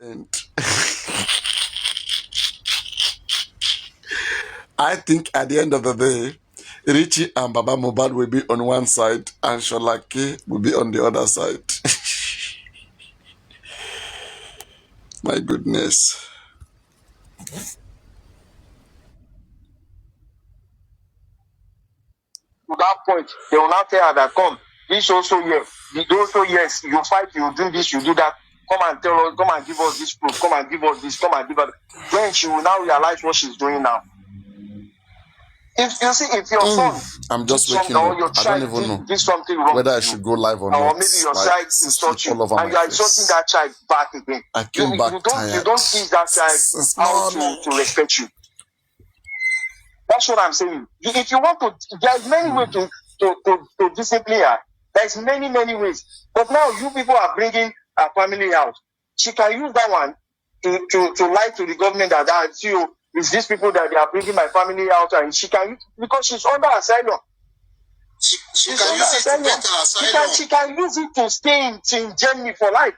And I think at the end of the day, Richie and Baba Mubad will be on one side and Sholake will be on the other side. My goodness. To that point, they will now tell her that, come, this also yes, also yes, you fight, you do this, you do that. Come and tell us, come and give us this proof, come and give us this, come and give us. Then she will now realize what she's doing now. If you see, if your son I'm just did waking something, or up. your I don't child even know did something wrong whether I to should you, go live or or not. maybe your Like, child sleep insult you, all over and my you are face. insulting that child back again. I came back tired. You don't teach that child It's how not to respect you. That's what I'm saying. If you want to, there's many ways to discipline her. There's many ways. But now you people are bringing her family out. She can use that one to lie to the government that it's these people that they are bringing my family out, and she can, because she's under asylum. She can use it to get her asylum. She can use it to stay in Germany for life.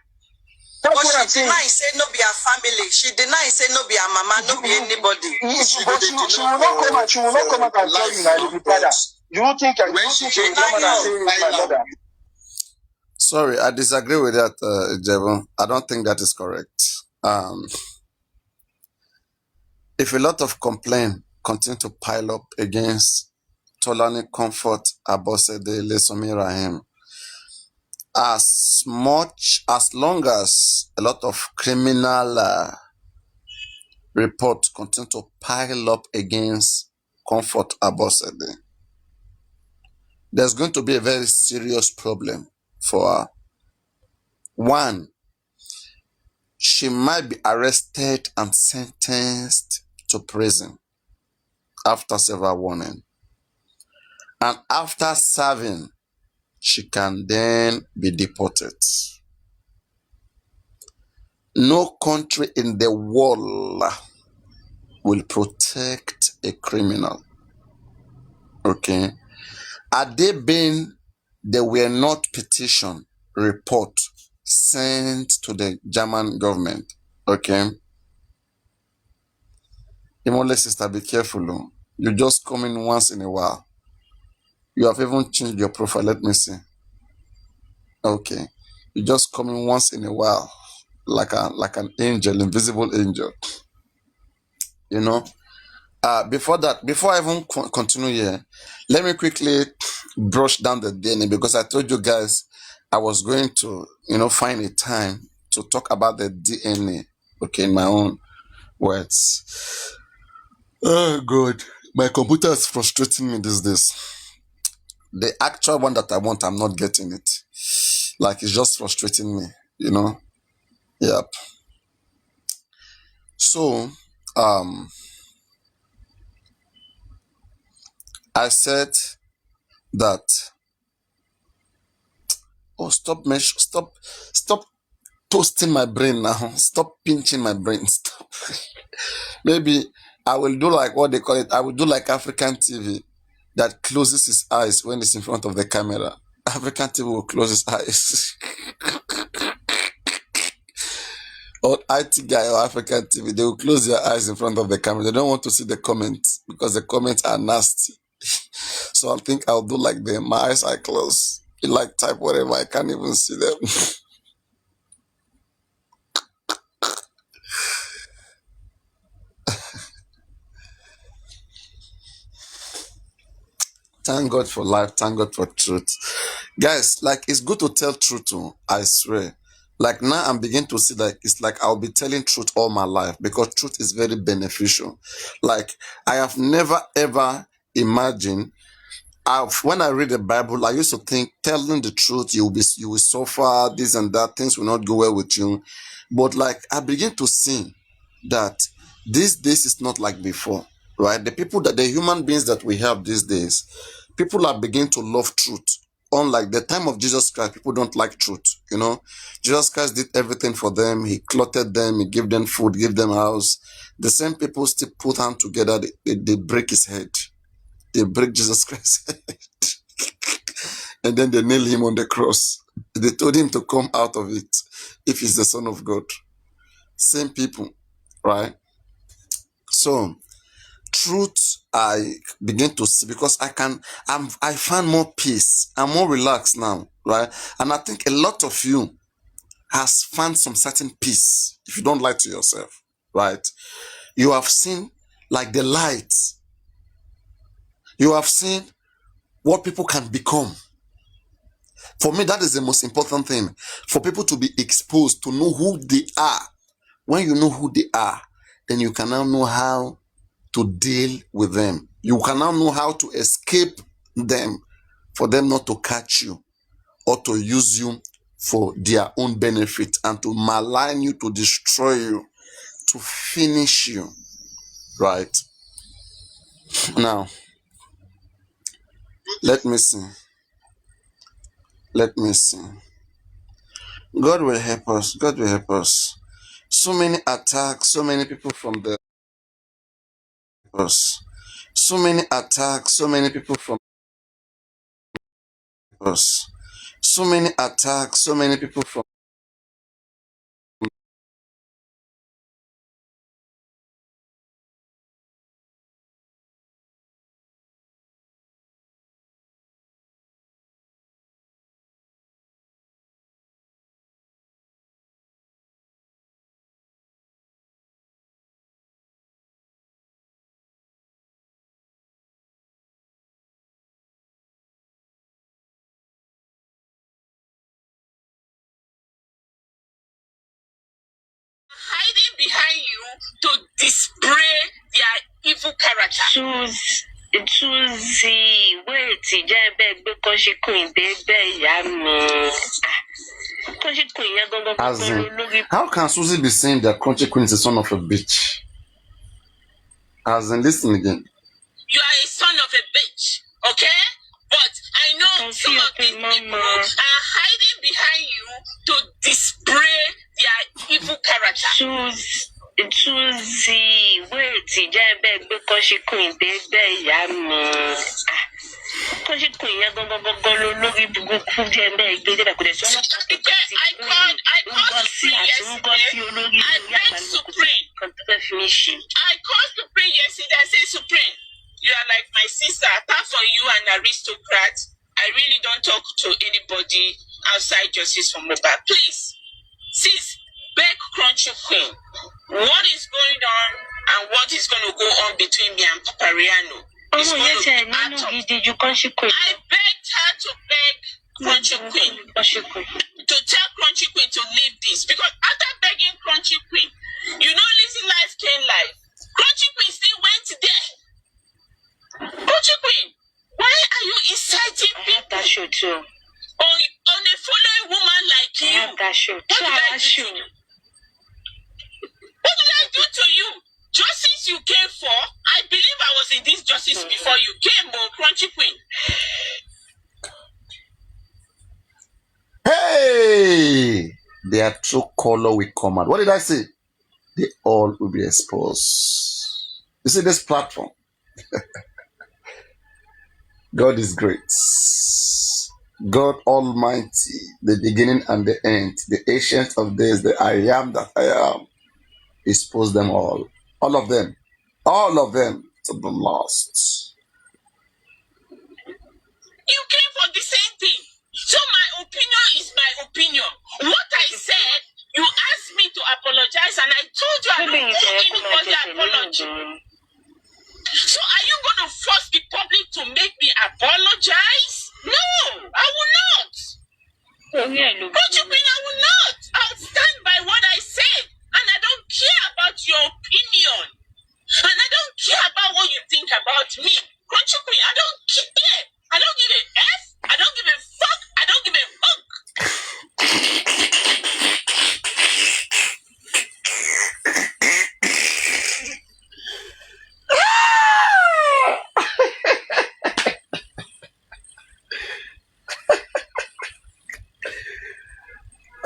That's but what I'm saying. She deny say no be her family. She deny say no be her mama, no be anybody. But she will not come out. She will not come out and tell you that you father. You think she will come out and say it's my mother? Sorry, I disagree with that, Jevon. I don't think that is correct. If a lot of complaint continue to pile up against Tolani Comfort Abosede Lesomi Rahim, as long as a lot of criminal reports continue to pile up against Comfort Abosede, there's going to be a very serious problem for her. One, she might be arrested and sentenced to prison after several warnings. And after serving, she can then be deported. No country in the world will protect a criminal. Okay? Had they been, there were not petition report sent to the German government. Okay? Imole sister, be careful. You just come in once in a while. You have even changed your profile. Let me see. Okay. You just come in once in a while. Like an angel, invisible angel. You know? Before I even continue here, let me quickly brush down the DNA, because I told you guys I was going to, find a time to talk about the DNA, okay, in my own words. Oh, God. My computer is frustrating me these days. The actual one that I want, I'm not getting it. Like, it's just frustrating me, Yep. So, I said that, stop toasting my brain now. Stop pinching my brain. Stop. Maybe I will do like what they call it. I will do like African TV that closes his eyes when it's in front of the camera. African TV will close his eyes. Or IT guy or African TV, they will close their eyes in front of the camera. They don't want to see the comments because the comments are nasty. So I think I'll do like them. My eyes are closed. You like type whatever, I can't even see them. Thank God for life. Thank God for truth. Guys, like, it's good to tell truth too, I swear. Like, now I'm beginning to see that it's like I'll be telling truth all my life, because truth is very beneficial. Like, I have never ever imagined, when I read the Bible, I used to think telling the truth, you will suffer, this and that, things will not go well with you. But like, I begin to see that these days is not like before, right? The human beings that we have these days, people are beginning to love truth. Unlike the time of Jesus Christ, people don't like truth, Jesus Christ did everything for them. He clothed them, he gave them food, gave them house. The same people still put hand together, they break his head. They break Jesus Christ's head. And then they nail him on the cross. They told him to come out of it if he's the Son of God. same people, right? So truth I begin to see because I find more peace. I'm more relaxed now, right? And I think a lot of you has found some certain peace if you don't lie to yourself, right? You have seen like the light. You have seen what people can become. For me, that is the most important thing. For people to be exposed, to know who they are. When you know who they are, then you can now know how to deal with them. You can now know how to escape them for them not to catch you or to use you for their own benefit and to malign you, to destroy you, to finish you, right? Now, let me see. Let me see. God will help us. God will help us. So many attacks, so many people from the us. So many attacks, so many people from us. So many attacks, so many people from Hiding behind you to display their evil character. Susie, wait, as in, how can Susie be saying that Crunchy Queen is the son of a bitch? As in, listen again. You are a son of a bitch, okay? But I know some of these people are hiding behind you to display their evil character. Susie, wait, because she couldn't be there. Supreme yesterday. I said, Supreme, you are like my sister. Apart from you and aristocrat, I really don't talk to anybody outside justice from mobile. Please, sis, beg Crunchy Queen. What is going on and what is going to go on between me and Papariano? I begged her to beg Crunchy Queen to tell Crunchy Queen to leave this because after begging Crunchy Queen, you know, Lizzie life came life. Crunchy Queen still went there. Crunchy Queen, why are you inciting people? That show too. On a following woman like you? That show. What did I do to you? What did I do to you? Justice you came for, I believe I was in this justice before you came, Crunchy Queen. Hey! Their true color will come out. What did I say? They all will be exposed. You see this platform? God is great. God Almighty, the beginning and the end, the ancient of days, the I am that I am. Expose them all. All of them. All of them to be lost. You came for the same thing. So my opinion is my opinion. What I said, you asked me to apologize, and I told you I don't owe anybody apology. So are you going to force the public to make me apologize? No, I will not. What you mean I will not? I'll stand by what I said, and I don't care about your opinion. And I don't care about what you think about me. Crunchy Queen, I don't care. I don't give a F. I don't give a fuck. I don't give a fuck.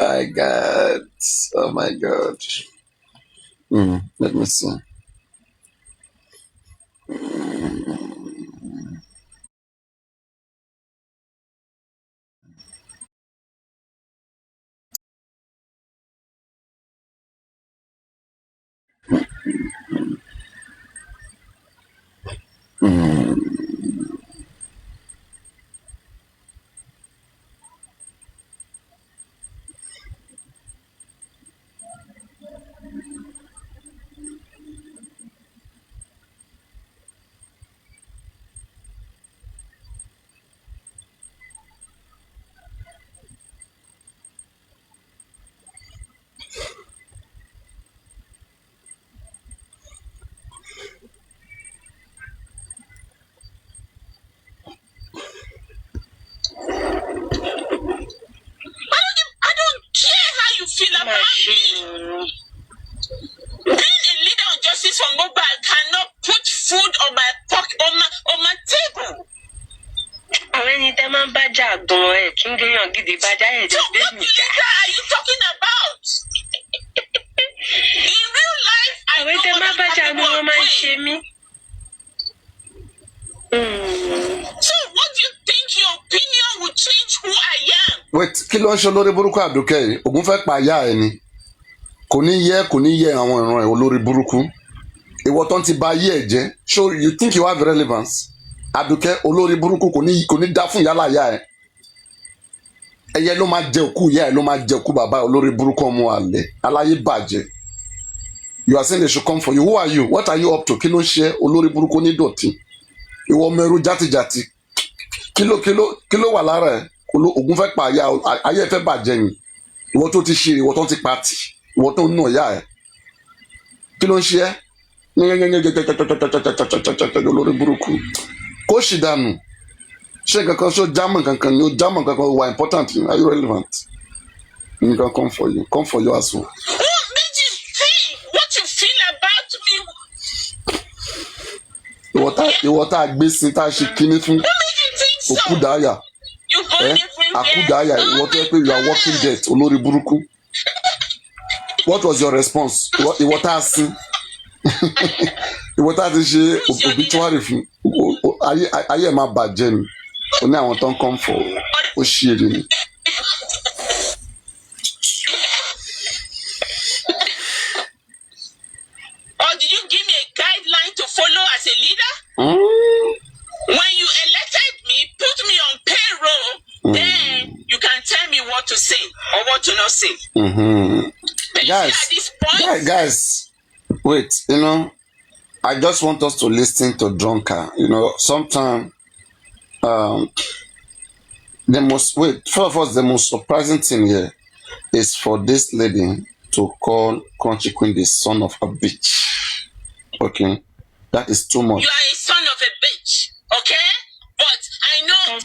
My God. Oh my God. Let me see. I don't care how you feel about me. Being a leader of justice for mobile cannot put food on my pocket, on my table. So what leader are you talking about? In real life, I know what I'm capable of doing. So what do you think your opinion will change who I am? Wait, kí ló ń ṣe olórí burúkú Àdùkẹ́ yìí? Ògún fẹ́ pa ìyá ẹ̀ ni. Kò ní yẹ àwọn ìran ẹ̀ olórí burúkú. Ìwọ tán ti ba ayé ẹ̀ jẹ́. So you think you have relevance? Àdùkẹ́ olórí burúkú kò ní dá fún yálà ìyá ẹ̀. Ẹyẹ ló máa jẹ òkú ìyá ẹ̀ ló máa jẹ òkú bàbá olórí burúkú ọmọ àlè. Aláyé bàjẹ́. You are saying they should come for you. Who are you? What are you up to? Kí ló ń ṣe olórí burúkú ní dọ̀tí? Ìwọ mẹ́rú játijàti. Kí ló wà lára ẹ̀? Ògún fẹ́ pa ayé ẹ̀ fẹ́ bàjẹ́ yìí. Ìwọ tó ti ṣe ìwọ tó ti pati ìwọ tó ń nà ìyá ẹ̀. Kí ló ń ṣe ẹ́? Olórí burúkú. Kó ṣì dànù. Ṣé kankan ṣó jámọ̀ kankan ni ó jámọ̀ kankan wà important ni? Are you relevant? You can come for you. Come for you as well. What made you think what you feel about me? Ìwọ tá a gbé sin tá a ṣe kíní fún. What made you think so? Òkúdàáyà. You go different. Àkúdàáyà ìwọ tó yẹ pé you are walking dead olórí burúkú. What was your response? Ìwọ tá a sin. Ìwọ tá a ti ṣe obituary fún. Ayé ẹ̀ máa bàjẹ́ ni. O ní àwọn tó ń come for ó ṣí èrè ni. Or did you give me a guideline to follow as a leader? When you elected me, put me on payroll, then you can tell me what to say or what to not say. Guys, wait, I just want us to listen to Drunker. Sometimes the most surprising thing here is for this lady to call Crunchy Queen the son of a bitch. Okay? That is too much. You are a son of a bitch, okay? But I know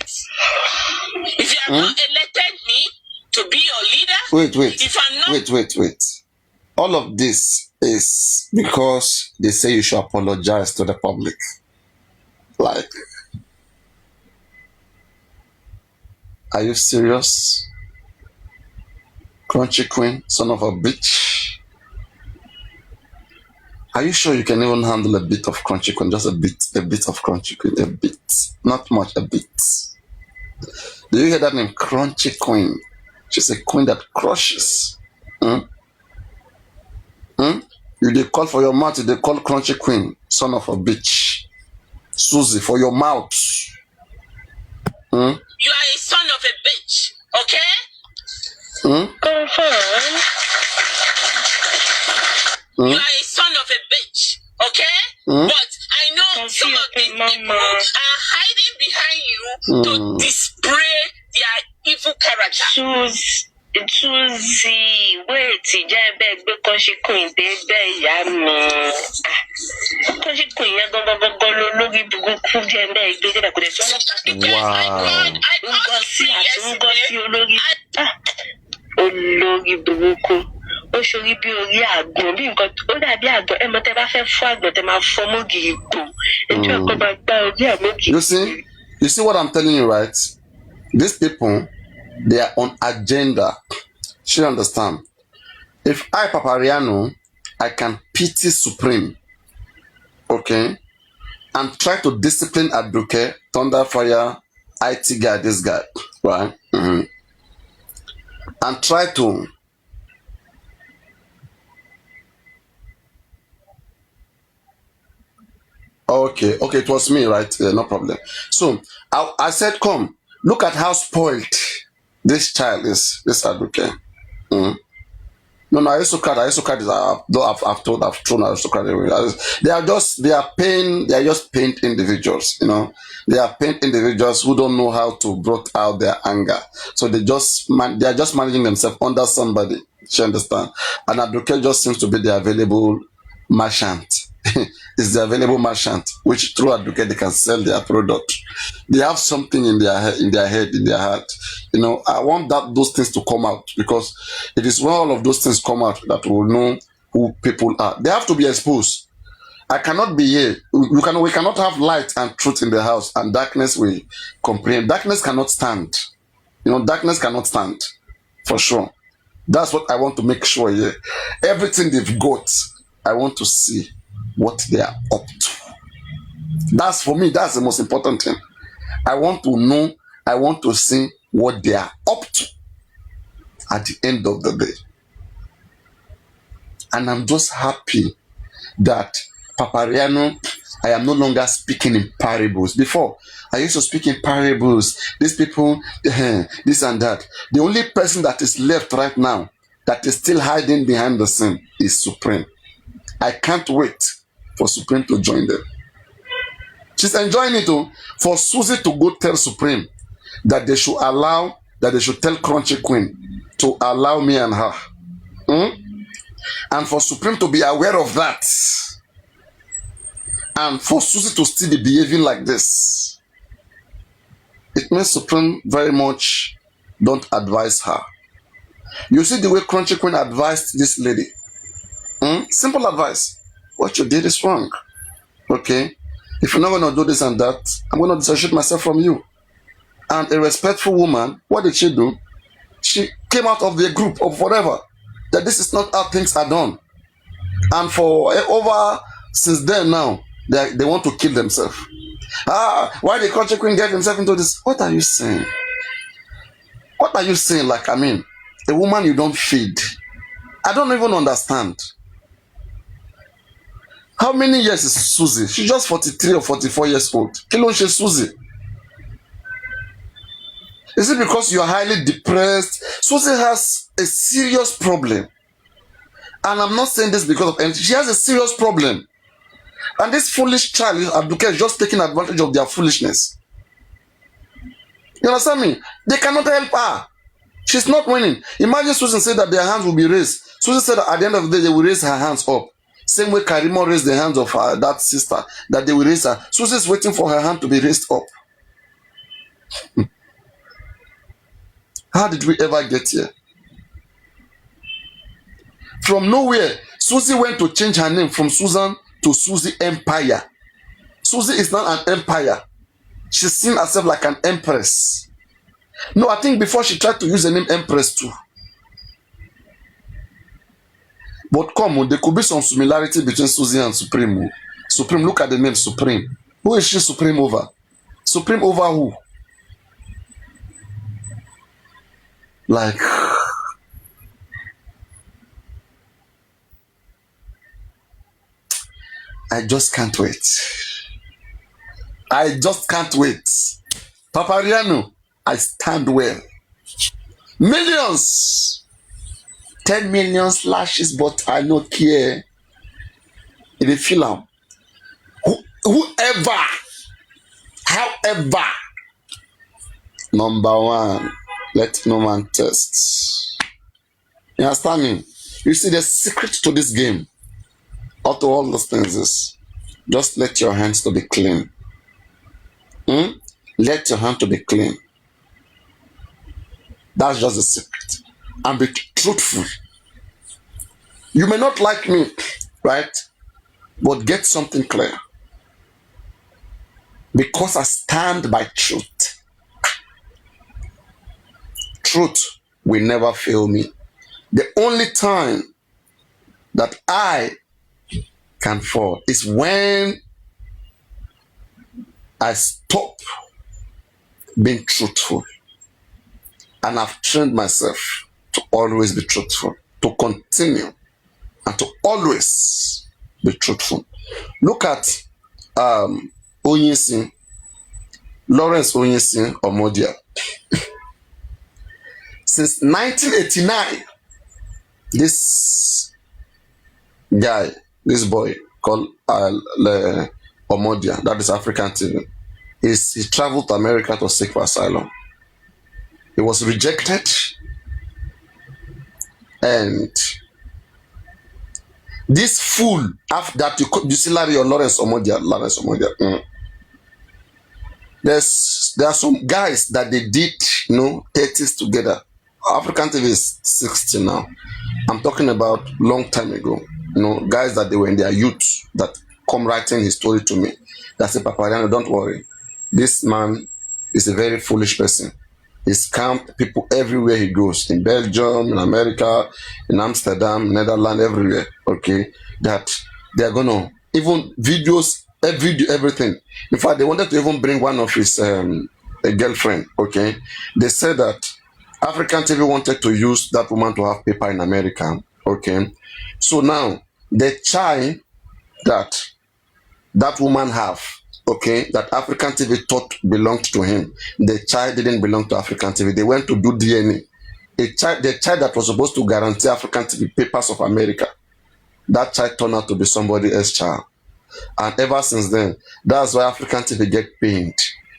if you have not elected me to be your leader, if I'm not... Wait. All of this is because they say you should apologize to the public. Like, are you serious? Crunchy Queen, son of a bitch. Are you sure you can even handle a bit of Crunchy Queen? Just a bit of Crunchy Queen, a bit. Not much, a bit. Do you hear that name? Crunchy Queen. She's a queen that crushes. You they call for your mouth, they call Crunchy Queen, son of a bitch. Susie, for your mouth. You are a son of a bitch, okay? Confirm. You are a son of a bitch, okay? But I know some of these people are hiding behind you to display their evil character. Susie, wait, Jabez, because she couldn't be there, yummy. Because she couldn't go to ó ṣorí bí orí àgbọn bí nǹkan ó dàbí àgbọn ẹ mọ tẹ bá fẹ́ fún àgbọn tẹ máa fọ́ mọ́gì ipò ẹjọ́ ẹ̀kọ́ máa gbá orí àmọ́gì. You see what I'm telling you, right? These people, they are on agenda. You understand? If I, Papariano, I can pity Supreme, okay, and try to discipline Aduke, Thunderfire, IT guy, this guy, right? And try to Okay, okay, it was me, right? No problem. So I said, come, look at how spoiled this child is, this advocate. Mm. No, no, aristocrat is, though I've thrown aristocrat away. They are just pained individuals, you know. They are pained individuals who don't know how to block out their anger. So they are just managing themselves under somebody. You understand? And advocate just seems to be the available merchant. Is the available merchant, which through advocate they can sell their product. They have something in their head, in their heart. You know, I want those things to come out, because it is when all of those things come out that we'll know who people are. They have to be exposed. I cannot be here. We cannot have light and truth in the house, and darkness will comprehend. Darkness cannot stand. You know, darkness cannot stand, for sure. That's what I want to make sure here. Everything they've got, I want to see what they are up to. That's, for me, that's the most important thing. I want to know, I want to see what they are up to at the end of the day. And I'm just happy that Papariano, I am no longer speaking in parables. Before, I used to speak in parables. These people, this and that. The only person that is left right now that is still hiding behind the scene is Supreme. I can't wait for Supreme to join them. She's enjoying it too. For Susie to go tell Supreme that they should tell Crunchy Queen to allow me and her. And for Supreme to be aware of that. And for Susie to still be behaving like this. It means Supreme very much don't advise her. You see the way Crunchy Queen advised this lady. Simple advice. What you did is wrong. Okay? If you're not going to do this and that, I'm going to dissociate myself from you. And a respectful woman, what did she do? She came out of the group of whatever. That this is not how things are done. And for since then now, they want to kill themselves. Why did Crunchy Queen get himself into this? What are you saying? What are you saying? Like, I mean, a woman you don't feed. I don't even understand. How many years is Susie? She's just 43 or 44 years old. Kilonche Susie. Is it because you are highly depressed? Susie has a serious problem. And I'm not saying this because of anything. She has a serious problem. And this foolish child, Abduke, is just taking advantage of their foolishness. You understand me? They cannot help her. She's not winning. Imagine Susan said that their hands will be raised. Susan said that at the end of the day, they will raise her hands up. Same way Karimo raised the hands of that sister, that they will raise her. Susan is waiting for her hand to be raised up. How did we ever get here? From nowhere, Susie went to change her name from Susan to Susie Empire. Susie is not an empire. She's seen herself like an empress. No, I think before she tried to use the name Empress too. But come on, there could be some similarity between Susie and Supreme. Supreme, look at the name Supreme. Who is she Supreme over? Supreme over who? Like, I just can't wait. I just can't wait. Papariano, I stand well. Millions. 10 million slashes, but I don't care. In the film. Whoever. However. Number one. Let no man test. You understand me? You see, the secret to this game, out of all those things is, just let your hands to be clean. Let your hand to be clean. That's just the secret. And be truthful. You may not like me, right? But get something clear. Because I stand by truth. Truth will never fail me. The only time that I can fall is when I stop being truthful. And I've trained myself to always be truthful, to continue, and to always be truthful. Look at Onyesin, Lawrence Onyesin Omodia. Since 1989, this guy, this boy called Omodia, that is African TV, he traveled to America to seek for asylum. He was rejected, and this fool after that, you see Larry or Lawrence Omodia. There are some guys that they did 30s together. African TV is 60 now. I'm talking about long time ago. Guys that they were in their youth that come writing his story to me. That's a Papariano. Don't worry, this man is a very foolish person. He scammed people everywhere he goes, in Belgium, in America, in Amsterdam, Netherlands, everywhere. Okay, that they are gonna even videos, everything. In fact, they wanted to even bring one of his a girlfriend. Okay, they said that African TV wanted to use that woman to have paper in America. Okay, so now the child that woman have, okay, that African TV thought belonged to him, the child didn't belong to African TV. They went to do DNA. The child that was supposed to guarantee African TV papers of America, that child turned out to be somebody else's child. And ever since then, that's why African TV get paid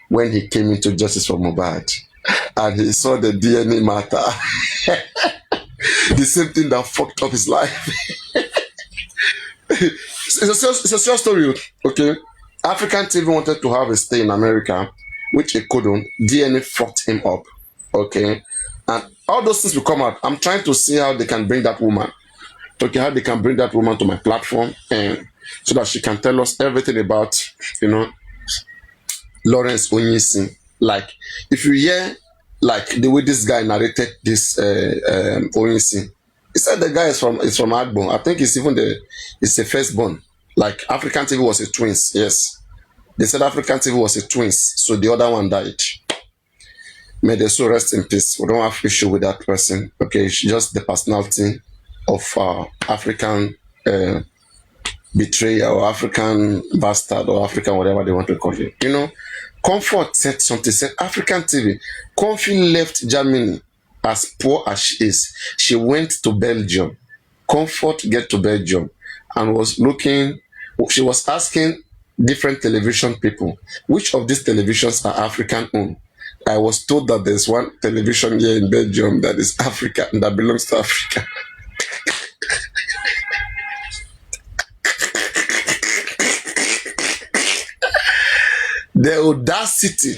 when he came into Justice for Mohbad. And he saw the DNA matter. The same thing that fucked up his life. It's a serious story, okay? African TV wanted to have a stay in America, which he couldn't. DNA fucked him up, okay? And all those things will come out. I'm trying to see how they can bring that woman. Okay, how they can bring that woman to my platform, and so that she can tell us everything about, Lawrence Onyesin. Like, if you hear, like, the way this guy narrated this Onyesin, he said the guy is from Agbo. I think it's the firstborn. Like, African TV was a twins, yes. They said African TV was a twins, so the other one died. May the soul rest in peace. We don't have issue with that person. Okay, it's just the personality of African betrayer or African bastard or African whatever they want to call it. Comfort said something, said African TV. Comfy left Germany as poor as she is. She went to Belgium. Comfort get to Belgium and was looking, she was asking different television people, which of these televisions are African owned? I was told that there's one television here in Belgium that is African, that belongs to Africa. The audacity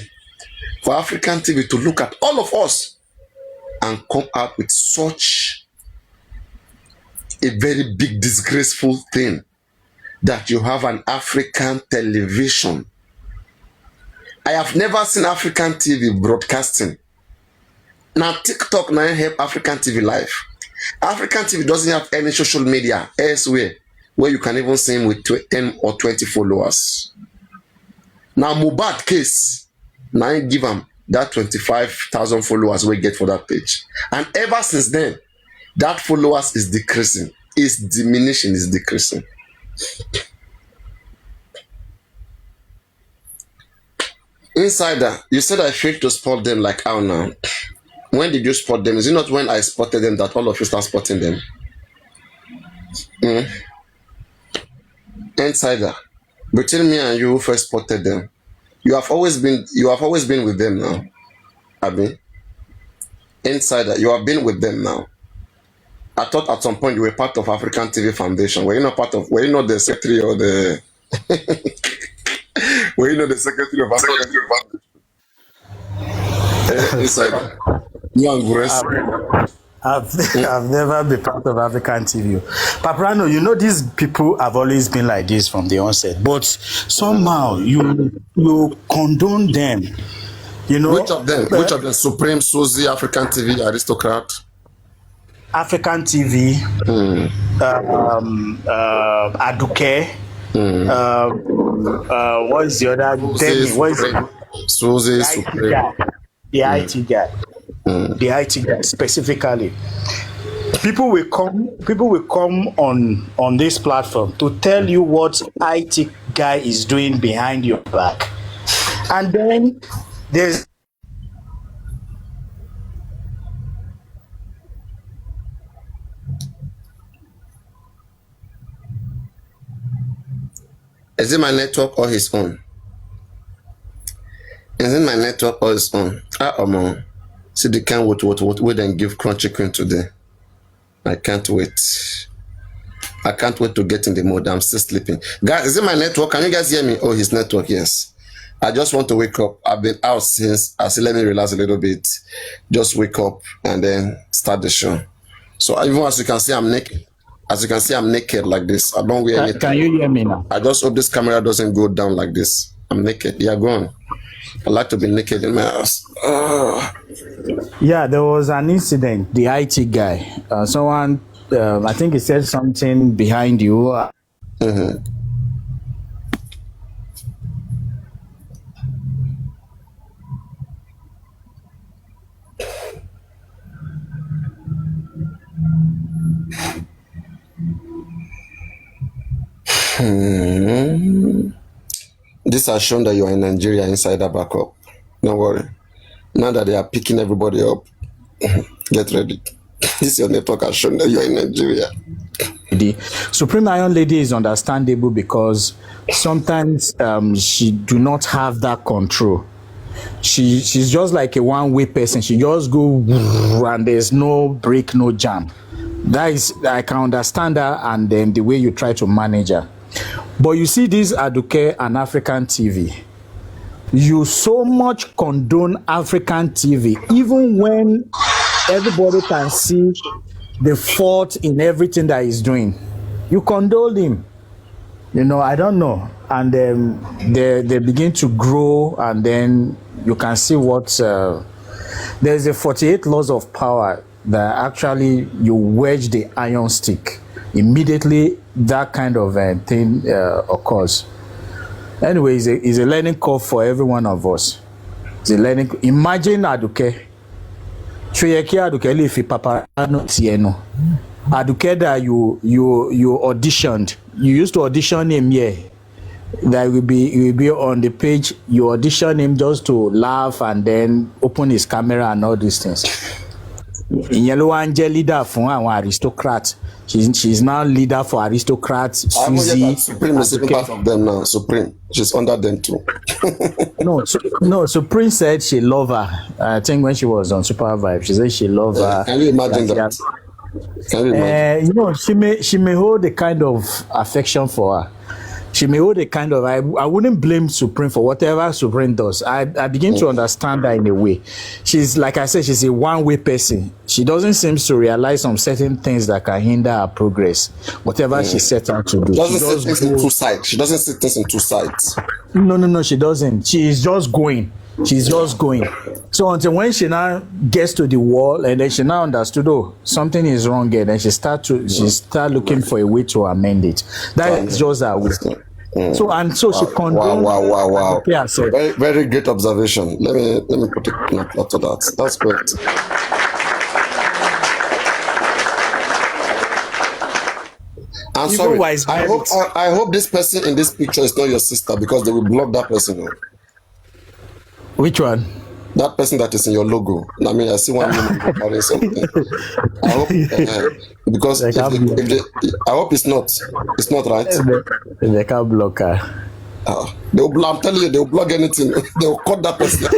for African TV to look at all of us and come up with such a very big disgraceful thing, that you have an African television. I have never seen African TV broadcasting. Now TikTok now help African TV live. African TV doesn't have any social media elsewhere where you can even see him with 10 or 20 followers. Now Mohbad case, now you give him that 25,000 followers we get for that page. And ever since then, that followers is decreasing. It's diminishing, is decreasing. Insider, you said I failed to spot them, like how now? When did you spot them? Is it not when I spotted them that all of you start spotting them? Insider, between me and you who first spotted them, you have always been with them now. Abi? Insider, you have been with them now. I thought at some point you were part of African TV Foundation. Were you not the secretary or the were you not the secretary of African TV Foundation? Insider. You and Grace. I've never been part of African TV. Papariano, these people have always been like this from the onset, but somehow you condone them. Which of them? Which of the Supreme Susie African TV aristocrat? African TV, Aduke, what is the other? Susie Supreme. The IT guy. The IT guy specifically. People will come on this platform to tell you what IT guy is doing behind your back. And then there's Is it my network or his own? Is it my network or his own? Man. See, they can't wait and give Crunchy Queen today. I can't wait. I can't wait to get in the mood. I'm still sleeping. Guys, is it my network? Can you guys hear me? Oh, his network, yes. I just want to wake up. I've been out since. I said, let me relax a little bit. Just wake up and then start the show. So even as you can see, I'm naked. As you can see, I'm naked like this. I don't wear anything. Can you hear me now? I just hope this camera doesn't go down like this. I'm naked. Yeah, go on. I like to be naked in my house. Yeah, there was an incident. The IT guy, someone, I think he said something behind you. This has shown that you are in Nigeria inside that backup. Don't worry. Now that they are picking everybody up, get ready. This your network has shown that you are in Nigeria. The Supreme Iron Lady is understandable because sometimes she do not have that control. She's just like a one-way person. She just go and there's no break, no jam. That is, I can understand her, and then the way you try to manage her. But you see this Aduke and African TV. You so much condone African TV, even when everybody can see the fault in everything that he's doing. You condole him. You know, I don't know. And they begin to grow, and then you can see what... there's a 48 laws of power that actually you wedge the iron stick. Immediately, that kind of thing occurs. Anyway, it's a learning curve for every one of us. It's a learning. Imagine Aduke. Shoyeki Aduke lifi Papariano tieno. Aduke that you auditioned. You used to audition him here. That will be on the page. You audition him just to laugh and then open his camera and all these things. In Yellow Angel leader for our aristocrat. She's now leader for aristocrats. Susie, Supreme is part of them now. Supreme, she's under them too. no. Supreme said she loved her. I think when she was on Super Vibe, she said she loved her. Can you imagine that? Can you imagine? You know, she may hold a kind of affection for her. She may hold a kind of... I wouldn't blame Supreme for whatever Supreme does. I begin to understand her in a way. She's, like I said, she's a one-way person. She doesn't seem to realize some certain things that can hinder her progress. Whatever she set out to do. She doesn't see things in two sides. She doesn't see things in two sides. No, she doesn't. She is just going. She's just going. So until when she now gets to the wall, and then she now understood, oh, something is wrong here, then she start looking for a way to amend it. That is just her wisdom. So she condoned. Wow. Very, very great observation. Let me put a plot to that. That's great. I'm sorry. I hope this person in this picture is not your sister, because they will block that person. Which one? That person that is in your logo. I mean, I see one woman carrying something. I hope because I hope it's not. It's not right. They can't block her. I'm telling you, they'll block anything. They'll cut that person out.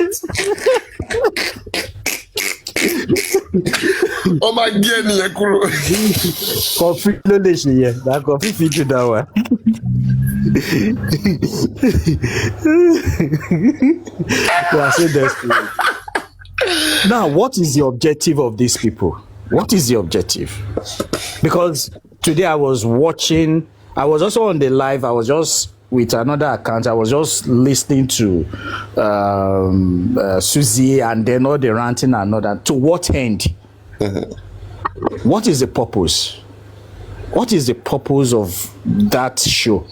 Oh my God, coffee, no nation here. That coffee feature that one. Now, what is the objective of these people? What is the objective? Because today I was also on the live. I was just with another account. I was just listening to Susie and then all the ranting and all that. To what end? What is the purpose? What is the purpose of that show?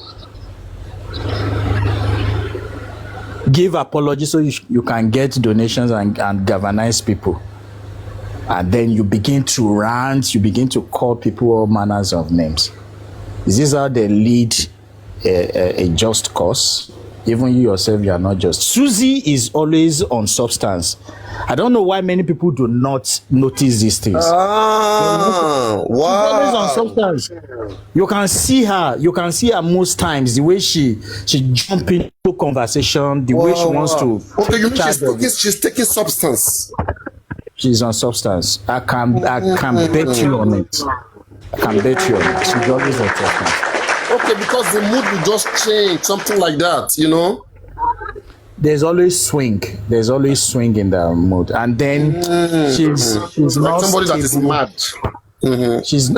Give apology so you can get donations and galvanize people. and then you begin to rant, you begin to call people all manners of names. Is this how they lead a just cause? Even you yourself, you are not just. Susie is always on substance. I don't know why many people do not notice these things. Ah, She's always on wow. substance. You can see her. You can see her most times. The way she jump into conversation. The way she wants to. Okay, you mean charge of it. she's taking substance? She's on substance. I can bet you on it. I can bet you on it. She's always on substance. Okay, because the mood will just change, something like that, you know? There's always swing. There's always swing in the mood, and then she's Like not somebody that is stable. mad. She's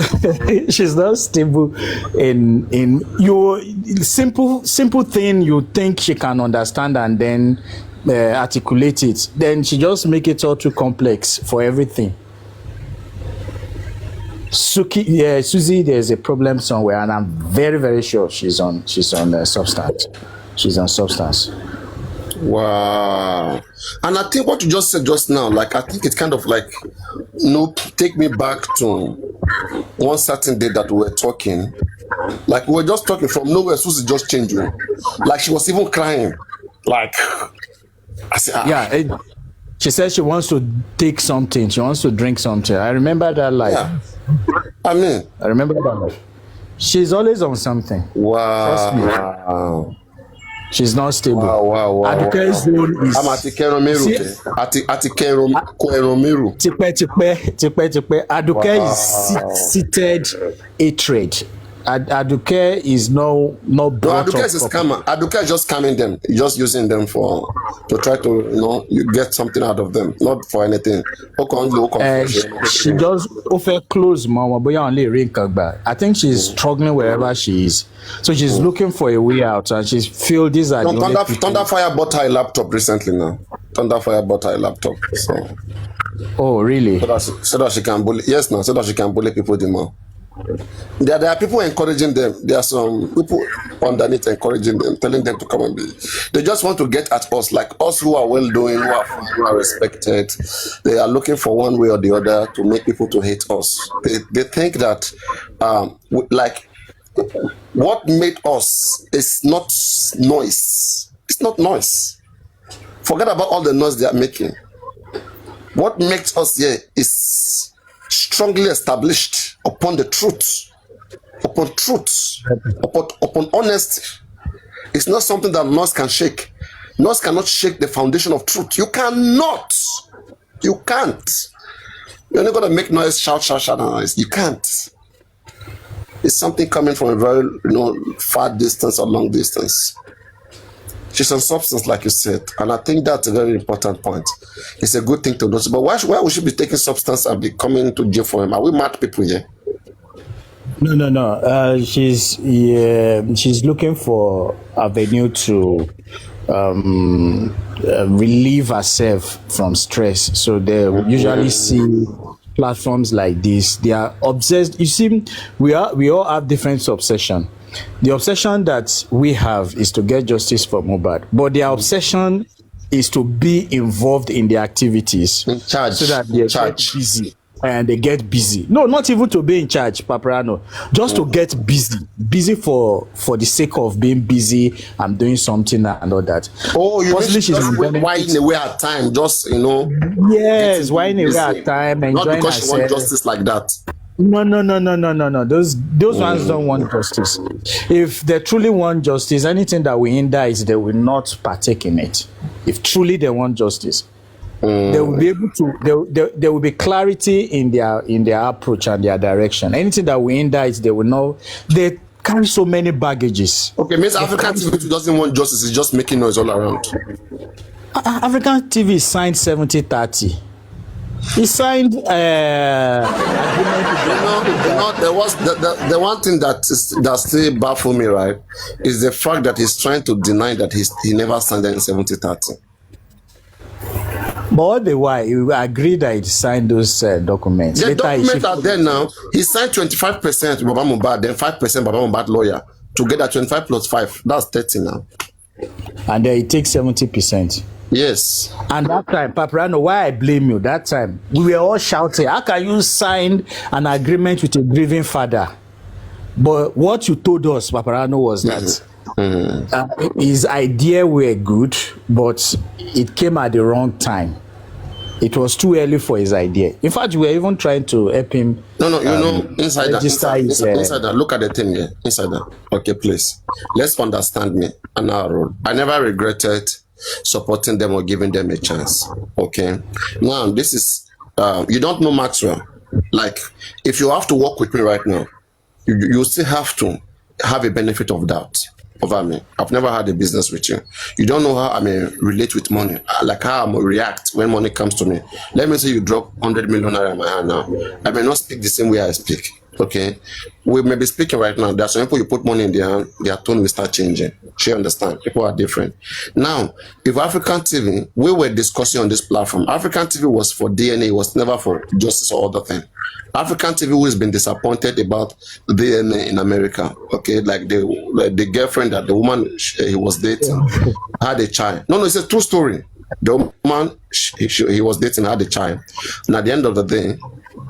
she's not stable in your simple thing. You think she can understand and then articulate it. Then she just make it all too complex for everything. Susie, there's a problem somewhere, and I'm very, very sure she's on substance. She's on substance. Wow. And I think what you just said just now, like, I think it's kind of like, take me back to one certain day that we were talking. Like, we were just talking from nowhere, Susie just changed. Like, she was even crying. Like, I said, Yeah, she said she wants to take something. She wants to drink something. I remember that life. yeah. I mean, I remember that life. She's always on something. Trust me. wow. She's not stable. Wow. Aduke's zone is. I'm at Keromeru. At Keromeru. Tipe. Aduke is seated hatred. Aduke is no No, brought Aduke up. is a scammer. Aduke is just scamming them. He's just using them to try to, you get something out of them, not for anything. She just offer close mama, but you only ring back. I think she's struggling wherever she is, so she's looking for a way out, and she feel these are No, the only people. Thunderfire bought her a laptop recently now. Thunderfire bought her a laptop. So Oh, really? so that she can bully. Yes, now, so that she can bully people the more. There are people encouraging them. There are some people underneath encouraging them, telling them to come and be. They just want to get at us, like us who are well doing, who are respected. They are looking for one way or the other to make people to hate us. They think that, like, what made us is not noise. It's not noise. Forget about all the noise they are making. What makes us here is strongly established upon the truth, upon honesty. It's not something that noise can shake. Noise cannot shake the foundation of truth. You cannot. You can't. You're not gonna make noise, shout noise. You can't. It's something coming from a very far distance or long distance. She's on substance, like you said, and I think that's a very important point. It's a good thing to notice. But why would she be taking substance and be coming to jail for him? Are we mad people here? No. She's looking for avenue to relieve herself from stress. So they usually see platforms like this. They are obsessed. You see, we all have different obsession. The obsession that we have is to get justice for Mohbad, but their obsession is to be involved in the activities In charge. so that they get busy. And they get busy. No, not even to be in charge, Papariano. Just to get busy for the sake of being busy and doing something and all that. Oh, you Possibly mean she's just enjoying whining away her time, just Yes, whining away busy. her time, Not enjoying because she wants herself. justice like that. No. Those ones don't want justice. If they truly want justice, anything that will hinder it, they will not partake in it. If truly they want justice, they will be able to. There will be clarity in their approach and their direction. Anything that will hinder it, they will know. They carry so many baggages. Okay, means African TV doesn't want justice, it's just making noise all around. African TV signed 70-30. He signed There was the one thing that still baffles me, right, is the fact that he's trying to deny that he never signed any 70-30. but all the while he agreed that he signed those documents. The Later, documents are there now. He signed 25% Baba Mohbad, then 5% Baba Mohbad lawyer. Together 25 plus 5. That's 30 now. and then he takes 70%. Yes. And that time, Papariano, why I blame you? That time, we were all shouting, how can you sign an agreement with a grieving father? But what you told us, Papariano, was that his idea were good, but it came at the wrong time. It was too early for his idea. In fact, we were even trying to help him. No, inside that, look at the thing here. Inside that. Okay, please. Let's understand me and our role. I never regretted supporting them or giving them a chance. Okay. Now, this is, you don't know Maxwell. Like, if you have to work with me right now, you still have to have a benefit of doubt over me. I've never had a business with you. You don't know how I may relate with money, like how I may react when money comes to me. Let me say you drop 100 million naira in my hand now. I may not speak the same way I speak. Okay, we may be speaking right now. There are some people you put money in their hand, their tone will start changing. She understand. People are different. Now, if African TV, we were discussing on this platform. African TV was for DNA, it was never for justice or other thing. African TV who has been disappointed about DNA in America. Okay, like the girlfriend that the woman he was dating had a child. No, it's a true story. The woman he was dating had a child, and at the end of the day,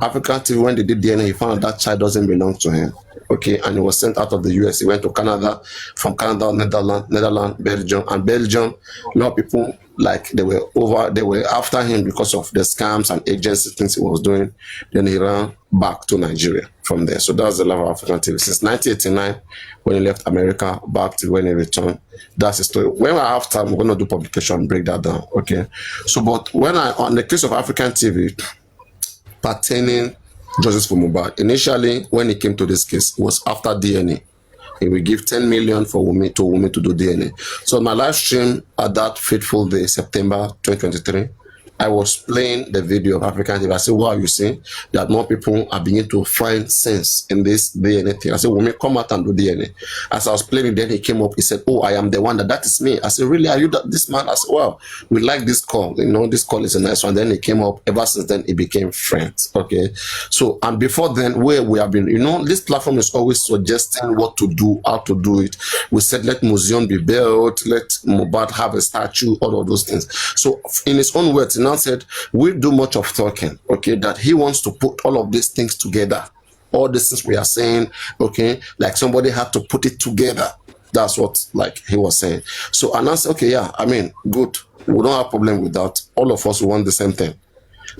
African TV, when they did DNA, he found that child doesn't belong to him. Okay, and he was sent out of the US. He went to Canada, from Canada, Netherlands, Belgium, and Belgium. A lot of people they were after him because of the scams and agency things he was doing. Then he ran back to Nigeria from there. So that's the love of African TV since 1989 when he left America back to when he returned. That's the story. When I have time, we're gonna do publication and break that down. Okay. So, but on the case of African TV pertaining justice for Mohbad, initially when it came to this case, it was after DNA. He will give 10 million for Wunmi to do DNA. So my live stream at that fateful day, September 2023, I was playing the video of African TV. I said, wow, you see that more people are beginning to find sense in this DNA thing. I said, Wunmi, come out and do DNA. As I was playing it, then he came up, he said, oh, I am the one that is me. I said, really, are you this man? I said, wow, we like this call. You know, this call is a nice one. Then he came up, ever since then, it became friends. Okay. So, and before then, where we have been, you know, this platform is always suggesting what to do, how to do it. We said, let museum be built, let Mohbad have a statue, all of those things. So, in his own words, now said we do much of talking, okay, that he wants to put all of these things together, all these things we are saying, okay, like somebody had to put it together. That's what like he was saying. So and I said, okay, yeah, I mean, good, we don't have a problem with that. All of us want the same thing.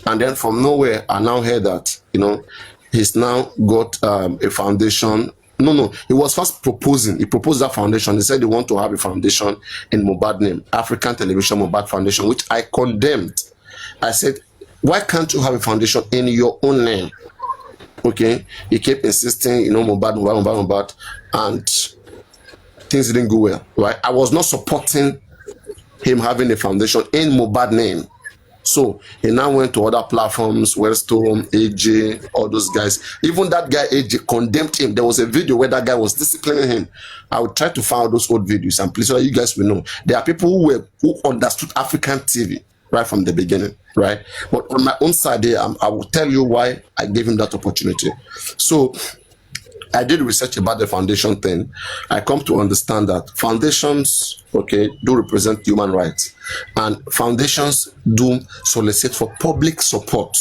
And then from nowhere I now heard that, you know, he's now got a foundation. No, he was first proposing. He proposed that foundation. He said he want to have a foundation in Mohbad name, African Television Mohbad Foundation, which I condemned. I said, why can't you have a foundation in your own name? Okay, he kept insisting, you know, Mohbad, and things didn't go well, right? I was not supporting him having a foundation in Mohbad name. So he now went to other platforms, Wellstone, AJ, all those guys. Even that guy AJ condemned him. There was a video where that guy was disciplining him. I would try to find those old videos and please, so you guys will know. There are people who understood African TV right from the beginning, right? But on my own side there, I will tell you why I gave him that opportunity. So I did research about the foundation thing. I come to understand that foundations, okay, do represent human rights, and foundations do solicit for public support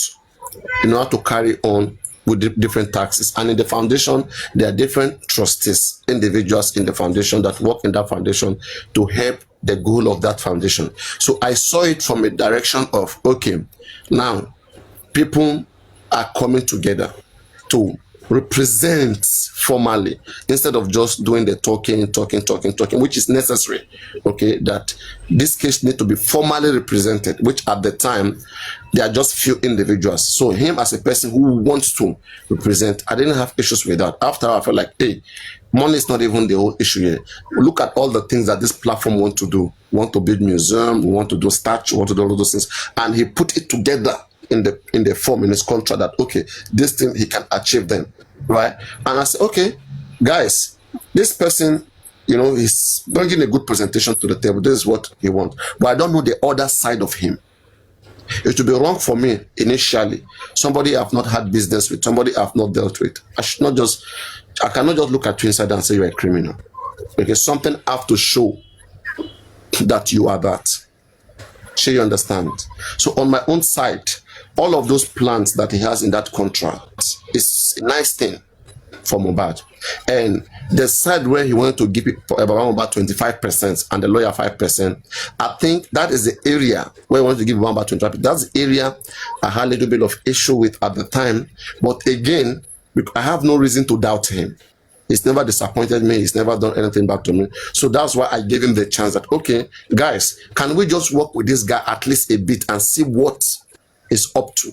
in order to carry on with different taxes. And in the foundation, there are different trustees, individuals in the foundation that work in that foundation to help the goal of that foundation. So I saw it from a direction of, okay, now people are coming together to represent formally instead of just doing the talking, which is necessary. Okay, that this case need to be formally represented, which at the time they are just few individuals. So him as a person who wants to represent, I didn't have issues with that. After I felt like, hey, money is not even the whole issue here. Look at all the things that this platform want to do. We want to build museum, we want to do statue, we want to do all those things, and he put it together in the form, in his contract, that okay, this thing he can achieve them, right? And I said, okay, guys, this person, you know, he's bringing a good presentation to the table. This is what he wants, but I don't know the other side of him. It would be wrong for me initially. Somebody I've not had business with, somebody I've not dealt with. I cannot just look at you inside and say you're a criminal, because something have to show that you are that. Sure, you understand? So on my own side, all of those plans that he has in that contract is a nice thing for Mohbad. And the side where he wanted to give it around about 25% and the lawyer 5%, I think that is the area where he wanted to give around about 25%. That's the area I had a little bit of issue with at the time. But again, I have no reason to doubt him. He's never disappointed me. He's never done anything back to me. So that's why I gave him the chance that, okay, guys, can we just work with this guy at least a bit and see what he's up to,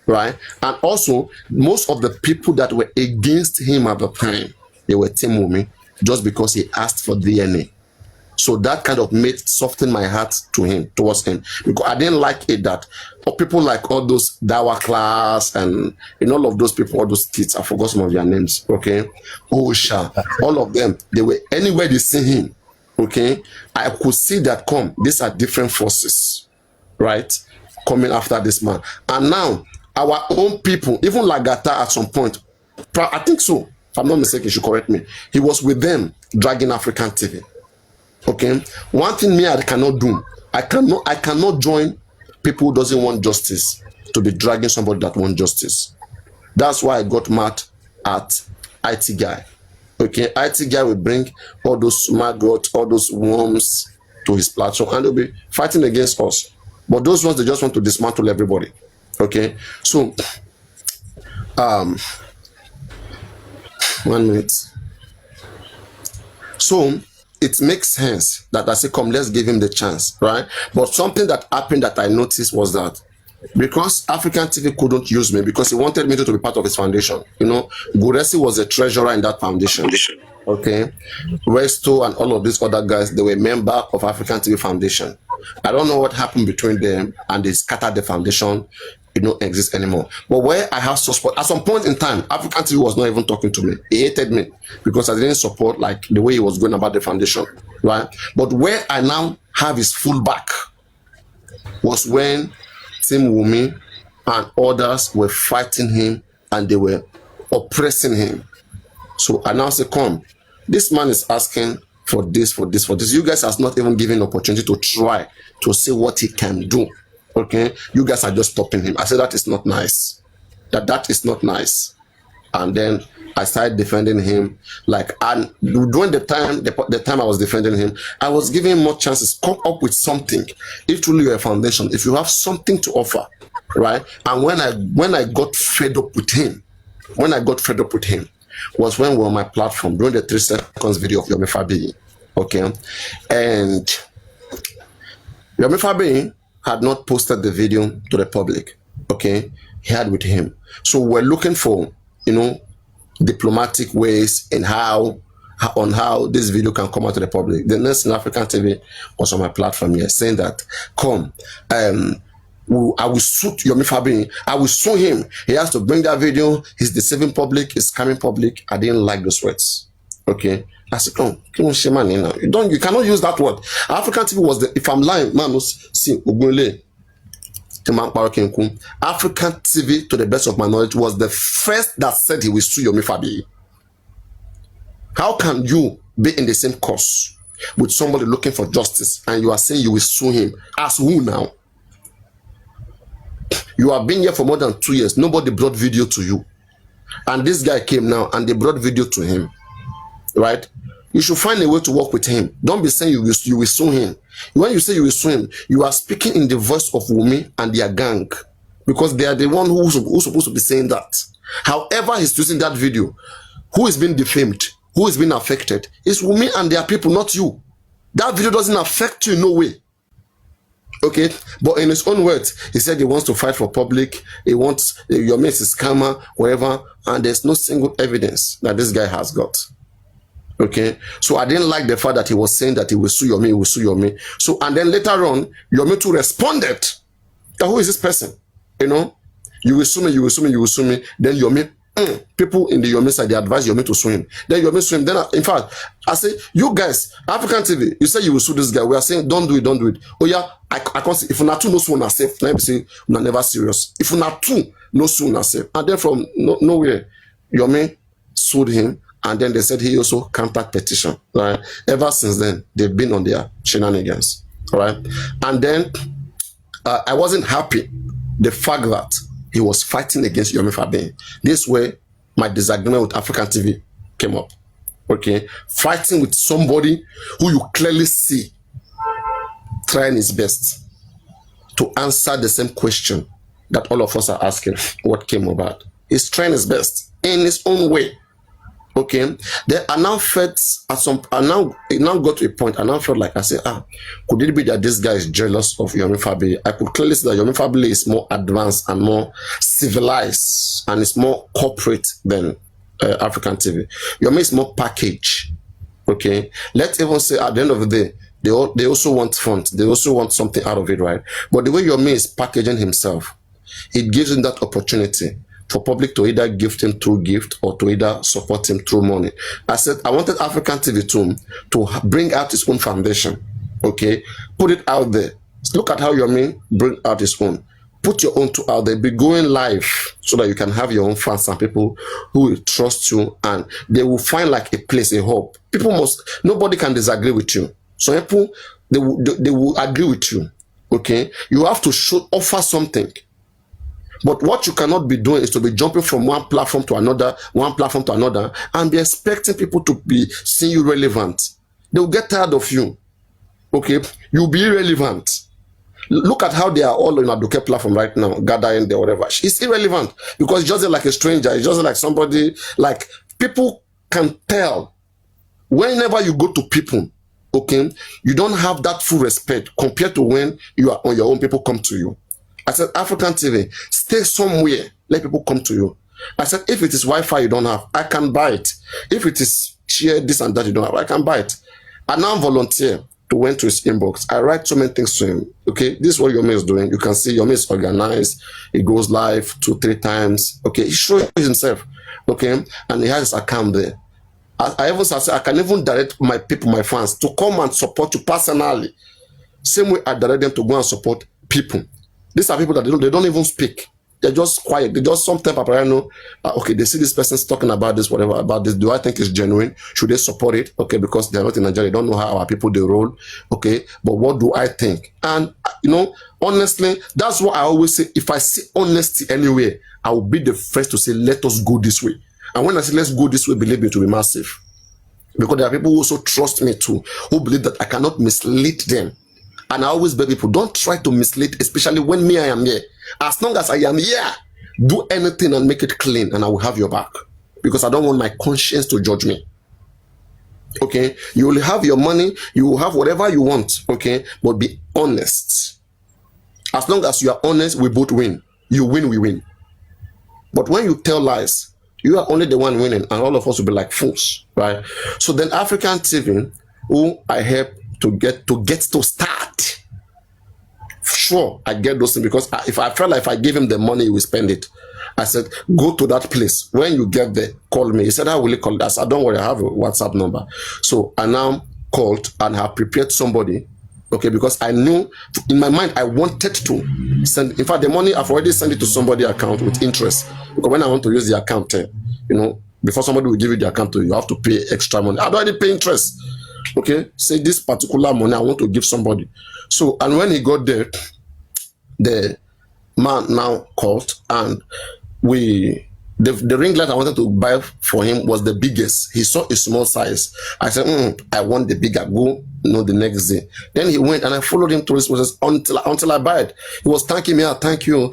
right? And also, most of the people that were against him at the time, they were Team Wumi, just because he asked for DNA. So that kind of softened my heart towards him, because I didn't like it that people like all those Dawa class and all of those people, all those kids, I forgot some of their names, okay? Osha, all of them, they were anywhere they see him, okay? I could see that these are different forces, right? Coming after this man. And now, our own people, even Lagata at some point, I think so, if I'm not mistaken, you should correct me, he was with them dragging African TV. Okay, one thing I cannot do, I cannot join people who doesn't want justice to be dragging somebody that wants justice. That's why I got mad at IT guy. Okay, IT guy will bring all those maggots, all those worms to his platform, and they'll be fighting against us. But those ones, they just want to dismantle everybody. Okay, so 1 minute. So it makes sense that I say, come, let's give him the chance, right? But something that happened that I noticed was that because African TV couldn't use me because he wanted me to be part of his foundation. Guresi was a treasurer in that foundation. Okay, Resto and all of these other guys, they were member of African TV Foundation. I don't know what happened between them, and they scattered the foundation. It don't exist anymore. But where I have support, at some point in time, African TV was not even talking to me. He hated me because I didn't support like the way he was going about the foundation, right? But where I now have his full back was when Team Wumi and others were fighting him and they were oppressing him. So I now say, come, this man is asking for this, for this, for this. You guys are not even giving opportunity to try to see what he can do. Okay, you guys are just stopping him. I said that is not nice. That is not nice. And then I started defending him. And during the time I was defending him, I was giving him more chances. Come up with something. If truly you're a foundation, if you have something to offer, right? And when I got fed up with him, was when we were on my platform during the 3 seconds video of Yomi Fabi. Okay, and Yomi Fabi had not posted the video to the public. Okay, he had with him. So we're looking for, diplomatic ways in how this video can come out to the public. The Nurse in African TV was on my platform here saying that, come, I will sue Yomi Fabi. I will sue him. He has to bring that video. He's deceiving public. He's scamming public. I didn't like those words. Okay. I said, come, you cannot use that word. African TV was if I'm lying, man, see, African TV, to the best of my knowledge, was the first that said he will sue Yomi Fabi. How can you be in the same cause with somebody looking for justice and you are saying you will sue him? As who now? You have been here for more than 2 years. Nobody brought video to you. And this guy came now and they brought video to him. Right? You should find a way to work with him. Don't be saying you will sue him. When you say you will sue him, you are speaking in the voice of Wumi and their gang, because they are the one who's supposed to be saying that. However, he's using that video. Who is being defamed? Who is being affected? It's Wumi and their people, not you. That video doesn't affect you in no way. Okay, but in his own words, he said he wants to fight for public. He wants your mate is scammer, whatever, and there's no single evidence that this guy has got. Okay, so I didn't like the fact that he was saying that he will sue Yomi, he will sue Yomi. So, and then later on, Yomi too responded that who is this person? You will sue me, you will sue me, you will sue me. Then Yomi, people in the Yomi side, they advise Yomi to sue him. Then Yomi sue him. Then, in fact, I say, you guys, African TV, you say you will sue this guy. We are saying, don't do it, don't do it. Oh yeah, I can't see. If you're not two, no sue na safe. Let me say, we're never serious. If you're not two, no sue na safe. And then from nowhere, Yomi sued him. And then they said he also countered petition. Right? Ever since then, they've been on their shenanigans. All right? And then I wasn't happy the fact that he was fighting against Yomi Fabian. This way, my disagreement with African TV came up. Okay, fighting with somebody who you clearly see trying his best to answer the same question that all of us are asking, what came about. He's trying his best in his own way. Okay, then I now felt at some, it now got to a point, I now felt like, I said, could it be that this guy is jealous of Yomi Fabi? I could clearly see that Yomi Fabi is more advanced and more civilized and is more corporate than African TV. Yomi is more package. Okay, let's even say at the end of the day, they also want fun. They also want something out of it, right? But the way Yomi is packaging himself, it gives him that opportunity for public to either gift him through gift or to either support him through money. I said I wanted African TV to bring out his own foundation. Okay, put it out there. Look at how Yomi bring out his own. Put your own out there. Be going live so that you can have your own fans and people who will trust you, and they will find like a place, a hope. Nobody can disagree with you. So people, they will agree with you. Okay, you have to offer something. But what you cannot be doing is to be jumping from one platform to another, and be expecting people to be seeing you relevant. They will get tired of you. Okay, you'll be irrelevant. Look at how they are all on a Aduke platform right now, gathering there, whatever. It's irrelevant because it's just like a stranger. It's just like somebody, like people can tell whenever you go to people, okay, you don't have that full respect compared to when you are on your own, people come to you. I said, African TV, stay somewhere, let people come to you. I said, if it is Wi-Fi you don't have, I can buy it. If it is share this and that you don't have, I can buy it. I now volunteer to went to his inbox. I write so many things to him. Okay, this is what Yomi is doing. You can see Yomi is organized. He goes live 2-3 times. Okay, he shows himself. Okay, and he has his account there. I even said I can even direct my people, my fans, to come and support you personally. Same way I direct them to go and support people. These are people that they don't even speak. They're just quiet. They just sometimes Papariano, okay, they see this person's talking about this, whatever, about this. Do I think it's genuine? Should they support it? Okay, because they're not in Nigeria. They don't know how our people, they roll. Okay, but what do I think? And, you know, honestly, that's what I always say. If I see honesty anywhere, I will be the first to say, let us go this way. And when I say, let's go this way, believe me, it will be massive. Because there are people who also trust me too, who believe that I cannot mislead them. And I always beg people, don't try to mislead, especially when I am here. As long as I am here, do anything and make it clean, and I will have your back. Because I don't want my conscience to judge me. Okay? You will have your money, you will have whatever you want, okay? But be honest. As long as you are honest, we both win. You win, we win. But when you tell lies, you are only the one winning, and all of us will be like fools, right? So then African TV, who I help to get to start. Sure, I get those things because if I felt like if I give him the money, he will spend it. I said, go to that place. When you get there, call me. He said, how will you call that? I said, don't worry, I have a WhatsApp number. So I now called and have prepared somebody, okay, because I knew in my mind I wanted to send. In fact, the money I've already sent it to somebody's account with interest. Because when I want to use the account, you know, before somebody will give you the account to you, you have to pay extra money. I've already pay interest. Okay, say this particular money I want to give somebody. So, and when he got there, the man now called, and the ring light I wanted to buy for him was the biggest. He saw a small size. I said, I want the bigger. Go, the next day. Then he went, and I followed him through this process until I buy it. He was thanking me. Thank you,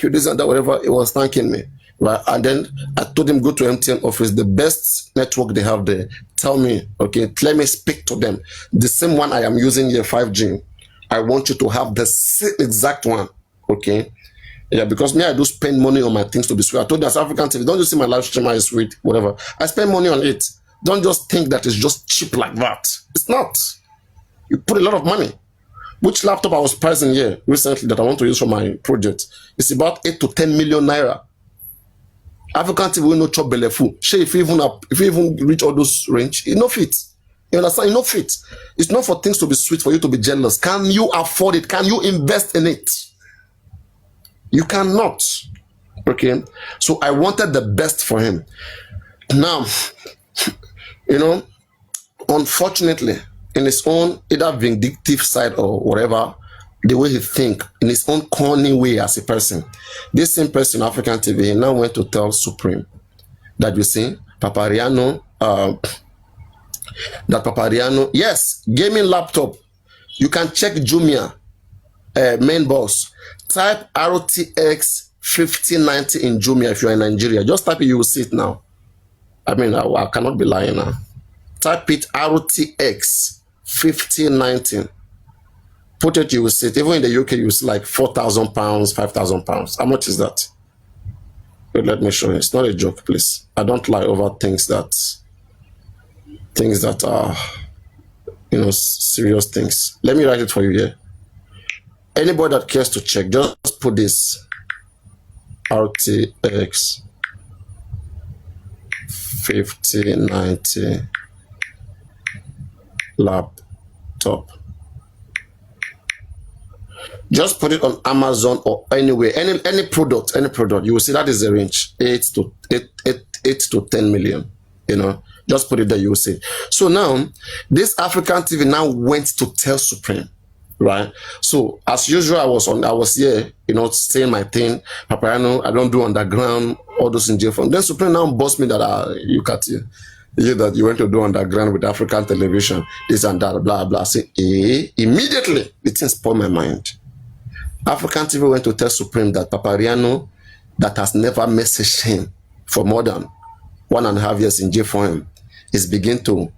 this and that, whatever. He was thanking me. Right, and then I told him, go to MTN office, the best network they have there. Tell me, okay, let me speak to them. The same one I am using here, 5G. I want you to have the same exact one, okay? Yeah, because me, I do spend money on my things to be sweet. I told you as African TV, don't you see my live stream is sweet, whatever. I spend money on it. Don't just think that it's just cheap like that. It's not. You put a lot of money. Which laptop I was pricing here recently that I want to use for my project? It's about 8 to 10 million naira. African TV will not chop belefu. If you even reach all those range, it no fit. You understand? It no fit. It's not for things to be sweet for you to be jealous. Can you afford it? Can you invest in it? You cannot. Okay. So I wanted the best for him. Now, unfortunately, in his own either vindictive side or whatever, the way he think in his own corny way as a person. This same person, African TV, he now went to tell Supreme that you see, Papariano, yes, gaming laptop. You can check Jumia, main boss. Type RTX 5090 in Jumia if you're in Nigeria. Just type it, you will see it now. I mean, I cannot be lying now. Type it RTX 5090. Put it, you will see it. Even in the UK, you will see like £4,000, £5,000. How much is that? Wait, let me show you. It's not a joke, please. I don't lie over things that are, you know, serious things. Let me write it for you here. Anybody that cares to check, just put this RTX 5090 laptop. Just put it on Amazon or anywhere, any product. You will see that is the range 8 to 10 million. You know, just put it there, you will see. So now, this African TV now went to tell Supreme, right? So as usual, I was here, you know, saying my thing. Papariano, I don't do underground, all those in jail from. Then Supreme now bossed me that you cut you. That you went to do underground with African television, this and that, blah blah. I say, immediately the thing spoiled my mind. African TV went to tell Supreme that Papariano, that has never messaged him for more than 1.5 years in jail for him, Papariano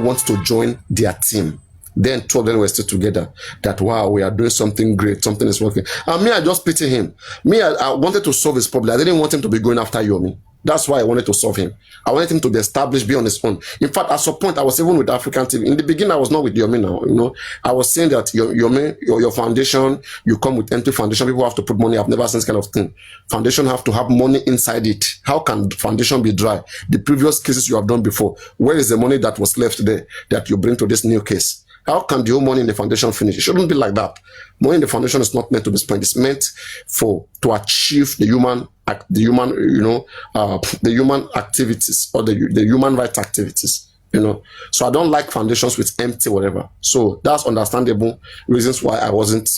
wants to join their team. Then 2 of them were still together. That, wow, we are doing something great, something is working. And me, I just pity him. Me, I wanted to solve his problem. I didn't want him to be going after Yomi. That's why I wanted to solve him. I wanted him to be established, be on his own. In fact, at some point, I was even with African TV. In the beginning, I was not with Yomi now. You know, I was saying that Yomi, your foundation, you come with empty foundation. People have to put money. I've never seen this kind of thing. Foundation have to have money inside it. How can foundation be dry? The previous cases you have done before, where is the money that was left there that you bring to this new case? How can the whole money in the foundation finish? It shouldn't be like that. Money in the foundation is not meant to be spent. It's meant to achieve the human activities or the human rights activities. You know, so I don't like foundations with empty whatever. So that's understandable reasons why I wasn't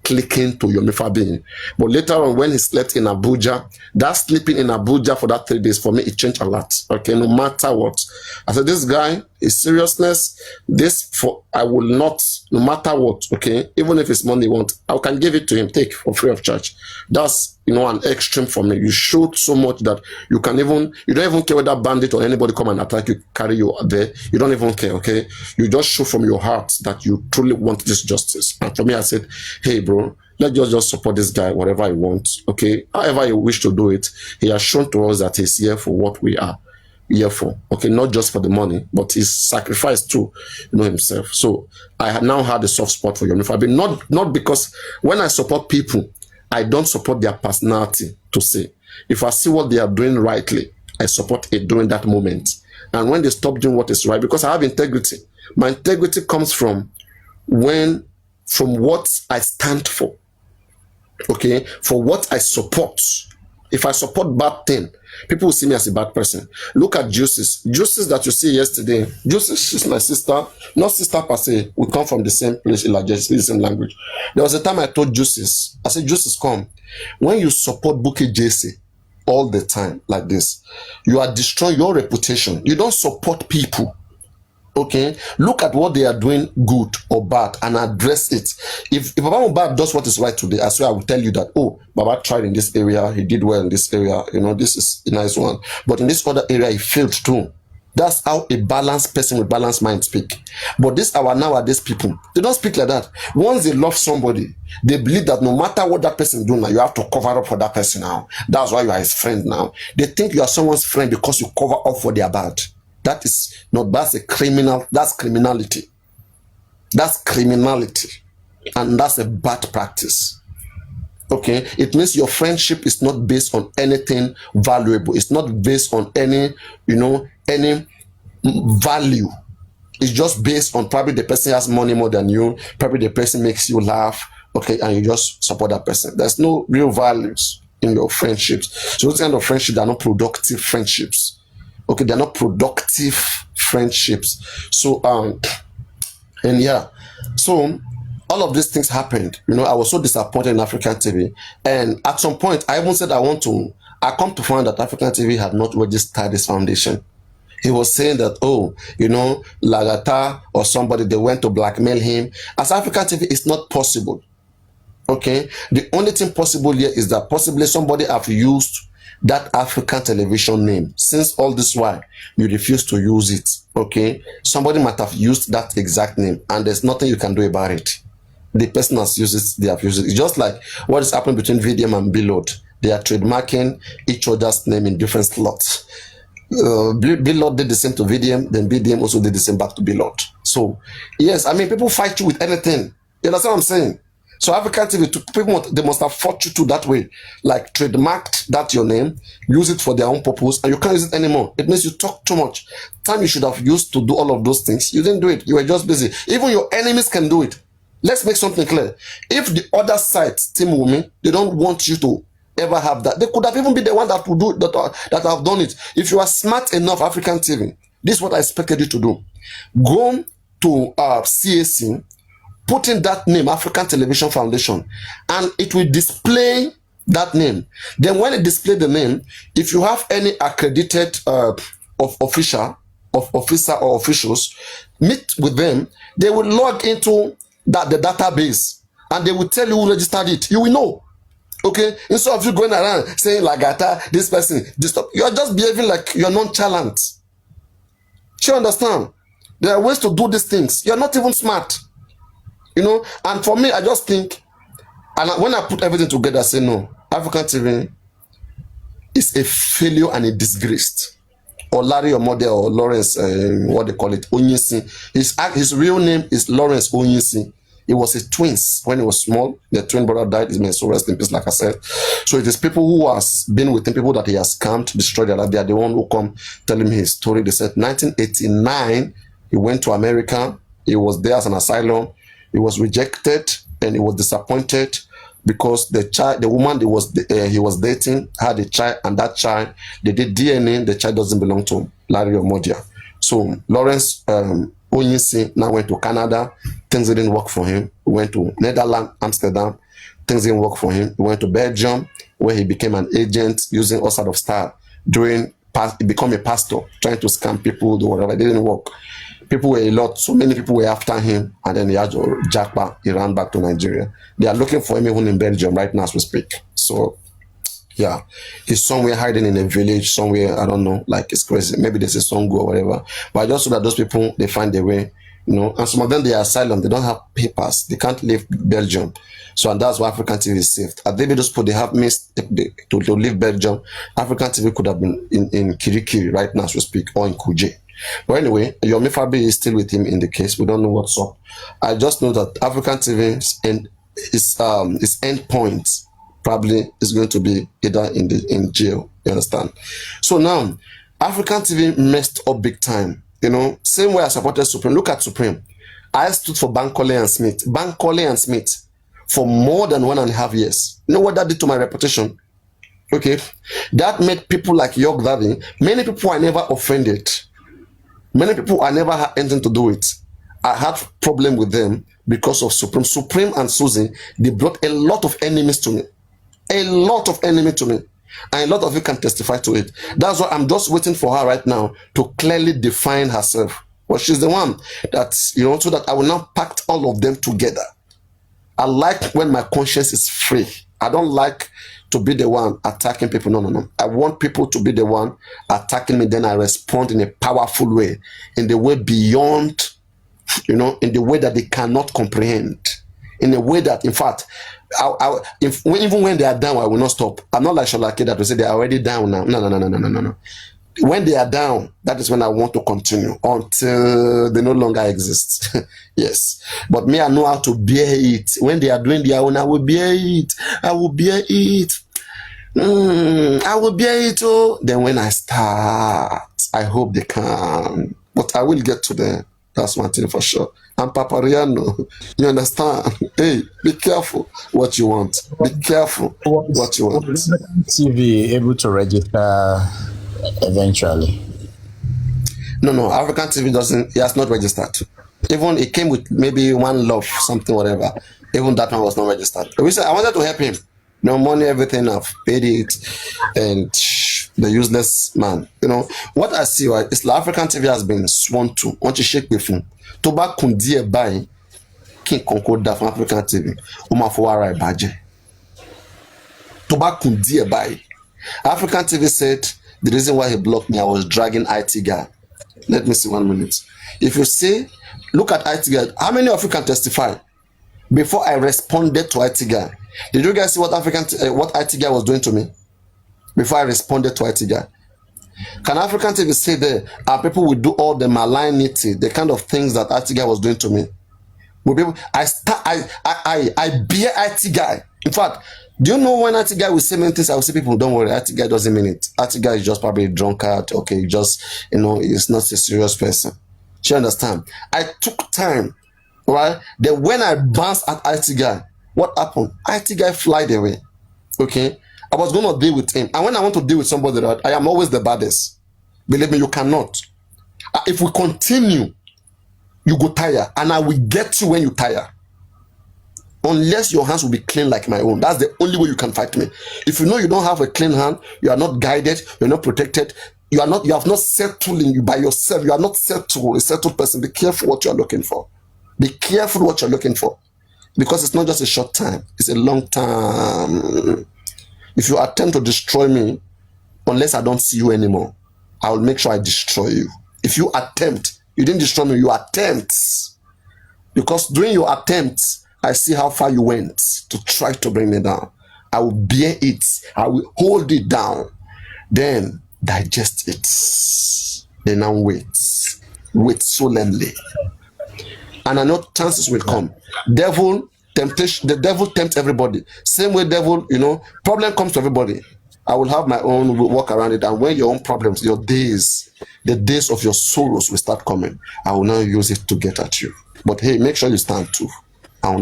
clicking to Yomi Fabian. But later on, when he slept in Abuja, that sleeping in Abuja for that 3 days, for me, it changed a lot. Okay, no matter what. I said, this guy, his seriousness, I will not, no matter what, okay, even if it's money you want, I can give it to him, take for free of charge. That's, you know, an extreme for me. You showed so much that you don't even care whether bandit or anybody come and attack you, carry you there. You don't even care, okay? You just show from your heart that you truly want this justice. And for me, I said, hey, bro, let's just support this guy, whatever he wants, okay? However you wish to do it, he has shown to us that he's here for what we are here for, okay? Not just for the money, but his sacrifice too, you know, himself. So I now had a soft spot for Yomi Fabian, not because when I support people, I don't support their personality to say. If I see what they are doing rightly, I support it during that moment. And when they stop doing what is right, because I have integrity, my integrity comes from what I stand for, okay, for what I support. If I support bad thing, people will see me as a bad person. Look at Juices. Juices that you see yesterday. Juices, she's my sister. Not sister per se. We come from the same place, the same language. There was a time I told Juices, I said, Juices, come. When you support Bukky Jesse all the time like this, you are destroying your reputation. You don't support people. Okay, look at what they are doing, good or bad, and address it. If Baba Mohbad does what is right today, I swear I will tell you that, oh, Baba tried in this area, he did well in this area, you know, this is a nice one. But in this other area, he failed too. That's how a balanced person with balanced mind speak. But nowadays people, they don't speak like that. Once they love somebody, they believe that no matter what that person do now, you have to cover up for that person now. That's why you are his friend now. They think you are someone's friend because you cover up for their bad. That's criminality. That's criminality. And that's a bad practice. Okay? It means your friendship is not based on anything valuable. It's not based on any value. It's just based on probably the person has money more than you. Probably the person makes you laugh. Okay? And you just support that person. There's no real values in your friendships. So those kind of friendships are not productive friendships. Okay, they're not productive friendships. So, and yeah, so all of these things happened. I was so disappointed in African TV. And at some point, I even said I come to find that African TV had not registered this foundation. He was saying that, Lagata or somebody, they went to blackmail him. As African TV, it's not possible. Okay? The only thing possible here is that possibly somebody have used that African television name. Since all this while, you refuse to use it. Okay? Somebody might have used that exact name, and there's nothing you can do about it. The person has used it, they have used it. It's just like what is happening between VDM and Billboard. They are trademarking each other's name in different slots. Billboard did the same to VDM, then VDM also did the same back to Billboard. So, yes, I mean, people fight you with anything. You understand what I'm saying? So African TV, people, they must have fought you to that way. Like, trademarked that your name, use it for their own purpose, and you can't use it anymore. It means you talk too much. Time you should have used to do all of those things, you didn't do it. You were just busy. Even your enemies can do it. Let's make something clear. If the other side, Team Wumi, they don't want you to ever have that, they could have even been the one that would do that have done it. If you are smart enough, African TV, this is what I expected you to do. Go to CAC, put in that name, African Television Foundation, and it will display that name. Then when it displays the name, if you have any accredited officer or officials, meet with them. They will log into the database, and they will tell you who registered it. You will know. Okay? Instead of you going around saying, Lagata, this person, this stuff, you're just behaving like you're nonchalant. Do you understand? There are ways to do these things. You're not even smart. And for me, I just think, and when I put everything together, I say, no, African TV is a failure and a disgrace. Or Larry Omode or Lawrence, what they call it, Onyisi. His real name is Lawrence Onyisi. He was a twins when he was small. The twin brother died. His man so rest in peace, like I said. So it is people who has been with him, people that he has scammed, destroyed their life. They are the one who come telling me his story. They said 1989, he went to America. He was there as an asylum. He was rejected and he was disappointed because the woman he was dating had a child, and that child, they did DNA. The child doesn't belong to Larry Omodia. So Lawrence Onyisi now went to Canada. Things didn't work for him. He went to Netherlands, Amsterdam. Things didn't work for him. He went to Belgium, where he became an agent using all sort of style. He became a pastor, trying to scam people, do whatever. It didn't work. People were so many people were after him, and then he had to jackpot. He ran back to Nigeria. They are looking for him even in Belgium right now as we speak. So, yeah, he's somewhere hiding in a village somewhere. I don't know, like it's crazy. Maybe there's a Songo or whatever. But I just know that those people, they find a way, and some of them, they are asylum. They don't have papers. They can't leave Belgium. So, and that's why African TV is saved. At those people, they have missed to leave Belgium. African TV could have been in Kirikiri right now as we speak, or in Kuje. But anyway, Yomi Fabi is still with him in the case. We don't know what's up. I just know that African TV's end point probably is going to be either in jail. You understand? So now, African TV messed up big time. Same way I supported Supreme. Look at Supreme. I stood for Bankole and Smith. Bankole and Smith for more than 1.5 years. You know what that did to my reputation? Okay? That made people like York Daddy, many people I never offended. Many people, I never had anything to do with. I had problem with them because of Supreme. Supreme and Susie, they brought a lot of enemies to me. A lot of enemies to me. And a lot of you can testify to it. That's why I'm just waiting for her right now to clearly define herself. But she's the one that, so that I will not pack all of them together. I like when my conscience is free. I don't like to be the one attacking people. No. I want people to be the one attacking me. Then I respond in a powerful way, in the way beyond, in the way that they cannot comprehend, in a way that, in fact, even when they are down, I will not stop. I'm not like Sholake that will say they are already down now. No. When they are down, that is when I want to continue until they no longer exist. Yes. But me, I know how to bear it. When they are doing their own, I will bear it. I will bear it. I will bear it. Oh. Then when I start, I hope they can. But I will get to them. That's one thing for sure. I'm Papariano. You understand? Hey, be careful what you want. Be careful what you want. Was TV able to register eventually? No. African TV doesn't. He has not registered. Even it came with maybe one love, something, whatever. Even that one was not registered. We said I wanted to help him. No money, everything, I've paid it, and the useless man. You know what I see, right? It's like African TV has been sworn to. Want to shake the phone? To back kundiye by King Concorda from African TV. Uma for budget. To back kundiye by African TV said the reason why he blocked me, I was dragging IT guy. Let me see 1 minute. If you say, look at IT guy, how many of you can testify? Before I responded to IT guy, did you guys see what what IT guy was doing to me? Before I responded to IT guy, can African TV say there are people will do all the malignity, the kind of things that IT guy was doing to me? I bear IT guy. In fact, do you know when IT guy will say many things, I will say people don't worry, IT guy doesn't mean it. IT guy is just probably a drunkard, okay, just he's not a serious person. You understand? I took time, right? Then when I bounced at IT guy, what happened? IT guy flied away. Okay? I was gonna deal with him. And when I want to deal with somebody, right, I am always the baddest. Believe me, you cannot. If we continue, you go tire, and I will get you when you tire. Unless your hands will be clean like my own. That's the only way you can fight me. If you know you don't have a clean hand, you are not guided, you're not protected, you have not settled in you by yourself, you are not settled, a settled person. Be careful what you're looking for. Be careful what you're looking for. Because it's not just a short time, it's a long time. If you attempt to destroy me, unless I don't see you anymore, I will make sure I destroy you. If you attempt, you didn't destroy me, you attempt. Because during your attempts, I see how far you went to try to bring me down. I will bear it. I will hold it down. Then digest it. Then now wait. Wait solemnly. And I know chances will come. Temptation, the devil tempts everybody. Same way devil, problem comes to everybody. I will have my own work around it. And when your own problems, the days of your sorrows will start coming, I will now use it to get at you. But hey, make sure you stand too. That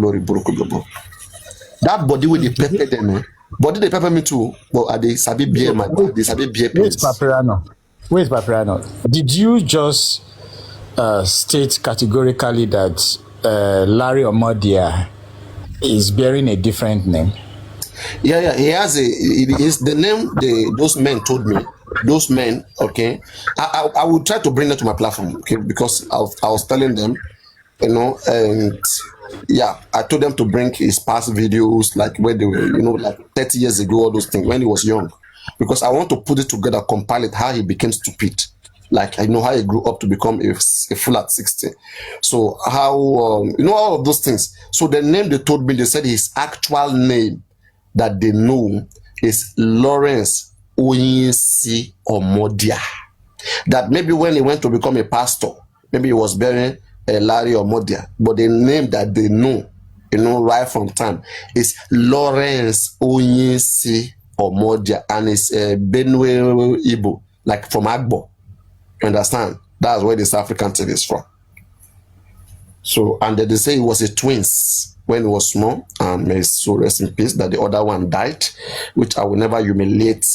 body with the pepper them, body they pepper me too. But they sabi beer my they sabi beer Wait, Papariano. Did you just state categorically that Larry Omodia is bearing a different name? Yeah. He has it is the name those men told me. Those men, okay. I will try to bring them to my platform, okay, because I was telling them, and yeah, I told them to bring his past videos, like where they were, like 30 years ago, all those things when he was young, because I want to put it together, compile it, how he became stupid. Like I know how he grew up to become a fool at 60. So how all of those things. So the name they told me, they said his actual name that they know is Lawrence Oyinsi Omodia. That maybe when he went to become a pastor, maybe he was bearing Larry Omodia, but the name that they know, right from time, is Lawrence Oyinsi Omodia, and it's Benue Igbo, like from Agbo. You understand? That's where this African TV is from. So, and they say he was a twins when he was small, and may so rest in peace that the other one died, which I will never humiliate,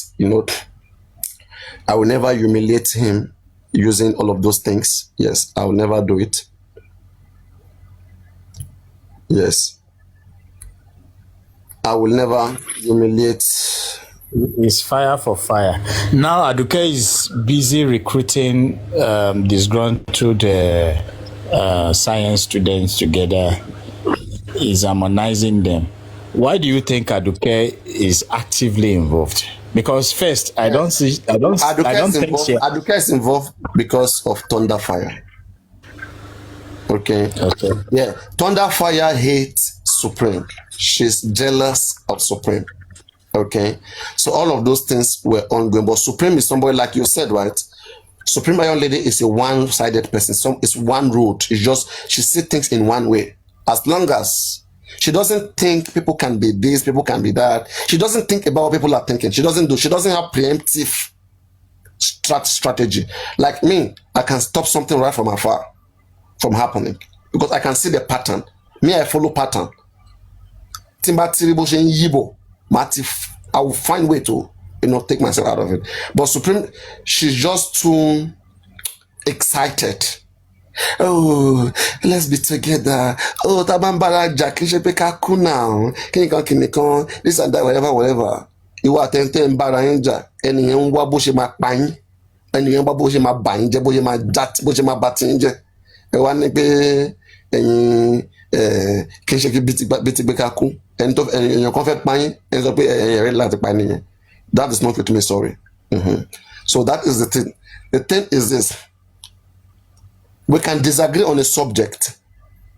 I will never humiliate him using all of those things. Yes, I will never do it. Yes. I will never humiliate. It's fire for fire. Now Aduke is busy recruiting disgruntled science students together. He's harmonizing them. Why do you think Aduke is actively involved? Because first, I don't think Aduke is involved because of Thunderfire. Okay. Yeah. Thunderfire hates Supreme. She's jealous of Supreme. Okay. So all of those things were ongoing. But Supreme is somebody like you said, right? Supreme Iron Lady is a one-sided person. It's one road. It's just she sees things in one way. As long as she doesn't think people can be this, people can be that. She doesn't think about what people are thinking. She doesn't have preemptive strategy. Like me, I can stop something right from afar from happening because I can see the pattern. Me, I follow pattern. I will find way to take myself out of it. But Supreme, she's just too excited. Oh, let's be together. Oh, tabambara Jack, now. This and that, whatever. You are ten baranja, and you wabushi my pine, and you wabushi my bind, jabushi my dat, bushi my batinja. I want to be Kinshaki biti bekaku, and your comfort pine, and so pay a red light pine. That is not with me, sorry. So that is the thing. The thing is this. We can disagree on a subject.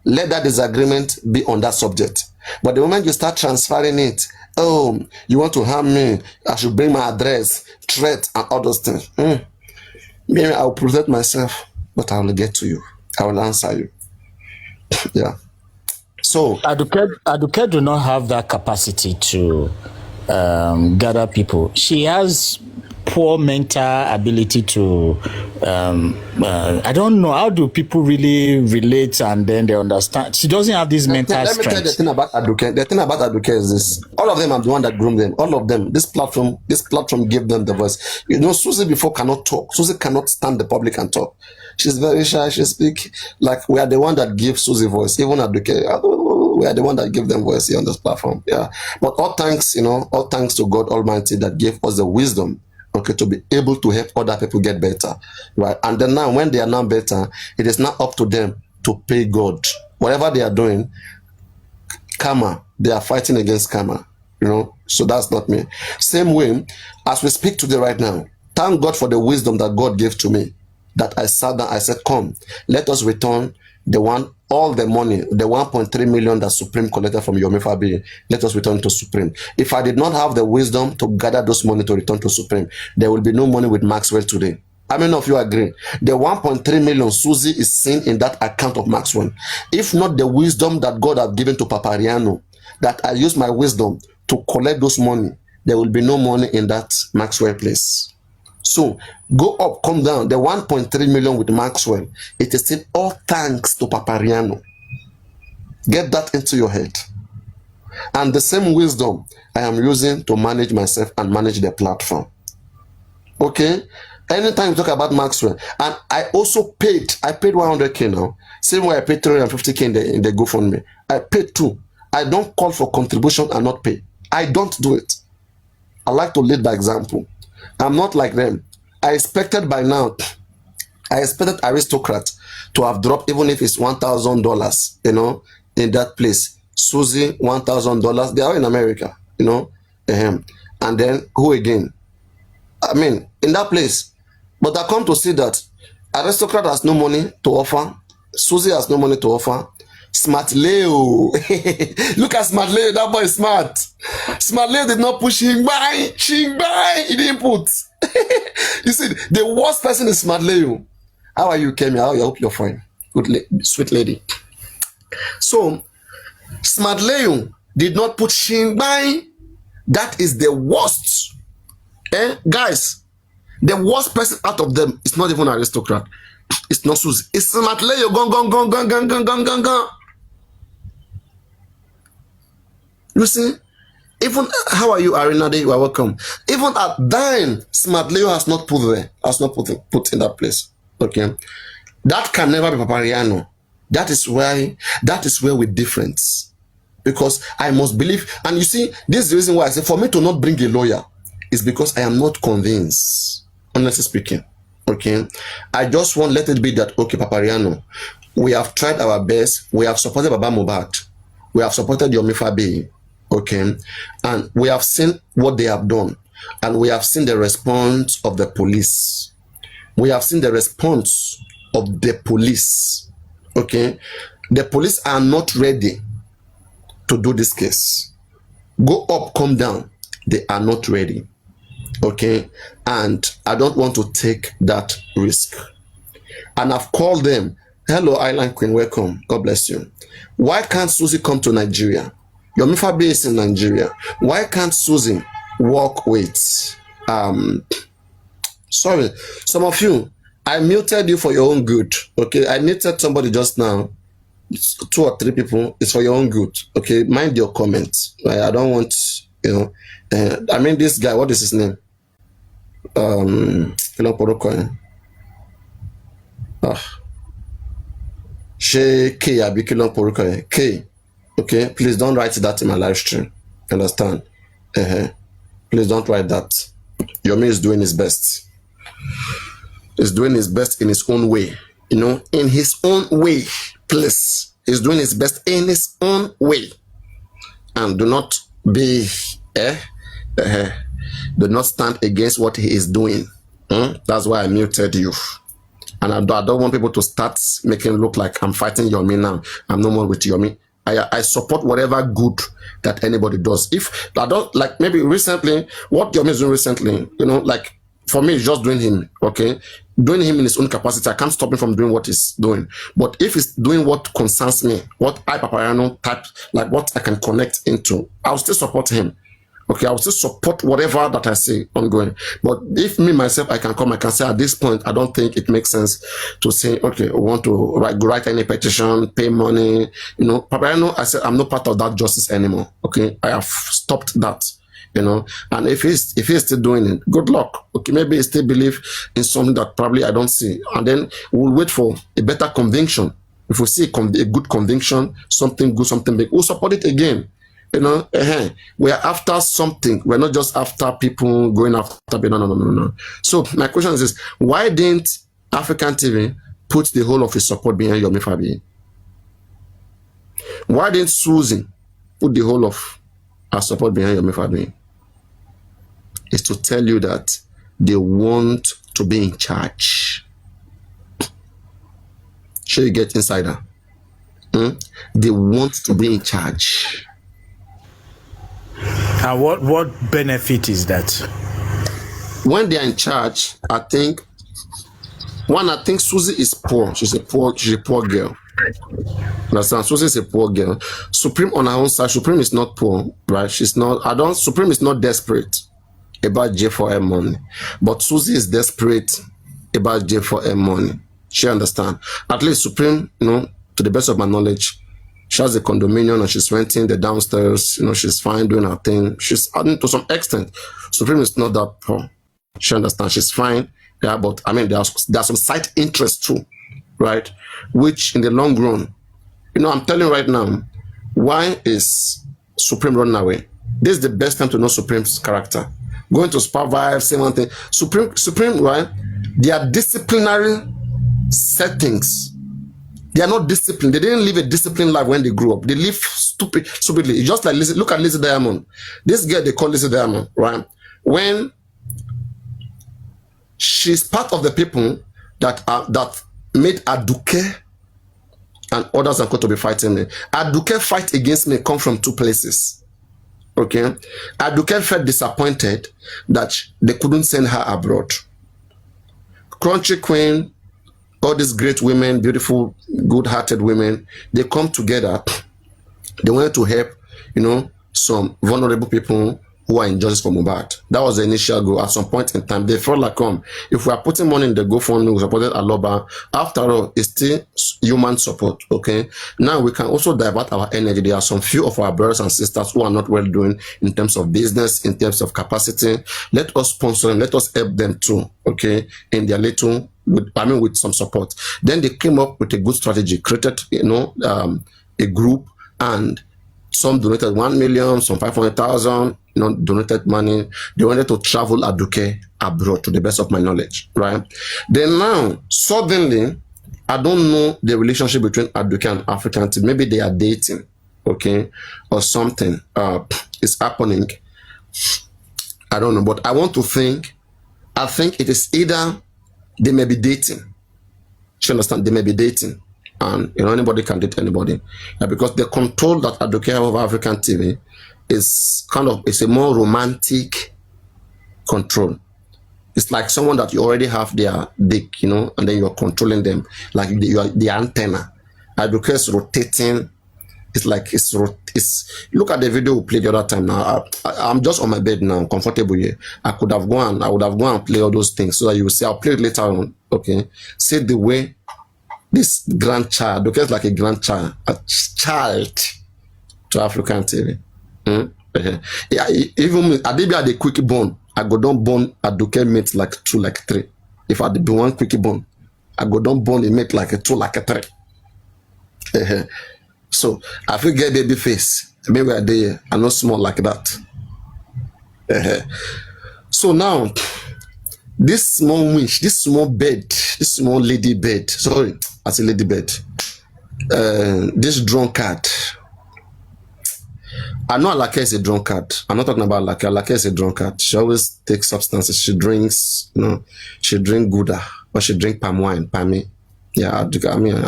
Let that disagreement be on that subject. But the moment you start transferring it, oh, you want to harm me, I should bring my address, threat, and all those things. Maybe I'll protect myself, but I will get to you. I will answer you. Yeah. So Aduke do not have that capacity to gather people. She has poor mental ability to I don't know, how do people really relate and then they understand? She doesn't have this mental strength. Let me tell you the thing about Aduke. The thing about Aduke is this: all of them are the one that groomed them. All of them. This platform gave them the voice. You know, Susie before cannot talk. Susie cannot stand the public and talk. She's very shy. She speak like we are the one that give Susie voice. Even Aduke, we are the one that give them voice here on this platform. Yeah. But all thanks to God Almighty that gave us the wisdom, okay, to be able to help other people get better, right? And then now, when they are now better, it is now up to them to pay God. Whatever they are doing, karma, they are fighting against karma, you know? So that's not me. Same way, as we speak today right now, thank God for the wisdom that God gave to me, that I sat down, I said, come, let us return all the money, the 1.3 million that Supreme collected from Yomi Fabi, let us return to Supreme. If I did not have the wisdom to gather those money to return to Supreme, there will be no money with Maxwell today. How many of you agree? The 1.3 million Susie is seen in that account of Maxwell. If not the wisdom that God has given to Papariano, that I use my wisdom to collect those money, there will be no money in that Maxwell place. So, go up, come down. The 1.3 million with Maxwell, it is still all thanks to Papariano. Get that into your head. And the same wisdom I am using to manage myself and manage the platform. Okay? Anytime you talk about Maxwell, and I also paid 100K now. Same way I paid 350K in the GoFundMe. I paid too. I don't call for contribution and not pay. I don't do it. I like to lead by example. I'm not like them. I expected aristocrat to have dropped, even if it's $1,000, you know, in that place. Susie, $1,000. They are in America, you know. And then who again? I mean, in that place. But I come to see that aristocrat has no money to offer. Susie has no money to offer. Smart Leo. Look at Smart Leo. That boy is smart. Smart Leo did not push him by. He didn't put. You see, the worst person is Smart Leo. How are you, Kemi? I hope you're fine. Good, sweet lady. So, Smart Leo did not put Shingbai. That is the worst. Guys, the worst person out of them is not even an aristocrat. It's not Susie. It's Smart Leo. Gone. You see? Even, how are you, Arena Day? You are welcome. Even at dying, Smart Leo has not put in that place. Okay? That can never be Papariano. That is where we difference. Because I must believe, and you see, this is the reason why I say, for me to not bring a lawyer, is because I am not convinced, honestly speaking. Okay? I just want, let it be that, okay, Papariano, we have tried our best, we have supported Baba Mohbad, we have supported Yomi Fabi, okay, and we have seen what they have done, and we have seen the response of the police. We have seen the response of the police, okay. The police are not ready to do this case. Go up, come down. They are not ready, okay, and I don't want to take that risk. And I've called them. Hello, Island Queen, welcome. God bless you. Why can't Susie come to Nigeria? Yomi Fabi is in Nigeria. Why can't Susie work with sorry, some of you, I muted you for your own good. Okay, I muted somebody just now. It's 2 or 3 people. It's for your own good. Okay, mind your comments. I don't want, you know. I mean, this guy. What is his name? She K Abikilon Poruka K. Okay, please don't write that in my live stream. Understand? Please don't write that. Yomi is doing his best. He's doing his best in his own way. You know, in his own way. Please. He's doing his best in his own way. And do not be do not stand against what he is doing. That's why I muted you. And I don't want people to start making it look like I'm fighting Yomi now. I'm no more with Yomi. I support whatever good that anybody does. If I don't, like, maybe recently, what Yomi is doing recently, you know, like, for me, it's just doing him, okay? Doing him in his own capacity. I can't stop him from doing what he's doing. But if he's doing what concerns me, what I, Papariano, type, like what I can connect into, I'll still support him. Okay, I will still support whatever that I see ongoing. But if me, myself, I can come, I can say at this point, I don't think it makes sense to say, okay, I want to write any petition, pay money. You know, Papariano, I said, I'm not part of that justice anymore. Okay, I have stopped that. You know, and if he's still doing it, good luck. Okay, maybe he still believe in something that probably I don't see. And then we'll wait for a better conviction. If we see a good conviction, something good, something big, we'll support it again. You know, we are after something. We're not just after people going after people. No. So my question is this: why didn't African TV put the whole of his support behind Yomi Fabi? Why didn't Susan put the whole of her support behind Yomi Fabi? Is to tell you that they want to be in charge. Sure, you get insider. They want to be in charge. And what benefit is that? When they are in charge, I think Susie is poor. She's a poor girl. Understand? Susie is a poor girl. Supreme on her own side, Supreme is not poor, right? Supreme is not desperate about J4M money. But Susie is desperate about J4M money. She understand. At least Supreme, you know, to the best of my knowledge, she has a condominium and she's renting the downstairs. You know, she's fine doing her thing. She's adding to some extent. Supreme is not that poor. She understands. She's fine. Yeah, but I mean, there's some side interest too, right? Which in the long run, you know, I'm telling you right now, why is Supreme running away? This is the best time to know Supreme's character. Going to supervise, say one thing. Supreme, right? They are disciplinary settings. They are not disciplined. They didn't live a disciplined life when they grew up. They live stupidly. It's just like Lizzie. Look at Lizzie Diamond. This girl they call Lizzie Diamond, right? When she's part of the people that made Aduke and others are going to be fighting me. Aduke fight against me come from two places. Okay? Aduke felt disappointed that they couldn't send her abroad. Crunchy Queen, all these great women, beautiful, good-hearted women, they come together. They wanted to help, you know, some vulnerable people who are in justice for Mohbad. That was the initial goal. At some point in time, they felt like, if we are putting money in the GoFundMe, we supported Aloba. After all, it's still human support, okay? Now we can also divert our energy. There are some few of our brothers and sisters who are not well doing in terms of business, in terms of capacity. Let us sponsor them. Let us help them too, okay? In their little, with some support. Then they came up with a good strategy, created, you know, a group, and some donated 1 million, some 500,000, you know, donated money. They wanted to travel Aduke abroad, to the best of my knowledge, right? Then now, suddenly, I don't know the relationship between Aduke and African team. Maybe they are dating, okay, or something is happening. I don't know, but I think it is either they may be dating. You understand? They may be dating. And, you know, anybody can date anybody. Because the control that Aduke have over African TV is it's a more romantic control. It's like someone that you already have their dick, you know, and then you're controlling them. Like you are the antenna. Aduke is rotating. It's like, look at the video we played the other time now. I'm just on my bed now, comfortable here. I would have gone and play all those things so that you will see. I'll play it later on, okay? See the way this grandchild, Aduke is like a grandchild, a child to African TV. Yeah, even Adibia had a quickie bone. I go down bone Aduke mate like 2, like 3. If I be one quickie bone, I go down bone it make like a 2, like a 3. So I feel get baby face. Maybe I there. I'm not small like that. So now, this small winch, this small bed, this small lady bed. Sorry, I say lady bed. This drunkard. I know Alake is a drunkard. I'm not talking about Alake. Alake is a drunkard. She always takes substances. She drinks, she drink Gouda or she drink palm wine, palmy. Yeah, I mean,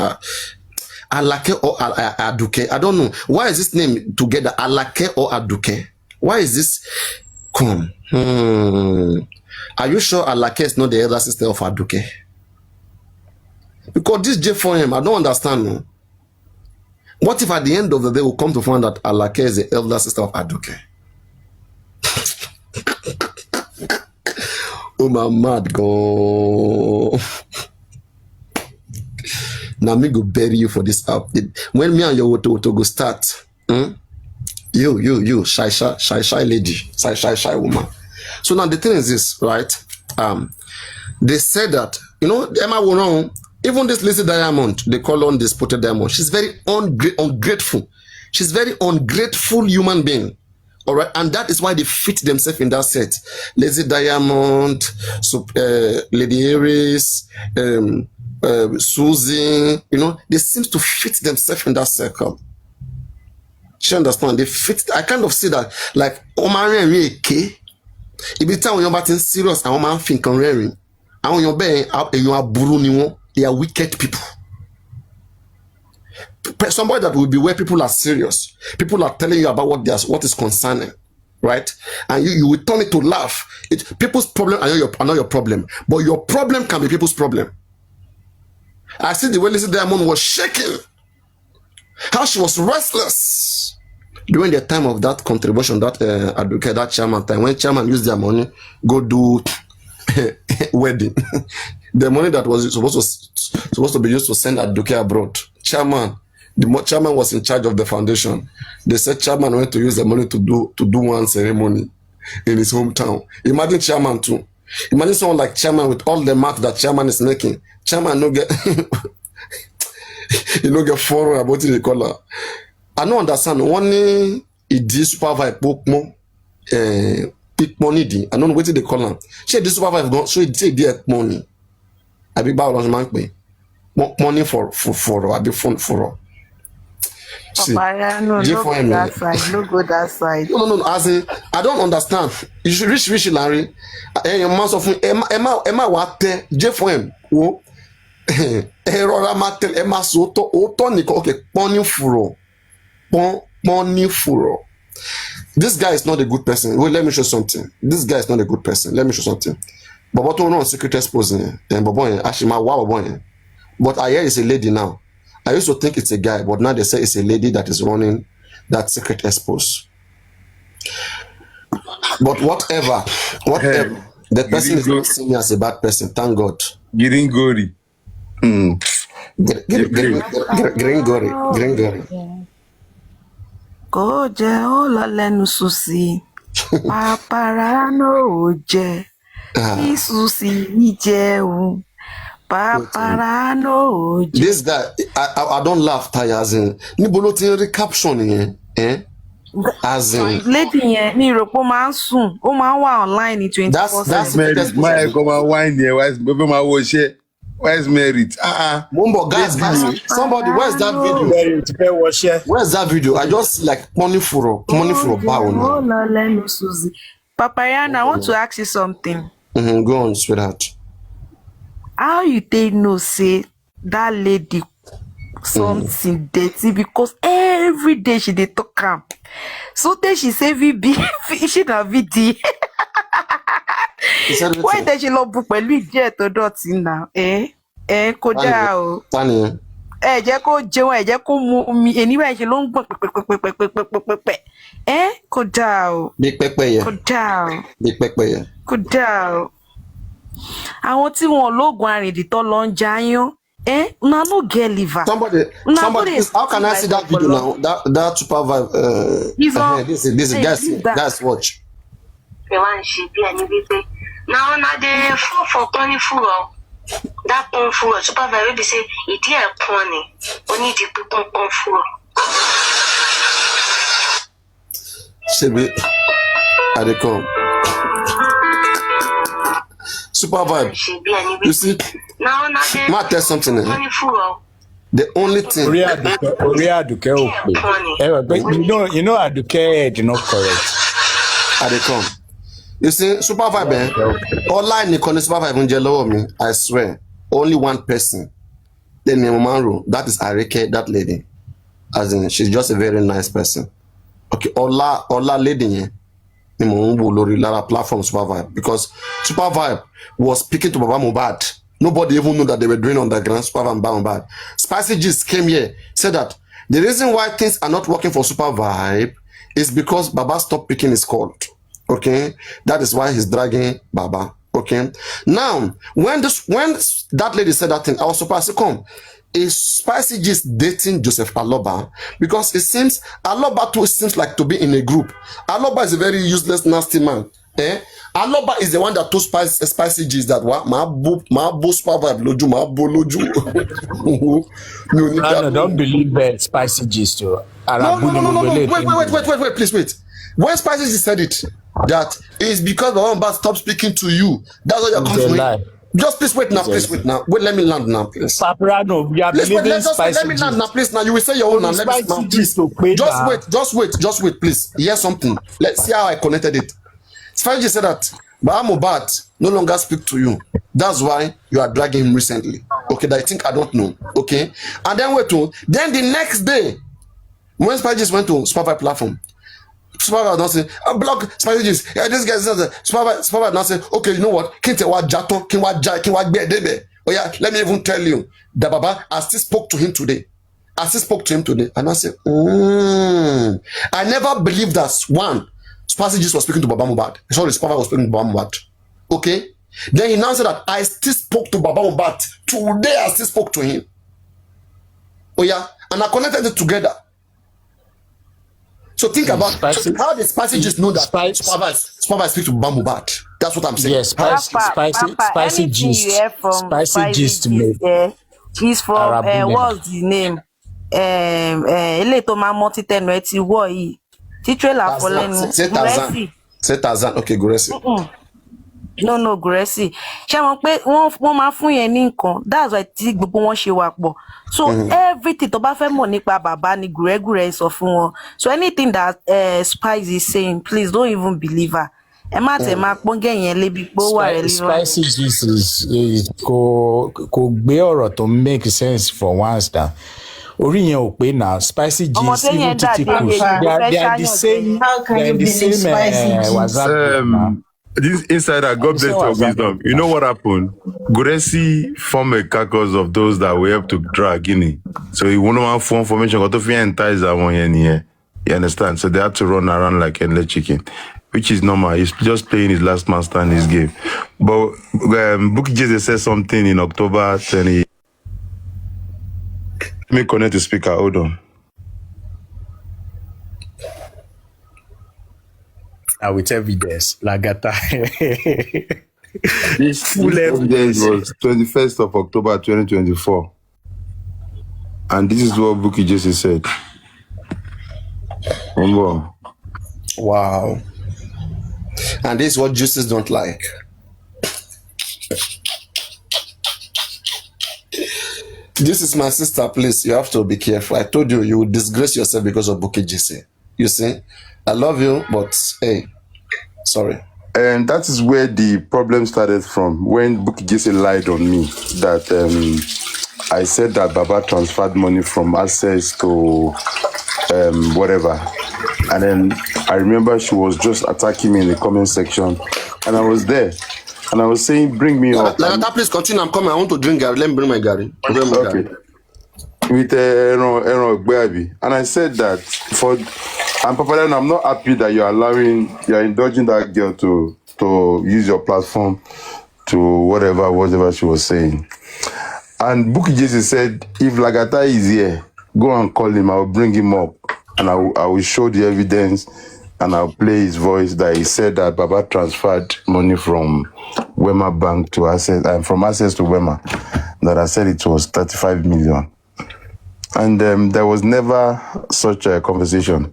Alake or Aduke. I don't know. Why is this name together? Alake or Aduke? Why is this? Come. Are you sure Alake is not the elder sister of Aduke? Because this J for him, I don't understand. No? What if at the end of the day we come to find that Alake is the elder sister of Aduke? Oh my mad God. Now me go bury you for this app. When me and your to go start, you, shy lady, shy woman. So now the thing is this, right? They said that, Emma Wonon, even this Lizzie Diamond, they call on this Spotted Diamond. She's very ungrateful. She's very ungrateful human being. All right, and that is why they fit themselves in that set. Lizzie Diamond, Lady Aries, Susie, they seem to fit themselves in that circle. She understand? They fit. I kind of see that, like, Omar and K. If you tell when you're batting serious, and Omar think on Rary, and when you're being up and you are Buruniwo, they are wicked people. Somebody that will be where people are serious. People are telling you about what is concerning, right? And you will turn it to laugh. People's problem are not your problem, but your problem can be people's problem. I see the way Lizzie Diamond was shaking, how she was restless during the time of that contribution, that that chairman time, when chairman used their money go do wedding. The money that was supposed to be used to send Aduke abroad. The chairman was in charge of the foundation. They said chairman went to use the money to do one ceremony in his hometown. Imagine chairman too. Imagine someone like chairman with all the math that chairman is making. Chairman no get you no get forum about the color. I don't understand. One it supervise Pokemon pick money di. I don't know what they call them. She the supervise go so it take their money. I be bow man pay. Money for I be phone for. Papariano, no go that side. No go that side. No. As in, I don't understand. You should reach Larry. Your man of Emma what J for him. Oh, Error matel Emma soto otoniko. Okay, pony furo. This guy is not a good person. Wait, let me show something. This guy is not a good person. Let me show something. But what no secret exposing and boy Ashima wow boy. But I hear it's a lady now. I used to think it's a guy, but now they say it's a lady that is running that secret expose. But whatever, the person is not seeing me as a bad person. Thank God. Getting gory. Gringory. Kò jẹ́ ó lọ lẹ́nu Susi. Papariano ò jẹ́. Kí Susi yìí jẹun. Papariano ò jẹ́. This guy, I don't laugh, Taya, as in, níbo ti rí caption yẹn, as in. Lady yẹn, mi rò pé ó máa ń sùn. Ó máa ń wà online ní 24/7. That's My come on wine here. Where's merit? Mumbo, guys, somebody, where's that video? Where's that video? I just like money for power now. Papariano, I want to ask you something. Go on, sweetheart. How you take no say that lady something dirty because every day she dey talk am. So then she say VB, she na VD. Why did she lọ bu pẹ̀lú ìdí ẹ̀ tó dọ̀tí náà? Kò dáa o. Tani. Jẹ́ kó jẹun, ẹ jẹ́ kó mu omi. Anyway, ṣe ló ń gbọ̀n pẹ̀pẹ̀pẹ̀pẹ̀pẹ̀pẹ̀pẹ̀. Kò dáa o. Bí pẹ́pẹ́yẹ. Kò dáa o. Bí pẹ́pẹ́yẹ. Kò dáa o. Àwọn tí wọn lóògùn àrìndìtọ́ lọ ń jayán. Una no get liver. Somebody, how can I see that video now? That super vibe. This guys watch. Now na dey fall for plenty full. That Kung Super Vibe, they say, it is a pony. Only the people Kung Fu. Should we? I dey come. Super Vibe. You see? Now, Ma tell something. The only thing. Aduke you know Aduke did not correct. I dey come. You see, Super Vibe, online Nikon Super Vibe in Jello me, I swear. Only one person. The name Maru, that is Arike, that lady. As in, she's just a very nice person. Okay, Ola lady ni mo lori lara platform Super Vibe, because Super Vibe was speaking to Baba Mohbad. Nobody even knew that they were doing underground Super Vibe and Baba Mohbad. Spicy Gist came here, said that the reason why things are not working for Super Vibe is because Baba stopped picking his call. Okay, that is why he's dragging Baba. Okay, now when that lady said that thing, I was surprised to come. Is Spicy Gist dating Joseph Aloba? Because it seems Aloba too seems like to be in a group. Aloba is a very useless, nasty man. Aloba is the one that told Spicy Gist that what ma bo Super Vibe loju ma bo loju. No, don't believe Spicy Gist too. No. Wait, please wait. When Spicy Gist said it, that is because Baba Mohbad stopped speaking to you. That's why you're coming. Just please wait now, Wait, let me land now, please. Papariano, you are believing Spicy Gist. Let me land now, please. Now you will say your own now. Let me now, please. Just wait, please. Hear something. Let's see how I connected it. Spicy Gist said that Baba Mohbad no longer speak to you. That's why you are dragging him recently. Okay, that I think I don't know. Okay, and then then the next day, when Spicy Gist went to Super Vibe platform, Super Vibe now say, block Spicy Gist. Yeah, this guy says Super Vibe now say, okay, you know what? Oh yeah, let me even tell you that Baba, I still spoke to him today. And I said, I never believed that Spicy Gist was speaking to Baba Mohbad. Sorry, Super Vibe was speaking to Baba Mohbad. Okay? Then he now said that I still spoke to Baba Mohbad. Today I still spoke to him. Oh yeah, and I connected it together. So think about how the Spicy Gist know that Super Vibe speak to Baba Mohbad. That's what I'm saying. Yes, Spicy Gist. He's from what's the name? Eleto ma multi tenue ti wo yi. Ti trailer for lenu. Say Tarzan. Okay, Guresi. No, Guresi. Ṣé mọ̀ pé wọ́n máa fún yẹn ní nǹkan. That's why tí gbogbo wọn ṣe wà pọ̀. So everything tó bá fẹ́ mọ̀ nípa bàbá ni gùrẹ́gùrẹ́ sọ fún wọn. So anything that Spicy is saying, please don't even believe her. Ẹ má tẹ̀ máa pọ́n gẹ̀yìn lébi pé ó wà rẹ̀ lérò. Spicy Gist is kò gbé ọ̀rọ̀ tó make sense for once now. Orí yẹn ò pé now Spicy Gist even titi push. They are the same. WhatsApp. This insider, God bless your wisdom. You know what happened? Guresi formed a caucus of those that were able to drag Guinea. So he wouldn't want full information. Got to entice that one here. You understand? So they had to run around like endless chicken, which is normal. He's just playing his last man stand his game. But Bukky Jesus said something in October 20. Let me connect the speaker. Hold on. With evidence, Lagata. This full evidence was 21st of October 2024. And this is what Bukky Jesus said. Wow. And this is what juices don't like. This is my sister, please. You have to be careful. I told you, you will disgrace yourself because of Bukky Jesus. You see? I love you, but hey, sorry. And that is where the problem started from, when Bukky Jesus lied on me that I said that Baba transferred money from Access to whatever. And then I remember she was just attacking me in the comment section, and I was there. And I was saying, bring me up. Please continue. I'm coming. I want to drink Gary. Let me bring my Gary. Okay. With Baby. And I said that and Papariano, I'm not happy that you're indulging that girl to use your platform to whatever she was saying. And Bukky Jesus said, if Lagata is here, go and call him. I will bring him up, and I will show the evidence and I'll play his voice that he said that Baba transferred money from Wema Bank to Access, and from Access to Wema, that I said it was 35 million. And there was never such a conversation.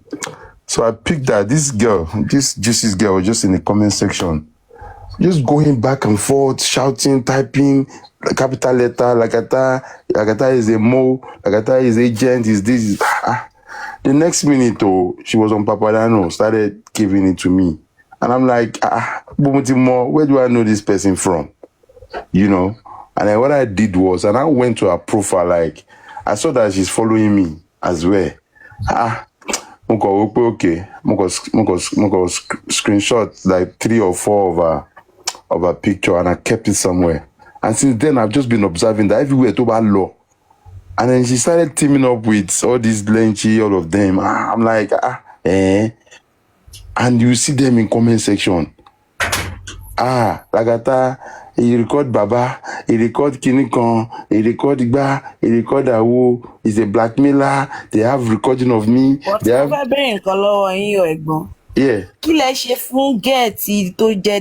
So I picked that this girl, this juicy girl, was just in the comment section, just going back and forth, shouting, typing, capital letter, Lagata is a mo, Lagata is agent, is this. The next minute, she was on Papariano, started giving it to me. And I'm like, Bumutimo, where do I know this person from? You know? And then what I did was, and I went to her profile, like, I saw that she's following me as well. Okay. Screenshot like 3 or 4 of her picture, and I kept it somewhere. And since then, I've just been observing that everywhere to about law. And then she started teaming up with all these Lenchy, all of them. I'm like, And you see them in comment section. Lagata, he record Baba, he record Kinikon, he record Igba, he record Awo, he's a blackmailer, they have recording of me. But they have... Yeah. Kí lẹ ṣe fún gẹ̀ẹ́tì tó jẹ́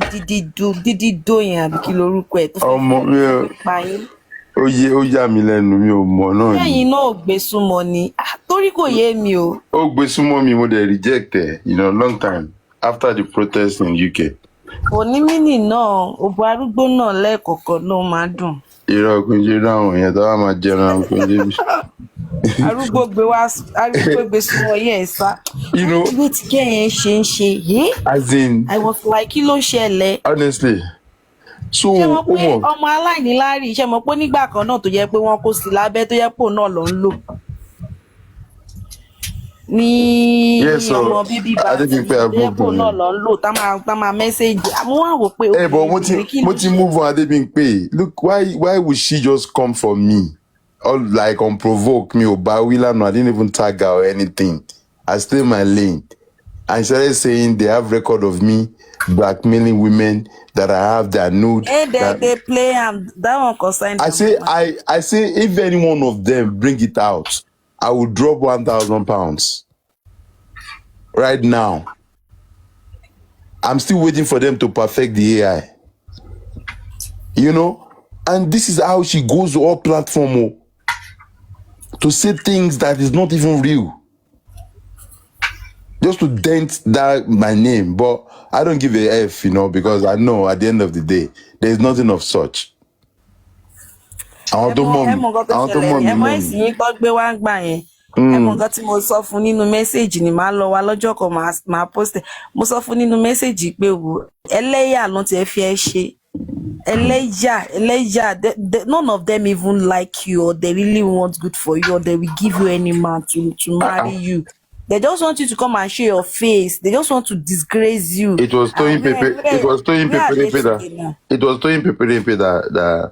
dídídó yẹn àbí kí lorúkọ ẹ̀ tó fẹ́ pa yín? Ó yà mí lẹ́nu, mi ò mọ̀ náà ni. Lẹ́yìn náà ò gbé súnmọ́ ni, torí kò yé mi o. Ó gbé súnmọ́ mi, mo dẹ̀ reject ẹ̀, long time after the protest in UK. Òní mínì náà, òbò arúgbó náà lẹ́ẹ̀kọ̀ọ̀kan ló máa dùn. Irọ́ Kunje náà yẹn tó wá máa jẹran Kunje bí. Arúgbó gbé súnmọ́ yẹn sá. Ìwé tí kẹ́yìn ṣe ń ṣe, as in, I was like, kí ló ṣẹlẹ̀? Honestly. So, ṣé mo pé ọmọ aláìníláárí, ṣé mo pé nígbà kan náà tó yẹ pé wọ́n kó sí lábẹ́ tó yẹ pé òun náà ló ń lò. Ní ọmọ bíbí bá tó yẹ pé òun náà ló ń lò tá máa mẹ́sẹ̀jì. Àmọ́ wọ́n á wò pé mo ti move on Adebimpe. Look, why would she just come for me? All like unprovoked me or Bawila, no, I didn't even tag her or anything. I stay my lane. And she started saying they have record of me blackmailing women, that I have their nude. Hey, they play and that one concerned. I say if any one of them bring it out, I will drop 1,000 pounds. Right now. I'm still waiting for them to perfect the AI. And this is how she goes to all platform to say things that is not even real. Just to dent that my name. But I don't give a F, because I know at the end of the day, there's nothing of such. Àwọn tó mọ̀ mí. Ẹmọ nǹkan tí mo sọ fún nínú mẹ́sẹ̀jì ni màá lọ wá lọ́jọ́ kan màá post ẹ̀. Mo sọ fún nínú mẹ́sẹ̀jì pé wo ẹlẹ́yà ló ti ẹ fi ẹ ṣe. Ẹlẹ́yà, none of them even like you or they really want good for you or they will give you any man to marry you. They just want you to come and show your face. They just want to disgrace you. It was Toyin Pepe. It was Toyin Pepe that.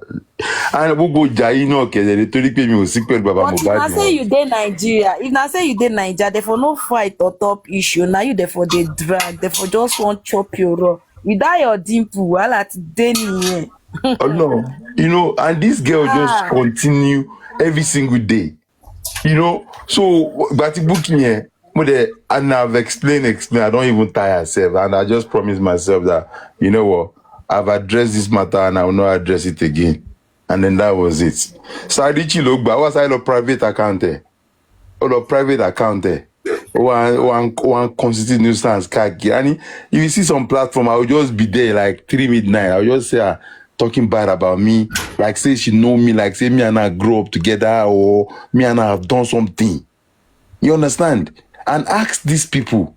And gbogbo jayi náà kẹ̀lẹ́ nítorí pé mi ò sí pẹ̀lú bàbá Mohbad. But if I say you dey Nigeria, therefore no fight or top issue. Now you therefore they drag, therefore just want chop your raw. Without your dimple, wala ti dey nìyẹn. Oh no, and this girl just continue every single day. So but the book here. And I've explained, I don't even tie myself, and I just promised myself that, you know what, I've addressed this matter and I will not address it again. And then that was it. So I did look, but what's a private account there? Private account there. One constitute nuisance kaki. And if you see some platform, I will just be there like 3 midnight. I will just say talking bad about me, like say she know me, like say me and I grew up together, or me and I have done something. You understand? And ask these people,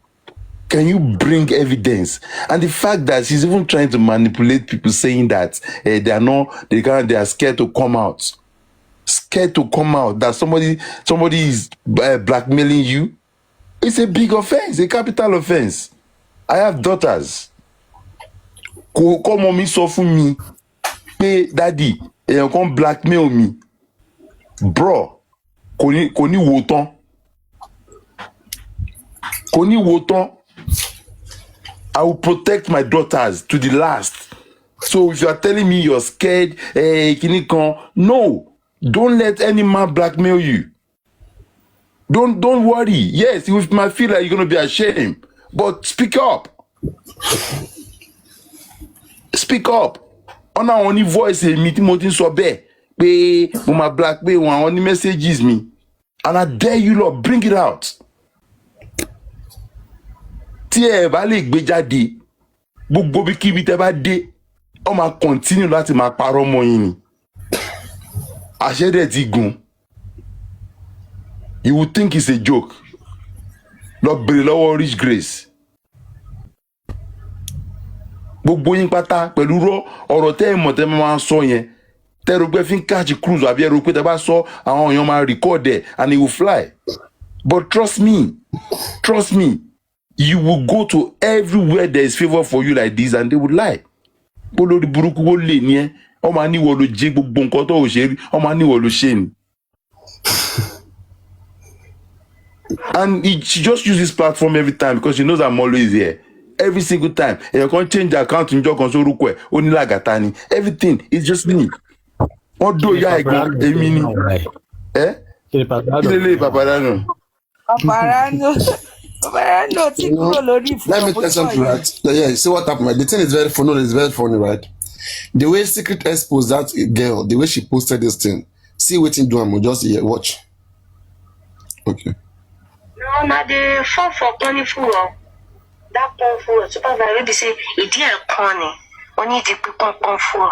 can you bring evidence? And the fact that she's even trying to manipulate people, saying that they are scared to come out. Scared to come out, that somebody is blackmailing you. It's a big offense, a capital offense. I have daughters. Come on, me so for me. Pay daddy, and come blackmail me. Bro, koni wotan. Koni wotan. I will protect my daughters to the last. So if you are telling me you're scared, no, don't let any man blackmail you. Don't worry. Yes, you might feel like you're gonna be ashamed, But speak up. Speak up. On a only voice me Timothy so be my black be one only messages me. And I dare you Lord, bring it out. Tí ẹ bá lè gbé jáde, gbogbo bí kíbi tẹ́ bá dé, ó máa continue láti máa parọ́ mọ́ yín ni. Àṣẹ dẹ̀ ti gùn. You would think it's a joke. Lọ bèrè lọ́wọ́ Rich Grace. Gbogbo yín pátá pẹ̀lú ọ̀rọ̀ tẹ́ ẹ mọ̀ tẹ́ máa sọ yẹn. Tẹ́ ro pé fi ń catch cruise àbí ẹ ro pé tẹ́ bá sọ àwọn èèyàn máa record ẹ̀ and it will fly. But trust me, you will go to everywhere there is favor for you like this and they will lie. Olórí burúkú wo lè ní ẹ, ó máa ní ìwọ ló jẹ gbogbo nǹkan tó ò ṣe rí, ó máa ní ìwọ ló ṣe ni. And she just use this platform every time because she knows I'm always here. Every single time. And you can't change the account in Jokon Sorukwe, only like Gatani. Everything is just me. Although ya Emini. Eh? Papariano. Papariano, let me tell something, right? Yeah, you see what happened? The thing is very funny. It's very funny, right? The way Secret exposed that girl, the way she posted this thing. See what you do, I'm just here. Watch. Okay. No, na the phone for money full. That phone full. Supervisor, they say it is corny. Only the people phone full.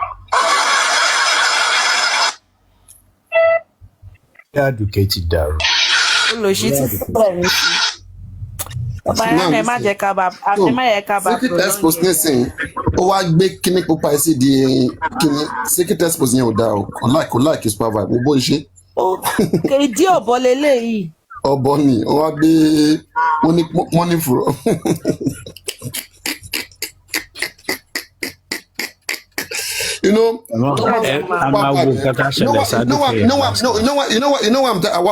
Educated Daru. Lo ṣe ti fẹ́ mi. Papariano ẹ má jẹ́ ká bá Secret expose nísìnyí ó wá gbé kíní pupa sí di kíní Secret expose yẹn ò dáa o kò like supervisor gbogbo iṣẹ́. Kèdí ọ̀bọ leléyìí. Ọ̀bọ ni ó wá gbé money fúró. You know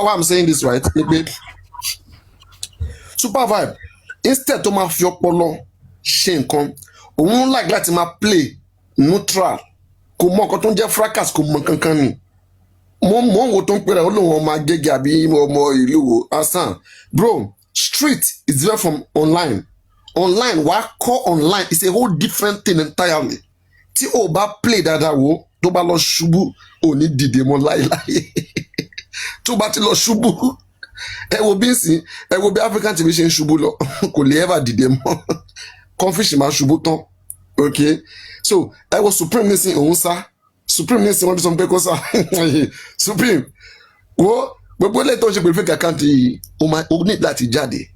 why I'm saying this, right? Super vibe. Instead to máa fi ọpọlọ ṣe nǹkan, òun like láti máa play neutral. Kò mọ nǹkan tó ń jẹ́ fracas, kò mọ kankan ni. Mo ń wo tó ń pèrè olóhùn ọmọ agége àbí ọmọ ìlú wo asan. Bro, street is different from online. Online, wàá kọ́ online is a whole different thing entirely. Tí o bá play dáadáa wo, tó bá lọ ṣubú, ò ní dìde mọ́ láéláé. Tó bá ti lọ ṣubú, ẹ wo bí nsìn, ẹ wo bí African TV ṣe ń ṣubú lọ, kò lè ever dìde mọ́. Confish máa ṣubú tán. Okay? So, ẹ wo Supreme nísìn òun sá. Supreme nísìn wọ́n bí sọ pé kó sá. Supreme, wo gbogbo ilé tó ń ṣe pẹ̀lú fake account yìí, o ní láti jáde.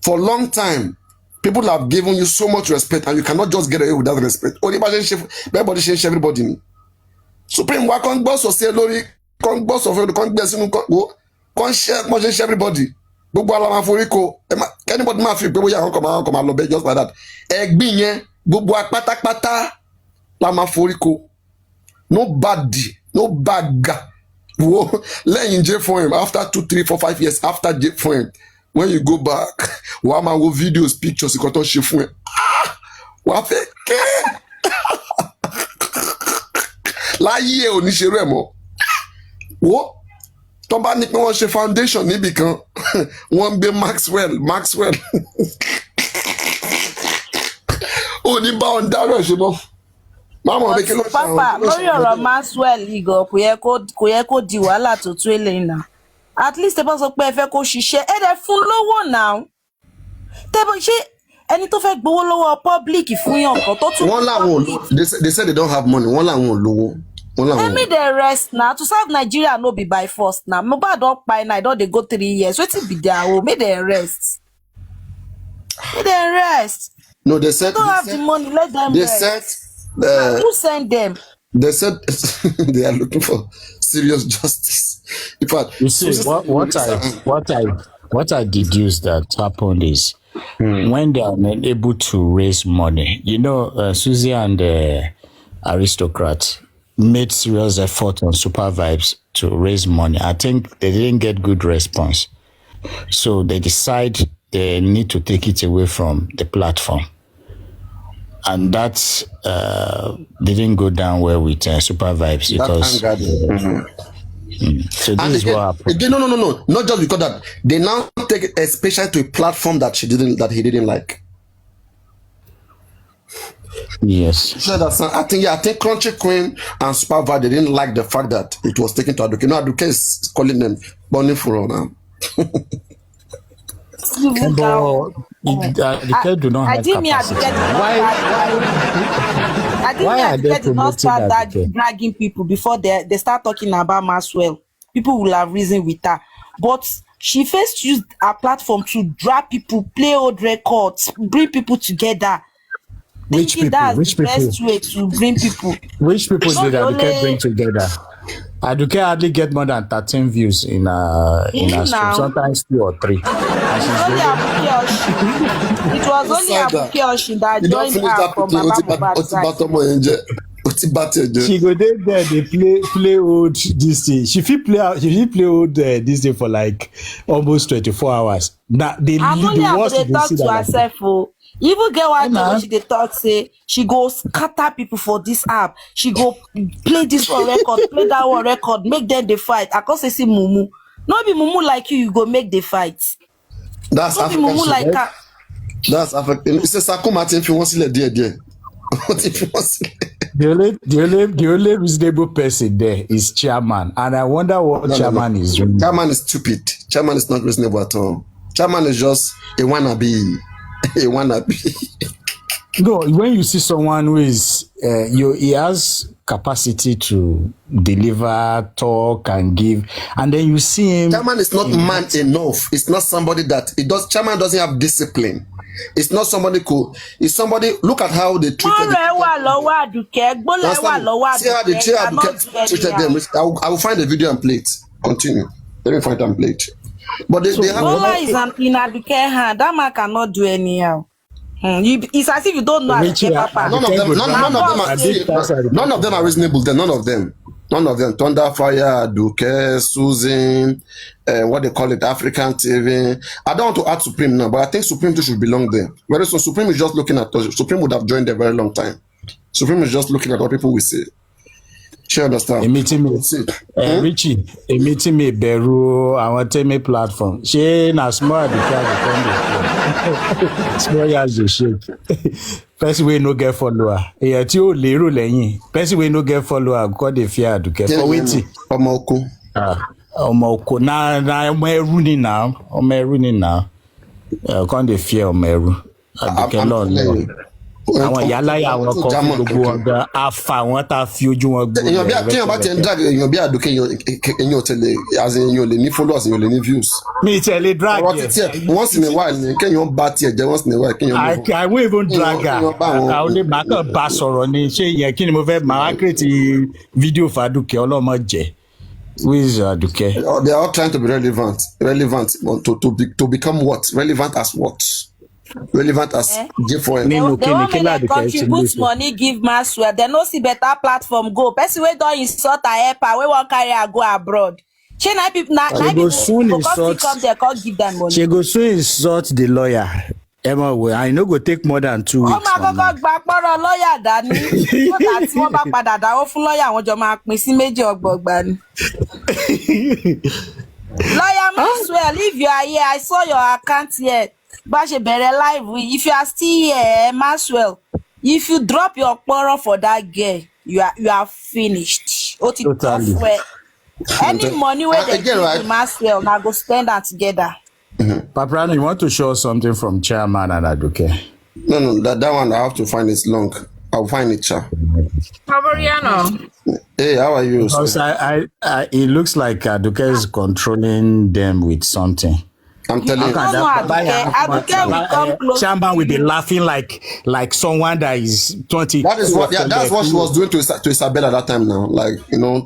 For a long time, people have given you so much respect and you cannot just get away with that respect. Everybody change everybody. Supreme wa kon gbọ́ sọ̀sẹ̀ lórí, kon gbọ́ sọ̀fẹ́ kon gbé sínú kon share mo change everybody. Gbogbo ala ma forí ko. Anybody ma fi pé bóyá àwọn kan máa lọ bẹ́ẹ̀ just like that. Ẹ̀gbin yẹn gbogbo pátápátá la ma forí ko. Nobody, no bagga. Wo lẹ́yìn J for him after 2, 3, 4, 5 years after J for him. When you go back, wàá máa wo videos, pictures, ìkan tó ṣe fún ẹ. Wàá fẹ́ kẹ́. Láyé ò ní ṣerú ẹ̀ mọ́. Wo tó bá ní pé wọ́n ṣe foundation níbì kan, wọ́n ń gbé Maxwell. Ó ní bá wọn dárò ṣe mọ́. Máàmù ọ̀dẹ́ kí ló ṣe àwọn. Pápá lórí ọ̀rọ̀ Maxwell ìgò kò yẹ kó di wàhálà tó tó eléyìí náà. At least tẹ́ bá sọ pé ẹ fẹ́ kó ṣiṣẹ́ ẹ dẹ̀ fún lówó náà. Tẹ́ bá ṣe ẹni tó fẹ́ gbowó lọ́wọ́ public fún yàn kan tó tún. Wọ́n làwọn they said they don't have money. Wọ́n làwọn ò lówó. Let me dey rest now. To serve Nigeria no be by force now. Mohbad don kpai now, don dey go 3 years. Wetin be their own? Make dem rest. Make dem rest. No, they said they don't have the money. Let them rest. Said who sent them? They said they are looking for serious justice. In fact, you see what I deduced that happened is when they are not able to raise money. You know, Susie and the aristocrat made serious effort on Super Vibes to raise money. I think they didn't get good response, so they decide they need to take it away from the platform. And that didn't go down well with Super Vibes because So this is what happened. No. Not just because that they now take it especially to a platform that he didn't like. Yes. Sure, I think Crunchy Queen and Superva, they didn't like the fact that it was taken to Aduke. No, Aduke is calling them burning for now. Aduke do not have capacity. Why are they not start that dragging people before they start talking about Maxwell? People will have reason with her. But she first used her platform to drag people, play old records, bring people together. Which people? That's the best way to bring people. Which people did Aduke bring together? Aduke hardly get more than 13 views in a stream, sometimes 2 or 3. It was only Abuke Oshin that joined her from Baba side. She go there, they play old this thing. She play old this thing for like almost 24 hours. Now they talk to herself. Even get one she they talk say she goes scatter people for this app. She go play this one record, play that one record, make them the fight. I can't say Mumu. Not be Mumu like you go make the fight. That's not African. Mumu like her. That's African. It's a Saku Martin if you want to let dear. The only reasonable person there is Chairman, and I wonder what Chairman is doing. Chairman is stupid. Chairman is not reasonable at all. Chairman is just a wannabe. No, when you see someone who is he has capacity to deliver, talk, and give, and then you see him. Chairman is not man enough. It's not somebody that it does. Chairman doesn't have discipline. It's not somebody cool. It's somebody. Look at how they treated. See how they treated them. I will find the video and play it. Continue. Let me find it and play it. But they have. Bola is in Aduke hand. That man cannot do anyhow. It's as if you don't know Aduke Papa. None of them are reasonable. Then none of them. Thunderfire, Aduke, Susan, what they call it, African TV. I don't want to add Supreme now, but I think Supreme should belong there. Whereas so Supreme is just looking at us. Supreme would have joined a very long time. Supreme is just looking at what people will say. She understand. Richie, a meeting me Beru, I want to make platform. She na small the small as the shape. Person we no get follower. Yeah, ti o lero leyin. Person we no get follower because they fear to get for waiting. Omoko. Omoko. Na omeru ni now. Omeru ni now. Can't they fear omeru? Aduke Lord. Àwọn yálàyà àwọn kan gbogbo ọgbà afa àwọn tá fi ojú wọn gbọ́. Èèyàn bí akéèyàn bá ti ń drag èèyàn bí Aduke èèyàn ò tẹ̀lé as èèyàn lè ní followers èèyàn lè ní views. Mi tẹ̀lé drag yẹn. Once in a while ni kéèyàn bá tiẹ̀ jẹ́ once in a while kéèyàn. I won't even drag her. Àwọn olè máa kàn bá sọ̀rọ̀ ni ṣé ìyẹn kí ni mo fẹ́ máa create video for Aduke ọlọ́mọ jẹ. Who is Aduke? They are all trying to be relevant to become what? Relevant as what? Relevant as J4M. They contribute money, give Maxwell. They no see better platform go. Person we don't insult a helper, we won't carry her go abroad. She na people come there, can't give them money. She go soon insult the lawyer. Emma, I know go take more than 2 weeks. Oh my God, back for a lawyer, Danny. So that's one back for that. Lawyer, I want your mark me see major Bogban. Lawyer Maxwell, if you are here, I saw your account here. But live. If you are still here, Maxwell, if you drop your quarrel for that girl, you are finished. Totally. Any money where they give to Maxwell, now go spend that together. Papariano, you want to show something from Chairman and Aduke? No, that one I have to find it long. I'll find it, Cha. Papariano. Hey, how are you? Because it looks like Aduke is controlling them with something. I'm telling you, Chairman will be laughing like someone that is 20. That's what she was doing to Isabella at that time now. Like,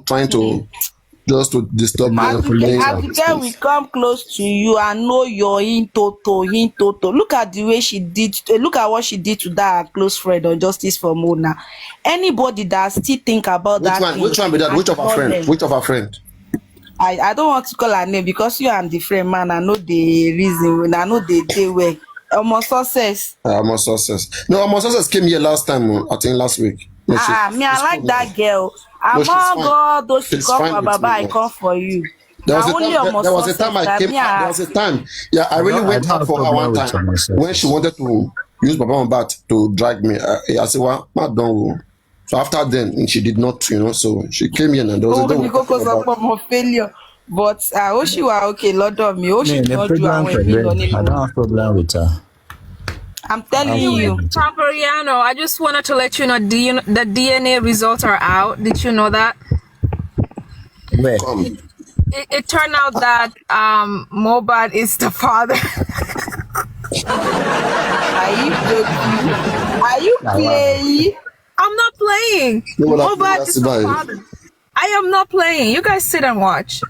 trying to just to disturb Aduke will come close to you and know you're in toto. Look at the way she did. Look at what she did to that close friend on Justice for Mona. Anybody that still think about which one be that? Which of our friend? I don't want to call her name because you are the friend man. I know the reason. I know the day where almost success. No, almost success came here last time. I think last week. I like that girl. No, she's Among fine. God, those she She's come fine for with Baba, me I now. come for you. There was Now a only time. your There was a success time I that came. me There was a time. Yeah, I really I went don't out have for her problem one with time your when she success. wanted to use Baba Mbat to drag me. I said, "Well, not done." So after then, she did not, So she came in and there was a oh day we ní were talking kókó sọ about. pé ọmọ failure but ó sì wà okay lọ́dọ̀ mi ó sì Me, the gbọ́n ju program àwọn for ẹ̀mí lọ them, I nínú don't wọn. have problem with her. I'm I have telling problem you. Anyway, with her. Papariano, I just wanted to let you know the DNA results are out. Did you know that? Where? Come, It turned out that Mobad is the father. Are you joking? Are you Now, wow. playing? I'm not playing. you know what happened Mobad is the yesterday? father. I am not playing. You guys sit and watch.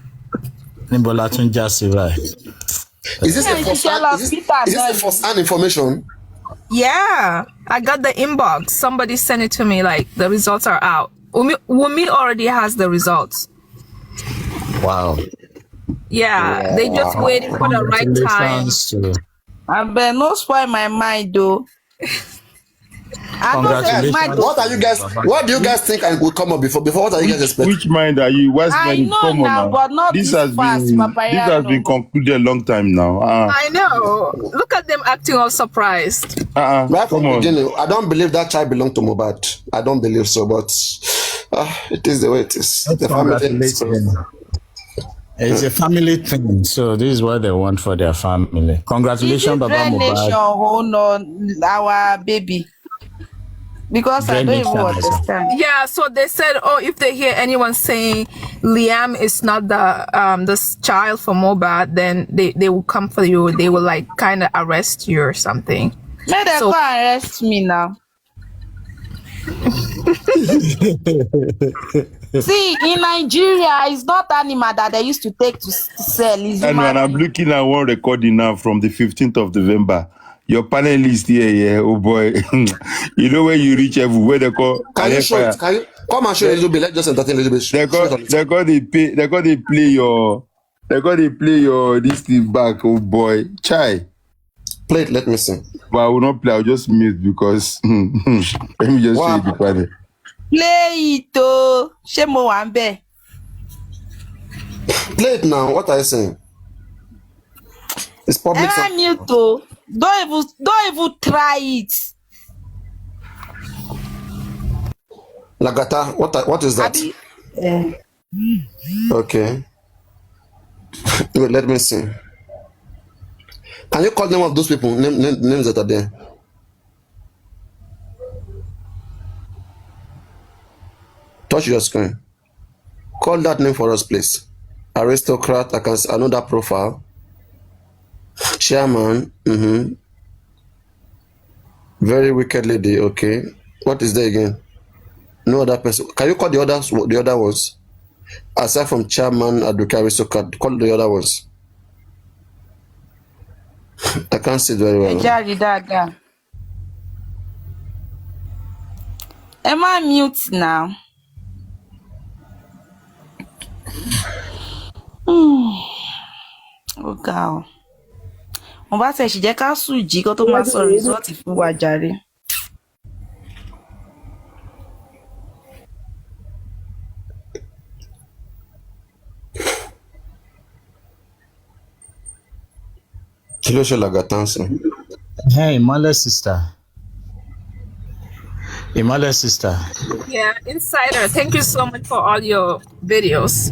Nibola Tunjasi, right? Is this a Yeah, first ṣiṣẹ́ hand? lọ Is Peter this náà a ni. first hand information? Yeah, I got the inbox. Somebody sent it to me. Like the results are out. Wumi already has the results. Wow. Yeah, they just waiting for the right time. Congratulations to Abeg no spoil my mind though. I know say the Guys, mind congratulations what go. are you to guys? Baba. What do you guys think I will come up before? What are you guys expecting? Which mind are you? What's I mind? know Come on now, now. but not This this has fast, been Papariano. concluded a long time now. I know. Look at them acting all surprised. Right from Come the on. beginning, I don't believe that child belonged to Mobad. I don't believe so, but it is the way it is. Let's The family congratulate is them. It's a family thing, so this is what they want for their family. Is Congratulations, it Baba Dread Nation Mubad. own or our baby? Because I Dread don't even Nation, I said. understand. Yeah, so they said, oh, if they hear anyone saying Liam is not this child for Mobad, then they will come for you. They will like kind of arrest you or something. May they So- come arrest me now. See, in Nigeria, it's not animal that they used to take to sell. It's And when I'm human. looking at one recording now from the 15th of November, your panelist here, yeah, oh boy. You know when you reach everywhere they call Can you show fire. it? Can you come and show a little bit? Let's just entertain a little bit. Show it on the They play your this thing back, oh boy. Chai. play it. Let me see. But I will not play, I'll just mute because let me just show you the panel. Play it oh. Ṣé mo wà ń bẹ̀? Play it now. What are you saying? It's public. Am I mute oh? Don't even try it. Lagata. What is that? Abi, Okay. Wait, let me see. Can you call the name of those people? Names that are there. Touch your screen. Call that name for us, please. Aristocrat. I know that profile. Chairman. Very wicked lady. Okay. What is there again? No other person. Can you call the other ones? Aside from chairman, Advocate, Aristocrat, call the other ones. I can't see it very well. ẹ jáde dáadáa. Ẹ má mute now. Ó ga ọ. Mo bá tẹ̀ ṣì jẹ́ ká sùn jí kó tó máa sọ rìsọ́ọ̀tì fún wa jàre. Kí ló ṣe Lagata sí? Hey, Imale sister. Imale sister. Yeah, Insider, thank you so much for all your videos.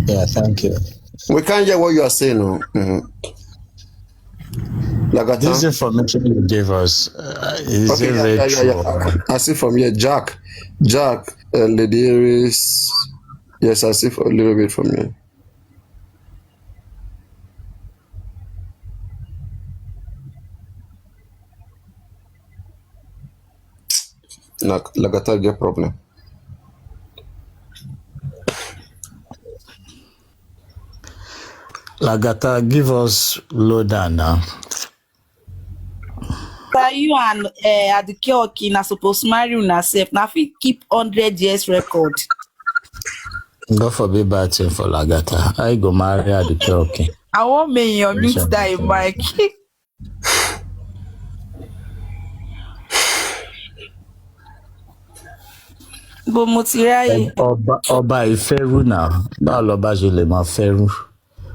Yeah, thank you. We can't hear what you are saying. No. Lagata. This information you gave us is Okay, very true. I see from here. Jack, Lady Iris. Yes, I see a little bit from here. Lagata get problem. Lagata, give us lowdown now. You and Aduke Oki na suppose marry una sef. Na fit keep 100 years record. God forbid bad thing for Lagata. I go marry Aduke Oki. I wan make your mute that mic. bó mo ti ráyè. ọba ìfẹ́rù náà báwo lọ́ba ṣe lè máa fẹ́rù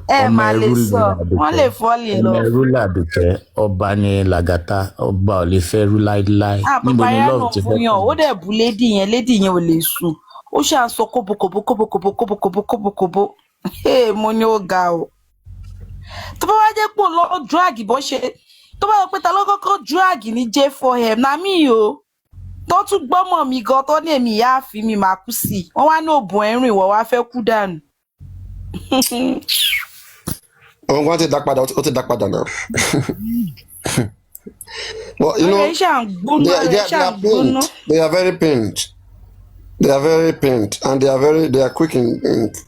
Ẹ ọmọ máa lè ẹrú sọ, wọ́n lè fall in ọmọ love. ẹrú làbìkẹ́ ọba ní làgàtà ọba ò lè fẹ́rù láíláí níbo ni Papariano love ti fẹ́ fúnyàn, ó kọ́ dẹ̀ bú lédì yẹn ò lè sùn. Ó ṣáà sọ kóbokòbó. Mo ní ó ga o. Tó bá wá jẹ́ pò lọ drag bó ṣe, tó bá yọ pé ta ló kọ́kọ́ drag ní J4M, na mí o. Tó tún gbọ́mọ̀ mi gan tó ní èmi ìyá àfi mi máa kú sí. Wọ́n wá ní òbùn ẹ̀rìn ìwọ̀ wá fẹ́ kú dànù. òun kan ti dá padà ó ti dá padà náà. Well, you know, Ọ̀rẹ́ ṣáà ń gbóná, ọ̀rẹ́ ṣáà ń gbóná. they are very pained. They are very pained, and they are quick in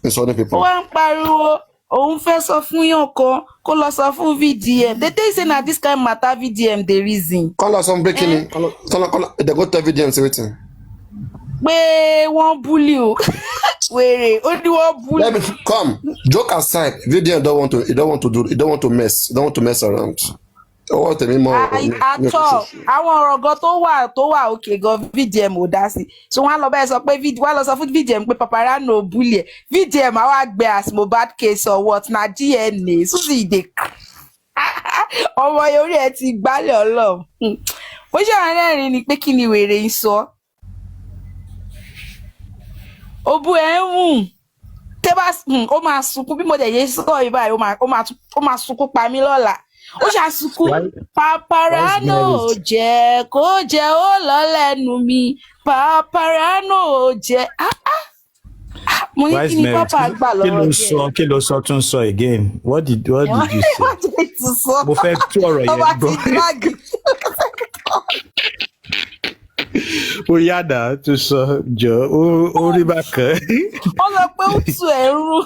insulting Ó people. wá ń pariwo, òun fẹ́ sọ fún yàn kan, kó lọ sọ fún VDM. They tell you say na this kind matter VDM dey reason. Call us some breaking in. Call they go tell evidence everything. Pé wọ́n bully o. Wèrè, ó ní wọ́n bully. Let me come. Joke aside, VDM don't want to mess around. What tell me more? Àtọ̀ àwọn ọ̀rọ̀ gan tó wà òkè gan VDM ò dá sí. So wọ́n á lọ bẹ́ẹ̀ sọ pé wọ́n á lọ sọ fún VDM pé Papariano bully ẹ̀. VDM á wá gbé as Mohbad case or what na DNA. Suzy dey ọmọ yorí ẹ ti gbálẹ̀ ọlọ́run. Mo ṣàrẹ́rìn ni pé kí ni wèrè ń sọ. Òbú ẹ̀ ń hùn. Tẹ́ bá ó máa sunkún bí mo dẹ̀ yé sọ yìí báyìí ó máa sunkún pa mí lọ́la. Ó ṣàsùnkún Papariano jẹ́ kó jẹ́ ó lọ lẹ́nu mi Papariano jẹ́ mo ní kí ni pápá gbà lọ́wọ́ jẹ́. kí ló sọ tún sọ again what did you say mo fẹ́ tú ọ̀rọ̀ yẹn gbọ́ ó yàdá tó sọ jọ ó rí bákan. Ó lọ pé ó tu ẹ̀rù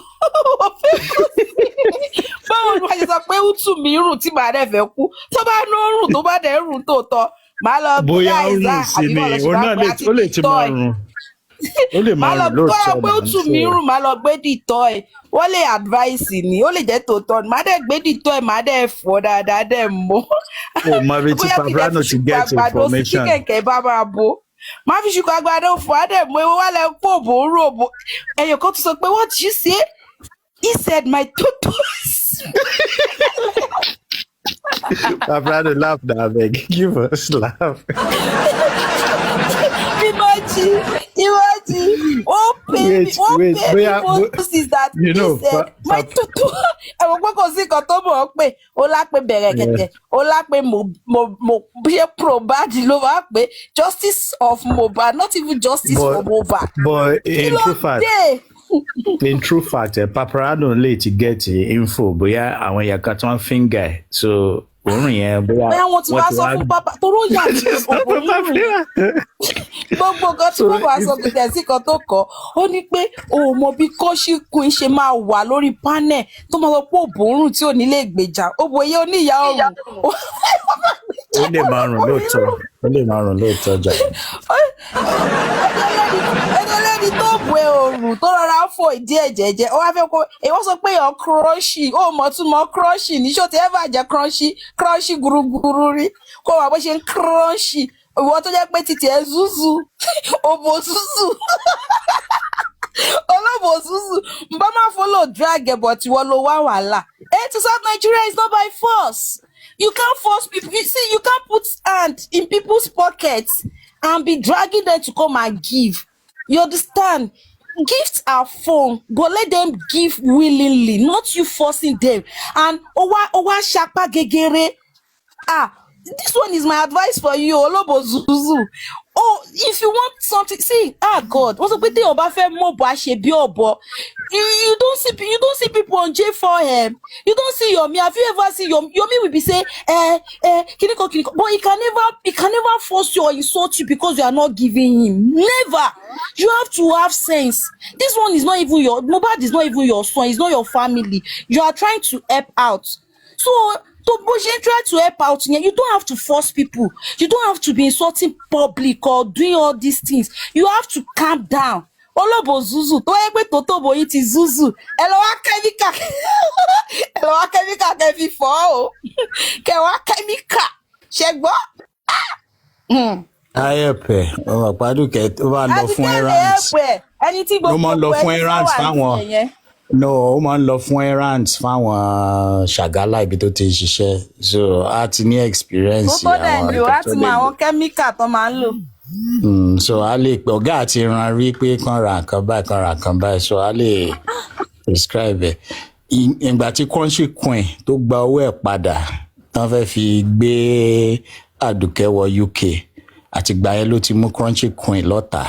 báwo ni wọ́n ṣe sọ pé ó tù mí rùn tí màá dẹ̀ fẹ́ kú tó bá ná rùn tó bá dẹ̀ rùn tòótọ́ màá lọ bí àìsà àbí bọ́ọ̀lù ṣe máa gbé àti tọ́ ẹ̀. Ó lè máa rùn lóòótọ́ pé ó tù mí rùn màá lọ gbé dìtọ́ ẹ̀ wọ́n lè advice ni ó lè jẹ́ tòótọ́ ni màá dẹ̀ gbé dìtọ́ ẹ̀ màá dẹ̀ fọ́ dáadáa dẹ̀ mọ́. Ó mọ ibi tí Papariano ti get information. Kí kẹ̀kẹ́ bá máa bo máa fi ṣùkọ́ àgbàdo fọ́ á dẹ̀ mọ́ ewu wálẹ̀ pò bò ń rò bò ẹ̀yọ̀ kan tó sọ pé what did you say? He said my totos. Papariano laugh now, beg. Give us laugh. Imagine. Wait. Is that you know, he said my toto. Ẹ̀wọ̀n pé kò sí nǹkan tó mọ̀ ọ́ pé ó lápẹ́ bẹ̀rẹ̀ kẹ̀kẹ́ ó lápẹ́ mo bí probad ló máa pé justice of Mohbad not even justice for Mohbad. But in true fact, Papariano lè ti get info bóyá àwọn èèyàn kan tó ń finger ẹ̀ so òórùn yẹn bóyá wọ́n ti wá sọ fún pápá toró yà ní gbogbo nǹkan tí pápá sọ kò tẹ̀ sí kan tó kọ́ ó ní pé òun mọ bí kọ́ṣíkùn ṣe máa wà lórí panel tó máa sọ pé òbòórùn tí ò ní lè gbèjà òbòye oníyà ọ̀rùn. Ó lè máa rùn lóòótọ́ jà. Ẹni tó bu òòrùn tó rọra fò ìdí ẹ̀jẹ̀jẹ̀ ó wá fẹ́ kó èèwọ̀ sọ pé èèyàn crunchy ó mọ̀ tún mọ̀ crunchy ní ṣó ti ẹ̀ bàjẹ́ crunchy gúrúgúrú rí kó wà bó ṣe ń crunchy ìwọ tó jẹ́ pé títí ẹ̀ zuzu òbò zuzu olóbò zuzu mbà máa follow drag ẹ̀ but ìwọ ló wá wàhálà. To South Nigeria is not by force. You can't force people. You see, you can't put hand in people's pockets and be dragging them to come and give. You understand? Gifts are fun, but let them give willingly, not you forcing them. And owa shapa gegere. This one is my advice for you, Olobo Zuzu. Oh, if you want something, see, God, what's up with the Obafe Moba Shebi Obo? You don't see people on J4M. You don't see Yomi. Have you ever seen Yomi? Yomi will be saying, kiniko. But he can never force you or insult you because you are not giving him. Never. You have to have sense. This one is not even Mohbad is not even your son. It's not your family. You are trying to help out. So, try to help out. You don't have to force people. You don't have to be insulting public or doing all these things. You have to calm down. Olobo Zuzu. To egbe totobo iti Zuzu. Elowa kemika. Elowa kemika kefi fo. Kewa kemika. Shegbo. Ayẹ̀pẹ̀ ọmọ Pàdúkẹ́ ó máa lọ fún Àbíkẹ́ lè errands. ẹ̀pẹ̀ ẹni tí Ó máa ń lọ gbogbo fún ẹni errands fáwọn fáwọn. àǹtí yẹn. No, ó máa ń lọ fún errands fáwọn Ṣàgálà ibi tó ti ń ṣiṣẹ́. So a ti ní Tó experience tó dẹ̀ ń àwọn lò á nǹkan tó ti mọ lè lò. àwọn kẹ́míkà tó máa ń lò. So a lè pè ọ̀gá àti ìran rí pé kán ra nǹkan báyìí so a lè prescribe ẹ̀. Ìgbà tí Crunchy Queen tó gba owó ẹ̀ padà tán fẹ́ fi gbé Àdùkẹ́ wọ UK àtìgbà yẹn ló ti mú Crunchy Queen lọ́tà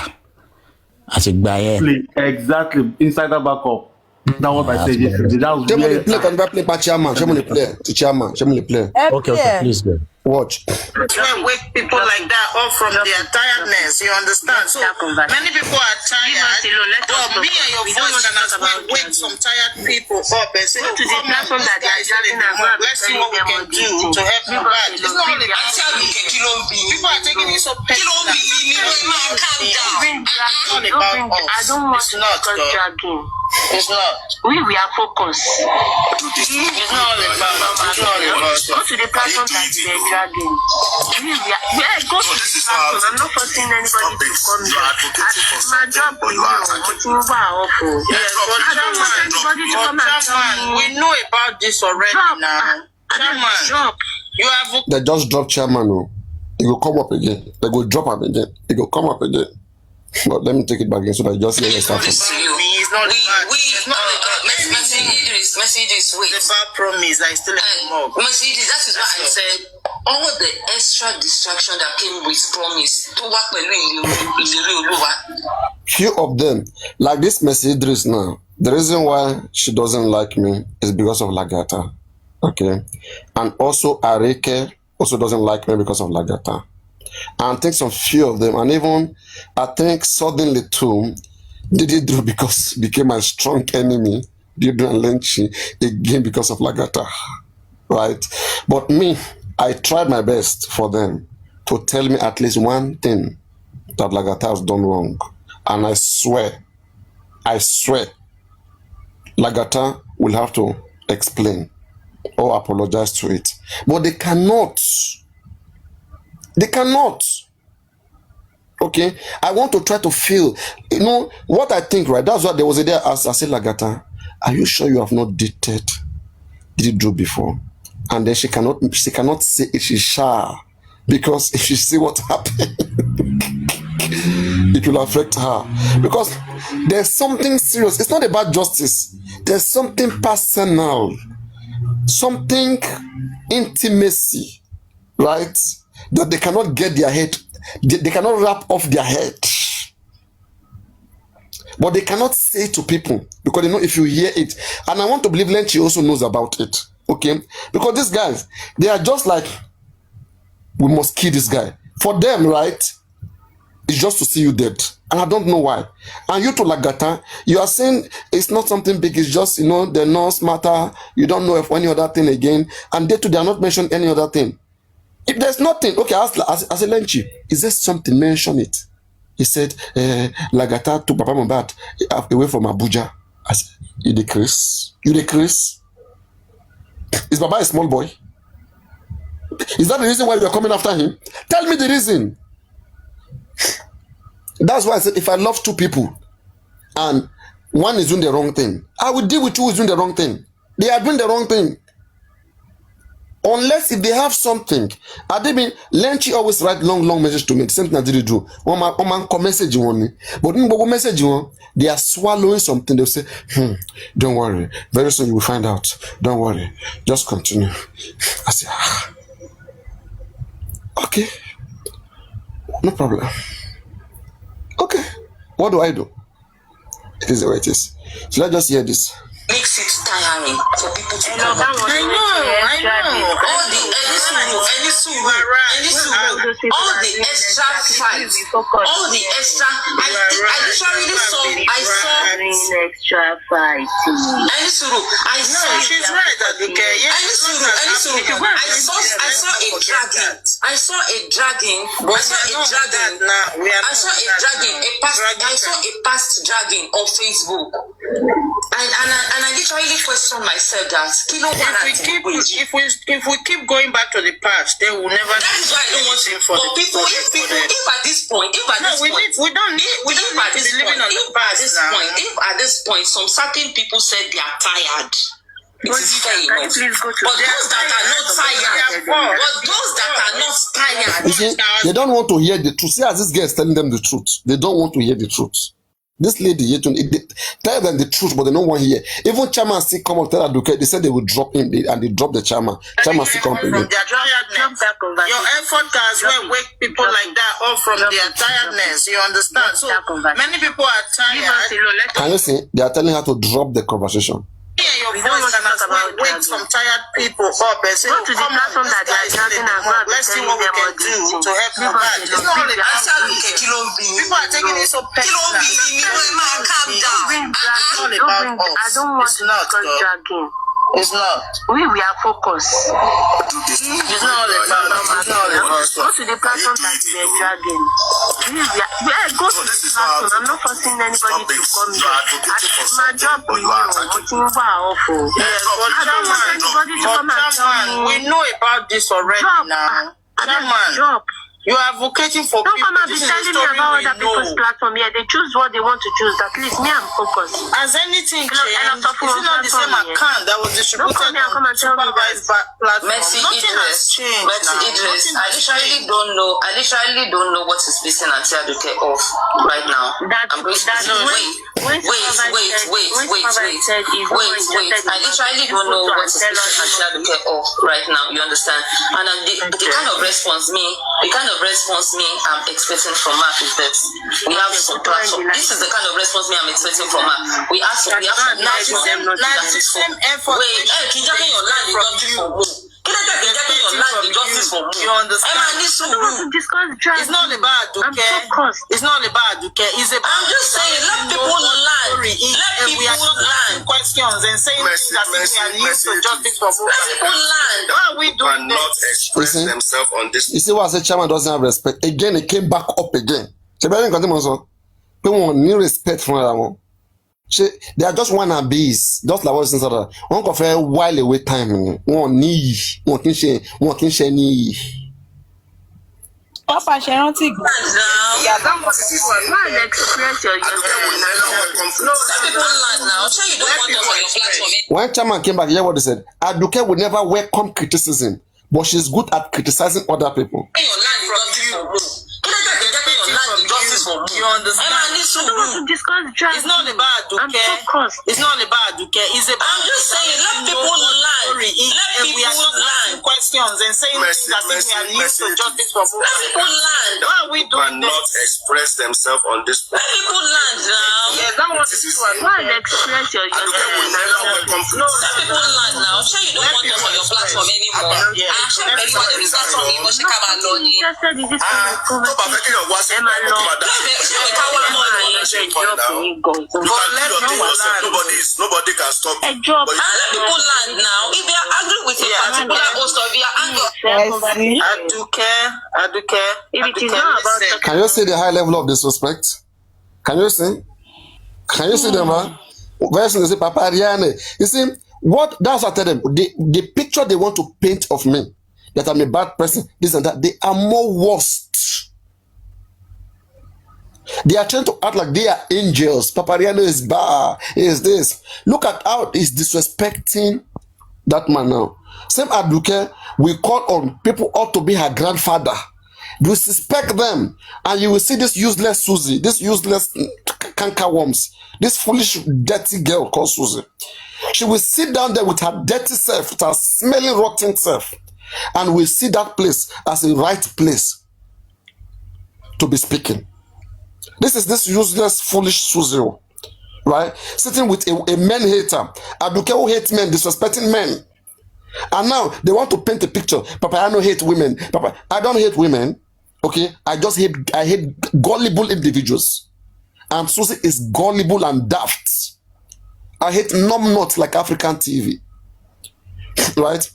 àtìgbà yẹn. Exactly. Inside that backup. That's what I said yesterday. That was Show me the where play, can you play for chairman? Show me the play. To chairman, show me the play. Ẹ Okay, pẹ̀ please go. Watch. Well, wake people like that up from their tiredness. You understand? So many people are tired. Well, me and your voice can as well wake some tired people up and say, to the platform that they are having as well. let's see what we can do to help you back. It's not only people are taking it so personal. It's not about us. I don't want It's to not, discuss though. dragging. It's not. We are focused. It's not all about. It's not all about. Go to the platform that they are dragging. Go to the platform. I'm not forcing anybody to come here. My job is awful. Yes, but I don't want anybody to come and tell me. we know about this already Drop. now. Chairman, Drop. you have They just drop chairman. Oh. It will come up again. They go drop him again. It will come up again. But let me take it back again so that you just hear the stuff. It's not Mercedes, wait. the bad promise. I still have more. Mercedes, that is why I said all the extra distraction that came with promise to work with Few of them, like this Mercedes now, the reason why she doesn't like me is because of Lagata. Okay. And also Areke also doesn't like me because of Lagata. And I think some few of them, and even I think suddenly too, Dididru because became my strong enemy, Dididru and Lenchi, again because of Lagata. Right? But me, I tried my best for them to tell me at least one thing that Lagata has done wrong. And I swear, Lagata will have to explain or apologize to it. But they cannot. They cannot. Okay? I want to try to feel, you know, what I think, right? That's what there was a day I said, Lagata, are you sure you have not dated Dididru before? And then she cannot say if she's shy. Because if she see what happened, it will affect her. Because there's something serious. It's not about justice. There's something personal. Something intimacy, right? That they cannot get their head, they cannot wrap off their head. But they cannot say to people because they know if you hear it. And I want to believe Lenchi also knows about it. Okay? Because these guys, they are just like, we must kill this guy. For them, right? It's just to see you dead. And I don't know why. And you to Lagata, you are saying it's not something big, it's just, you know, the nurse matter, you don't know of any other thing again. And they too, they are not mentioning any other thing. If there's nothing, okay, as a Lenchi, is there something? Mention it. He said, Lagata took Papa Mohbad away from Abuja. I said, you decrease? You decrease? Is Baba a small boy? Is that the reason why you're coming after him? Tell me the reason. That's why I said, if I love two people and one is doing the wrong thing, I will deal with who is doing the wrong thing. They are doing the wrong thing. Unless if they have something. I mean, Lenchi always write long message to me. The same thing I did do. One man message one. But in the message one, they are swallowing something. They'll say, don't worry. Very soon you will find out. Don't worry. Just continue. I say, okay. No problem. Okay. What do I do? It is the way it is. So let's just hear this. makes it tiring for people to come. I know. All the all the extra fights, all the extra. I literally saw extra fights. I saw. She's right, Aduke. I saw a dragon. I I saw a dragging. I saw a past dragging on Facebook. And I literally questioned myself that if we keep going back to the past, then we'll never. That's why I don't want to. But people, if at this point, if at this point, some certain people said they are tired. It is fair enough. But those that are not tired, you see, they don't want to hear the truth. See, as this girl is telling them the truth, they don't want to hear the truth. This lady here, tell them the truth, but they don't want to hear. Even chairman still come up tell Aduke, they said they would drop him, and they dropped the chairman. Chairman still come again. Your effort as well wake people like that up from their tiredness. You understand? So many people are tired. Can you see? They are telling her to drop the conversation. Your voice can wake some tired people up and say, go to the platform that they are dragging and go and let's see what we can do to help you back. It's not only people are taking it so personal. Calm down. I don't want to discuss dragging. It's not. We are focused. It's not all about. Go to the platform that they are dragging. Go to the platform. I'm not forcing anybody to come here. My job is awful. I don't want anybody to come and tell me. We know about this already now. Job. You are advocating for don't people. Don't come and be telling me about other people's platform here. They choose what they want to choose. At least me, I'm focused. Has anything changed? It's not the same account that was distributed on supervised platform. Nothing has changed. Idris, I literally don't know. I literally don't know what is pissing Auntie Aduke off right now. I'm going to wait. I literally don't know what is pissing Auntie Aduke off right now. You understand? And the kind of response I'm expecting from her is that we have some platform. This is the kind of response I'm expecting from her. We have some same effort. Wait, can you get your land from you? You understand? It's not about Aduke. It's not about Aduke. It's about. I'm just saying, let people land. Let people land. Questions and saying things that we are used to justice for both. Let people land. Why are we doing not express themselves on this? You see what I said? Chairman doesn't have respect. Again, it came back up again. People need respect from them. They are just wannabes, just like what's inside that. One can fair while away time. One knee, one can share knee. Papa, she don't think. When chairman came back, hear what they said. Aduke would never welcome criticism, but she's good at criticizing other people. You understand? It's not about Aduke. It's not about Aduke. It's about. I'm just saying, let people land. Let people land. Questions and saying things that we are used to justice for both. Let people land. Why are we doing not express themselves on this. Let people land now. Yeah, that was why express your Let people land now. Sure, you don't want us on your platform anymore. Actually, everybody is not from you, but she come alone. Nobody can stop you. But let people land now. If they are angry with a particular host or they are angry. Aduke. Can you see the high level of disrespect? Can you see? Can you see them, man? Very soon they say Papariano. You see, that's what I tell them. The picture they want to paint of me, that I'm a bad person, this and that, they are more worst. They are trying to act like they are angels. Papariano is bad, is this. Look at how he's disrespecting that man now. Same Aduke, we call on people ought to be her grandfather. Disrespect them, and you will see this useless Susie, this useless cankerworms, this foolish, dirty girl called Susie. She will sit down there with her dirty self, with her smelling, rotten self, and will see that place as a right place to be speaking. This is this useless, foolish Susie, right? Sitting with a men hater. Aduke who hates men, disrespecting men. And now they want to paint a picture. Papariano hate women. I don't hate women. Okay? I hate gullible individuals. And Susie is gullible and daft. I hate numbnuts like African TV. Right?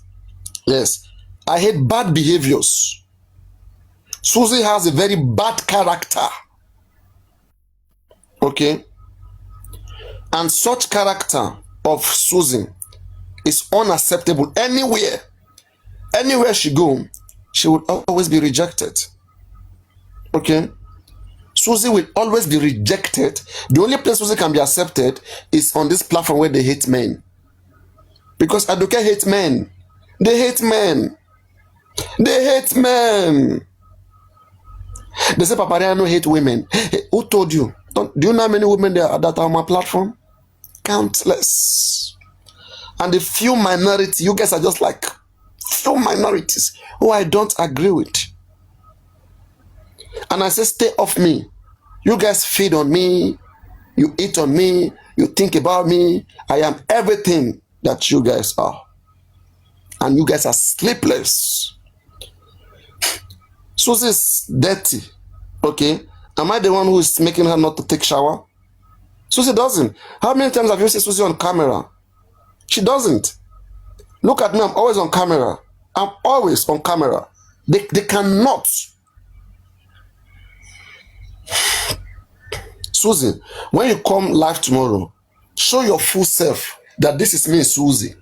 Yes. I hate bad behaviors. Susie has a very bad character. Okay? And such character of Susie is unacceptable anywhere. Anywhere she go, she will always be rejected. Okay? Susie will always be rejected. The only place Susie can be accepted is on this platform where they hate men. Because Aduke hate men. They hate men. They hate men. They say Papariano hate women. Hey, who told you? Do you know how many women there are that are on my platform? Countless. And the few minority, you guys are just like few minorities who I don't agree with. And I say, stay off me. You guys feed on me. You eat on me. You think about me. I am everything that you guys are. And you guys are sleepless. Susie is dirty. Okay? Am I the one who is making her not to take shower? Susie doesn't. How many times have you seen Susie on camera? She doesn't. Look at me. I'm always on camera. I'm always on camera. They cannot. Susie, when you come live tomorrow, show your full self that this is me, Susie.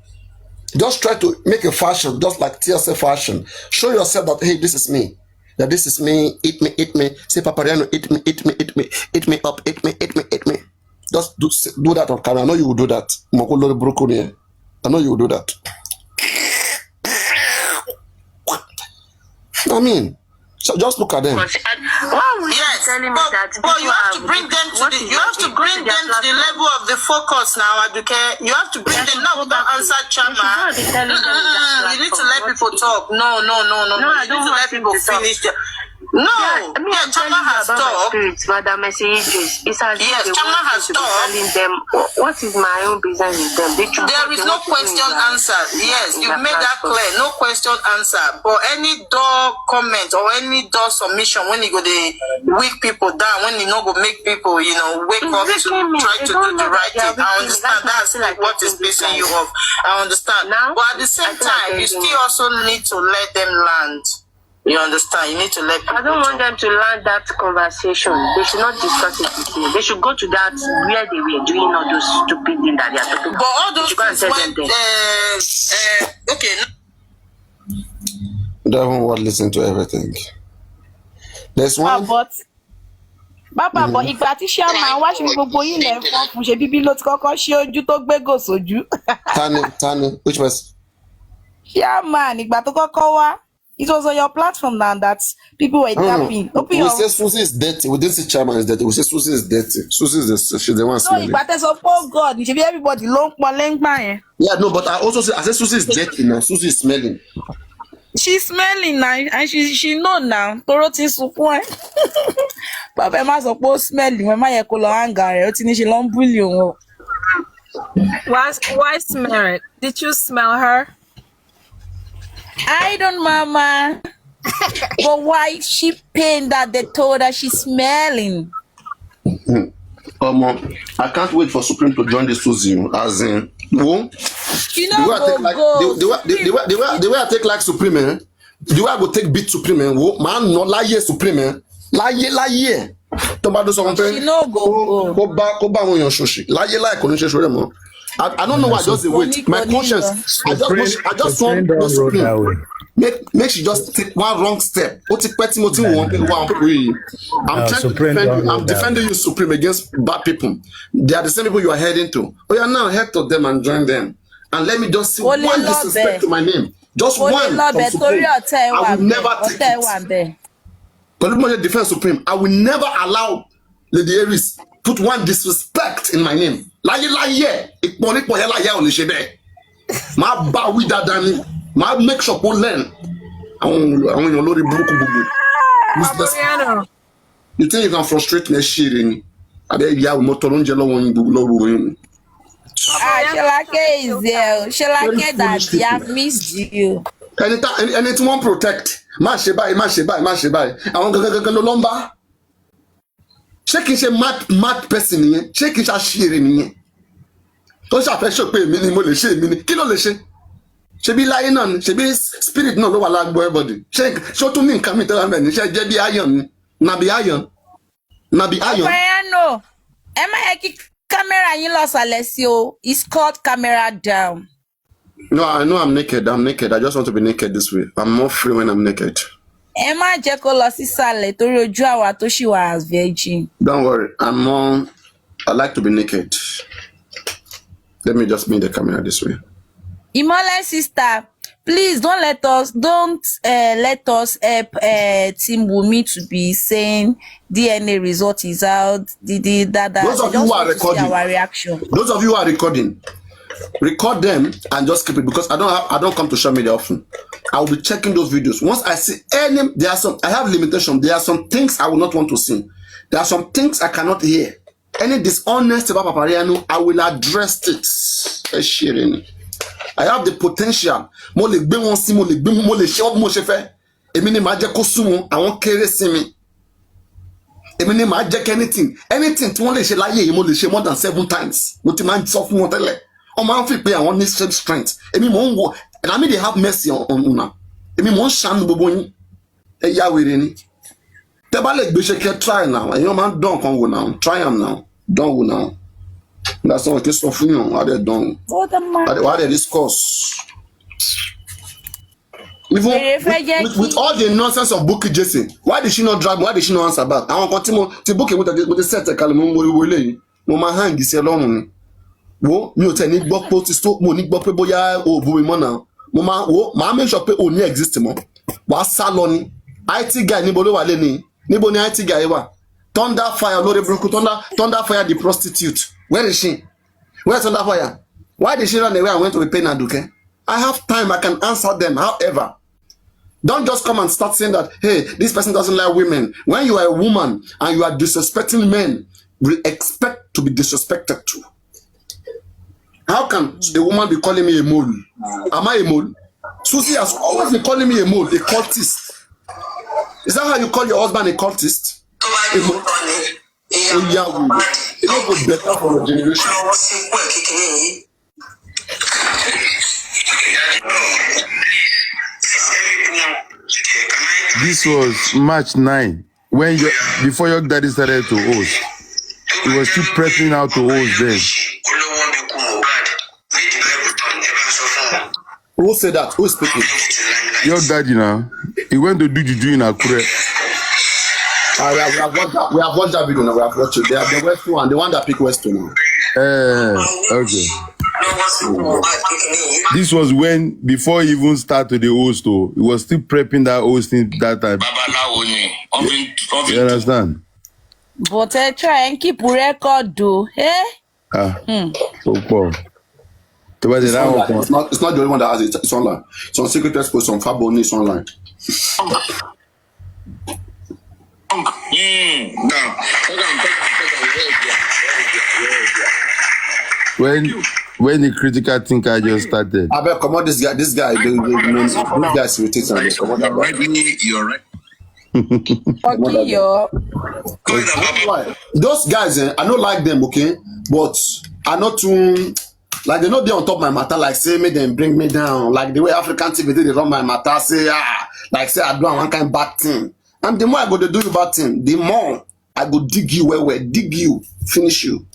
Just try to make a fashion, just like TSA fashion. Show yourself that, hey, this is me. That this is me, eat me, eat me. Say, Papariano, eat me, eat me, eat me, eat me up, eat me, eat me, eat me. Just do that on camera. I know you will do that. I know you will do that. I mean, so just look at them. Why would you telling me that? But you have to bring them to the level of the focus now, Aduke. You have to bring them now. Don't answer Chama. You need to let people talk. No. You need to let people finish. No, Chama has talked. Yes, Chama has talked. What is my own business with them? There is no question answer. Yes, you've made that clear. No question answer. But any door comment or any door submission, when you go to weak people down, when you know go make people, wake up to try to do the right thing. I understand that's like what is pissing you off. I understand. But at the same time, you still also need to let them land. You understand? You need to let people I don't want them to learn that conversation. They should not discuss it with me. They should go to that where they were doing all those stupid things that they are talking about. But all those things when okay. Don't want to listen to everything. There's one. But ìgbà tí Sherman wá ṣe gbogbo yín lẹ fọ́n fún ṣe bíbí ló ti kọ́kọ́ ṣe ojú tó gbégò sójú. Tani, which was? Sherman ìgbà tó kọ́kọ́ wá. It was on your platform now that people were tapping. We say Susie is dirty. We didn't say Chairman is dirty. We say Susie is dirty. Susie is she's the one smelling. No, but there's a oh God. It should be everybody long man. Yeah, no, but I said Susie is dirty now. Susie is smelling. She's smelling now, and she know now. Toro ti sunkún ẹ. Bàbá ẹ má sọ pé ó smelling. Ẹ má yẹ kó lọ hanga rẹ̀. Ó ti ní ṣe lọ ń bully òun. Why smell it? Did you smell her? I don't, Mama. But why is she pain that they told her she's smelling? I can't wait for Supreme to join this Susie. As in, no. She not go. The way I take like Supreme, the way I go take beat Supreme, man, no lie Supreme, lie. Tomado something. She no go. Go back on your shoshi. Lie kò ní ṣe ṣore mo. I don't know why I just wait. My conscience. I just want the Supreme. Make she just take one wrong step. I'm trying to defend you. I'm defending you, Supreme, against bad people. They are the same people you are heading to. Oh, yeah, now head to them and join them. And let me just see one disrespect to my name. Just one from Supreme. I will never take it. But defend Supreme. I will never allow Lady Aries put one disrespect in my name. Lie. Ma ba wi dadani. Ma make sure people learn. Papariano. You think you can frustrate me sharing? I bet you have motor on jello when you Shalake is there. Shalake that they have missed you. Anything won't protect. Mash by. I want to go lumber. Check is a mad person here. Check is a sharing here. Don't you affect me? Kilo le ṣe. She be lying on. She be spirit no lower like body. She show to me come to me. She be iron. Na be iron. Na be iron. Papariano, am I camera you lost Alessio? It's called camera down. No, I know I'm naked. I'm naked. I just want to be naked this way. I'm more free when I'm naked. Emma Jeko lost his salad to roju awa to she was virgin. Don't worry. I like to be naked. Let me just move the camera this way. Imole sister, please don't let us help Team Wumi to be saying DNA result is out. Those of you who are recording, our reaction. Those of you who are recording, record them and just keep it because I don't come to social media often. I will be checking those videos. Once I see I have limitation. There are some things I will not want to see. There are some things I cannot hear. Any dishonest about Papariano, I will address it. I have the potential. Mo le gbe won si mo le se mo se fe. Èmi ni ma je ko sumo àwọn kéré sí mi. Èmi ni ma je anything tí wọ́n lè ṣe láyé yìí mo lè ṣe more than 7 times. Mo ti ma sọ fún wọn tẹ́lẹ̀. O ma fi pé àwọn ní strength. Èmi mo ń wo and I mean they have mercy on una. Èmi mo ń ṣàánú gbogbo yín. Ẹ ya wèrè ni. Tẹ́ bá lè gbé ṣe ke try now. Ẹ̀yin ma don kan wo now. Try am now. Don't wo now. That's not just for you. Why they don't? Why they discuss? Even with all the nonsense of Bukky Jesse, why did she not drag? Why did she not answer back? I want continue to Bukky with the set. Mo ma hang isi Ọlọ́run. Wo mi ò tẹ̀ ní gbọ́ pé ó ti stop mo ní gbọ́ pé bóyá o bu mi mọ́ náà. Mo ma wo ma make sure pé o ní exist mọ́. Wàá sá lọ ni. IT guy níbo ló wà lẹ́ni? Níbo ni IT guy wà? Thunder fire lórí burúkú thunder fire the prostitute. Where is she? Where's Thunder fire? Why did she run away and went to be paying Aduke? I have time. I can answer them. However, don't just come and start saying that, hey, this person doesn't like women. When you are a woman and you are disrespecting men, we expect to be disrespected too. How can a woman be calling me a mole? Am I a mole? Susie has always been calling me a mole, a cultist. Is that how you call your husband a cultist? A mole? Oh, yeah, it will be better for your generation. This was March 9 when before your daddy started to host. He was still prepping out to host then. Who said that? Who is speaking? Your daddy now. He went to do juju in Akure. We have watched that video now. We have watched it. They are the West one, the one that picked West now. Okay. This was when, before he even started the host, he was still prepping that hosting that time. You understand? But I try and keep record, though. Eh? So poor. It's not the only one that has it. It's online. Some secret expose, some Faboni is online. When the critical thinker just started. I bet come on, this guy is irritating. You're right. Those guys, I don't like them, okay, but I not too like they know they on top of my matter. Like say me then bring me down. Like the way African TV they run my matter. Say like say I do one kind of bad thing. And the more I go to do you bad thing, the more I go dig you where dig you, finish you.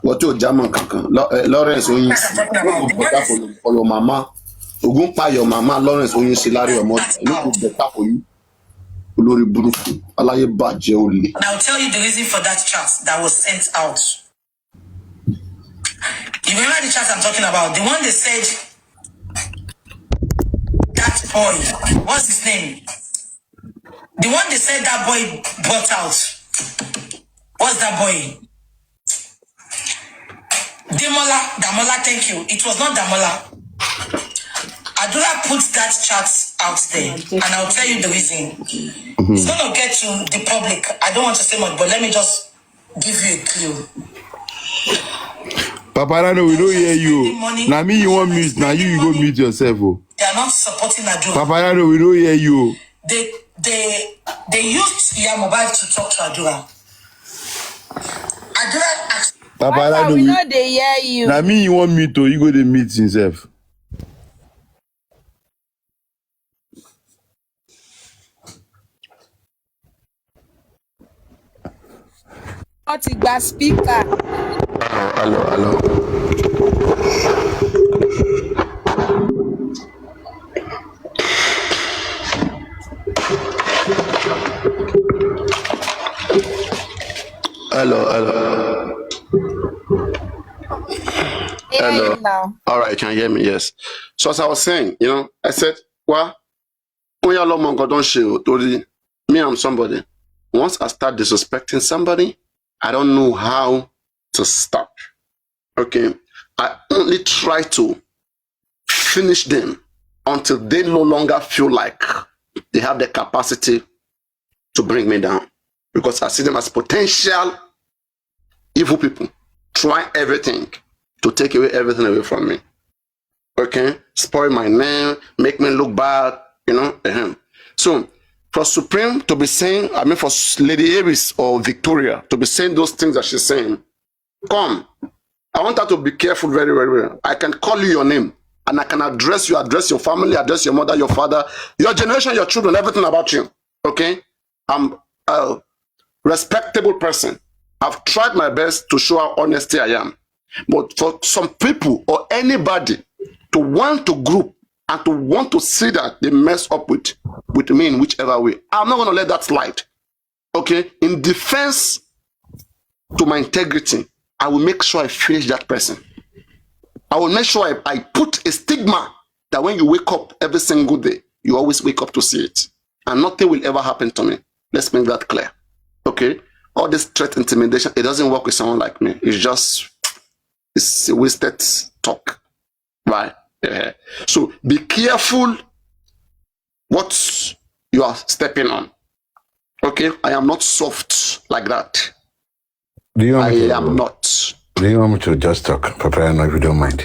What your German kankan? Lawrence Oyinsi for your mama. Ogun pa your mama Lawrence Oyinsi Larry your mother. No go better for you. Olórí burúkú. Alaye bàjẹ́ olè. And I'll tell you the reason for that chat that was sent out. You remember the chat I'm talking about? The one that said that boy, what's his name? The one that said that boy brought out. What's that boy? Damola, thank you. It was not Damola. Adura put that chat out there, and I'll tell you the reason. It's gonna get to the public. I don't want to say much, but let me just give you a clue. Papariano, we don't hear you. Now me, you want mute. Now you go mute yourself. They are not supporting Adura. Papariano, we don't hear you. They used your mobile to talk to Adura. Adura asked. Why we know they hear you? Now me, you want me to, you go to meet himself. Not a speaker. Hello. Hello. Now. All right, can you hear me? Yes. So as I was saying, I said, well, me, I'm somebody. Once I start disrespecting somebody, I don't know how to stop. Okay. I only try to finish them until they no longer feel like they have the capacity to bring me down. Because I see them as potential evil people trying everything to take everything away from me. Okay? Spoil my name, make me look bad, So, for Supreme to be saying, for Lady Aries or Victoria to be saying those things that she's saying, come. I want her to be careful very, very well. I can call you your name and I can address you, address your family, address your mother, your father, your generation, your children, everything about you. Okay? I'm a respectable person. I've tried my best to show how honesty I am. But for some people or anybody to want to group and to want to see that they mess up with me in whichever way, I'm not going to let that slide. Okay? In defense to my integrity, I will make sure I finish that person. I will make sure I put a stigma that when you wake up every single day, you always wake up to see it. And nothing will ever happen to me. Let's make that clear. Okay? All this threat intimidation, it doesn't work with someone like me. It's a wasted talk. Right? Yeah. So be careful what you are stepping on. Okay? I am not soft like that. I am not. Do you want me to just talk, Papariano, if you don't mind?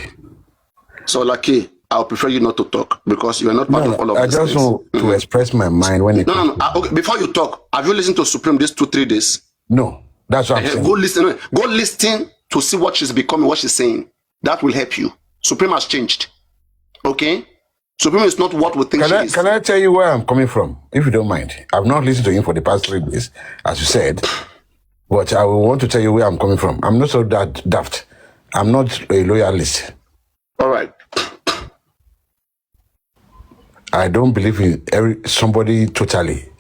So, Lucky, I'll prefer you not to talk because you are not part of all of this. I just want to express my mind when it No. Okay, before you talk, have you listened to Supreme these 2-3 days? No, that's what I'm saying. Go listen to see what she's becoming, what she's saying. That will help you. Supreme has changed. Okay? Supreme is not what we think she is. Can I tell you where I'm coming from, if you don't mind? I've not listened to him for the past 3 days, as you said. But I will want to tell you where I'm coming from. I'm not so that daft. I'm not a loyalist. All right. I don't believe in somebody totally.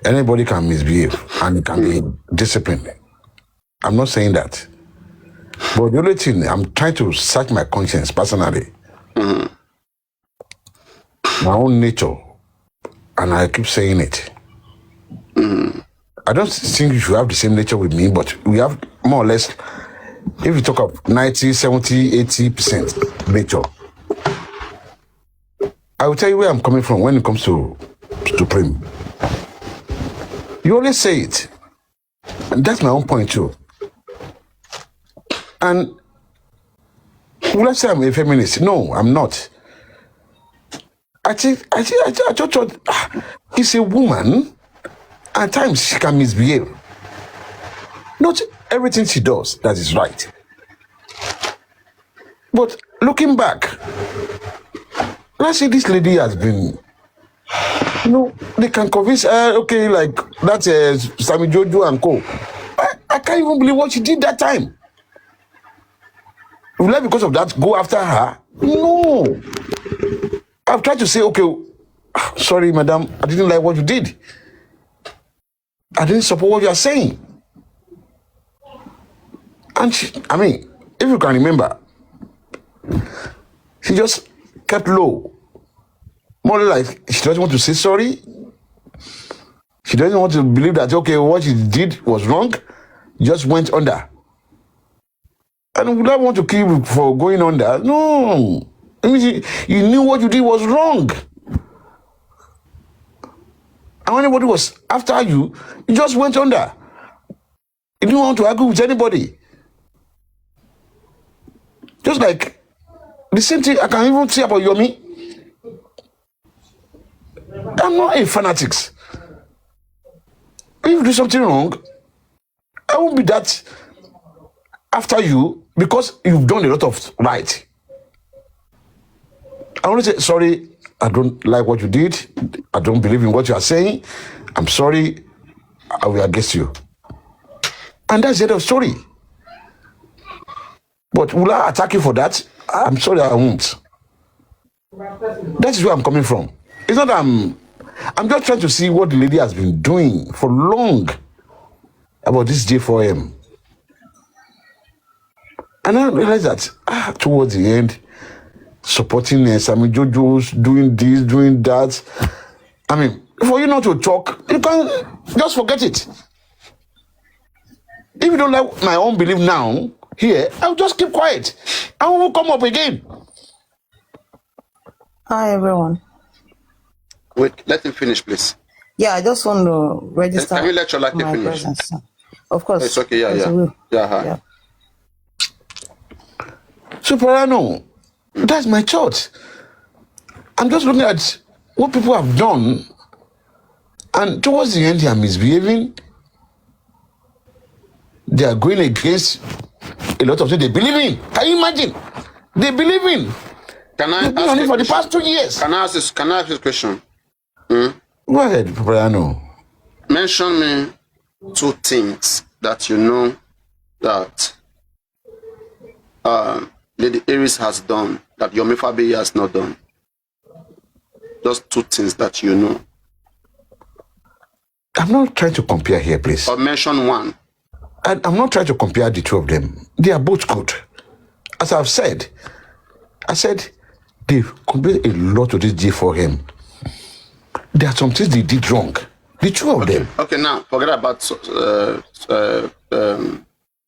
Anybody can misbehave and it can be disciplined. I'm not saying that. But the only thing, I'm trying to search my conscience personally. My own nature. And I keep saying it. I don't think you should have the same nature with me, but we have more or less, if you talk of 90, 70, 80% nature. I will tell you where I'm coming from when it comes to Supreme. You always say it. And that's my own point too. And will I say I'm a feminist? No, I'm not. I thought it's a woman. At times she can misbehave. Not everything she does that is right. But looking back, let's say this lady has been, they can convince her, okay, like that's Sammy Jojo and co. I can't even believe what she did that time. Will I, because of that, go after her? No. I've tried to say, okay, sorry, madam, I didn't like what you did. I didn't support what you are saying. And she, if you can remember, she just kept low. More like she doesn't want to say sorry. She doesn't want to believe that, okay, what she did was wrong. Just went under. And would I want to kill you for going under? No. You knew what you did was wrong. And when anybody was after you, you just went under. You didn't want to argue with anybody. Just like the same thing I can even say about Yomi. I'm not a fanatic. If you do something wrong, I won't be that after you because you've done a lot of right. I want to say, sorry, I don't like what you did. I don't believe in what you are saying. I'm sorry, I will against you. And that's the end of the story. But will I attack you for that? I'm sorry, I won't. That is where I'm coming from. It's not that I'm just trying to see what the lady has been doing for long about this J4M. And I realized that towards the end, supporting Sammy Jojo's, doing this, doing that. I mean, for you not to talk, you can just forget it. If you don't like my own belief now, here, I'll just keep quiet. I won't come up again. Hi, everyone. Wait, let him finish, please. Yeah, I just want to register. Can you let your my finish? presence. Of course. It's okay, hi. So, Papariano, that's my church. I'm just looking at what people have done, and towards the end, they are misbehaving. They are going against a lot of things they believe in. Can you imagine? They believe in. Can I They've been on it for the past 2 years. Can I ask this question? Go ahead, Papariano. Mention me 2 things that you know that Lady Aries has done that Yomi Fabi has not done. Just 2 things that you know. I'm not trying to compare here, please. Or mention 1. And I'm not trying to compare the 2 of them. They are both good. As I've said, they've compared a lot to this J4M. There are some things they did wrong. The 2 of them. Okay, now forget about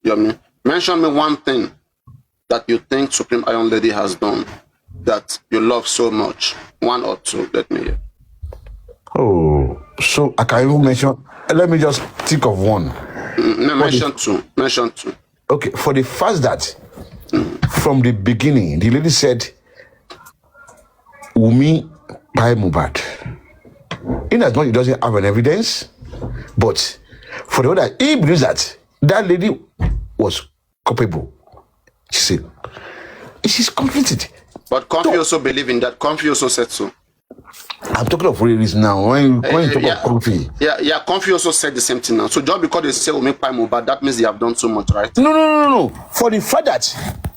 Yomi. Mention me 1 thing that you think Supreme Iron Lady has done that you love so much. 1 or 2, let me hear. Oh, so I can even mention. Let me just think of 1. No, mention 2. Mention 2. Okay, for the fact that from the beginning, the lady said, Wumi by Mohbad. In as much he doesn't have an evidence, but for the other, he believes that that lady was culpable. She said, she's completed. But Comfy also believe in that. Comfy also said so. I'm talking of realities now. When you talk of Comfy. Yeah, Comfy also said the same thing now. So just because they say Wumi by Mohbad, that means they have done so much, right? No. For the fact that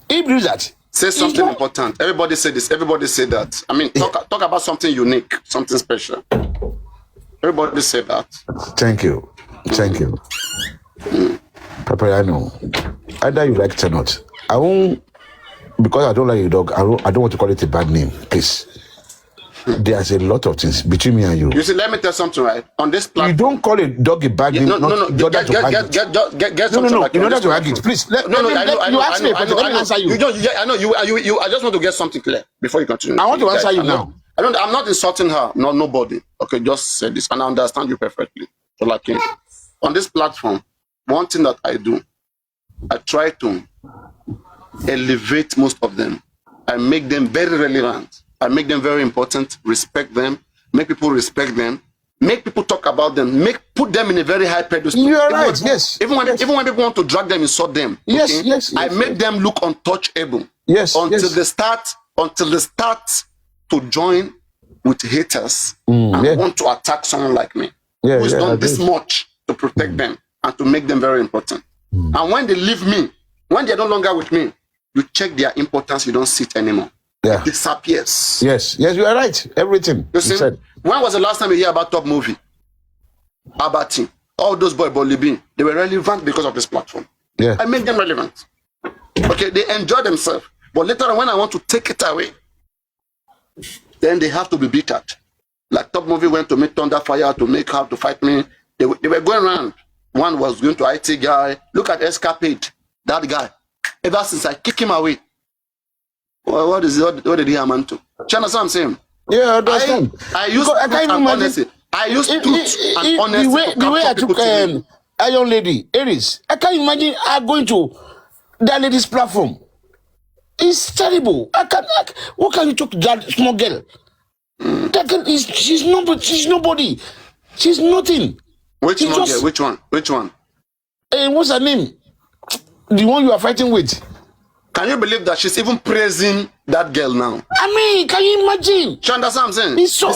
he believes that. Say something important. Everybody say this. Everybody say that. I mean, talk about something unique, something special. Everybody say that. Thank you. Papariano, either you like it or not. I won't, because I don't like your dog, I don't want to call it a bad name, please. There's a lot of things between me and you. You see, let me tell something, right? On this platform. You don't call a dog a bad name. No. Get something like in order to argue it, please. You ask me a question. Let me answer you. I know you. I just want to get something clear before you continue. I want to answer you now. I'm not insulting her. No, nobody. Okay, just say this, and I understand you perfectly. So, like, on this platform, 1 thing that I do, I try to elevate most of them. I make them very relevant. I make them very important. Respect them. Make people respect them. Make people talk about them. Put them in a very high pedestal. You are right. Yes. Even when people want to drag them, insult them. Yes. Okay? Yes. I make them look untouchable. Yes. Until they start to join with haters and want to attack someone like me, who's done this much to protect them and to make them very important. And when they leave me, when they're no longer with me, you check their importance, you don't see it anymore. Yeah. It disappears. Yes, you are right. Everything you see, said. When was the last time you hear about Top Movie? About him? All those boys, Bolibin, they were relevant because of this platform. Yeah. I make them relevant. Okay, they enjoy themselves. But later on, when I want to take it away, then they have to be beaten. Like Top Movie went to meet Thunderfire to make her to fight me. They were going around. One was going to IT guy. Look at Escapade. That guy. Ever since I kick him away. Well, what did he amount to? Do you understand what I'm saying? Yeah, I understand. I use truth and honesty. I use truth and honesty. The way I took Iron Lady, Aries, I can't imagine her going to that lady's platform. It's terrible. What can you talk to that small girl? That girl she's nobody. She's nothing. Which one? Which one? What's her name? the one you are fighting with. Can you believe that she's even praising that girl now? I mean, can you imagine? She understand what I'm saying? It's so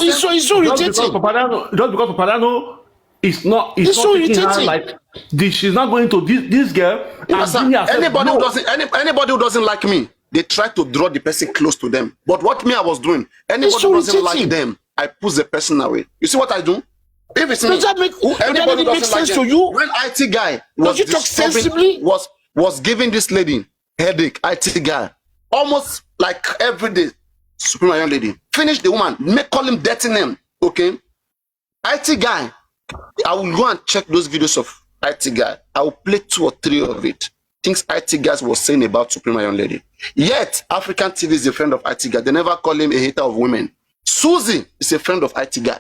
irritating. Just because Papariano is not It's so taking her irritating. like this, she's not going to this girl. Anybody who doesn't like me, they try to draw the person close to them. But what me I was doing, anybody who doesn't like them, I push the person away. You see what I do? If it's does that make sense to you? When IT guy was, you talk sensibly? was giving this lady headache, IT guy, almost like every day, Supreme young lady, finish the woman, call him dirty name, okay? IT guy, I will go and check those videos of IT guy. I will play 2 or 3 of it. Things IT guys was saying about Supreme young lady. Yet, African TV is a friend of IT guy. They never call him a hater of women. Susie is a friend of IT guy.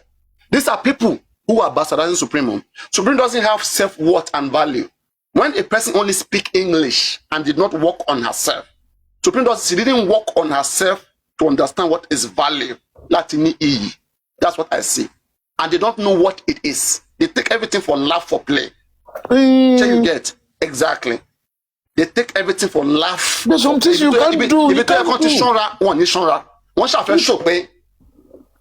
These are people who are bastardizing Supreme. Supreme doesn't have self-worth and value. When a person only speak English and did not work on herself, Supreme she didn't work on herself to understand what is value. Latini E. That's what I see. And they don't know what it is. They take everything for laugh, for play. You get? Exactly. They take everything for laugh. There's some things you can't do. You can't do.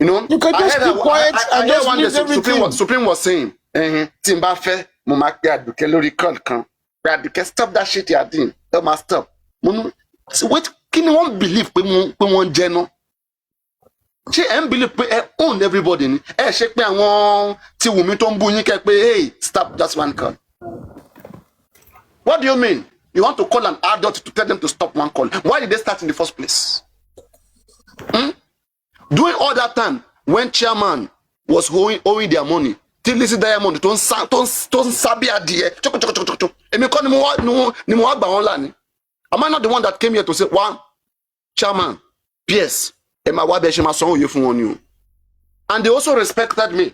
You know, you can just keep quiet and just leave everything. Supreme was saying, Timba fe, Mumakia Duke Lori Kan, stop that shit you're doing. That must stop. What can you won't believe when one general? She ain't believe own everybody. Shake me and one till we meet on Bunny. Hey, stop, that's one call. What do you mean? You want to call an adult to tell them to stop one call? Why did they start in the first place? Doing all that time when chairman was owing their money, till this diamond don't sabi adie. Am I not the one that came here to say, one chairman, PS, and they also respected me.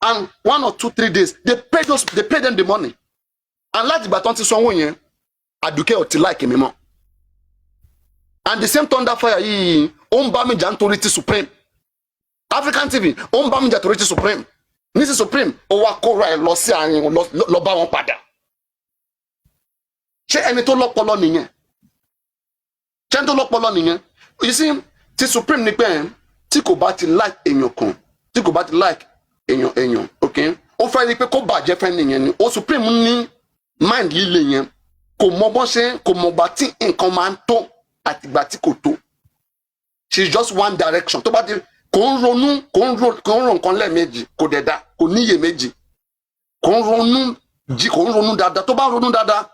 And 1 or 2, 3 days, they paid them the money. And like the baton to someone here, Aduke or like him more. And the same thunder fire, Ombami Jantority Supreme. African TV, Ombami Jantority Supreme. Mrs. Supreme, Owakora, Lossia, and Loba Pada. Che any to lock poloning. Chanto lock poloning. You see, T Supreme Nipen, Tiko Bati like in your con. Tiko Bati like in your, okay? O Friday Peko Baja Fending, O Supreme ni mind Lillian, Komoboshe, Komobati in command to at Batikoto. She's just one direction. To bati konronu konle meji kodeda koniye meji konronu dada to ba ronu dada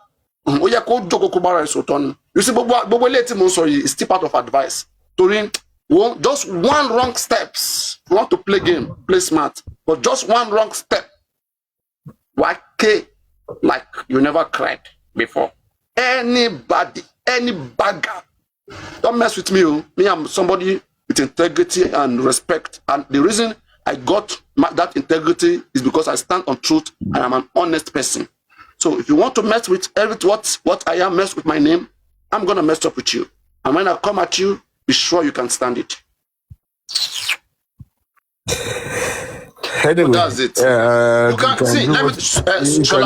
o ye ko jogo ko bara so ton. You see gbogbo ele ti mo so is still part of advice. Torí just one wrong steps. You want to play game, play smart, but just one wrong step. Wake like you never cried before. Anybody, any bagger. Don't mess with me. Me, I'm somebody with integrity and respect. And the reason I got that integrity is because I stand on truth and I'm an honest person. So if you want to mess with what I am, mess with my name, I'm going to mess up with you. And when I come at you, be sure you can stand it. Anyway, that's it. You can see. Let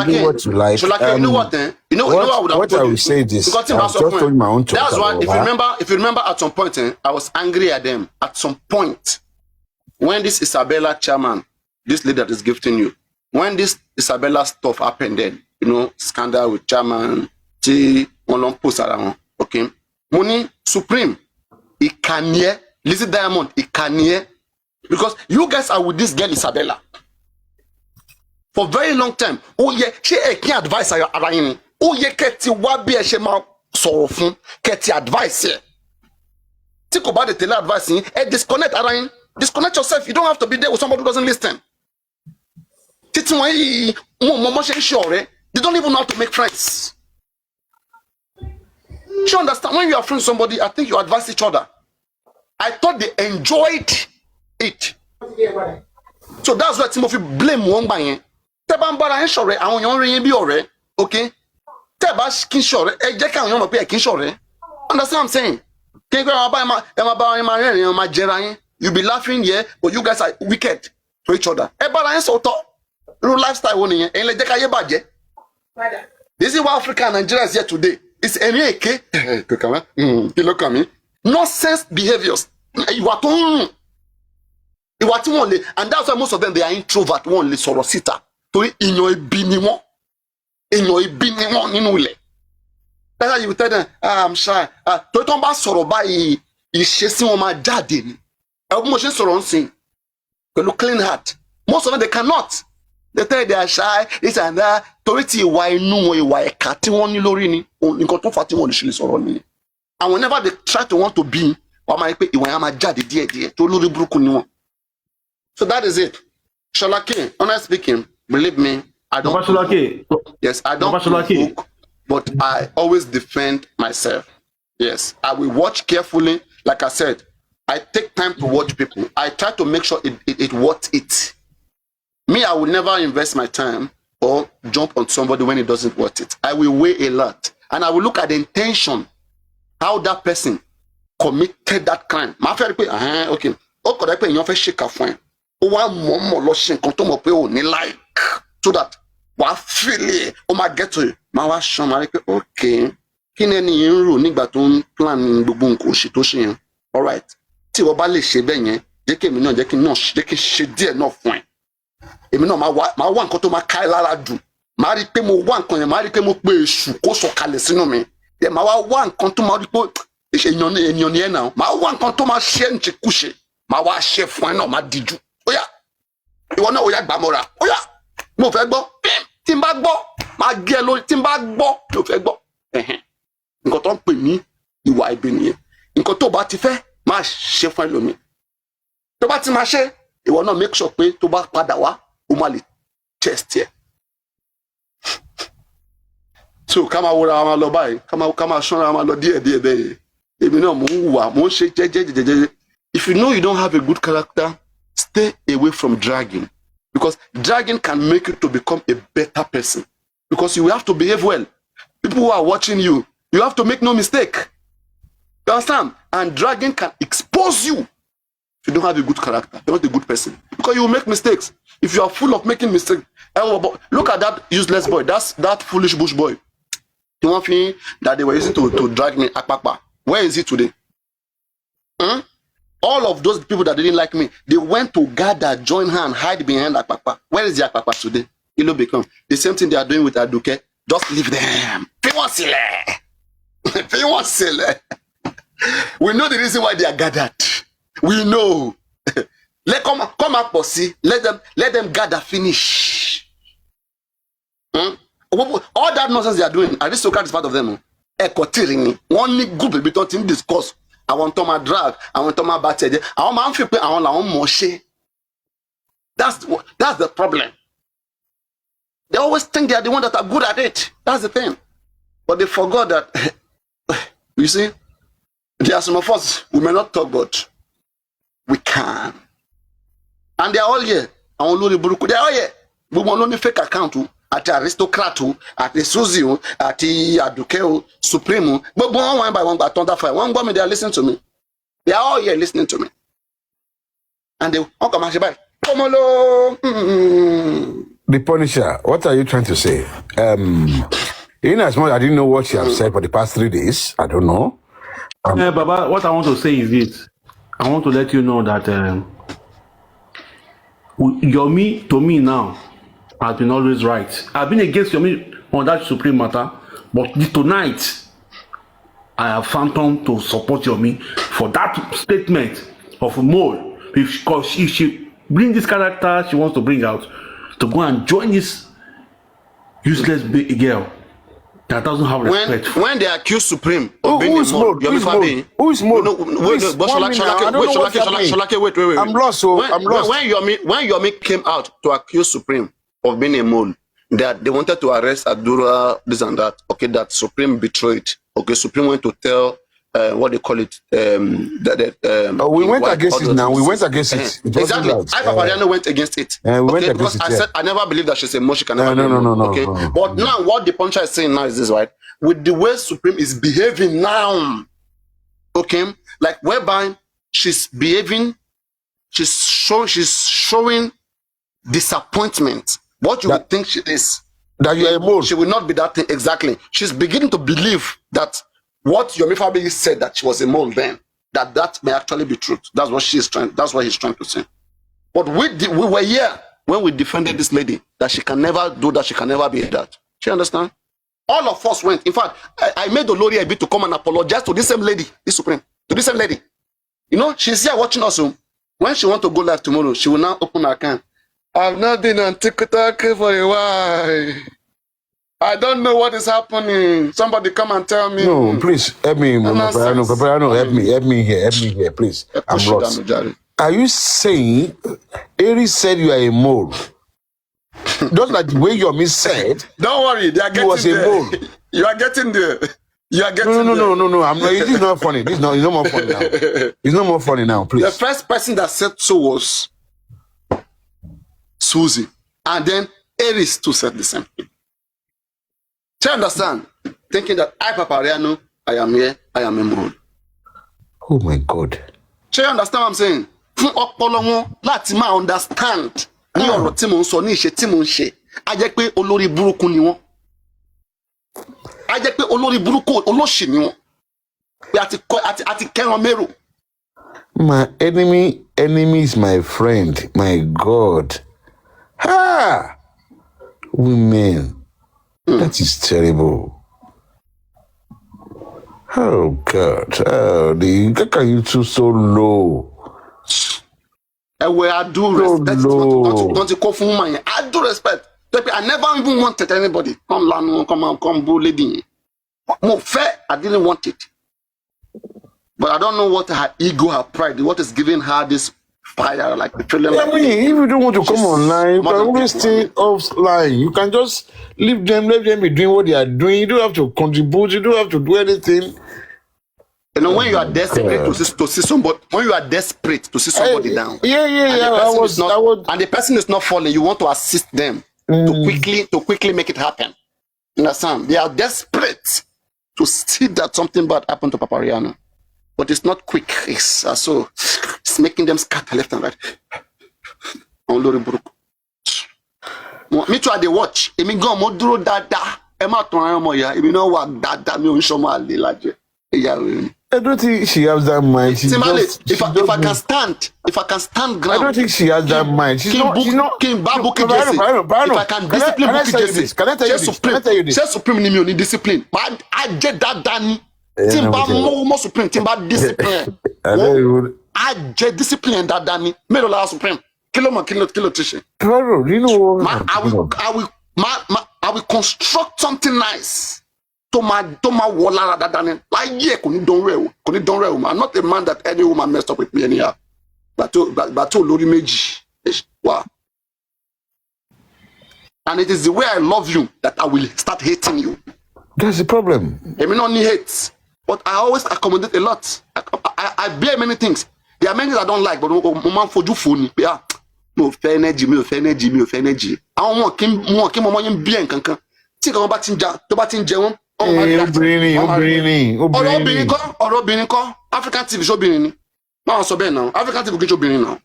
me. Do what you like. You know what? Then you know what I will say this. Because I've just told my own. That's why. If you remember, at some point, I was angry at them. At some point, when this Isabella chairman, this lady that is gifting you, when this Isabella stuff happened, then scandal with chairman, okay, money Supreme, Ikanye, Lizzie Diamond, Ikanye. Because you guys are with this girl Isabella for a very long time. Oh yeah, she can't advise her around. Oh yeah, Keti wabi she ma sorrowful. Keti advice here. Think about the tele advising. Disconnect around. Disconnect yourself. You don't have to be there with somebody who doesn't listen. They don't even know how to make friends. You understand? When you are friends with somebody, I think you advise each other. I thought they enjoyed it. So that's why Timothy blame one by Tebambara and Shore, and on your be ore, okay? Tebash Kinshore, a jack and your pay Kinshore. Understand what I'm saying? Can't go buy my Jerry. You be laughing here, but you guys are wicked to each other. Ebara and so talk. Real lifestyle winning, and let Jacka budget. This is why Africa and Nigeria is here today. It's nonsense behaviors. You are and that's why most of them they are introvert. One le sorosita. To in your binimo. In your binimo ninule. That's why you tell them, I'm shy. To talk about soroba is chasing on my daddy. Emotion soronsin. Clean heart. Most of them they cannot. They tell they are shy, this and that. Toriti why no why kati won ni lori ni. Nǹkan tó fà tí wọ́n lè ṣe sọ̀rọ̀ ni. And whenever they try to want to be, wọ́n máa pe ìwà yẹn máa jáde díẹ̀ tó lórí burúkú ni wọ́n. So that is it. Sholake, honestly speaking, believe me, I don't. Yes, I don't book, but I always defend myself. Yes, I will watch carefully. Like I said, I take time to watch people. I try to make sure it worth it. Me, I will never invest my time or jump on somebody when it doesn't worth it. I will weigh a lot. And I will look at the intention, how that person committed that crime. Okay. So that what feel it, get to it. Okay. Plan. All right. Èmi náà máa wá nǹkan tó máa ká ẹ lára dùn máa rí pé mo wá nǹkan yẹn máa rí pé mo pé èṣù kó sọ̀kalẹ̀ sínú mi dẹ̀ máa wá nǹkan tó máa rí pé ènìyàn ni ẹ̀ náà máa wá nǹkan tó máa ṣe ń ṣe kúṣe máa wá ṣe fún ẹ náà máa díjú ó yá ìwọ náà ó yá gbà mọ́ra ó yá mo fẹ́ gbọ́ tí n bá gbọ́ máa gé ẹ lórí tí n bá gbọ́ mo fẹ́ gbọ́ nǹkan tó ń pè ní ìwà ibi nìyẹn nǹkan tó bá ti fẹ́ máa ṣe fún ẹlòmíì tó bá ti máa ṣe ìwọ náà make sure pé tó bá padà wá Umali chest here. So come out with lo báyìí come out shona ma lo díẹ̀ bẹ́ẹ̀ èmi náà mo hùwà mo ṣe jẹ́jẹ́. If you know you don't have a good character, stay away from dragging because dragging can make you to become a better person because you have to behave well. People who are watching you, you have to make no mistake. You understand? And dragging can expose you. If you don't have a good character, you're not a good person because you will make mistakes. If you are full of making mistakes, look at that useless boy. That's that foolish bush boy. The one thing that they were using to drag me, Akpakpa. Where is he today? All of those people that didn't like me, they went to gather, join hand, hide behind Akpakpa. Where is the Akpakpa today? It will become the same thing they are doing with Aduke. Just leave them. We know the reason why they are gathered. We know. Come up, Bossy. Let them gather finish. All that nonsense they are doing, aristocrat is part of them. One good baby don't discuss. I want to my drag. I want to my battery. I want my people. I want my moshe. That's the problem. They always think they are the one that are good at it. That's the thing. But they forgot that. You see, there are some of us we may not talk, but we can. And they are all here. They are all here. We want only fake account at the aristocrat, at the Suzy, at the Aduke, Supreme. But one by one, by thunder fire. One by me, they are listening to me. They are all here listening to me. And they come and come along. The Punisher, what are you trying to say? In as much I didn't know what she has said for the past 3 days, I don't know. Baba, what I want to say is this. I want to let you know that Yomi, to me now, has been always right. I've been against Yomi on that Supreme matter, but tonight, I have phantom to support Yomi for that statement of Mole. Because if she bring this character she wants to bring out, to go and join this useless big girl that doesn't have respect. When they accuse Supreme of being who is Mole? Who is Mole? Wait. I'm lost, so I'm lost. When Yomi came out to accuse Supreme of being a mole, that they wanted to arrest Adura, this and that. Okay, that Supreme betrayed. Okay, Supreme went to tell what they call it. We went against it now. We went against it. Exactly. Papariano went against it. Okay, because I said I never believed that she's a mole. She can never be a mole. Okay, but now what the puncher is saying now is this, right? With the way Supreme is behaving now, okay, like whereby she's behaving, she's showing disappointment. What you would think she is. That you are a mole. She will not be that thing exactly. She's beginning to believe that what Yomi Fabi said that she was a mole then, that may actually be truth. That's what she's trying. That's what he's trying to say. But we were here when we defended this lady that she can never do that. She can never be that. She understand? All of us went. In fact, I made Olori a bit to come and apologize to this same lady, this Supreme, to this same lady. You know, she's here watching us. When she want to go live tomorrow, she will now open her account. I've not been on TikTok for a while. I don't know what is happening. Somebody come and tell me. No, please help me, Papariano, help me here, please. I'm lost. Are you saying Aries said you are a mole? Just like the way Yomi said. Don't worry, they are getting was a there. mole. You are getting there. You are getting No. I'm not. This is not funny. It's no more funny now. It's no more funny now, please. The first person that said so was Susie, and then Aries too said the same thing. Do you understand? Thinking that I, Papariano, I am here, I am a mole. Oh my God. Do you understand what I'm saying? Fún ọpọlọ wọn láti máa understand ní ọ̀rọ̀ tí mò ń sọ ní ìṣe tí mò ń ṣe. A jẹ́ pé olórí burúkú ni wọ́n. A jẹ́ pé olórí burúkú olóṣì ni wọ́n. Pé àti kẹ́ran mérò. My enemy is my friend. My God. Ha! Women. That is terrible. Oh God. How can you do so low? I do respect. Don't you call for woman? I do respect. I never even wanted anybody. Come bully. More fair, I didn't want it. But I don't know what her ego, her pride, what is giving her this fire, like the feeling. I mean, if you don't want to come online, you can always stay offline. You can just leave them, let them be doing what they are doing. You don't have to contribute. You don't have to do anything. You know, when you are desperate to see somebody, when you are desperate to see somebody down, and the person is not falling, you want to assist them to quickly make it happen. You understand? They are desperate to see that something bad happened to Papariano, but it's not quick. It's making them scatter left and right. Me too, they watch. I mean, go moduro dada. Emma Toramoya. If you know what dada me on shoma ali. I don't think she has that mind. If I can stand ground. I don't think she has that mind. She's not. If I can discipline Bukijesi. Can I tell you this? Say Supreme ni me discipline. But I get that done. Timba more Supreme. Timba discipline. I get discipline that done. Me la Supreme. Kilo tishe. You know what? I will construct something nice. Toma wala dadane. Like yeah, kuni don't real. I'm not a man that any woman messed up with me anyhow. But lori meji. Wow. And it is the way I love you that I will start hating you. That's the problem. I mean, only hate, but I always accommodate a lot. I bear many things. There are many things I don't like, but man for you phone. Yeah, me energy. I don't want him bien kankan. Think about tinja. Obìnrin kọ́ African TV show obìnrin ni. Máa sọ bẹ́ẹ̀ náà. African TV kì í ṣe obìnrin náà.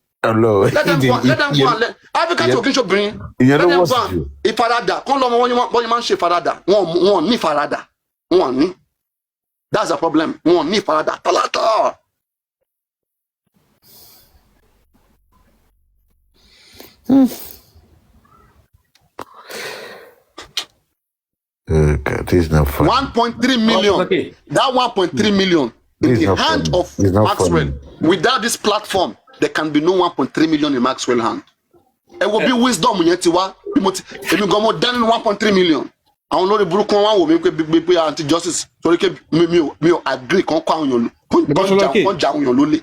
Let them go and African TV kì í ṣe obìnrin. Let them go and ìfaradà. Kọ́ lọ́mọ wọ́n máa ń ṣe ìfaradà. Wọ́n ní ìfaradà. Wọ́n ní. That's the problem. Wọ́n ní ìfaradà. Tọ́látọ́. God, this is not funny. 1.3 million. Okay. That 1.3 million in the hand of Maxwell. Without this platform, there can be no 1.3 million in Maxwell hand. It will be wisdom when you if you go more than 1.3 million. I don't know the broken one will make anti-justice. So you can agree on your lonely.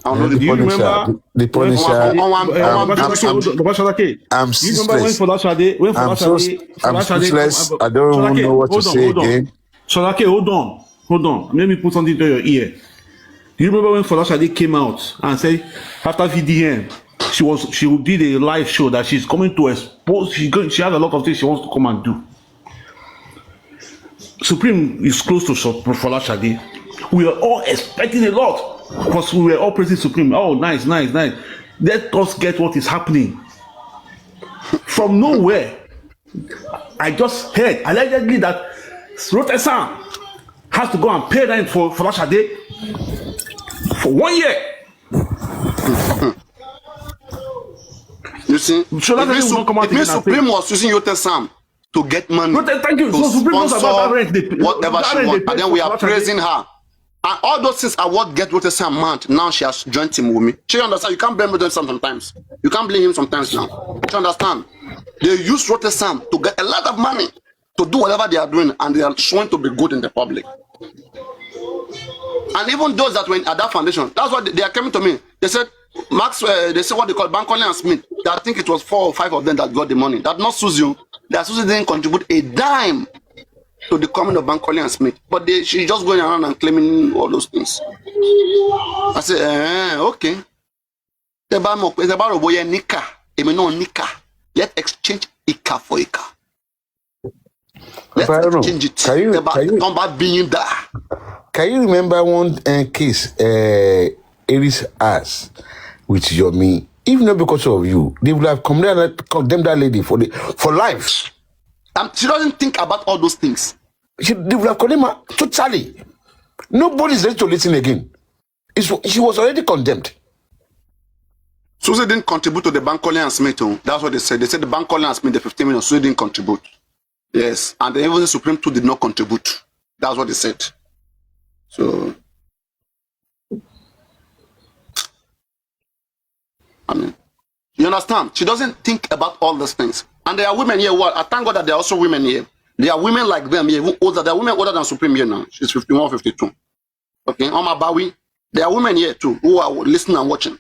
Do you remember the Punisher? I'm speechless. I'm speechless. I don't even know what to say again. Shodake, hold on. Let me put something to your ear. Do you remember when Folashade came out and said after VDM she did a live show that she's coming to expose? She has a lot of things she wants to come and do. Supreme is close to Folashade. We are all expecting a lot. Because we were all praising Supreme. Oh, nice. Let us get what is happening. From nowhere, I just heard allegedly that Rotesam has to go and pay rent for Shade for 1 year. You see, So it means Supreme was using Rotesam to get money. Thank you. To So Supreme knows about that sponsor rent. whatever that she rent wants. they And then pay we for are Shade. praising her. And all those things are what get Rotesam mad. Now she has joined him with me. She understand. You can't blame Rotesam sometimes. You can't blame him sometimes now. She understand. They use Rotesam to get a lot of money to do whatever they are doing, and they are showing to be good in the public. And even those that were at that foundation, that's what they are coming to me. They said, they said what they call Bankole and Smith. I think it was 4 or 5 of them that got the money. That not Susie. That Susie didn't contribute a dime to the coming of Bankole and Smith. But she's just going around and claiming all those things. I said, okay. Let's exchange Ika for Ika. Let's exchange it. Can you remember one case Aries asked with Yomi? If not because of you, they would have condemned that lady for life. She doesn't think about all those things. They would have condemned her totally. Nobody's ready to listen again. She was already condemned. Susie didn't contribute to the Bankole and Smith. That's what they said. They said the Bankole and Smith, the 15 million, Susie didn't contribute. Yes. And even the Supreme too did not contribute. That's what they said. So, I mean, you understand? She doesn't think about all these things. And there are women here. I thank God that there are also women here. There are women like them here who older. There are women older than Supreme here now. She's 51, 52. Okay, on my Bawi. There are women here too who are listening and watching.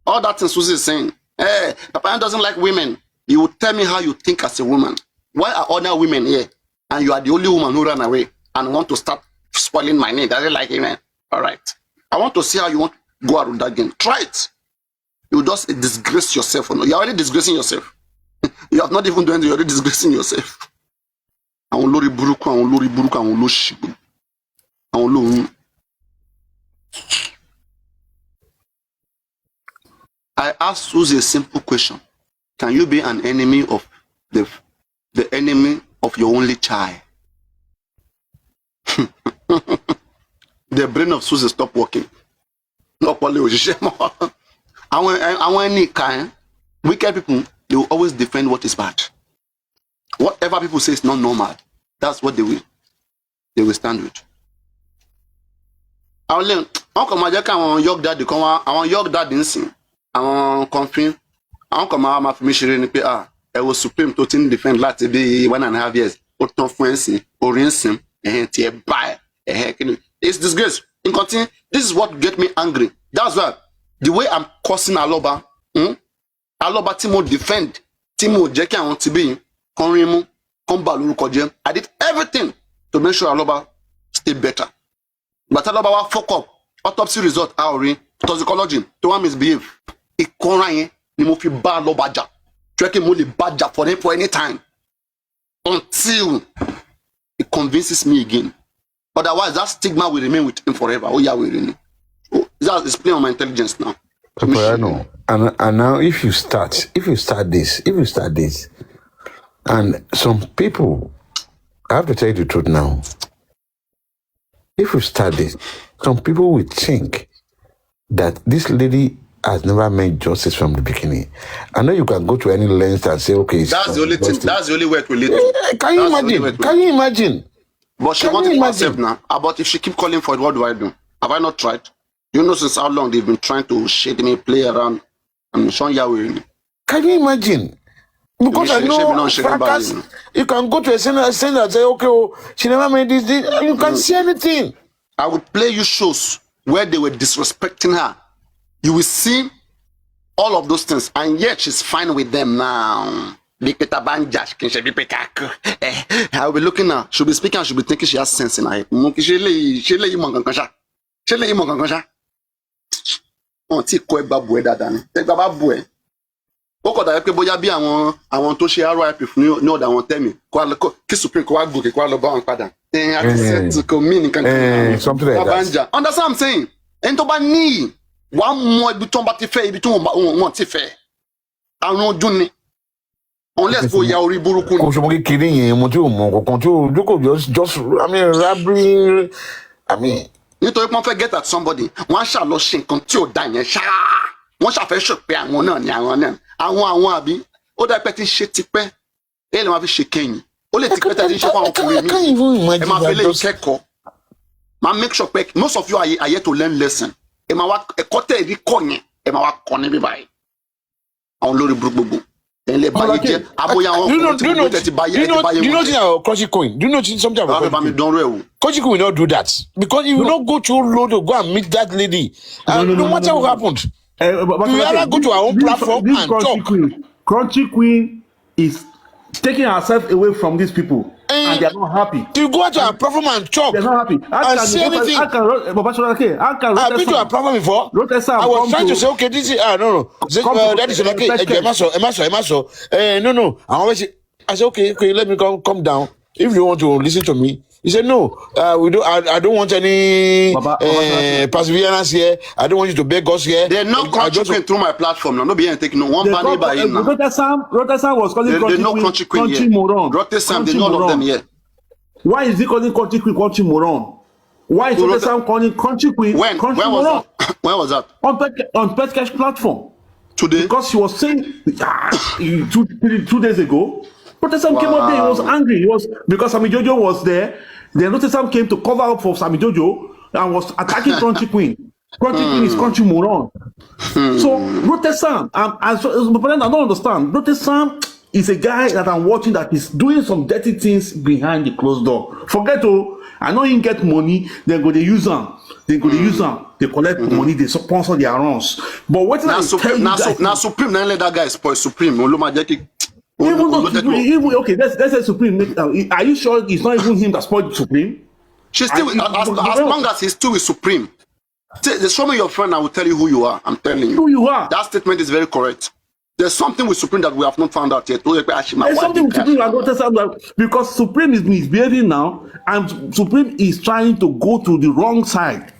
All that thing Susie is saying. Hey, Papa doesn't like women. You will tell me how you think as a woman. Why are other women here? And you are the only woman who ran away and want to start spoiling my name. Doesn't like women. All right. I want to see how you want to go out with that game. Try it. You just disgrace yourself. You're already disgracing yourself. You have not even done it. You're already disgracing yourself. I asked Susie a simple question. Can you be an enemy of the enemy of your only child? The brain of Susie stopped working. Wicked people, they will always defend what is bad. Whatever people say is not normal, that's what they will stand with. I want York daddy come on. I want York daddy sing. I want confirm. I want come out my permission ni pe it was Supreme to defend lati be 1.5 years. O ton fun ensin, orinsin, tie buy. It's disgrace. In continue, this is what get me angry. That's why the way I'm cursing Aloba, Aloba Timo defend, Timo Jeki and Tibi, Konrimu, Komba Luruko Jem. I did everything to make sure Aloba stay better. But Aloba wa fuck up. Autopsy result Auri, toxicology, to one misbehave. Ikonraye, ni mo fi ba Aloba ja. Tracking mo le badja for him for any time. Until it convinces me again. Otherwise, that stigma will remain with him forever. Oh yeah, we really. Oh, that's playing on my intelligence now. Papariano. And now if you start this, and some people, I have to tell you the truth now. If you start this, some people will think that this lady has never made justice from the beginning. I know you can go to any length and say, okay, that's the only thing. That's the only way to lead. Can you imagine? Can you imagine? But she wants it herself now. But if she keep calling for it, what do I do? Have I not tried? You know since how long they've been trying to shade me, play around. I'm Sean Yahweh. Can you imagine? Because I know fracas, you can go to a center and say, okay, oh, she never made this, and you can see anything. I would play you shows where they were disrespecting her. You will see all of those things, and yet she's fine with them now. I'll be looking at, she'll be speaking, she'll be thinking she has sense in her head. Ó kọ̀ dàbí pé bóyá bí àwọn tó ṣe RIP fún ní ọ̀dà àwọn tẹ́mi kí Supreme kó wá gòkè kó wá lọ bá wọn padà. Àti sẹ́ẹ̀tì kò mí nìkan something like that. Understand what I'm saying? Ẹni tó bá ní wàá mọ ibi tó ń bá ti fẹ́ ibi tó wọ́n ti fẹ́. Àrùn ojú ni. Unless for ya ori burúkú. Kò ṣọmọ kékeré yẹn mo tí ò mọ kankan tí ò jókòó just I mean robbery I mean. Nítorí wọ́n fẹ́ get at somebody wọ́n á ṣàlọ́ ṣe nǹkan tí ò da yẹn ṣáá wọ́n ṣàfẹ́ ṣò pé àwọn náà ni àwọn àbí ó dá pẹ́ tí ń ṣe tipẹ́ èyí lè máa fi ṣe kẹ́yìn ó lè tipẹ́ tí ń ṣe fún àwọn ọkùnrin mi ẹ máa fi lè kẹ́kọ̀ọ́ máa make sure pé most of you are here to learn lesson ẹ máa wá ẹ̀kọ́ tẹ̀ ẹ̀rí kọ́ yẹn ẹ máa wá kọ́ ní bíbáyìí àwọn olórí burúkú gbogbo ẹ̀ lè báyìí jẹ́ aboyá àwọn ọkùnrin tí wọ́n ti báyìí ẹ̀ ti báyìí you know Kochi Queen do you know something about Kochi Queen will not do that because if you no go too low to go and meet that lady no matter what happened you rather go to our own platform and talk. Crunchy Queen is taking herself away from these people and they are not happy. You go to our platform and talk. They're not happy. And say anything. I've been to our platform before. I was trying to say, okay, this is no. That is okay. No. I said, okay, let me come down. If you want to listen to me, he said, no, we don't. I don't want any perseverance here. I don't want you to beg us here. They're not Crunchy through my platform now. No be taking no one banner by him now. Rotesan was calling Crunchy Queen moron. Rotesan, they know all of them here. Why is he calling Crunchy Queen Crunchy moron? Why is Rotesan calling Crunchy Queen Crunchy moron? When was that? On Petcash platform. Today? Because she was saying 2 days ago. Rotesan came up there. He was angry. He was because Sammy Jojo was there. Then Rotesan came to cover up for Sammy Jojo and was attacking Crunchy Queen. Crunchy Queen is Crunchy moron. So Rotesan, I don't understand. Rotesan is a guy that I'm watching that is doing some dirty things behind the closed door. Forget I know him get money. They go they use them. They collect money. They sponsor their runs. But what now Supreme? Now Supreme. Now let that guy spoil Supreme. Even though let's say Supreme. Are you sure it's not even him that spoiled Supreme? She's still as long as he's still with Supreme. Show me your friend, I will tell you who you are. I'm telling you. Who you are? That statement is very correct. There's something with Supreme that we have not found out yet. There's something with Supreme because Supreme is misbehaving now, and Supreme is trying to go to the wrong side.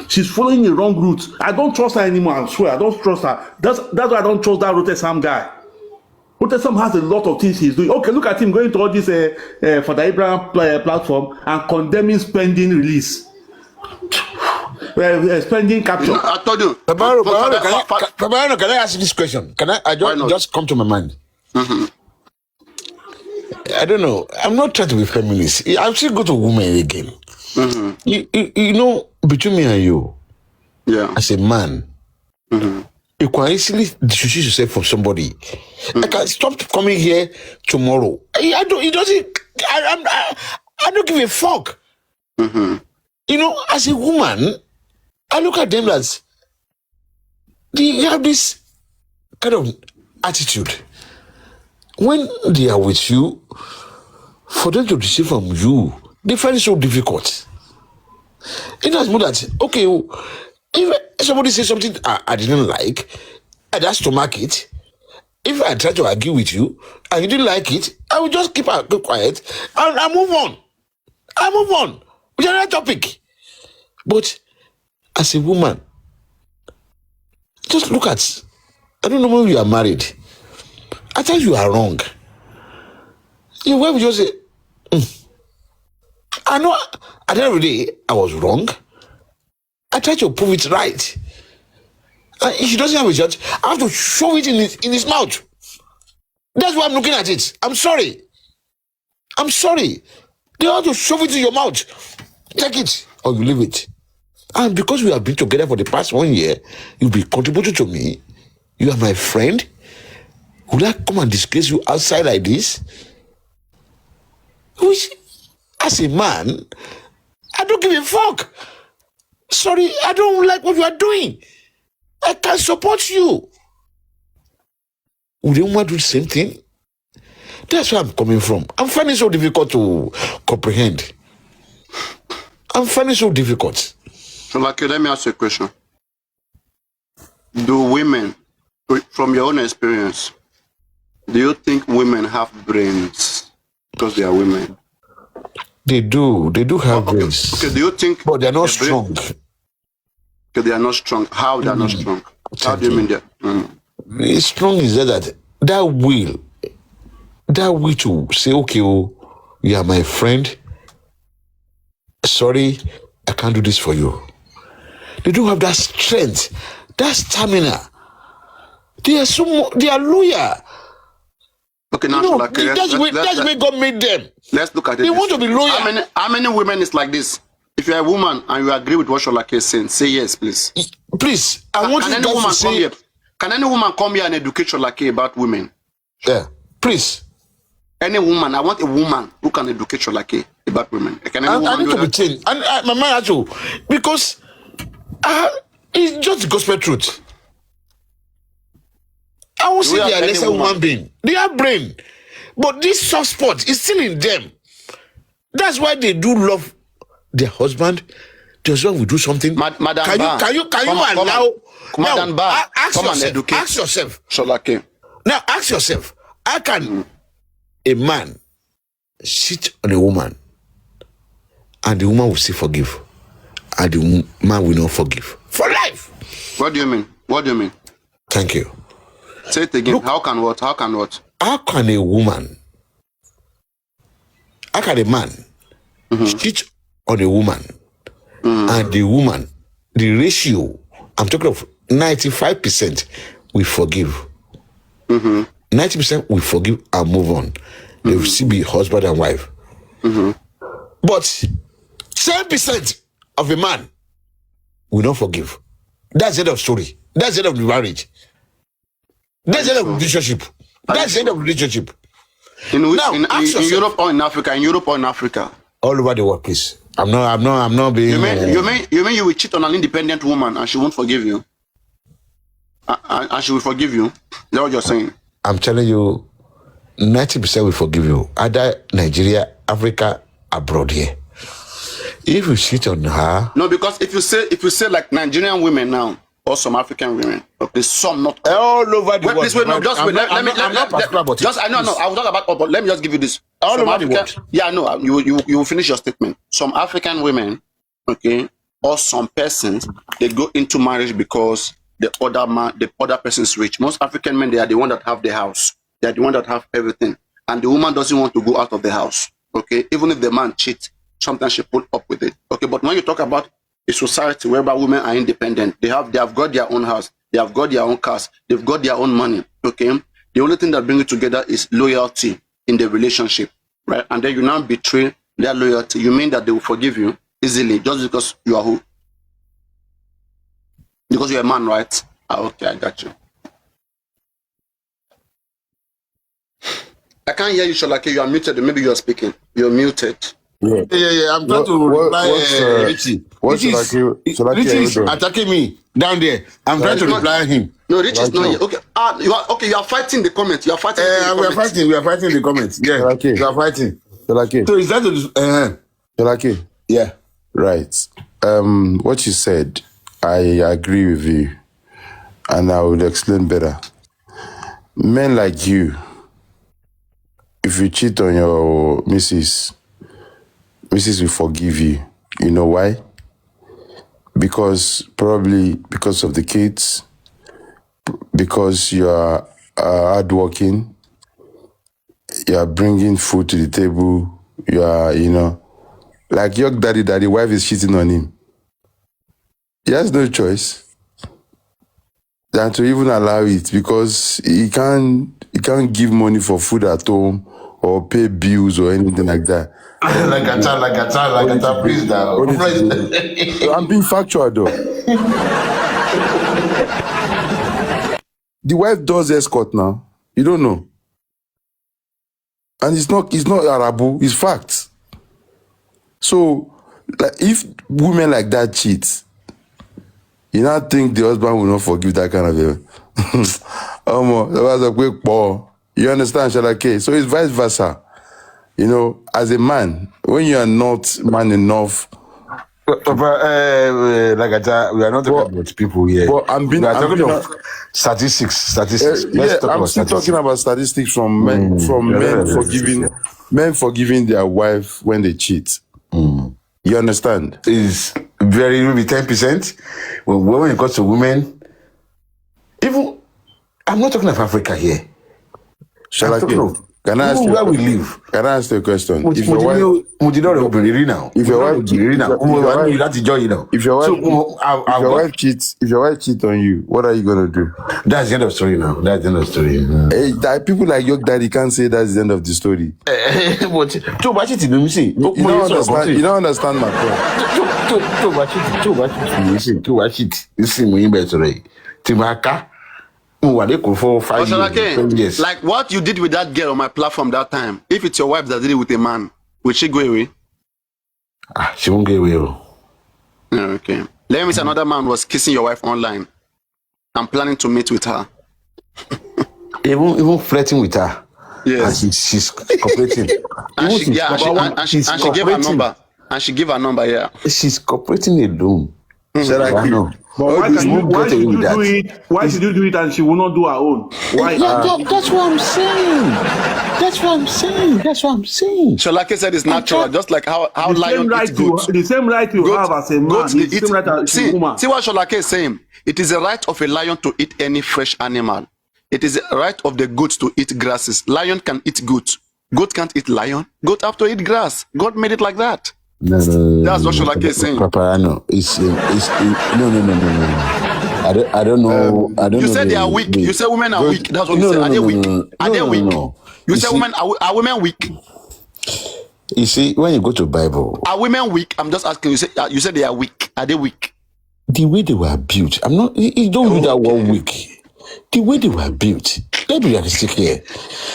She's following the wrong route. I don't trust her anymore. I swear, I don't trust her. That's why I don't trust that Rotesan guy. Rotesan has a lot of things he's doing. Okay, look at him going to all this for the Abraham platform and condemning spending release. Spending capture. I told you. Papariano, can I ask you this question? Can I just come to my mind? Mm-hmm. I don't know. I'm not trying to be feminist. I'm still go to women again. Mm-hmm. You know, between me and you, as a man, you can easily dissociate yourself from somebody. I can stop coming here tomorrow. I don't give a fuck. You know, as a woman, I look at them as they have this kind of attitude. When they are with you, for them to receive from you, they find it so difficult. In as much that, okay, if somebody says something I didn't like, I just stomach it. If I try to argue with you and you didn't like it, I will just keep quiet and I move on. With another topic. But as a woman, just look at, I don't know when you are married. I tell you are wrong. Your wife will just say, I know at the end of the day, I was wrong. I try to prove it right. And if she doesn't have a judge, I have to shove it in his mouth. That's why I'm looking at it. I'm sorry. They have to shove it in your mouth. Take it or you leave it. And because we have been together for the past 1 year, you'll be contributing to me. You are my friend. Would I come and disgrace you outside like this? Which, as a man, I don't give a fuck. Sorry, I don't like what you are doing. I can support you. Would you want to do the same thing? That's where I'm coming from. I'm finding it so difficult to comprehend. I'm finding it so difficult. So, let me ask you a question. Do women, from your own experience, do you think women have brains because they are women? They do have brains. Okay, do you think... But they're not strong. Okay, they are not strong. How they are not strong? How do you mean that? Strong is that will that way to say, okay, oh, you are my friend. Sorry, I can't do this for you. They don't have that strength, that stamina. They are loyal. Okay, now, No, like, that's where God made them. let's look at it. They want to be loyal. How many women is like this? If you're a woman and you agree with what Sholake is saying, say yes, please. Please, I want you guys to say... come here? Can any woman come here and educate Sholake about women? Yeah, please. Any woman, I want a woman who can educate Sholake about women. Can any woman I need do to that? be changed. And my man too, because it's just gospel truth. I won't say they are lesser human being. They have brain, but this soft spot is still in them. That's why they do love their husband. The husband will do something. Madam Can you allow? Madam Ba, Ask yourself. Sholake. Now ask yourself. How can a man sit on a woman and the woman will still forgive, and the man will not forgive for life? What do you mean? What do you mean? Thank you. Say it again. Look, how can what? How can what? How can a man cheat on a woman and the woman, the ratio, I'm talking of 95% we forgive. 90% we forgive and move on. They will still be husband and wife. But 7% of a man will not forgive. That's the end of story. That's the end of the marriage. That's the end of relationship. That's the end of relationship. In Europe or in Africa? In Europe or in Africa? All over the world, please. I'm not being. You mean you will cheat on an independent woman and she won't forgive you? And she will forgive you? Is that what you're saying? I'm telling you, 90% will forgive you. Either Nigeria, Africa, abroad here. If you cheat on her. No, because if you say like Nigerian women now, or some African women, okay, some not all over the world. Please wait, no, just wait. Let me. I will talk about. But let me just give you this. All over the world. Yeah, no, you will finish your statement. Some African women, okay, or some persons, they go into marriage because the other person is rich. Most African men, they are the one that have the house. They are the one that have everything, and the woman doesn't want to go out of the house. Okay, even if the man cheats, sometimes she put up with it. Okay, but when you talk about a society whereby women are independent, they have got their own house, they have got their own cars, they've got their own money. Okay, the only thing that brings it together is loyalty in the relationship, right? And then you now betray their loyalty. You mean that they will forgive you easily just because you are who? Because you're a man, right? Okay, I got you. I can't hear you, Sholake. You are muted. Maybe you are speaking. You're muted. Yeah. I'm trying to reply. Richie. Richie is attacking me down there. I'm trying to reply him. No, Richie is not here. Okay. You are fighting the comments. You are fighting. We are fighting the comments. Yeah. We are fighting. So is that Sholake? Yeah. Right. What you said, I agree with you, and I will explain better. Men like you, if you cheat on your missus will forgive you. You know why? Probably because of the kids, because you are hardworking, you are bringing food to the table, you are, like your daddy, the wife is cheating on him. He has no choice than to even allow it, because he can't give money for food at home or pay bills or anything like that. like a child, please now. I'm being factual though. The wife does escort now. You don't know. And it's not Arabu, it's facts. So, like, if women like that cheat, you now think the husband will not forgive that kind of you understand, Sholake? So it's vice versa. As a man, when you are not man enough. Like I said, we are not talking about people here. But we are talking of statistics. I'm still talking about statistics from men forgiving their wife when they cheat. You understand? Is maybe 10%. When it comes to women, even I'm not talking of Africa here. Can I ask you? Where we live? Can I ask you a question? If your wife, if your wife cheats on you, what are you gonna do? That's the end of the story now. That's the end of the story. Hey, people like your daddy can't say that's the end of the story. But too much it you see. You don't understand my point. Too much it. You see me in better. Timaka. For 5 years. Like what you did with that girl on my platform that time, if it's your wife that did it with a man, will she go away? She won't go away. Okay. Let me say another man was kissing your wife online. I'm planning to meet with her. Even flirting with her. Yes. And she's cooperating. and she gave her number. And she gave her number, yeah. She's cooperating alone. But why should you do it and she will not do her own? Why? That's what I'm saying. That's what I'm saying. Sholake said it's natural, just like how lion eat goat. The same right you have as a man. See what Sholake is saying. It is the right of a lion to eat any fresh animal. It is the right of the goat to eat grasses. Lion can eat goat. Goat can't eat lion. Goat have to eat grass. God made it like that. No. That's what Sholake is saying. Papariano, no. I don't know. You said they are weak. You say women are weak. That's what you said. Are they weak? Are they weak? You say women are women weak? You see, when you go to Bible, are women weak? I'm just asking. You say they are weak. Are they weak? The way they were built. I'm not. You don't use that word weak. The way they were built. Let's be realistic here.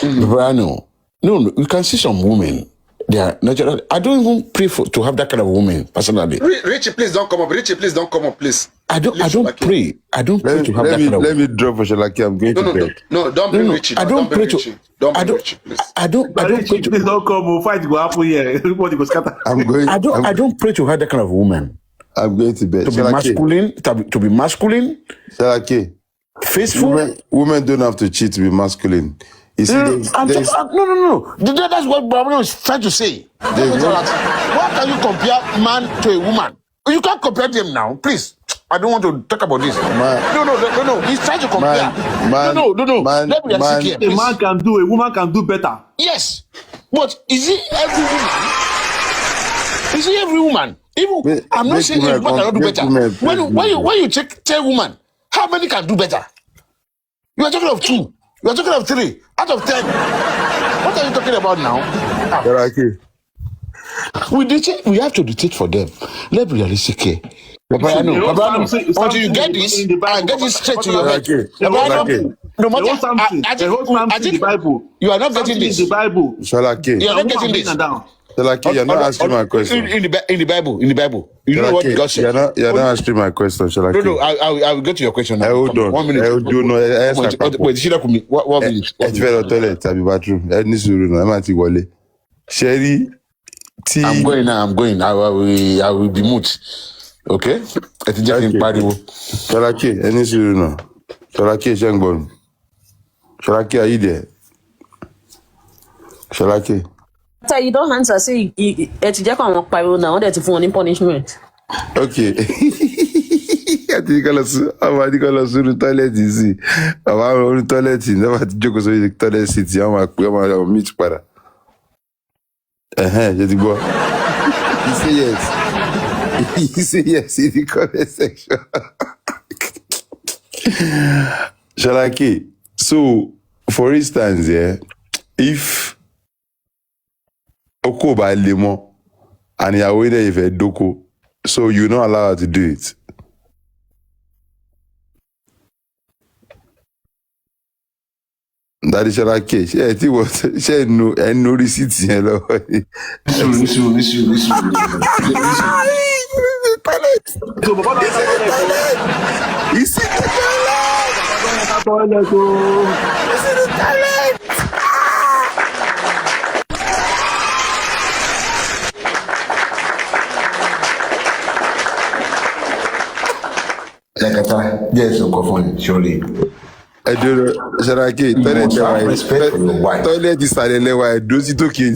Papariano. No. You can see some women. They are natural. I don't even pray to have that kind of woman personally. Richie, please don't come up. Richie, please don't come up, please. I don't pray. I don't pray to have that kind of woman. Let me drop for Sholake. I'm going to bed. No, don't bring Richie. I don't pray to. Don't bring Richie, please. I don't pray to. Please don't come. We'll fight go happen here. Everybody go scatter. I don't pray to have that kind of woman. I'm going to bed. To be masculine. To be masculine. Sholake. Faithful. Women don't have to cheat to be masculine. You see, no. That's what Brahman is trying to say. Why can you compare man to a woman? You can't compare them now, please. I don't want to talk about this. No. He's trying to compare. No. Let me ask you here. A man can do, a woman can do better. Yes, but is it every woman? Is it every woman? Even I'm not saying every woman cannot do better. When you tell woman, how many can do better? You are talking of 2. You are talking of 3 out of 10. What are you talking about now? We have to dictate for them. Let's be realistic here. Papariano, until you get this, and get it straight to your head. No matter the Bible, you are not getting this. In the Bible, Sholake. You are not getting this. Sholake, you're not asking my question. In the Bible, you know what God said. You're not answering my question, Sholake. No, I will get to your question now. Hold on. 1 minute. Wait, she not me. What minute? It's very toilet. I'll be bathroom. Any suru no. I'm at Wale. Sherry. I'm going now. I will be mute. Okay? Sholake, any suru no. Sholake, Shangbon. Sholake, are you there? Sholake. So you don't answer, say it's just on pariwo now, that's for any punishment. Okay. I think I'll the toilet is see. I'm on the toilet, never to joke so the toilet seat. I'm meet para. Just go. You say yes. You say yes in the comment section. Sholake. So, for instance, if Oko by Lemo and you're waiting if a doko, so you're not allowed to do it. That is Sholake. She was she no receipts here. Listen. You see the talent. Yes, surely. I don't know. Sholake, toilet is silent. Why? Those it okay?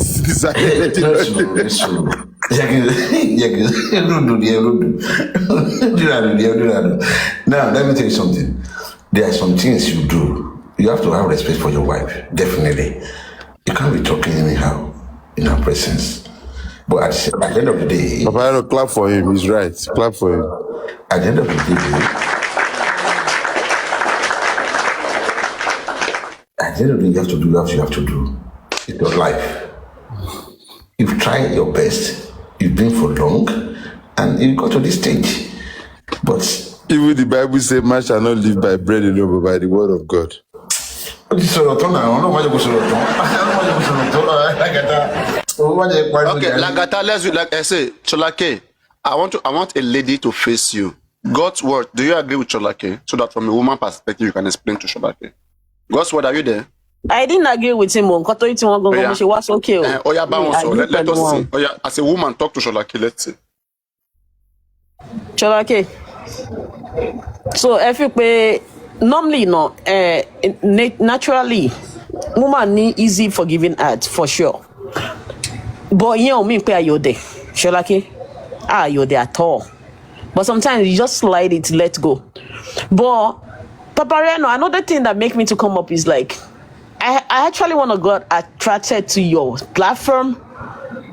Now, let me tell you something. There are some things you do. You have to have respect for your wife, definitely. You can't be talking anyhow in her presence. But at the end of the day, Papariano, clap for him. He's right. Clap for him. at the end of the day, you have to do what you have to do. It's your life. You've tried your best. You've been for long, and you got to this stage. But even the Bible says, "Man shall not live by bread alone, but by the word of God." Okay, Lagata, let's do like I say, Cholake. I want a lady to face you. God's word. Do you agree with Cholake? So that from a woman perspective, you can explain to Cholake. God's word, are you there? I didn't agree with him. She was okay. Let us see. As a woman, talk to Cholake. Let's see. Cholake. So if you pay normally naturally woman need easy forgiving heart for sure. But you know me pay you there. Cholake. You're there at all. But sometimes you just slide it, let go. But Papariano, another thing that make me to come up is like I actually want to get attracted to your platform,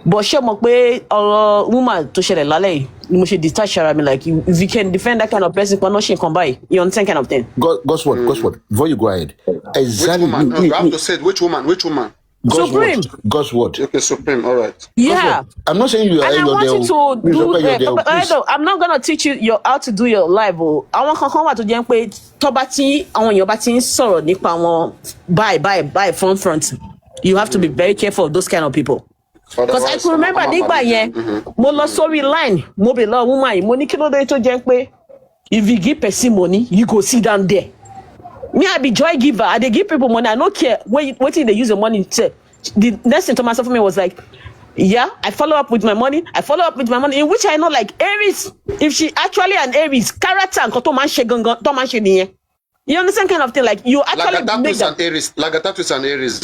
but she woman to share lale. You should detach her. I mean, like if you can defend that kind of person, but no she come by. You understand kind of thing. Guess what? Before you go ahead, exactly. Which woman? No, you have to say it. Which woman? Supreme. Guess what? Okay, Supreme. All right. Yeah. I'm not saying you are. And I want you to do. I'm not gonna teach you how to do your live. I want to come out to jẹ́ pé tọ́ba tí àwọn èèyàn bá ti ń sọ̀rọ̀ nípa wọn buy front. You have to be very careful of those kind of people. Because I can remember nígbà yẹn mo lọ sórí line mo bè lọ woman yìí mo ní kí ló dé tó jẹ́ pé if you give person money you go sit down there. Me, I be joy giver. I dey give people money. I don't care what they use the money to. The next thing Thomas for me was like, yeah, I follow up with my money. In which I know like Aries, if she actually an Aries, character and you understand kind of thing like you actually make that. Lagata is an Aries.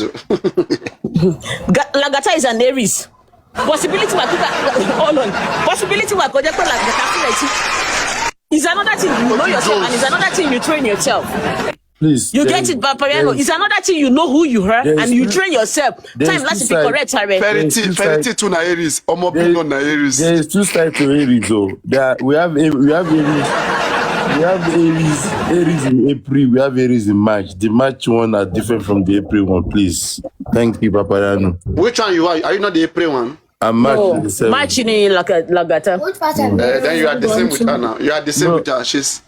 Lagata is an Aries. Possibility hold on. Possibility Lagata is another thing you know yourself and is another thing you train yourself. Please. You get it, Papariano. It's another thing you know who you are and you train yourself. Time last be correct, Ferity to Aries. There is two sides to Aries though. We have Aries in April, we have Aries in March. The March one are different from the April one, please. Thank you, Papariano. Which one you are? Are you not the April one? I'm March. March in Lagata. Then you are the same with her now. You are the same with her. She's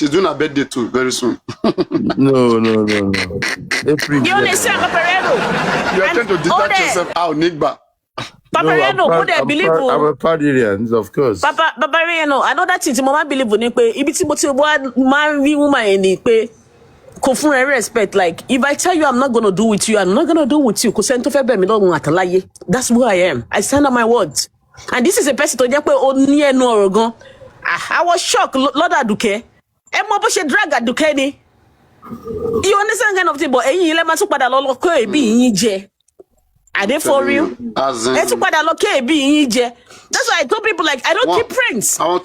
doing her birthday too very soon. No. April. You understand, Papariano? You are trying to detach yourself out, Nigba. Papariano, who they believe? I'm a Papariano, of course. Papariano, I know that thing. Mama believe in it. If it's what man woman in it. Respect, like if I tell you I'm not gonna do with you, I'm not gonna do with you. That's who I am. I stand on my words. And this is a person to I was shocked, Lord Aduke. Drag Aduke ni. You understand kind of thing, but are they for real? That's why I told people like I don't keep friends. I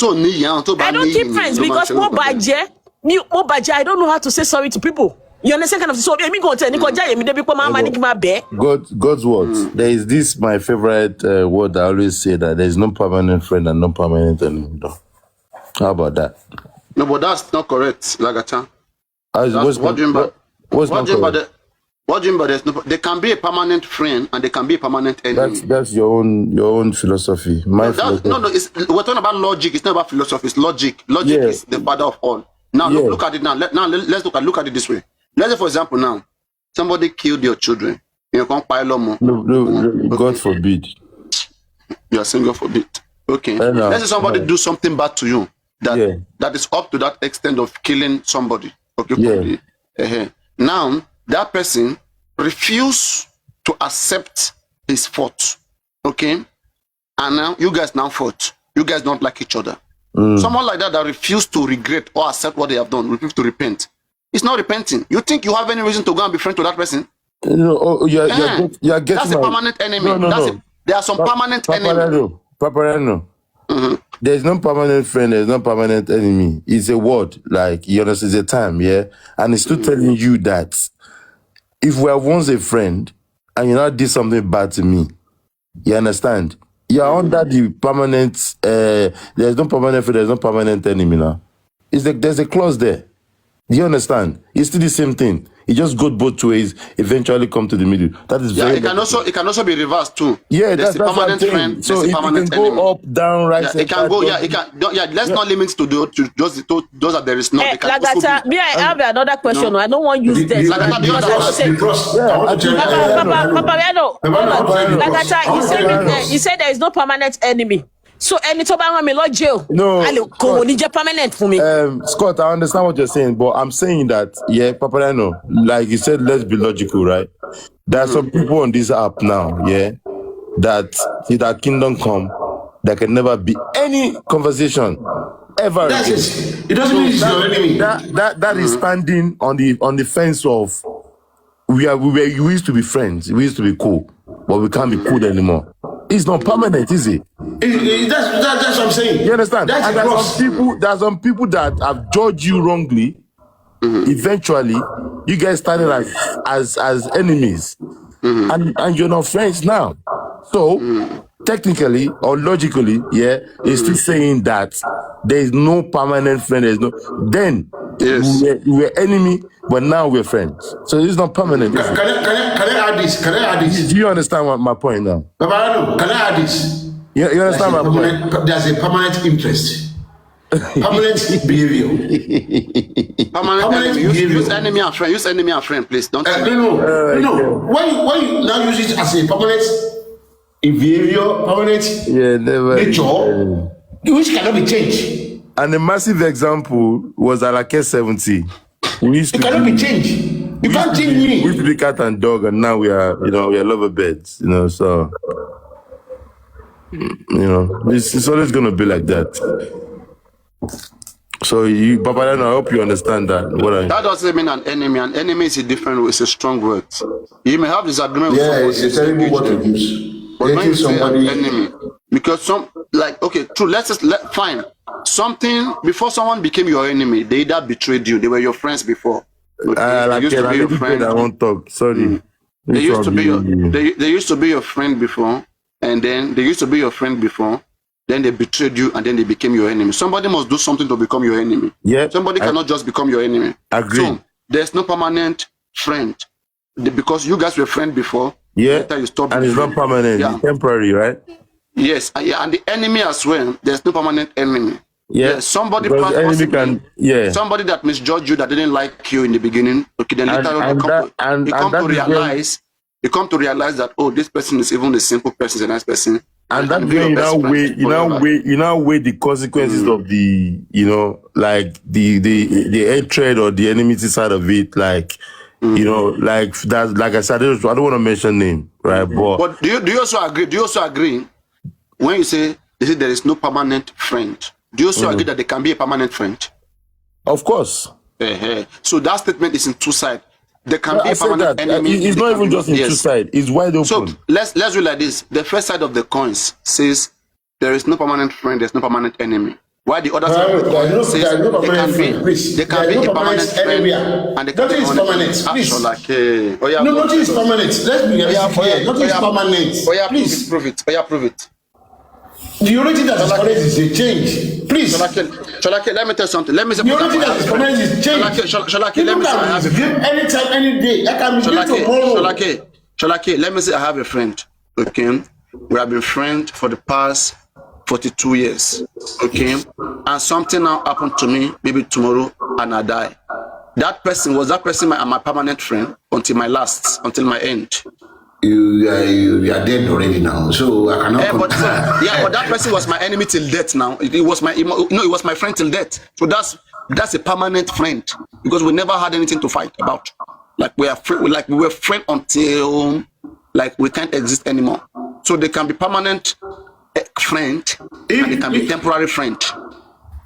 don't keep friends because I don't know how to say sorry to people. You understand kind of so God's words. There is this my favorite word I always say that there is no permanent friend and no permanent enemy. How about that? No, but that's not correct, Lagata. What do you mean by that? There can be a permanent friend and there can be a permanent enemy. That's your own philosophy. We're talking about logic. It's not about philosophy. It's logic. Logic is the father of all. Now look at it now. Let's look at it this way. Let's say, for example, now somebody killed your children. You can't pile on more. No, God forbid. You are saying God forbid. Okay. Let's say somebody do something bad to you that is up to that extent of killing somebody. Okay. Now that person refused to accept his fault. Okay. And now you guys fought. You guys don't like each other. Someone like that refused to regret or accept what they have done, refused to repent. It's not repenting. You think you have any reason to go and be friend to that person? No, you're getting that's a permanent enemy. There are some permanent enemies. Papariano. There's no permanent friend, there's no permanent enemy. It's a word, like you understand, it's a time, and it's still telling you that if we are once a friend and you now did something bad to me. You understand? You're under the permanent, there's no permanent friend, there's no permanent enemy now. There's a clause there. Do you understand? It's still the same thing. It just goes both ways, eventually come to the middle. That is very it can also be reversed too. Yeah, there's that's a permanent what I'm friend, so there's a permanent can go enemy. up, down, right, it can go, let's not limit to those that there is not. Hey, Lagata, me, I have another question. I don't want to use this. Papariano, Lagata, you said there is no permanent enemy. So any to bang me like jail. No, permanent for me. Scott, I understand what you're saying, but I'm saying that Papariano, like you said, let's be logical, right? There are some people on this app now, that see that kingdom come, there can never be any conversation ever. That's it. It doesn't mean it's your enemy. That is standing on the fence of we used to be friends, we used to be cool, but we can't be cool anymore. It's not permanent, is it? That's what I'm saying. You understand? That's and there's some people that have judged you wrongly. Eventually, you guys started as enemies, and you're not friends now. So technically or logically, it's still saying that there is no permanent friend. There's no. Then we were enemy, but now we're friends. So it's not permanent. Can I add this? Do you understand my point now? Papariano, can I add this? You understand my point? There's a permanent interest. Permanent behavior. Permanent behavior. Use enemy and friend. Use enemy and friend, please. Don't. No. When you now use it as a permanent behavior, permanent nature, which cannot be changed. And a massive example was Alake 70. It cannot be changed. You can't change me. We used to be cat and dog, and now we are lover birds. So it's always gonna be like that. So Papariano, I hope you understand that. That doesn't mean an enemy. An enemy is a different word. It's a strong word. You may have disagreement with someone. It's a terrible word to use. But when you say an enemy, because fine. Something before someone became your enemy, they either betrayed you. They were your friends before. They used to be your friend. I won't talk. Sorry. They used to be your friend before, and then they used to be your friend before. Then they betrayed you, and then they became your enemy. Somebody must do something to become your enemy. Yeah. Somebody cannot just become your enemy. Agree. So there's no permanent friend because you guys were friends before. Yeah. You stopped and it's not permanent. Yeah. It's temporary, right? Yes, and the enemy as well. There's no permanent enemy. Yeah. Somebody somebody that misjudged you, that didn't like you in the beginning. Okay, then later you come to realize that this person is even a simple person, is a nice person. And that's when you now weigh the consequences of the like the hatred or the enmity side of it, like like that. Like I said, I don't want to mention name, right? But do you also agree? Do you also agree when you say there is no permanent friend? Do you also agree that there can be a permanent friend? Of course. So that statement is in two sides. There can be a permanent enemy. It's not even just in two sides. It's wide open. So let's do like this. The first side of the coins says there is no permanent friend, there's no permanent enemy. Why the other side of the coin says there can be a permanent friend and there can be permanent. No, nothing is permanent. Let's be clear. Nothing is permanent. Please prove it. Prove it. The only thing that is permanent is a change. Please. Shalake, let me tell you something. Let me say the only thing that is permanent is change. Shalake, let me say I have a friend. Anytime, any day. I can be tomorrow. Shalake, let me say I have a friend. Okay. We have been friends for the past 42 years. Okay. And something now happened to me, maybe tomorrow, and I die. That person my permanent friend until my end. You are dead already now, so I cannot. But that person was my enemy till death. Now it was my friend till death. So that's a permanent friend because we never had anything to fight about. Like we were friends until like we can't exist anymore. So they can be permanent friend and they can be temporary friend.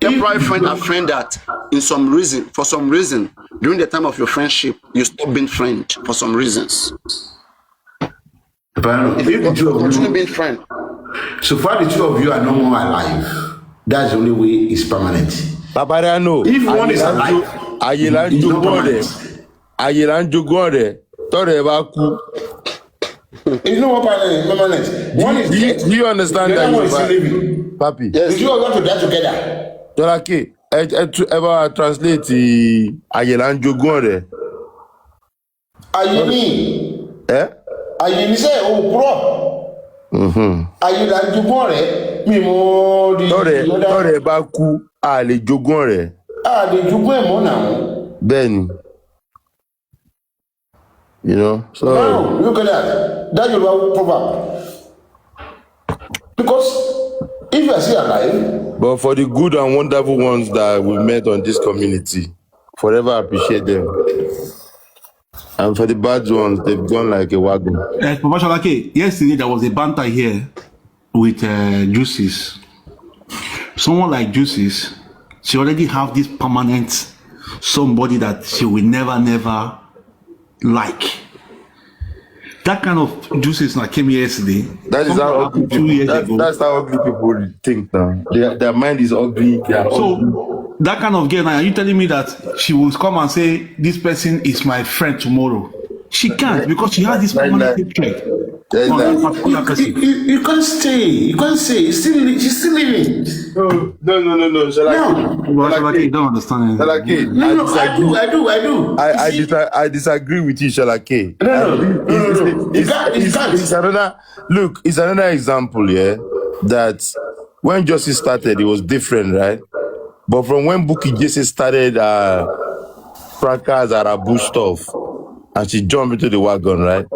Temporary friend are friend that for some reason during the time of your friendship you stop being friend for some reasons. If you continue being friend. So far the two of you are no more alive. That's the only way it's permanent. Papariano, if one is alive, It's not permanent. One is dead. Do you understand the that other one is still living. Papi? Yes. The two are going to die together. Jolake, ever translate Ayela Njogun rẹ̀? Ayini. Eh? Ayini say pro. Ayela Njogun rẹ̀. Mi mo di. Tọ́rẹ̀ bá kú, a lè jogún rẹ̀. A lè jogún ẹ̀ mọ́ náà. Bẹ́ẹ̀ni. You know, so now look at that. That's your proverb. Because if you are still alive, but for the good and wonderful ones that we met on this community, forever appreciate them. And for the bad ones, they've gone like a wagon. Papa Sholake, yesterday there was a banter here with Juices. Someone like Juices, she already have this permanent somebody that she will never like. That kind of Juices that came here yesterday. That is how ugly people, that's how ugly people think now. Their mind is ugly. So that kind of girl, now are you telling me that she will come and say this person is my friend tomorrow? She can't, because she has this permanent hatred. You can't stay. You can't stay. She's still living. No. Shalake, don't understand anything. No, I do. I disagree with you, Shalake. No. It's another look. It's another example, yeah. That when Justice started, it was different, right? But from when Buki Jesse started, Franca's Arabu stuff, and she jumped into the wagon, right?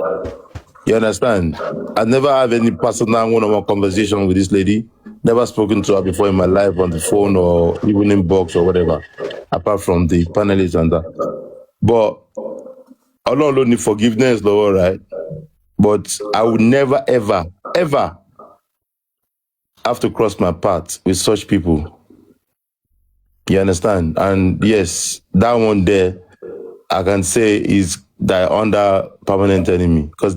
You understand? I never have any personal one-on-one conversation with this lady. Never spoken to her before in my life on the phone or even in box or whatever, apart from the panelists and that. But I don't need forgiveness, though, right? But I would never, ever have to cross my path with such people. You understand? And yes, that one there, I can say is that under permanent enemy, because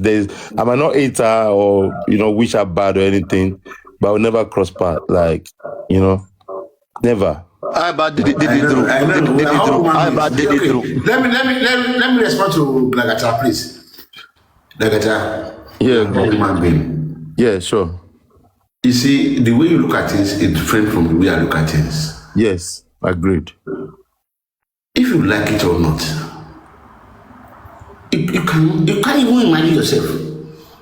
I might not hate her or wish her bad or anything, but I will never cross path, like never. Let me respond to Blagata, please. Blagata, human being. Yeah, sure. You see, the way you look at things is different from the way I look at things. Yes, agreed. If you like it or not, you can't even imagine yourself.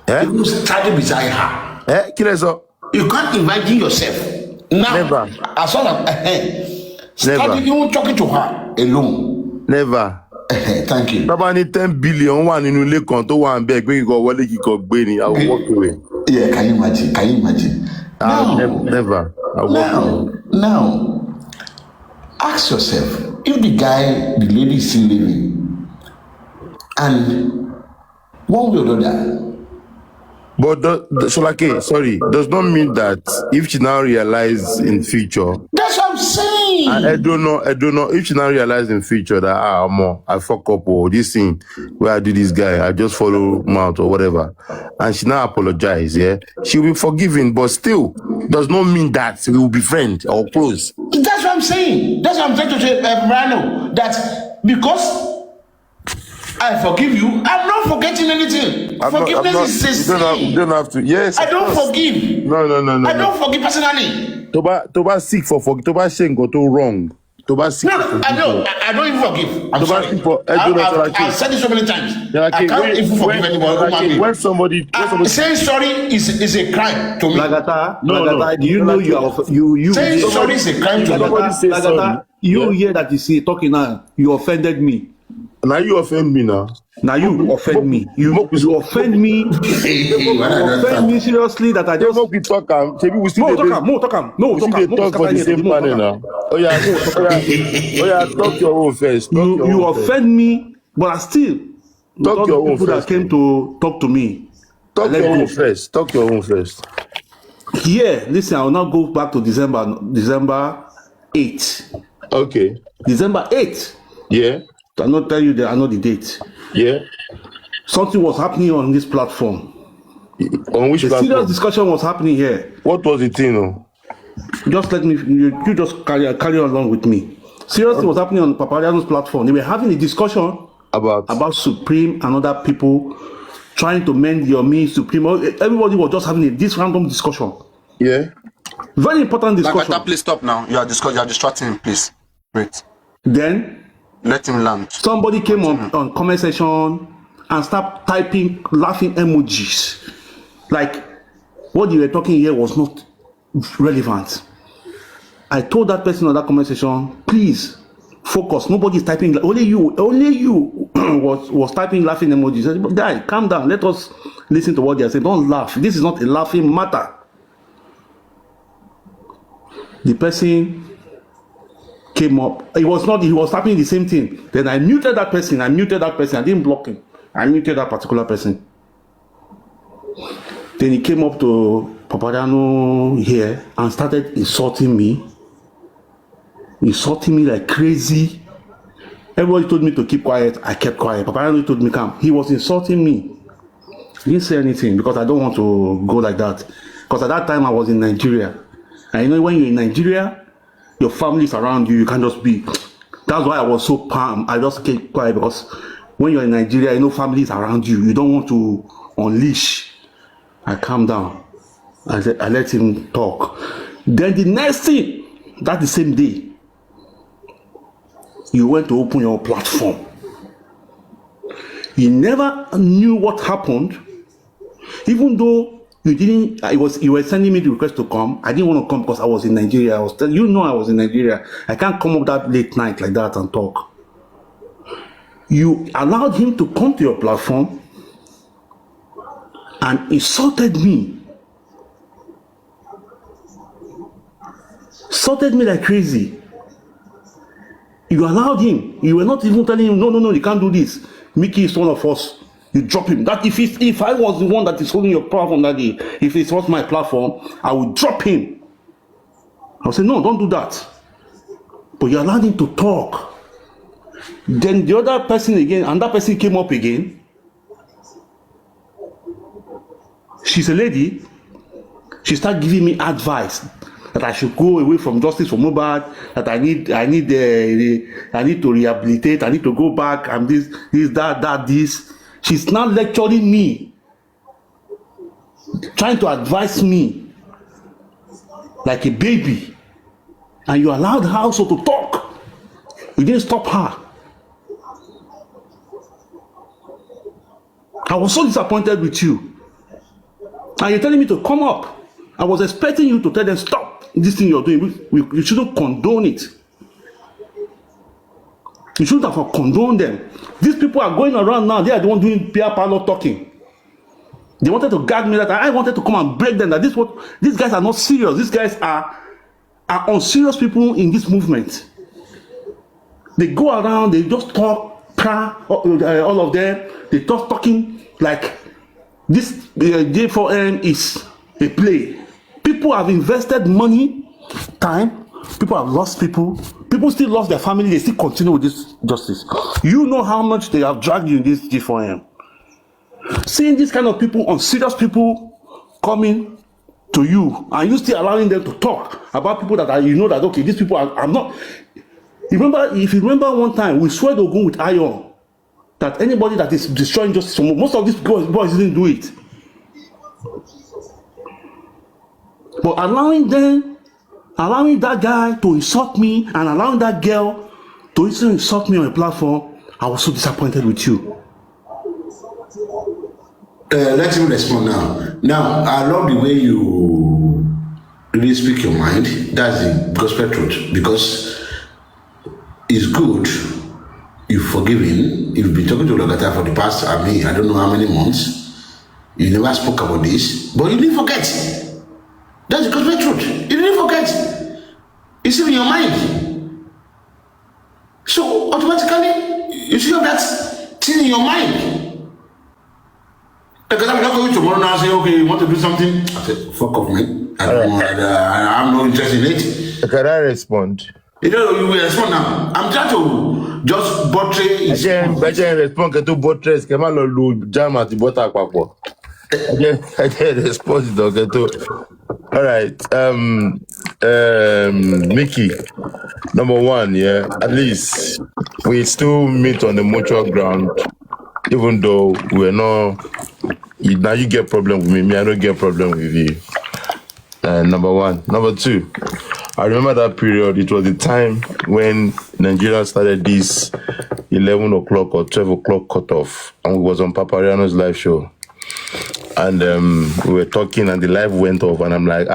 You study beside her. You can't imagine yourself. Now, never. As long as study, even talking to her alone. Never. Thank you. Baba ni 10 billion one in ule kan to one beg we go wale ki ko gbe ni. I will walk away. Yeah, can you imagine? Never. I will walk away. Now, ask yourself, if the lady is still living, and one way or the other. But Sholake, sorry, does not mean that if she now realize in future. That's what I'm saying. I don't know. If she now realize in future that I fuck up or this thing where I do this guy, I just follow mouth or whatever, and she now apologize, yeah, she will be forgiven, but still does not mean that we will be friends or close. That's what I'm saying. That's what I'm trying to say, Papariano, that because I forgive you, I'm not forgetting anything. Forgiveness is a sin. You don't have to. Yes. I don't forgive. No. I don't forgive personally. Toba seek for forgive. Toba saying go to wrong. Toba seek. No, I don't even forgive. I'm sorry. I've said it so many times. Yeah, I can't even forgive anyone. When somebody saying sorry is a crime to me. Lagata, do you know you saying sorry is a crime to me. Lagata, you hear that you see talking now, you offended me. Now you offend me now. Now you offend me. You offend me. You offend me seriously that I just. We talk. Maybe we still talk. No, talk for the same panel now. Oh yeah. Talk your own first. You offend me, but I still talk your own first. People that came to talk to me. Talk your own first. Talk your own first. Yeah, listen. I will now go back to December 8. Okay. December 8. Yeah. I'll not tell you that I know the date. Yeah. Something was happening on this platform. On which platform? Serious discussion was happening here. What was it, Just let me, you just carry along with me. Seriously, was happening on Papariano's platform. They were having a discussion about Supreme and other people trying to mend your me supreme. Everybody was just having this random discussion. Yeah. Very important discussion. Lakata, please stop now. You are distracting him, please. Wait. Then let him land. Somebody came on comment section and start typing laughing emojis. Like what you were talking here was not relevant. I told that person on that comment section, please focus. Nobody is typing. Only you was typing laughing emojis. I said, guy, calm down. Let us listen to what they are saying. Don't laugh. This is not a laughing matter. The person came up. He was typing the same thing. Then I muted that person. I didn't block him. I muted that particular person. Then he came up to Papariano here and started insulting me like crazy. Everybody told me to keep quiet. I kept quiet. Papariano told me calm. He was insulting me. He didn't say anything because I don't want to go like that. Because at that time I was in Nigeria. And you know when you're in Nigeria, your family is around you. You can't just be. That's why I was so calm. I just kept quiet because when you're in Nigeria, you know family is around you. You don't want to unleash. I calmed down. I let him talk. Then the next thing, that the same day, you went to open your platform. You never knew what happened, even though you didn't. You were sending me the request to come. I didn't want to come because I was in Nigeria. I was in Nigeria. I can't come up that late night like that and talk. You allowed him to come to your platform and insulted me. Insulted me like crazy. You allowed him. You were not even telling him, no, you can't do this. Mickey is one of us. You drop him. That if I was the one that is holding your platform that day, if it was my platform, I would drop him. I would say, no, don't do that. But you allowed him to talk. Then the other person again, and that person came up again. She's a lady. She started giving me advice that I should go away from justice for Mohbad, that I need to rehabilitate, I need to go back, and this. She's now lecturing me, trying to advise me like a baby, and you allowed her also to talk. You didn't stop her. I was so disappointed with you, and you're telling me to come up. I was expecting you to tell them, stop this thing you're doing. You shouldn't condone it. You shouldn't have condoned them. These people are going around now. They are the one doing PR parlor talking. They wanted to gag me that I wanted to come and break them. That these guys are not serious. These guys are unserious people in this movement. They go around. They just talk. All of them. They talking like this. J4M is a play. People have invested money, time. People have lost people. People still lost their family. They still continue with this justice. You know how much they have dragged you in this G4M. Seeing these kind of people, unserious people, coming to you, and you still allowing them to talk about people that you know that, okay, these people are not. If you remember one time, we swear to go with iron that anybody that is destroying justice, most of these boys didn't do it. But allowing that guy to insult me and allowing that girl to insult me on a platform, I was so disappointed with you. Let him respond now. Now, I love the way you really speak your mind. That's the gospel truth. Because it's good. You've forgiven. You've been talking to Lagata for the past, I don't know how many months. You never spoke about this. But you didn't forget. That's the gospel truth. You didn't forget. It's in your mind. So automatically, you should have that thing in your mind. Because I'm not going tomorrow now and say, okay, you want to do something? I said, fuck off, man. I'm not interested in it. Can I respond? You will respond now. I'm trying to just portray his I respond to buttress. Can I jam at the butter? I can respond to all right. Mickey, number one, yeah, at least we still meet on the mutual ground even though we're not, now you get problem with me, I don't get problem with you. Number one. Number two, I remember that period. It was the time when Nigeria started this 11 o'clock or 12 o'clock cutoff, and we was on Papariano's live show. And we were talking, and the live went off, and I'm like,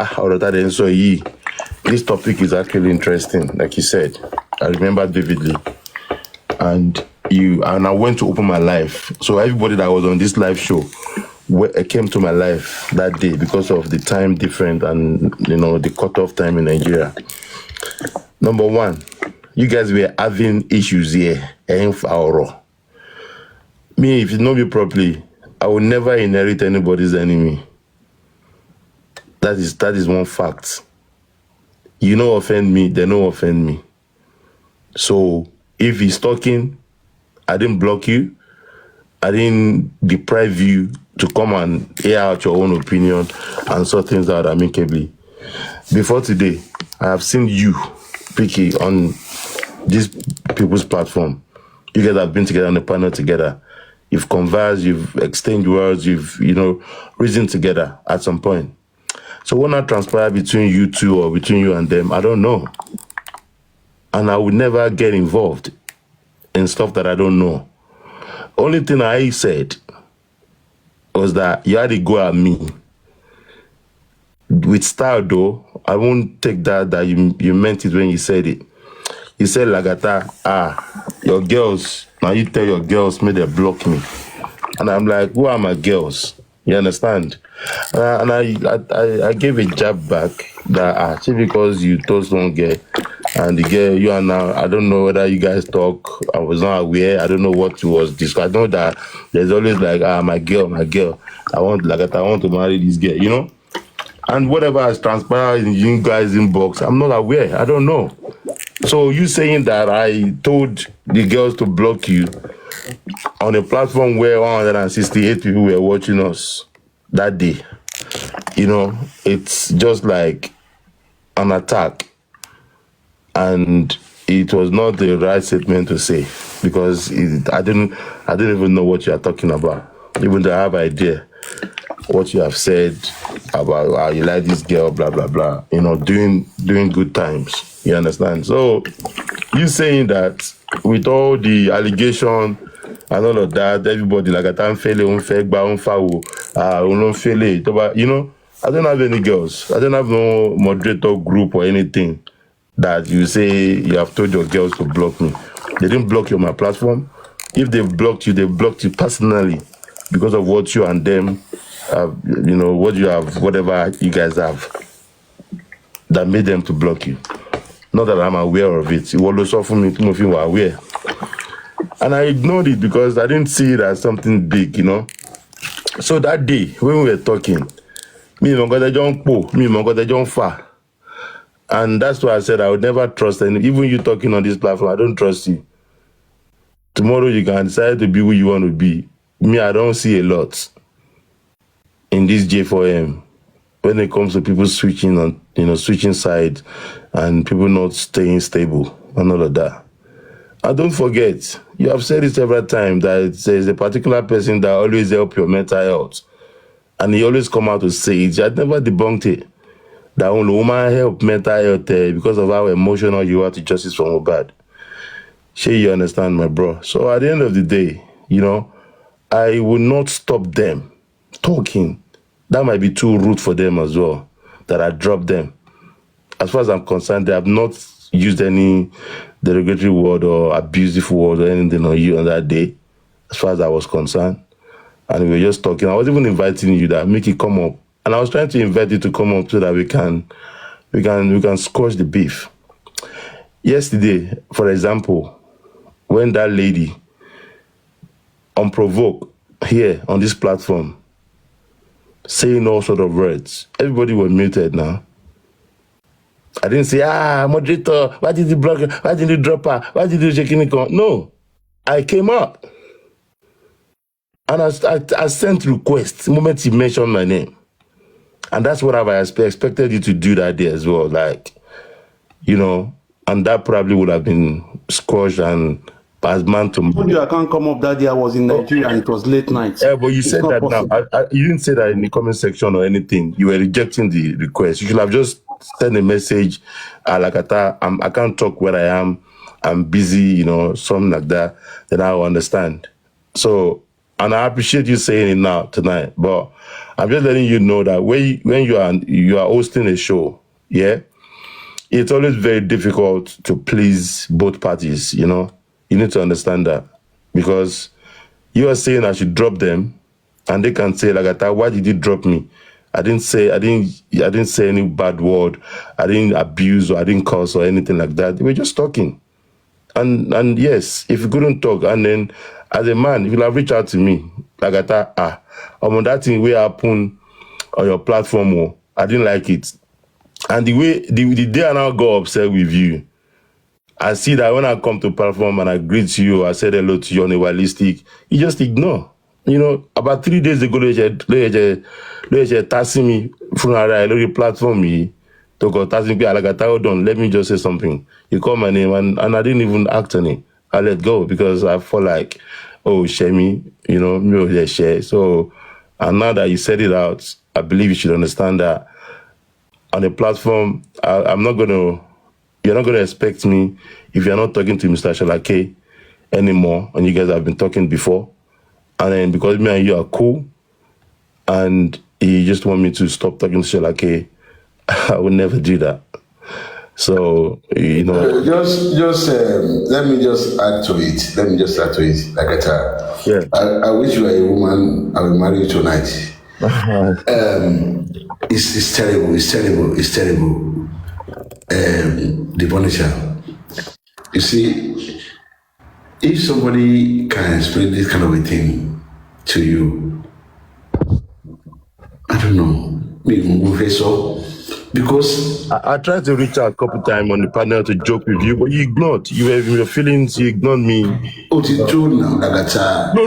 this topic is actually interesting, like you said. I remember vividly. And I went to open my live. So everybody that was on this live show came to my live that day because of the time different and the cutoff time in Nigeria. Number one, you guys were having issues here. Me, if you know me properly, I will never inherit anybody's enemy. That is one fact. You don't offend me, they don't offend me. So if he's talking, I didn't block you. I didn't deprive you to come and air out your own opinion and sort things out amicably. Before today, I have seen you, Picky, on this people's platform. You guys have been together on the panel together. You've conversed, you've exchanged words, you've, reasoned together at some point. So what not transpire between you two or between you and them, I don't know. And I would never get involved in stuff that I don't know. Only thing I said was that you had to go at me. With style though, I won't take that you meant it when you said it. You said, Lagata, your girls, now you tell your girls, may they block me. And I'm like, who are my girls? You understand? And I gave a jab back that because you told one girl, and the girl, you are now, I don't know whether you guys talk, I was not aware, I don't know what was discussed. I know that there's always like, my girl, I want to marry this girl, And whatever has transpired in you guys' inbox, I'm not aware, I don't know. So you saying that I told the girls to block you on a platform where 168 people were watching us that day, it's just like an attack. And it was not the right statement to say because I didn't even know what you are talking about. Even though I have idea what you have said about how you like this girl, blah blah blah. Doing good times. You understand? So you saying that with all the allegation and all of that, everybody like I don't I don't have any girls. I don't have no moderator group or anything that you say you have told your girls to block me. They didn't block you on my platform. If they blocked you personally because of what you and them have, what you have, whatever you guys have that made them to block you. Not that I'm aware of it. It was also for me to move you were aware. And I ignored it because I didn't see it as something big, So that day when we were talking, and that's why I said I would never trust any. Even you talking on this platform, I don't trust you. Tomorrow you can decide to be who you want to be. Me, I don't see a lot in this J4M when it comes to people switching on, switching sides and people not staying stable and all of that. And don't forget, you have said it several times that there's a particular person that always help your mental health. And he always come out to say it. I never debunked it. That only woman help mental health because of how emotional you are to justice from Obad. Sure, you understand, my bro. So at the end of the day, I will not stop them talking. That might be too rude for them as well, that I drop them. As far as I'm concerned, they have not used any derogatory word or abusive word or anything on you on that day, as far as I was concerned. And we were just talking. I was even inviting you that make it come up. And I was trying to invite you to come up so that we can squash the beef. Yesterday, for example, when that lady, unprovoked, here on this platform, saying all sort of words, everybody was muted now. I didn't say, moderator, why did you block her? Why did you drop her? Why did you shake it? No, I came up. And I sent requests the moment you mentioned my name. And that's what I expected you to do that day as well. Like, and that probably would have been squashed and as man to I told you I can't come up that day. I was in Nigeria and it was late night. Yeah, but you It's said not that possible. now. You didn't say that in the comment section or anything. You were rejecting the request. You should have just sent a message, like I can't talk where I am. I'm busy, you know, something like that. Then I'll understand. So, and I appreciate you saying it now tonight. But I'm just letting you know that when you are hosting a show, yeah, it's always very difficult to please both parties. You know, you need to understand that because you are saying I should drop them, and they can say like, "Why did you drop me? I didn't say any bad word. I didn't abuse or I didn't curse or anything like that. They were just talking." And yes, if you couldn't talk, and then as a man, if you have reached out to me, like on that thing will happen on your platform, I didn't like it. And the day I now go upset with you, I see that when I come to platform and I greet you, I said hello to you on a realistic, you just ignore. You know, about 3 days ago, they tassing me from a platform me. To go tassing me, like, hold on, let me just say something. You call my name and I didn't even act on it. I let go because I felt like, oh, Shemi, you know, me share. So, and now that you said it out, I believe you should understand that on a platform, I'm not going to, you're not going to expect me if you're not talking to Mr. Shalake anymore, and you guys have been talking before. And then because me and you are cool, and you just want me to stop talking to Shalake, I would never do that. So, you know. Let me just add to it. Like I wish you were a woman, I will marry you tonight. It's terrible. The Punisher. You see, if somebody can explain this kind of a thing to you, I don't know, maybe we'll so. Because I tried to reach out a couple times on the panel to joke with you, but you ignored. You were in your feelings, you ignored me. Oh, it's true now, Nagata. No,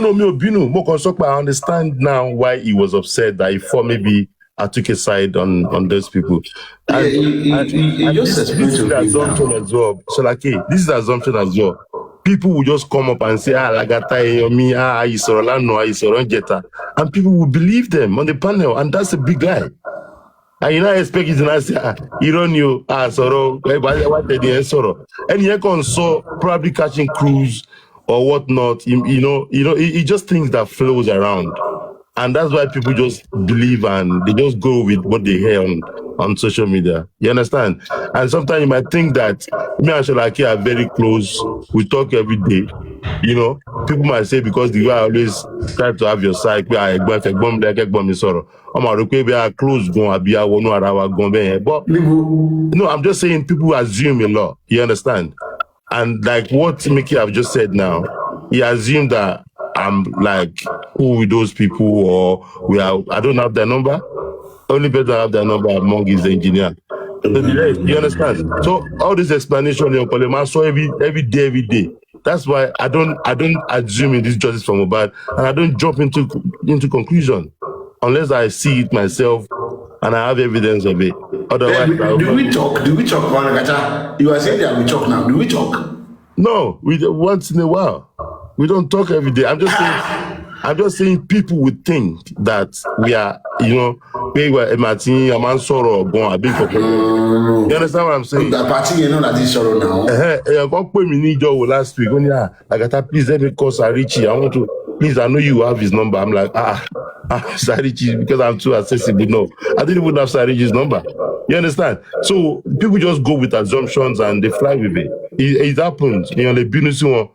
I understand now why he was upset that he thought maybe I took a side on those people. And, this is the assumption as well. So like, hey, this is the assumption as well. People will just come up and say, Lagata, me, Isorolano, and people will believe them on the panel, and that's a big lie. And you not expect it to not say, you don't know, Soro, what did they Soro? And you can saw probably catching crews or whatnot, he just thinks that flows around. And that's why people just believe and they just go with what they hear on social media. You understand? And sometimes you might think that me and Shalaki are very close, we talk every day, you know. People might say because the way I always try to have your side, but close but no, I'm just saying people assume a lot. You understand? And like what Mickey have just said now, he assumed that I'm like cool with those people or I don't have their number. Only person have their number among is the engineer. So you understand? So all this explanation in Kolema, so every day. That's why I don't assume in this justice from Mobad, and I don't jump into conclusion unless I see it myself and I have evidence of it. Otherwise, do we talk, Managata? You are saying that we talk now. Do we talk? No, once in a while. We don't talk every day. I'm just saying people would think that we are, we were Martin, a man sorrow, born a big You understand what I'm saying? The party, that is sorrow now. God put me need your last week. When please let me call Sarichi. I want to, please, I know you have his number. I'm like, Sarichi, because I'm too accessible. No, I didn't even have Sarichi's number. You understand? So people just go with assumptions and they fly with it. It happens. The business one.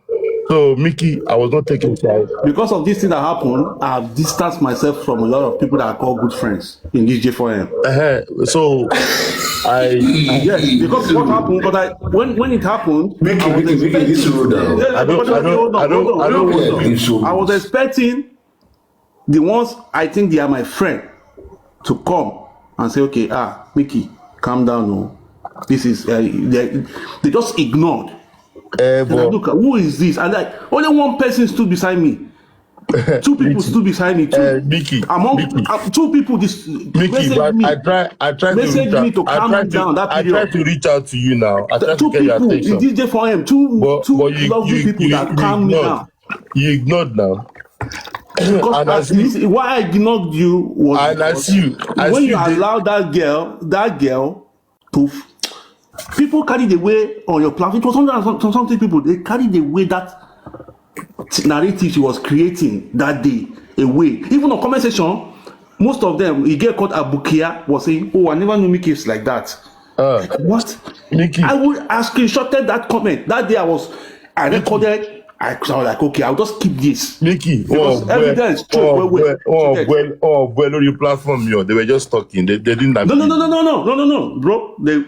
So, Mickey, I was not taking side. Because of this thing that happened, I have distanced myself from a lot of people that I call good friends in this J4M. So, yes, because what happened, but when it happened, I was expecting the ones I think they are my friend to come and say, okay, Mickey, calm down, no. This is, they just ignored. Look, who is this? And like only one person stood beside me. Two people stood beside me. Mickey. Two people Mickey, but me. I try to reach Message me out. to calm me down that I try period. to reach out to you now. I try to Two get your people in attention. this day for him. Two lovely people that calm me ignored. down. You ignored now. Because why I ignored you was and because when you allow that girl to people carried away on your platform. It was something people they carried away that narrative she was creating that day away. Even on comment section, most of them, he get caught Abukia was saying, "Oh, I never knew Mickey is like that." What? Mickey? I screenshotted that comment that day. I recorded. I was like, okay, I'll just keep this. Mickey, evidence. Well, on your platform, they were just talking. They didn't. No, bro. They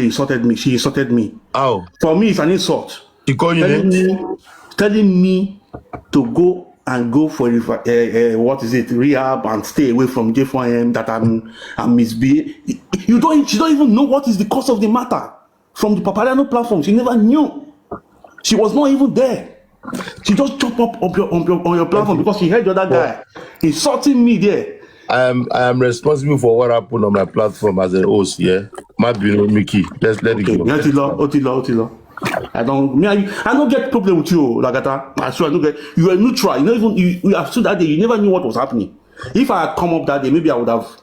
insulted me. She insulted me. How? For me, it's an insult. She called you telling me to go for rehab and stay away from J4M, that I'm misbehaving. She don't even know what is the cause of the matter. From the Papariano platform, she never knew. She was not even there. She just jumped up on your platform because she heard the other guy insulting me there. I am responsible for what happened on my platform as a host. Yeah, my bureau, Mickey. Let's let it go. Otilo. I don't get problem with you, Lagata. I swear I don't get. You were neutral. You know, even you have stood that day. You never knew what was happening. If I had come up that day, maybe I would have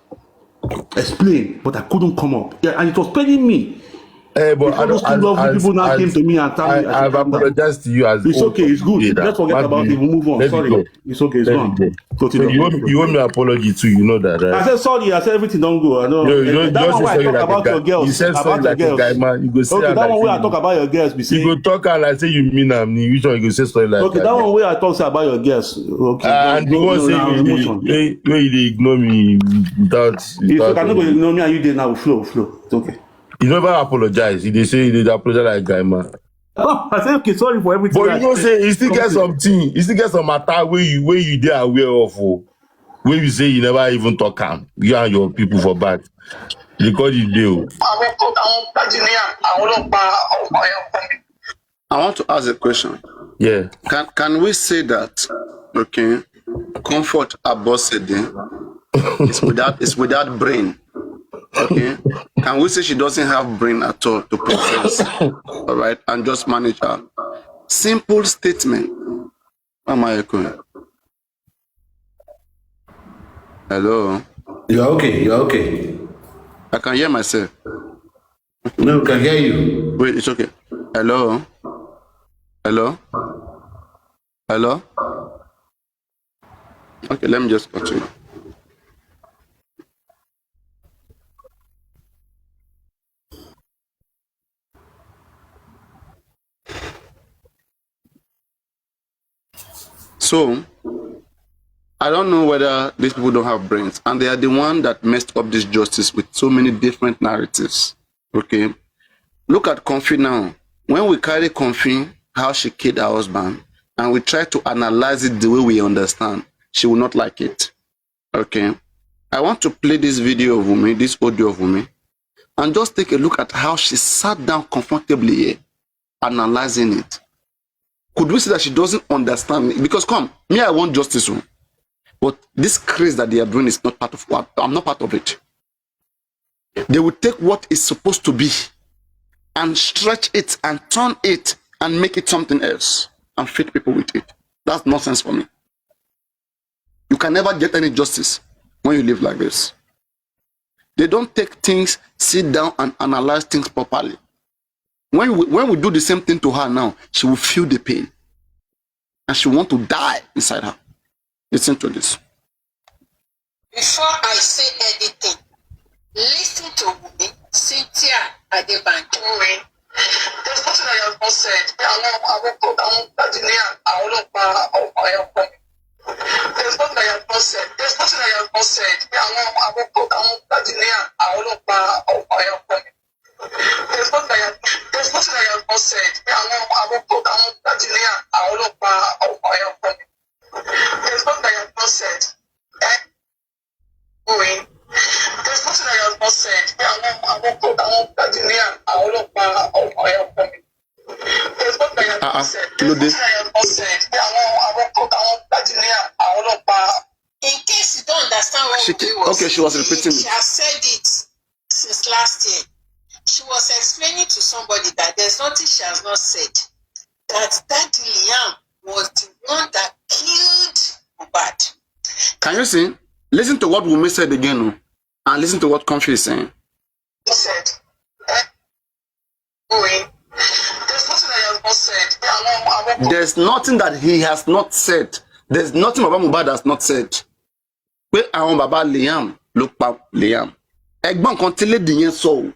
explained, but I couldn't come up. Yeah, and it was paining me. But those two lovely people now came to me and told me I've apologized to you as it's okay, it's good. Let's forget about it. We'll move on. Sorry. It's okay, it's gone. So you owe me an apology too, you know that, right? I said sorry, I said everything don't go. I know. That one where I talk about your girls. You said sorry like a guy, man. You go say okay, that one where I talk about your girls, be saying. You go talk and I say you mean which one you go say sorry like okay, that one where I talk about your girls. Okay. And you won't say you ignore me without if you cannot ignore me and you did now flow. It's okay. You never apologize. They say they apologize like guy, man. Oh, I say okay, sorry for everything. But you know, say you still get something. You still get some matter where you dey aware of. Where you say you never even talk am. You and your people for back. Because you do. I want to ask a question. Yeah. Can we say that? Okay. Comfort Abosede is without brain. Okay, can we say she doesn't have brain at all to process, all right, and just manage her? Simple statement. Am I echoing? Hello? You're okay. I can hear myself. No, I can hear you. Wait, it's okay. Hello? Okay, let me just continue. So, I don't know whether these people don't have brains, and they are the one that messed up this justice with so many different narratives. Okay, look at Comfy now. When we carry Comfy, how she killed her husband, and we try to analyze it the way we understand, she will not like it. Okay, I want to play this video of Wumi, this audio of Wumi, and just take a look at how she sat down comfortably here, analyzing it. Could we say that she doesn't understand me? Because I want justice. But this craze that they are doing is not part of what I'm not part of it. They will take what is supposed to be and stretch it and turn it and make it something else and feed people with it. That's nonsense for me. You can never get any justice when you live like this. They don't take things, sit down and analyze things properly. When we do the same thing to her now, she will feel the pain. And she will want to die inside her. Listen to this. Before I say anything, listen to me, Cynthia Adebanjo. There's nothing I have not said. There's nothing I have not said. There's nothing I have not said. There's nothing I have not said. There's nothing I have not said. There's nothing I have not said. She was repeating She it. has said it since last year. She was explaining to somebody that there's nothing she has not said. That Liam was the one that killed Mohbad. Can you see? Listen to what Wunmi said again, and listen to what Comfy is saying. He said, there's nothing that he has not said. There's nothing that he has not said. There's nothing Baba Mohbad has not said. Pé àwọn baba Liam ló pa Liam. Ẹ̀gbọ́n kan tí lady yẹn sọ o.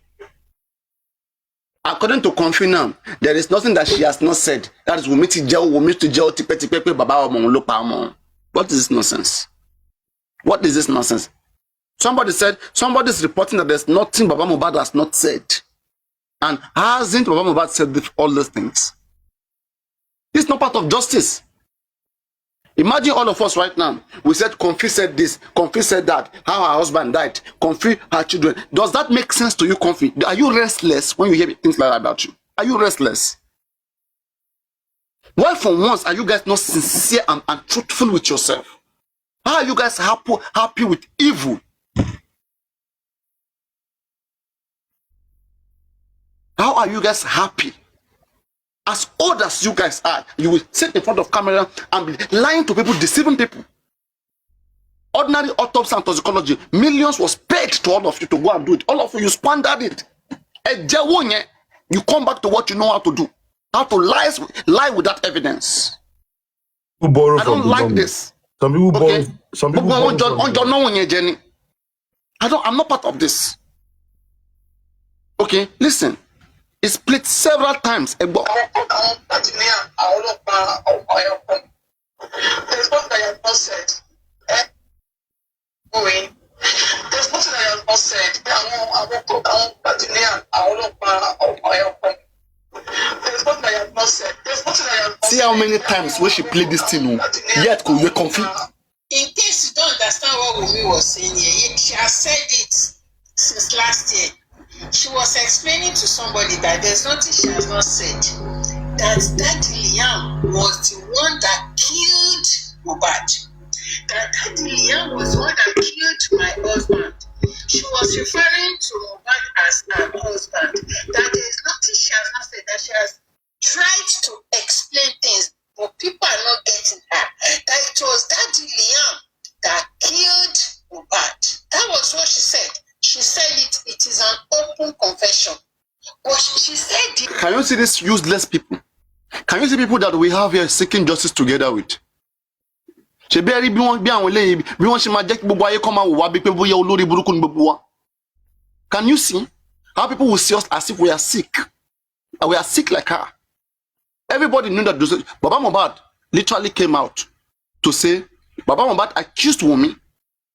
According to Comfy now, there is nothing that she has not said. That is Wunmi ti jẹ́ tipẹ́tipẹ́ pé baba ọmọ òun ló pa ọmọ. What is this nonsense? What is this nonsense? Somebody is reporting that there's nothing Baba Mohbad has not said. And hasn't Baba Mohbad said all those things? It's not part of justice. Imagine all of us right now. We said Comfy said this, Comfy said that, how her husband died, Comfy, her children. Does that make sense to you, Comfy? Are you restless when you hear things like that about you? Are you restless? Why for once are you guys not sincere and truthful with yourself? How are you guys happy with evil? How are you guys happy? As old as you guys are, you will sit in front of camera and be lying to people, deceiving people. Ordinary autopsy and toxicology, millions was paid to all of you to go and do it. All of you squandered it. You come back to what you know how to do. How to lie without evidence. Who borrow I from don't the like government? this. Some people borrow. Okay? Some people borrow from I'm not part of this. Okay, listen. It split several times. There's nothing I have not said. There's nothing I have not said. There's nothing I have not said. There's nothing I have not said. See how many times when she played this thing, yet could you confuse? In case you don't understand what Wunmi was saying here, she has said it since last year. She was explaining to somebody that there's nothing she has not said. That Liam was the one that killed Mohbad. That Liam was the one that killed my husband. She was referring to Mohbad as her husband. That there's nothing she has not said. That she has tried to explain things, but people are not getting her. That it was Liam that killed Mohbad. That was what she said. She said it is an open confession. But she said it. Can you see these useless people? Can you see people that we have here seeking justice together with? Can you see how people will see us as if we are sick? And we are sick like her. Everybody knew that Baba Mohbad literally came out to say Baba Mohbad accused Wunmi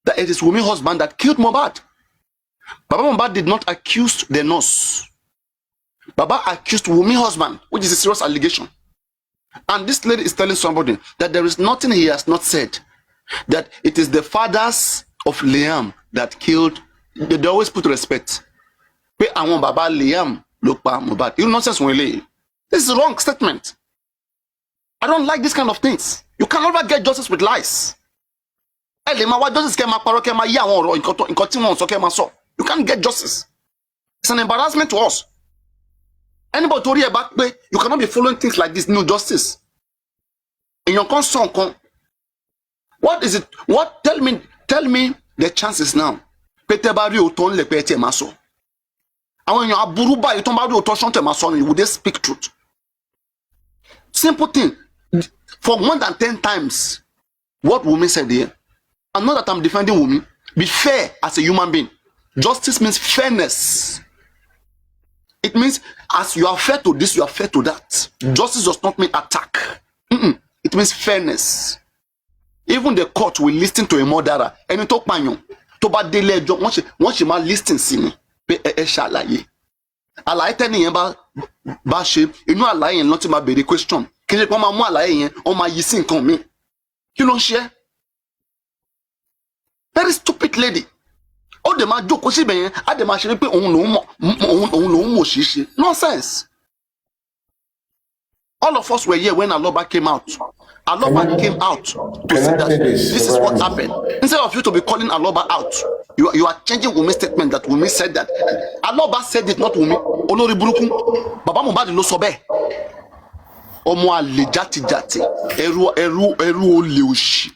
that it is Wunmi's husband that killed Mohbad. Baba Mohbad did not accuse the nurse. Baba accused Wunmi's husband, which is a serious allegation. And this lady is telling somebody that there is nothing he has not said. That it is the fathers of Liam that killed. They always put respect. I want Baba Liam look pa Mohbad. You nonsense when you. This is a wrong statement. I don't like this kind of things. You can never get justice with lies. You can't get justice. It's an embarrassment to us. Anybody told you about you cannot be following things like this. No justice. In your concern, what is it? What? Tell me the chances now. Peter Barry ton le pete maso. And when you are buruba, you don't to shante maso, would they speak truth? Simple thing. For more than 10 times, what Wunmi said here. And not that I'm defending Wunmi. Be fair as a human being. Justice means fairness. It means as you are fair to this, you are fair to that. Justice does not mean attack. It means fairness. Even the court will listen to a murderer. And you talk panyo. To ba dele jo wọ́n ṣe máa listen sí ni pé ẹ ṣàlàyé. Àlàyé tẹ́ni yẹn bá ṣe inú àlàyé yẹn ló ti máa béèrè question. Kí ni wọ́n máa mú àlàyé yẹn wọ́n máa yí sí nǹkan mi. Kí ló ń ṣe? Very stupid lady. Ó dẹ̀ máa jókòó síbẹ̀ yẹn á dẹ̀ máa ṣe pé òun lòún mọ̀ ṣíṣe. Nonsense. All of us were here when Aloba came out. Aloba came out to say that this is what happened. Instead of you to be calling Aloba out, you are changing Wumi's statement that Wumi said that. Aloba said it, not Wumi. Olori Burúkú, Baba Mohbad ló sọ bẹ́ẹ̀. Ọmọ àlè játijàti, ẹrú olè òṣì.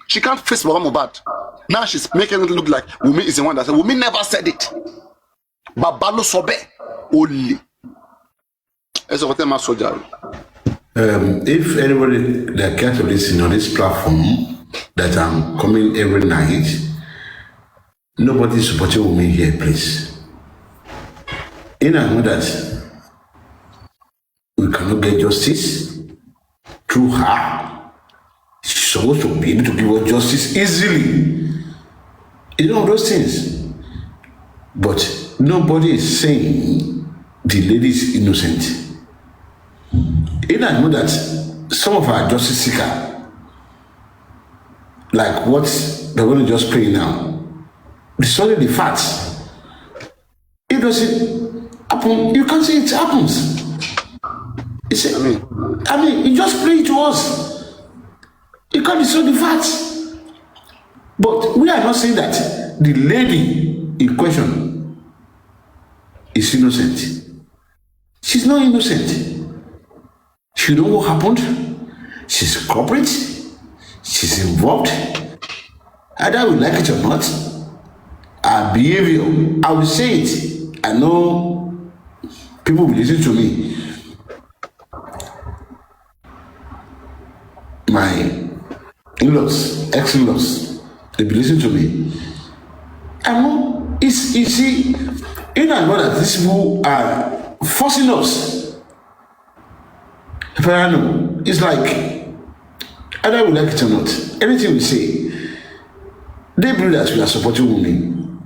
She can't face Baba Mohbad. Now she's making it look like Wumi is the one that said. Wumi never said it. Baba ló sọ bẹ́ẹ̀, olè. Ẹ sọ fún tẹ́ máa sọ jàre. If anybody that cares to listen on this platform that I'm coming every night, nobody is supporting me here, please. In as much that we cannot get justice through her, she's supposed to be able to give us justice easily. You know those things. But nobody is saying the lady is innocent. In I know that some of our justice seeker, like what they're going to just play now, it's only the facts. It doesn't happen. You can't say it happens. It's, I mean, you just play it to us. You can't destroy the facts. But we are not saying that the lady in question is innocent. She's not innocent. She knows what happened. She's culprit. She's involved. Either we like it or not, our behavior, I will say it. I know people will listen to me. My in-laws, ex-in-laws, they will listen to me. I know, you see, in and know that these people are forcing us. Papariano, it's like, either we like it or not, anything we say, they believe that we are supporting women.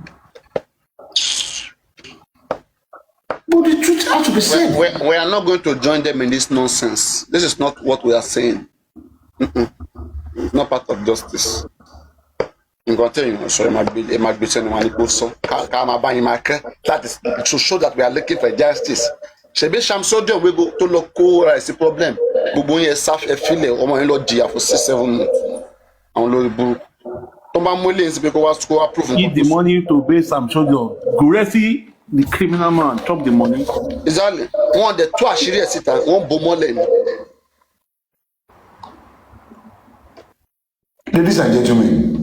But the truth has to be said. We are not going to join them in this nonsense. This is not what we are saying. It's not part of justice. I'm going to tell you, so it might be saying that is to show that we are looking for justice. Ṣebí Shamsodjo we go to lọ kó rice problem. Gbogbo yẹn saf ẹ filẹ̀ ọmọ yẹn lọ jìyà for 6-7 months. Àwọn lórí burúkú. Tó bá mú ilé ìsìn pé kó wá approve. Give the money to pay Shamsodjo. Guresi, the criminal man, chop the money. Exactly. Wọ́n dẹ̀ tú àṣírí ẹ̀ síta, wọ́n bò mọ́lẹ̀ ni. Ladies and gentlemen,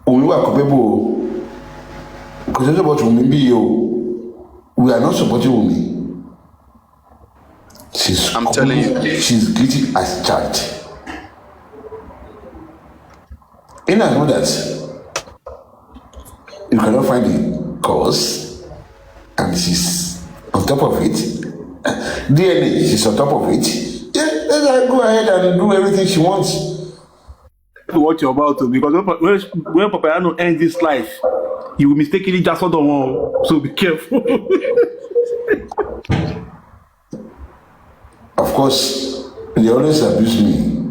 we are capable. Because it's about women be you. We are not supporting women. I'm telling you. She's guilty as charged. In as much that you cannot find the cause and she's on top of it, DNA, she's on top of it, yeah, let her go ahead and do everything she wants. What you're about to, because when Papariano ends this life, you will mistakenly just hold on, so be careful. Of course, they always abuse me.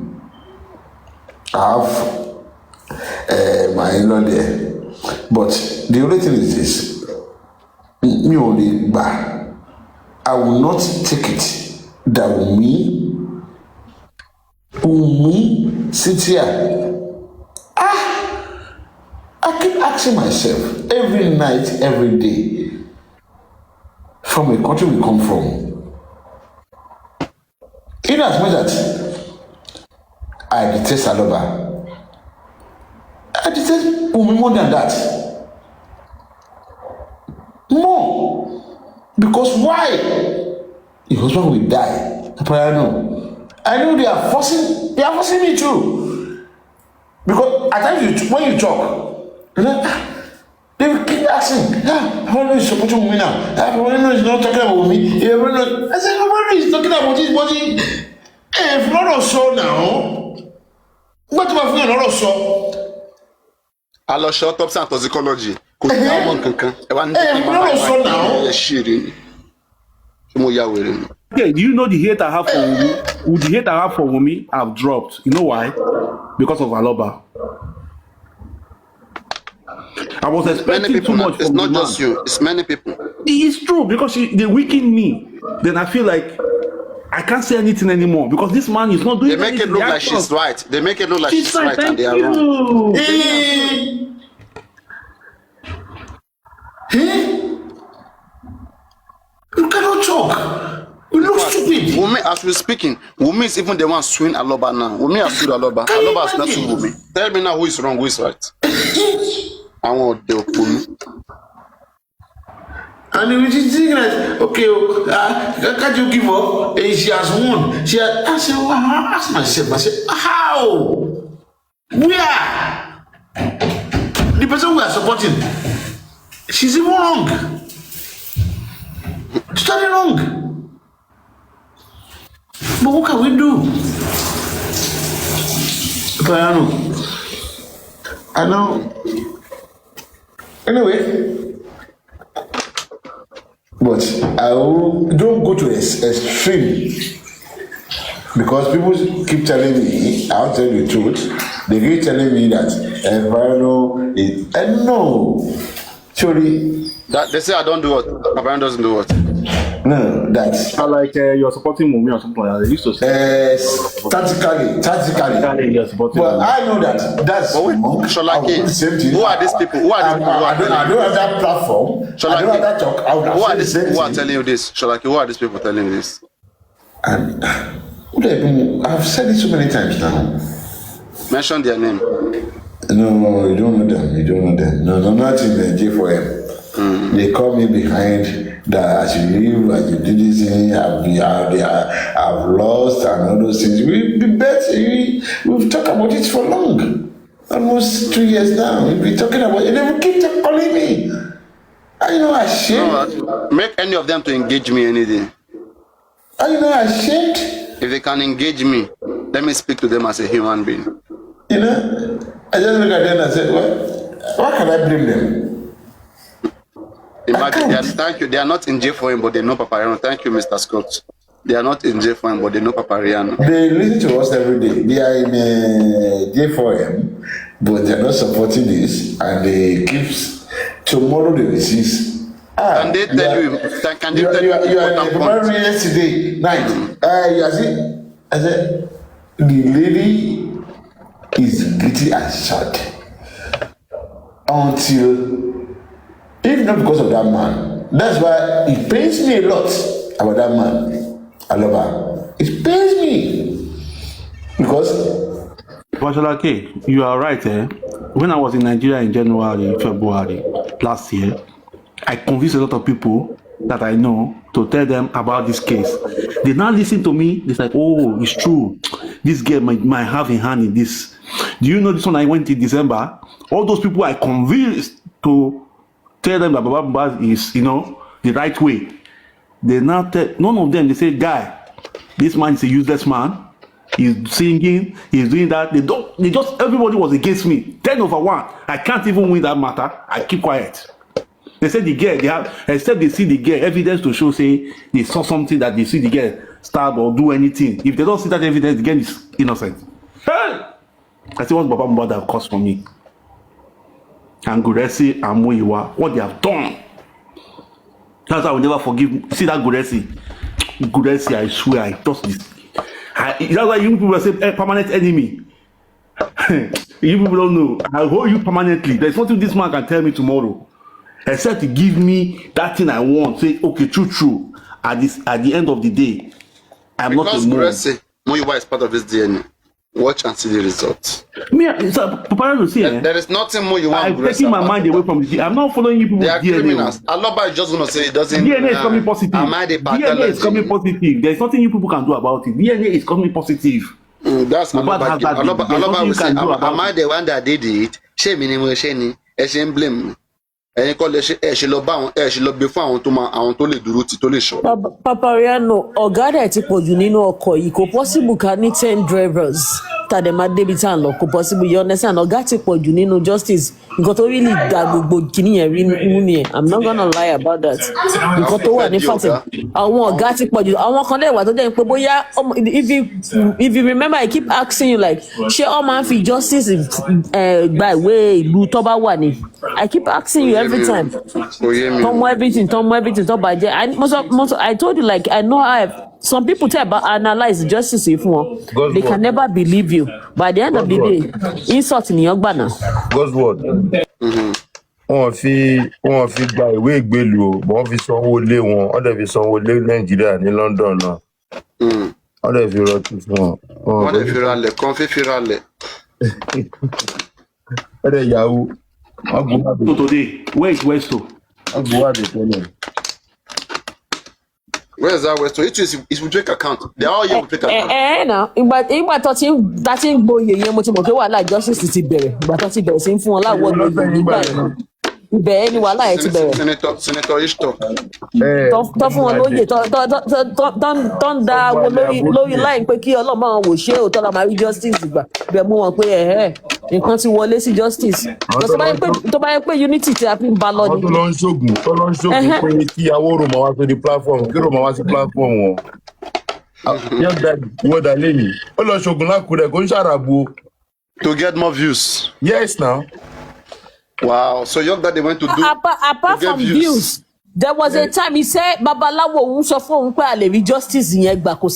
I have my in-law there. But the only thing is this. Me only, I will not take it that Wumi sit here. I keep asking myself every night, every day, from a country we come from. In as much that I detest Aloba, I detest Wumi more than that. More. Because why? Your husband will die. Papariano. I know they are forcing me too. Because at times when you talk, they will keep asking, Papariano is supporting Wumi now. Papariano is not talking about Wumi. I said, Papariano is talking about his body. If not also now, what do I feel not also? I lọ ṣe autopsy and toxicology. Kò sí àwọn kankan. Ẹ wá ní kí n not also now. ẹ ṣeré ni. Ṣé mo yá wèrè ni? Okay, do you know the hate I have for Wumi? Would the hate I have for Wumi have dropped? You know why? Because of Aloba. I was expecting too much from It's not the just man. you. It's many people. it's true because they weaken me. Then I feel like I can't say anything anymore because this man is not doing They make anything. it look like she's right. They make it look like she's right and they are wrong. You cannot talk. You look stupid. Wumi, as we're speaking, Wumi is even the one suing Aloba now. Wumi has sued Aloba. Aloba has not sued Wumi. Tell me now who is wrong, who is right. I want the Wumi. And it is thinking that, okay, can't you give up? She has won. I said, well, I asked myself, I said, how? Where? The person we are supporting, she's even wrong. Totally wrong. But what can we do? Papariano, I know. Anyway. But don't go to extreme because people keep telling me, I'll tell you the truth. They keep telling me that Papariano is no. Sorry. That they say I don't do what Papariano doesn't do what. No, that's like you're supporting Wumi or something like that. They used to say tactically you're supporting. Well, I know that's Sholaki. Who are these people? Who are these people? I don't have that platform. Sholaki. I don't have that talk. Who are these people who are telling you this? Sholaki, who are these people telling you this? And I've said it so many times now. Mention their name. No, you don't know them. No, not in the J4M. They call me behind that I should leave, I should do this thing, I've lost and all those things. We've talked about it for long. Almost 2 years now. We've been talking about it. They will keep calling me. Are you not ashamed? No, make any of them to engage me any day. Are you not ashamed? If they can engage me, let me speak to them as a human being. You know, I just look at them and say, well, why can I blame them? Imagine, thank you. They are not in jail for him, but they know Papariano. Thank you, Mr. Scott. They are not in jail for him, but they know Papariano. They listen to us every day. They are in J4M, but they are not supporting this, and they keep. Tomorrow they will cease. Can they tell you? Can they tell you? You are in the primary yesterday night. You see, I said the lady is guilty as shot until. If not because of that man, that's why it pains me a lot about that man. Aloba. It pains me because. Bashalake, you are right. When I was in Nigeria in January, February last year, I convinced a lot of people that I know to tell them about this case. They now listen to me. They like, oh, it's true. This girl might have a hand in this. Do you know this one? I went in December. All those people I convinced to tell them that Baba is, the right way. They now tell none of them. They say, guy, this man is a useless man. He's singing. He's doing that. Everybody was against me. 10-1. I can't even win that matter. I keep quiet. They said the girl. Except they see the girl evidence to show. Say they saw something that they see the girl stab or do anything. If they don't see that evidence, the girl is innocent. Hey! I see what Baba Mbada have caused for me. And Guresi and Muiwa, what they have done. That's why I will never forgive. See that Guresi, I swear, I touched this. That's why you people say permanent enemy. You people don't know. I'll hold you permanently. There's nothing this man can tell me tomorrow, except to give me that thing I want. Say, okay, true. At the end of the day, I'm because not a Guresi, Muiwa is part of his DNA. Watch and see the results. Papariano, see, there is nothing more you want. I'm taking my mind away from the. I'm not following you people. They are criminals. Aloba is just going to say it doesn't. DNA is coming positive. DNA is coming positive. There's nothing you people can do about it. DNA is coming positive. That's Aloba. Aloba will say, am I the one that did it? Shame me, shame blame me. ẹ̀yin kọ́ ṣe lọ bá àwọn ṣe lọ gbé fún àwọn tó lè dúró tì tó lè ṣọ́. Papariano ọ̀gá rẹ̀ ti pọ̀jù nínú ọkọ̀ yìí kò possible ká ní 10 drivers tàdé máa débi tá à ń lọ kò possible you understand ọ̀gá ti pọ̀jù nínú justice nǹkan tó really da gbogbo kìíní yẹn rí mú nìyẹn I'm not gonna lie about that nǹkan tó wà ní fàtẹ̀ àwọn ọ̀gá ti pọ̀jù àwọn kan dẹ̀ wà tó jẹ́ pé bóyá if you remember I keep asking you like ṣé ọ máa ń fi justice gba ìwé ìlú tó bá wà ní I keep asking you every time. Tomo everything, talk about it. I told you, like, I know some people tell about analyze justice if one. They can never believe you. By the end of the day, insult in your banner. God's word. Wọ́n fi gba ìwé ìgbélú o, wọ́n fi sanwó lé wọn, wọ́n dẹ̀ fi sanwó lé Nàìjíríà ní London náà. Wọ́n dẹ̀ fi rọtí fún wọn. Wọ́n dẹ̀ fi ralẹ̀, kan fi ralẹ̀. Wọ́n dẹ̀ yahoo. So today, where is Westo? Wọ́n gbowó àdìpẹ́lẹ̀. Where is that Westo? It is with Drake account. They are all here with Drake account. Now, ìgbà tó ti ń gboyè yẹn mo ti mọ̀ pé wàhálà justice ti bẹ̀rẹ̀. Ìgbà tó ti bẹ̀rẹ̀ sí ń fún wọn láwọ̀ lóyè nígbà yẹn. Ibẹ̀ ni wàhálà yẹn ti bẹ̀rẹ̀. Senator Ishto. Tó fún wọn lóyè tó ń da wo lórí láì pé kí Ọlọ́run máa wò ṣé òótọ́ la máa rí justice gbà. Bẹ̀ mú wọn pé nǹkan ti wọlé sí justice. Tó bá yẹ pé unity ti a fi ń ba lọ ni. Wọ́n tó lọ ń ṣògùn pé kí Awórò máa wá sórí platform, kí Rò máa wá sí platform wọn. Young Daddy, wọ́n dà lẹ́yìn. Ó lọ ṣògùn lákùrẹ́ kó ń ṣàràbò. To get more views. Yes, now. Wow. So Young Daddy went to do. Apart from views, there was a time he said, Babalawo òun sọ fún òun pé a lè rí justice yẹn gbà kò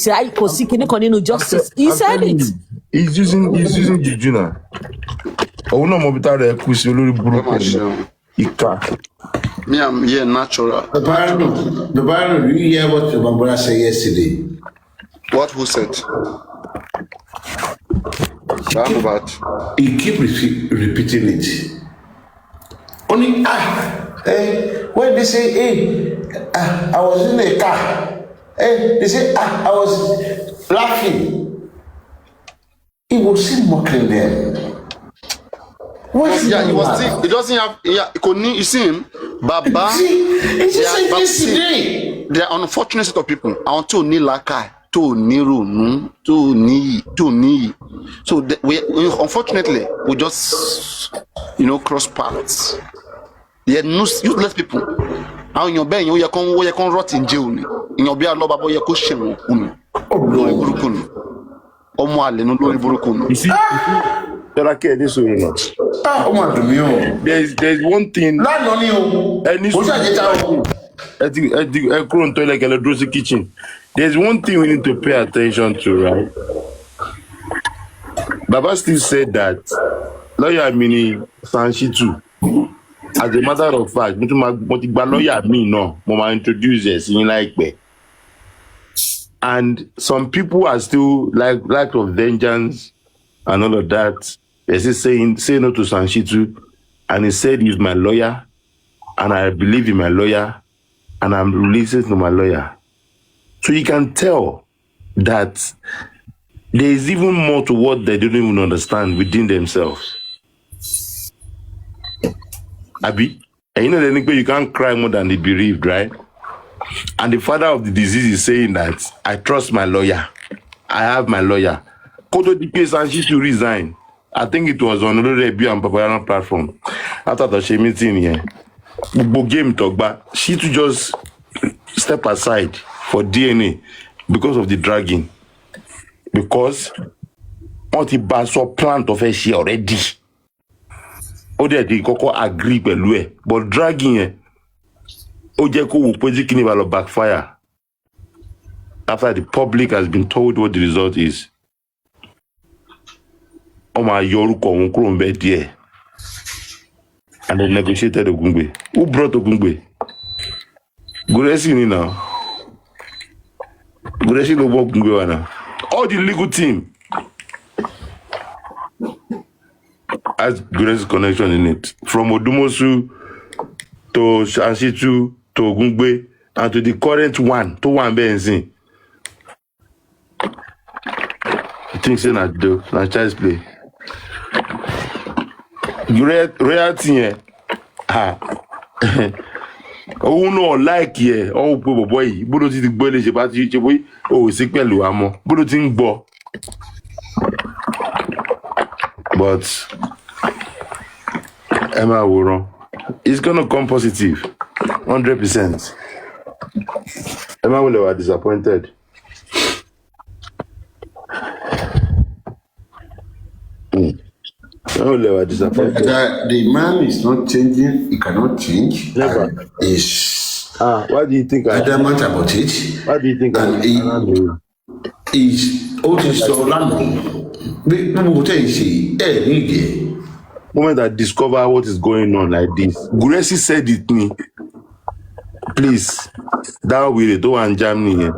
sí kinní kan nínú justice. He said it. He's using juju now. Òun náà mọ̀ bí tá rẹ̀ kú sí olórí burúkú ìka. Me, I'm here natural. Papariano, do you hear what your brother said yesterday? What? Who said? He keep repeating it. Only when they say, I was in a car. They say, I was laughing. He was still mocking them. Yeah, he was still. He doesn't have. Yeah, you see him, Baba. They are unfortunate set of people. I want to need laka, to niru, to ni. So unfortunately, we just cross paths. They are no useless people. Àwọn èèyàn bẹ́ẹ̀ yẹn ó yẹ kán rot in jail ni. Èèyàn bí alọ́ba bó yẹ kó ṣẹ̀wọ̀n kú ni. Lórí burúkú ni. Ọmọ àlè ní lórí burúkú ni. Tọ́lá kí ẹ ní sòrò náà. Ọmọ àdùnmí o. There is one thing. Lánàá ni o. Ẹni sòrò. Ẹ kúrò ní toilet kẹlẹ dúró sí kitchen. There is one thing we need to pay attention to, right? Baba still said that lawyer mi ni Sanshitu. As a matter of fact, mo ti gba lawyer mi náà, mo máa introduce ẹ̀ sí yín láìpẹ́. And some people are still like of vengeance and all of that. They're still say no to Sanshitu, and he said he's my lawyer, and I believe in my lawyer, and I'm listening to my lawyer. So you can tell that there is even more to what they don't even understand within themselves. Abi, and you know the thing, you can't cry more than the bereaved, right? And the father of the disease is saying that I trust my lawyer. I have my lawyer. Kodo DP Sanshitu resign. I think it was on Rebio and Papariano platform. After the meeting here, Bobo game talk, but she to just step aside for DNA because of the dragging. Because what he baso plant of she already. Ode di koko agree pẹ̀lú ẹ̀, but dragging ẹ̀ ó jẹ́ kó wò pé kí ni bá lọ backfire after the public has been told what the result is. Ó máa yọ orúkọ òun kúrò ńbẹ̀ díẹ̀, and they negotiated Ogungbe. Who brought Ogungbe? Guresi ni now. Guresi ló bọ́ Ogungbe wa now. All the legal team has Guresi's connection in it. From Odumosu to Sanshitu to Ogungbe and to the current one, to one Benzin. I think c'est not child's play. Reality here. Oh no, like here. Oh boy, bó ti gbọ́ lè ṣe bá ti ṣe boy. Oh, sí pẹ̀lú àmọ́. Bó ti ń gbọ́. But Emma Woron, it's gonna come positive, 100%. Emma will be disappointed. Oh, they were disappointed. The man is not changing. He cannot change. Never. Why do you think adamant about it? Why do you think and he's so moment I discover what is going on like this, Gracie said it to me. Please, that will do and Germany here.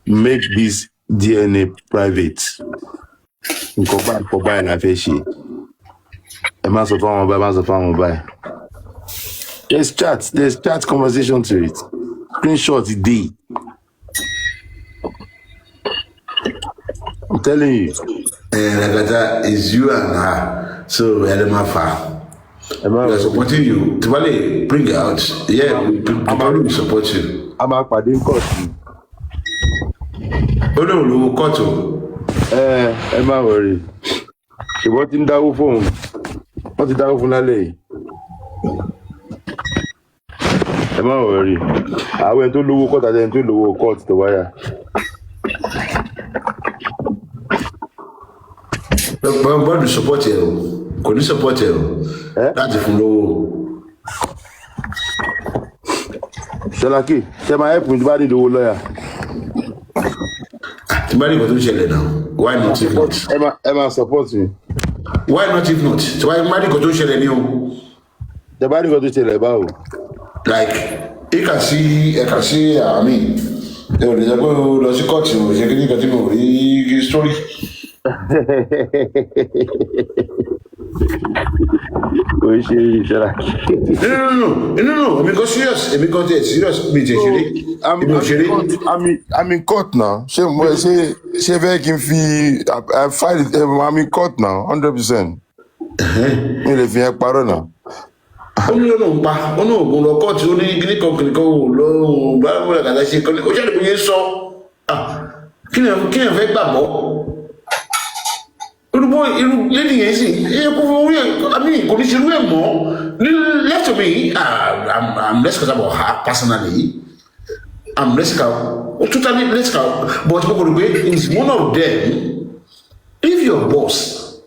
Make this DNA private. For buying a fish. A mass of farm buy. There's chat conversation to it. Screenshot the day. I'm telling you. Nagata is you and her. So Elemafa. We are supporting you. To bring it out. Yeah, we will support you. I'm a padding court. Oh no, we will cut you. I'm not worried. She bought in that phone. What did that phone lay? I'm not worried. I went to low court and then to low court the wire. But we support you. Could you support you? That's if no. Shalaki, shall I help with the body the lawyer? The body got to share now. Why not if not? Emma supports me. Why not if not? So why body got to share new? The body got to share about. Like, I can see, I mean, they will go to the court, you can get the story. No, because serious. Because it's serious. I'm in court now. She can feel. I filed it. I'm in court now, 100%. If you have now. Left to me, I'm less concerned about her personally. I'm less totally less but is one of them. If your boss,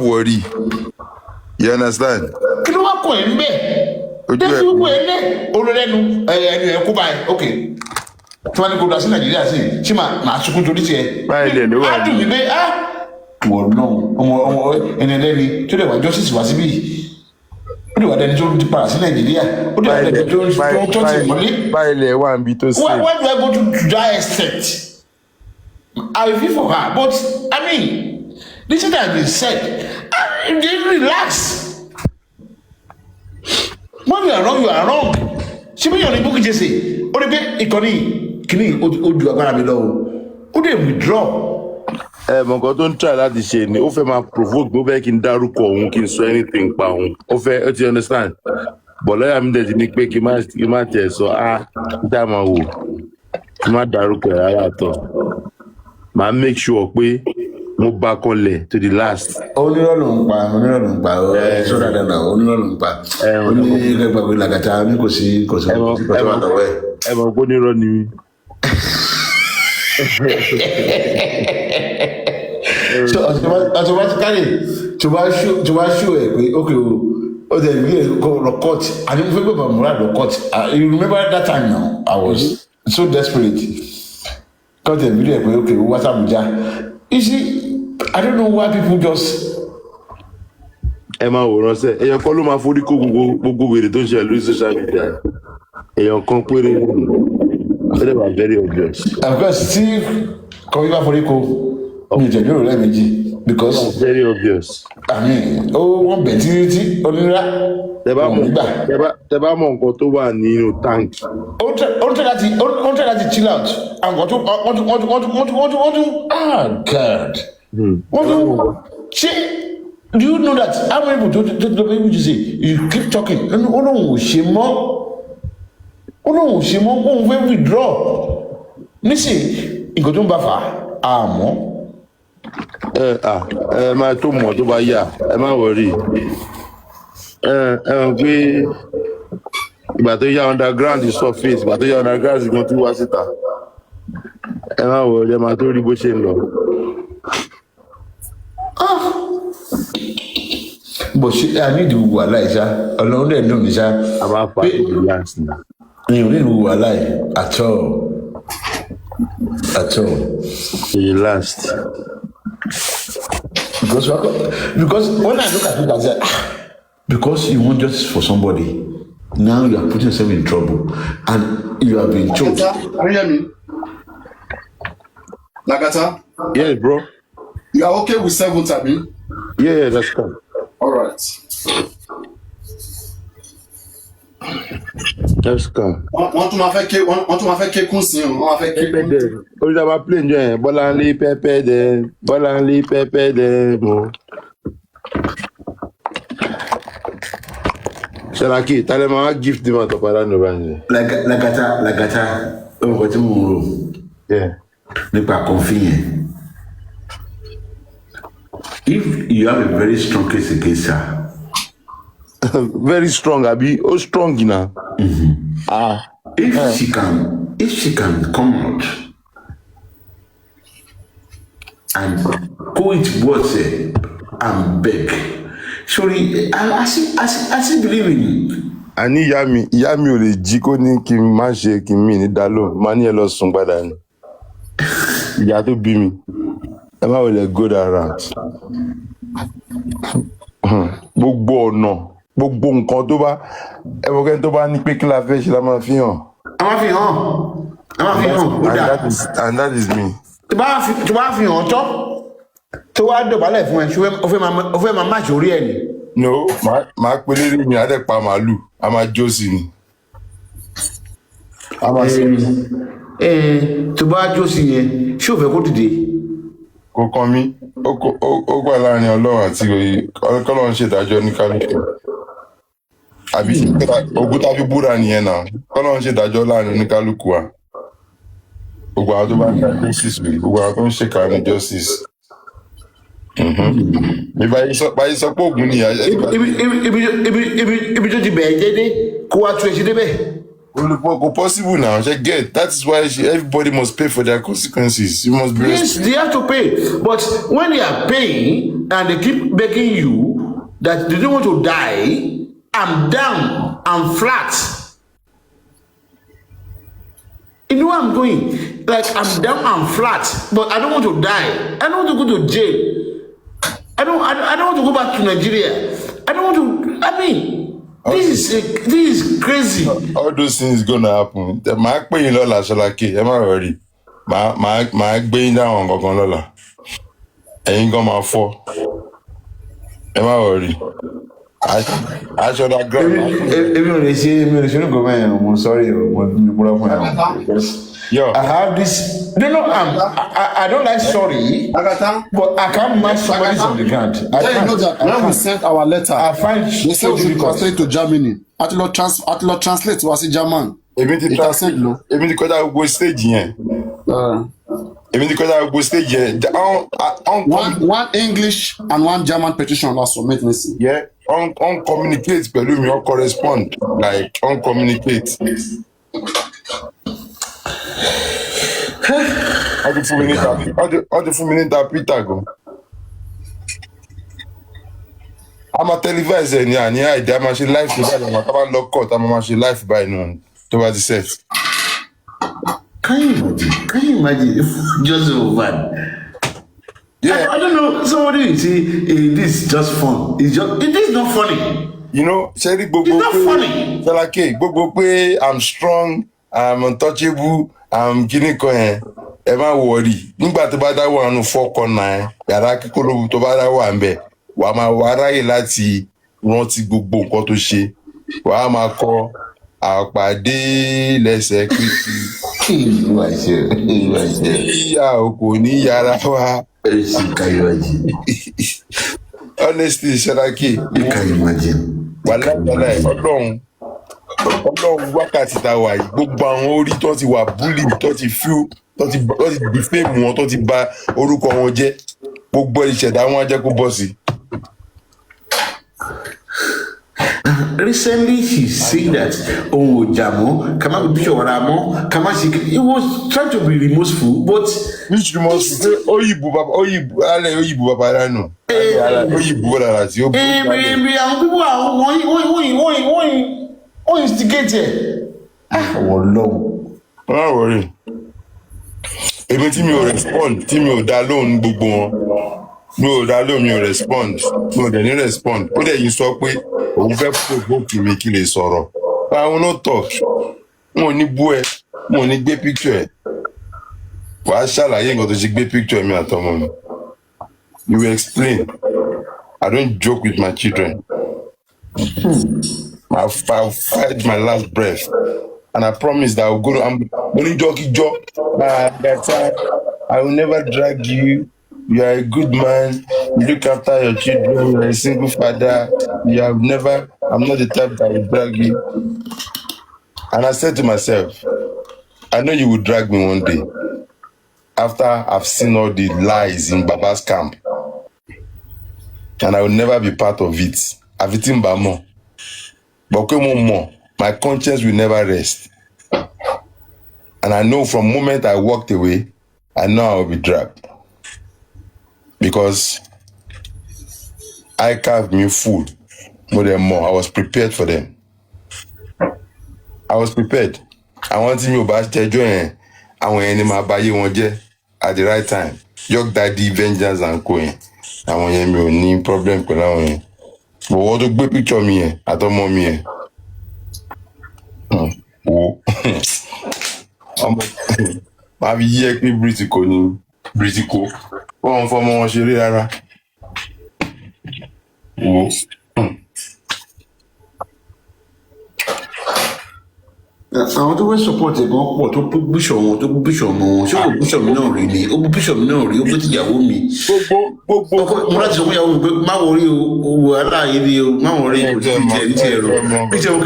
worry. You understand? Okay. Twenty go to Nigeria say, Chima, na sukun to this year. Well, no. And then today was justice was be. What do I then to pass in Nigeria? What do I then to why do I go to that extent? I feel for her, but I mean, this is that been said. Relax. When you are wrong, you are wrong. She be on the book just say, "Oh, the kini odu agbára mi lọ o." Ó dey withdraw. Mo go don't try that shit ni. Ó fẹ́ máa provoke mo fẹ́ kí n dárúkọ òun kí n sọ anything pa òun. Ó fẹ́, you understand? But lawyer mi dẹ̀ ti ní pé kí n má tẹ̀ sọ dá máa wò. Kí n má dárúkọ ẹ̀ rárá tọ̀. Màá make sure pé mo bá kọlẹ̀ to the last. Onírọ̀lù ń pa sọ́dà dáná onírọ̀lù ń pa. Onígbàgbé làgàtà mi kò sí lọ́wọ́ ẹ̀. Ẹ mọ̀ pé onírọ̀ ni mi. So automatically to bá ṣú ẹ̀ pé okay o tẹ̀ bí ẹ̀ lọ court àti mo fẹ́ gbé bàmúrà lọ court. You remember that time now I was so desperate. Court ẹ̀ bí ẹ̀ pé okay o wá sàbújá. You see, I don't know why people just. Ẹ máa wòran sẹ́, èèyàn kan ló máa forí kó gbogbo wèrè tó ń ṣe lórí social media. Èèyàn kan péré they were very obvious. Of course, Steve coming back for the because very obvious. I mean, one betty onira. Tẹ́ bá mọ̀ nǹkan tó wà nínú tank. Ó tẹ́ láti chill out. And what to God. Do you know that how many people to people you say you keep talking? No, she won't withdraw. Listen, nǹkan tó ń bá fà á mọ́. Máa tó mọ̀ tó bá yà, ẹ má worry. Pé Ìgbà tó yá underground is surface. Ìgbà tó yá underground is going to wá síta. Ẹ má wọ ọjọ́ máa tó rí bó ṣe ń lọ. But ṣé a ní ìdìbò wàhálà yìí ṣá ọlọ́run dẹ̀ dùn mí ṣá. A máa fà á relax na. Mi ò ní ìdìbò wàhálà yìí at all. At all. Relaxed. Because when I look at it, I say, because you want justice for somebody, now you are putting yourself in trouble, and you have been choked. Can you hear me? Lagata? Yeah, bro. You are okay with 7 Tabi? Yeah, that's cool. All right. That's cool. Wọ́n tún máa fẹ́ kékún sí o, wọ́n máa fẹ́ kékún. Olùdàbà plane jọ yẹn, Bọ́láńlé pẹ́pẹ́ dẹ̀, Bọ́láńlé pẹ́pẹ́ dẹ̀ mọ́. Ṣàlàkì, tálẹ̀ máa gift ní màtọ̀ padà nù báyìí. Lagata, ọmọ tí mo rò nípa kọfí yẹn. If you have a very strong case against her. Very strong, Abi. Oh, strong, you know. If she can come out and go into words and beg, surely I still believe in you. Àní ìyá mi ò lè jí kó ní kí n má ṣe kí n mí ní dálò, má ní ẹ lọ sùn padà ni. Ìyá tó bí mi, ẹ má wọlé go that route. Gbogbo ọ̀nà, gbogbo nǹkan tó bá ẹ̀wọ̀kẹ́ tó bá ní pé kí la fẹ́ ṣe la máa fi hàn. A máa fi hàn. And that is me. Tó bá fi hàn tán, tó wá dọ̀bálẹ̀ fún ẹ, o fẹ́ máa má ṣorí ẹ̀ ni. No, máa pe lérí mi, á dẹ̀ pa màálù, a máa jó sí ni. A máa ṣe mi. Tó bá jó sí yẹn, ṣé o fẹ́ kó dìde? Kò kàn mí, ó gbà láàrin Ọlọ́run àti Ọlọ́run ṣèdájọ́ ní kálukú. Àbí ogun tàbí búra nìyẹn náà, Ọlọ́run ṣèdájọ́ láàrin oníkálukú wa. Gbogbo àwọn tó bá ń ká justice rè, gbogbo àwọn tó ń ṣèkà ní justice. Mi báyìí sọ pé ògùn nìyà. Ibi tó ti bẹ̀ẹ́ dédé, kó wá tún ẹ ṣe débẹ̀. Kò possible now, get. That is why everybody must pay for their consequences. You must be. Yes, they have to pay. But when they are paying and they keep begging you that they don't want to die, I'm down, I'm flat. You know where I'm going? Like, I'm down, I'm flat, but I don't want to die. I don't want to go to jail. I don't want to go back to Nigeria. I don't want to, this is crazy. All those things gonna happen. The Mark pay Lola Shalaki, am I ready? My being down on Lola. Ain't gonna fall. Am I ready? I should have gone. Even they say, I'm sorry, yo, I have this. No, I don't like sorry, but I can't match somebody's on the ground. You know that when we sent our letter, I find we said we should translate to Germany. Atilo translate to us in German. Even the code go stage here. Even the code go stage here. One English and one German petition last submit. Yeah, on communicate, pẹ̀lú mi, on correspond, like on communicate. How the 4 minutes that Peter go? I'm a televisor ni ani idea I'm a live to that I'm a lock cut I'm a live by none to what set. Can you imagine if just over? Yeah. I don't know, somebody will say this is just fun. It is not funny. You know, Sherry Bobo, it's not funny. Like, Bobo, I'm strong, I'm untouchable, I'm guinea coin. Ẹ má worry. Nígbà tó bá dá wà nù 419, yàrá kíkólóbù tó bá dá wà ń bẹ̀, wà máa wá ráyè láti rántí gbogbo nǹkan tó ṣe. Wà á máa kọ àpàdé lẹ́sẹ̀ Kristi. Ìyá òkò ní yàrá wa. Honestly, Sharaki, you can imagine. Ọlọ́run wákàtí tá a wà yìí, gbogbo àwọn orí tó ti wà búlì, tó ti fíw, tó ti defame wọn, tó ti bà orúkọ wọn jẹ́, gbogbo ìṣẹ̀dá wọn á jẹ́ kó bọ́ sí. Recently, she's saying that, oh, Jamo, come on, Bishop Ramo, come on, he was trying to be remorseful, but. Which remorseful? Papariano. People instigated. Oh, no. Don't worry. Èmi tí mi ò respond, tí mi ò dá lóhùn gbogbo wọn. Mi ò dá lóhùn, mi ò respond. Mi ò dẹ̀ ní respond. Ó dẹ̀ yìí sọ pé òun fẹ́ provoke mi kí lè sọ̀rọ̀. I will not talk. Mo ní bú ẹ, mo ní gbé picture ẹ. Wàá ṣàlàyé nǹkan tó ṣe gbé picture mi àtọmọ mi. You will explain. I don't joke with my children. I'll fight my last breath. And I promise that I'll go to, I'm only jockey job. That time, I will never drag you. You are a good man. You look after your children. You are a single father. I'm not the type that will drag you. And I said to myself, I know you will drag me one day. After I've seen all the lies in Baba's camp. And I will never be part of it. I've eaten Bamo. But more. My conscience will never rest. And I know from the moment I walked away, I know I will be dragged. Because I carved me food more than more. I was prepared for them. I was prepared. I wanted me to join àwọn ẹni máa báyé wọn jẹ́ at the right time. York Daddy, Vengeance and Cohen. Àwọn yẹn mi ò ní problem pẹ̀lú àwọn yẹn. But wọ́n tó gbé picture mi yẹn àtọmọ mi yẹn. Wo máa fi yí ẹ pé Britico ni Britico. Wọ́n fọmọ wọn ṣeré rárá. Wo. Àwọn tó wẹ́ support ẹ̀ gan pọ̀ tó bú bíṣọ̀ wọn tó bú bíṣọ̀ ọmọ wọn ṣé kò bíṣọ̀ mi náà rí ni ó bú bíṣọ̀ mi náà rí ó bú tìyàwó mi. Gbogbo mo láti sọ fún ìyàwó mi pé má wọrí owó aláàyè ni o má wọrí kò tí ì tiẹ̀ rọ mi tiẹ̀ mọ̀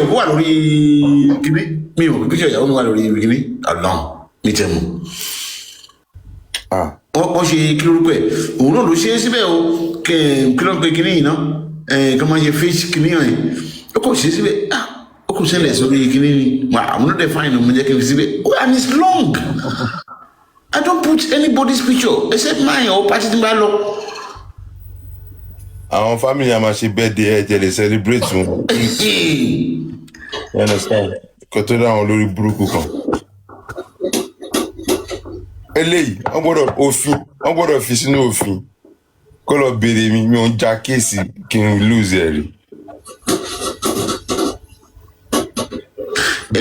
kó wà lórí kíní mi ò bíṣọ̀ ìyàwó mi wà lórí kíní àlọ́ mi tiẹ̀ mọ̀. Wọ́n ṣe kí lórúkọ ẹ̀ òun náà ló ṣe é síbẹ̀ o kí ló ń pe kíní yìí ná kí wọ́n máa ṣe face kíní yàn yìí ó kò ṣe é síbẹ̀ ó kò ṣẹlẹ̀ sórí kíní ni àwọn náà dẹ̀ fáìn ọmọ jẹ́ kí n fi síbẹ̀ and it's long. I don't put anybody's picture except mine or party tí n bá lọ. Àwọn family a máa ṣe birthday ẹ jẹ lè celebrate wọn. You understand? Kò tó dáwọn lórí burúkú kan. Eléyìí wọ́n gbọ́dọ̀ fi sínú òfin kó lọ béèrè mi ò ń ja kéèsì kí n lose ẹ̀ rí.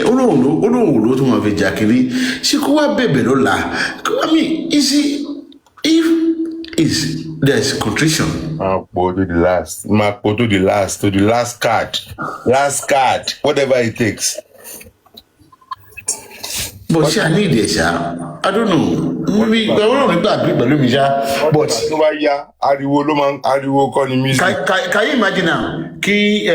Olóhùn ló tún máa fi jà kiri ṣé kó wá bẹ̀bẹ̀ lọ́la I mean you see if there's contrition. Máa po to the last card whatever it takes. But ṣé a ní ìdí ẹ̀ ṣá I don't know maybe ọlọ́run nígbà àgbẹ̀ pẹ̀lú mi ṣá but. Tó bá yá ariwo kọ́ ni music. Can you imagine now kí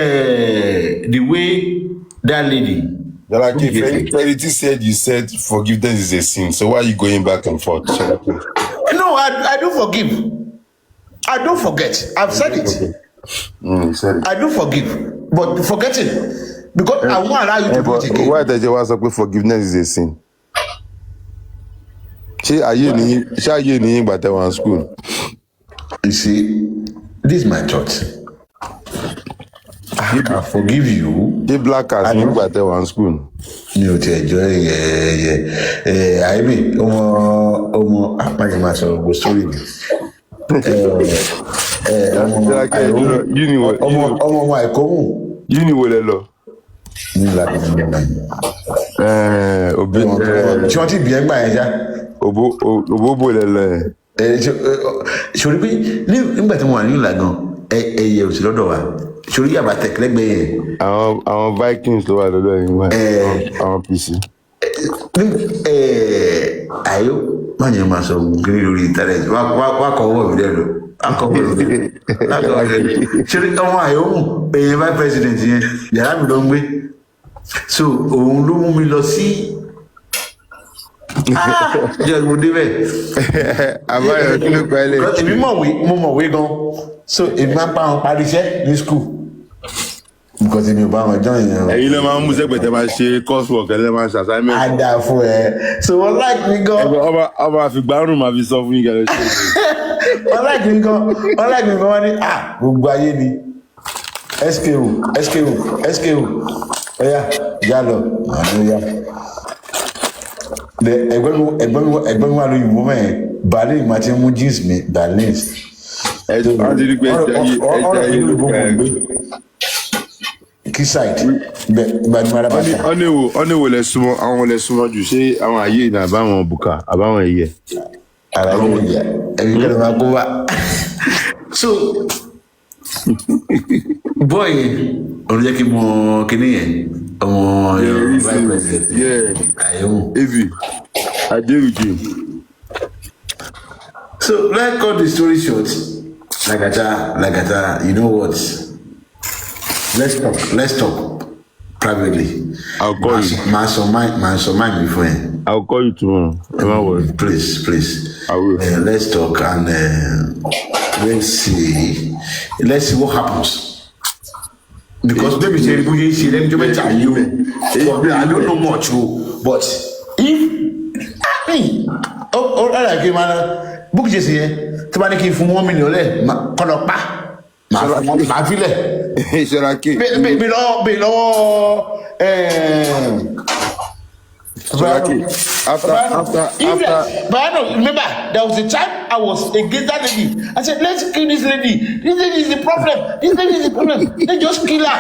the way that lady. Like if Charity said you said forgiveness is a sin, so why are you going back and forth? No, I do forgive. I don't forget. I've said it. You said it. I do forgive, but forgetting because I won't allow you to do it again. Why did you ask me forgiveness is a sin? Are you in but one school? You see, this is my thought. I can forgive you. The black cats in but one school. You enjoy I mean ọmọ apáyẹmá sọ gbogbo story mi. Ọmọ àìkọ́mù. Yúni wo lẹ lọ? Ní ìlànà ìjọba yìí. Òbí ṣé wọ́n ti bí ẹgbà yẹn já? Òbóbó lẹ lọ ẹ̀. Ṣòrí pé nígbà tí mo wà ní ìlànà ẹyẹ òsì lọ́dọ̀ wa sórí àbàtẹ̀k lẹ́gbẹ̀ẹ́ yẹn. Àwọn Vikings ló wà lọ́dọ̀ yìí wá àwọn PC. Àyò má yẹn máa sọ gírí lórí internet wá kọ owó mi dẹ́nu ṣe ọmọ àyò mú èyàn vice president yẹn yàrá mi ló ń gbé so òun ló mú mi lọ sí jẹ́ mo débẹ̀. Àbáyọ̀ kí ló pa ẹ́ lè. Èmi mo mọ̀wé gan so èmi máa ń bá wọn parí iṣẹ́ ní school because èmi ò bá wọn join yẹn o. ẹ̀yin lè máa ń mú sẹ́gbẹ̀tẹ̀ máa ṣe coursework ẹ̀ lè máa ṣe assignment. á dà fún ẹ so wọ́n like mi gan. ọba àfìgbárùn máa fi sọ fún yín kẹlẹ́ ṣe. wọ́n like mi gan wọ́n ní gbogbo ayé ni SKO ọ̀yà ìyá lọ àwọn ọ̀yà. ẹgbẹ́ mi wà lóyún mọ́ ẹ̀ Berlin máa ti mú jeans mi Berlin. wọ́n ti rí pé ẹja yìí ló kà ẹ́. Key side gbadumara bàtà. ọ̀nẹ́wò lẹ súnmọ́ àwọn lẹ súnmọ́ jù ṣé àwọn àyè ní àbáwọn bùkà àbáwọn ẹ̀yẹ. ara yóò yẹ ẹbí kẹlẹ máa kó wa. so boy olùjẹ́ kí n mọ kíní yẹn ọmọ vice president àyẹ̀wò. Evi I dey with you. So let's cut the story short. Lagata, you know what? Let's talk privately. I'll call you. Man, so mind before. I'll call you tomorrow. Don't worry. Please. I will. Let's talk and let's see what happens. Because maybe let me tell you. I don't know much, but if book just here, to make it for 1 million, my villa. Below, after. But I don't remember there was a time I was against that lady. I said, let's kill this lady. This lady is the problem. Let's just kill her.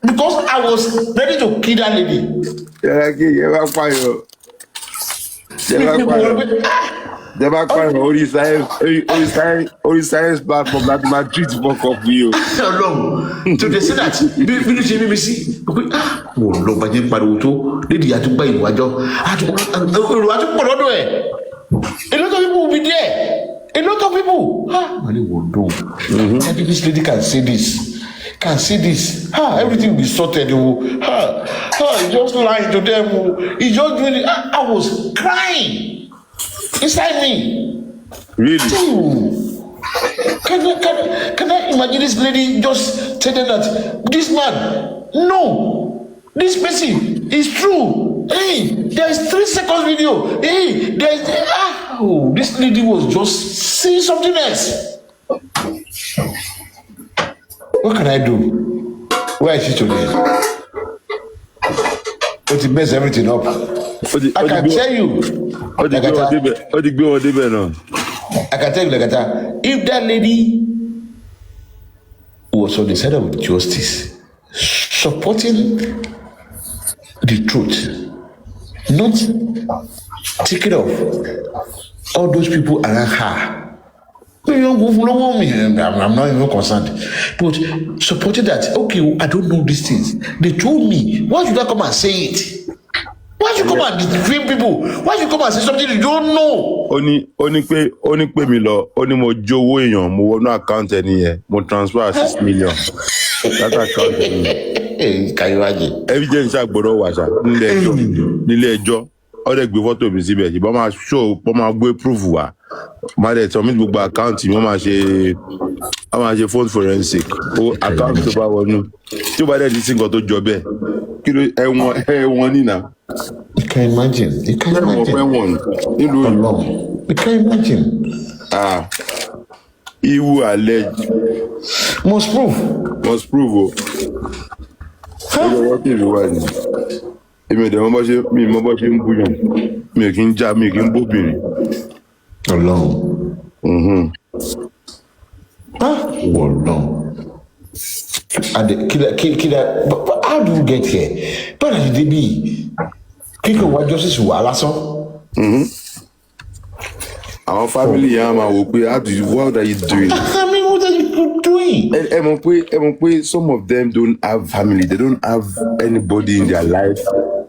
Because I was ready to kill that lady. They back on all science platform that my treat fuck up for you. No. So they say that BBC. Oh no, but you pariwo to lady ya tún gba ìwájọ. A tún pọ̀ lọ́dọ̀ ẹ̀. A lot of people will be there. A lot of people. Money will do. Maybe this lady can say this. Everything will be sorted. He just lying to them. He just doing it. I was crying inside me. Really? Can I imagine this lady just telling that this man, no, this person is true. Hey, there's 3 seconds video. Hey, there's this lady was just saying something else. What can I do? Where is she today? But it mess everything up. I can tell you. I can tell you, Lagata, if that lady was on the side of justice, supporting the truth, not taking off all those people around her. I'm not even concerned. But supporting that, okay, I don't know these things. They told me. Why should I come and say it? Why should you come and defame people? Why should you come and say something you don't know? Oni pe mi lọ, oni mo jówó èèyàn, mo wọnú account ẹni yẹn, mo transfer 6 million. That account ẹni yẹn. Can you imagine? Evidence agbọ́dọ̀ wà ṣá nílé ẹjọ́. Ó dẹ̀ gbé photo mi síbẹ̀, ìbọn máa show, wọ́n máa gbé proof wá. Má dẹ̀ submit gbogbo account mi, wọ́n máa ṣe phone forensic. Account tó bá wọnú. Tí ó bá dẹ̀ di sí nǹkan tó jọ bẹ́ẹ̀. Kí ló ẹ̀wọ̀n nínà? You can imagine. You can imagine. He who alleged must prove. What is one? Èmi dẹ̀ mọ́ bọ́ ṣe ń búyàn. Mi kì í já, mi kì í bóbìnrin. Ọlọ́run. But how do you get here? But did they be? Kíkọ̀ wá justice wà lásán. Our family yẹn máa wò pé what are you doing? I mean, what are you doing? Ẹ mọ̀ pé some of them don't have family. They don't have anybody in their life,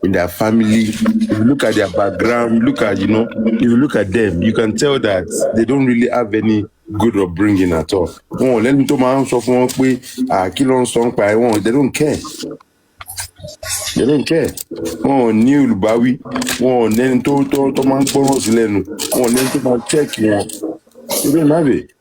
in their family. If you look at their background, if you look at them, you can tell that they don't really have any good upbringing at all. Lẹ́nu tó máa ń sọ fún wọn pé kí ló ń sọ ń pa ẹ̀ they don't care. They don't care. Wọn ò ní olùbáwí, wọn ò nẹ́ni tó máa ń gbọ́ràn sí lẹ́nu, wọn ò nẹ́ni tó máa check wọn. They don't have it.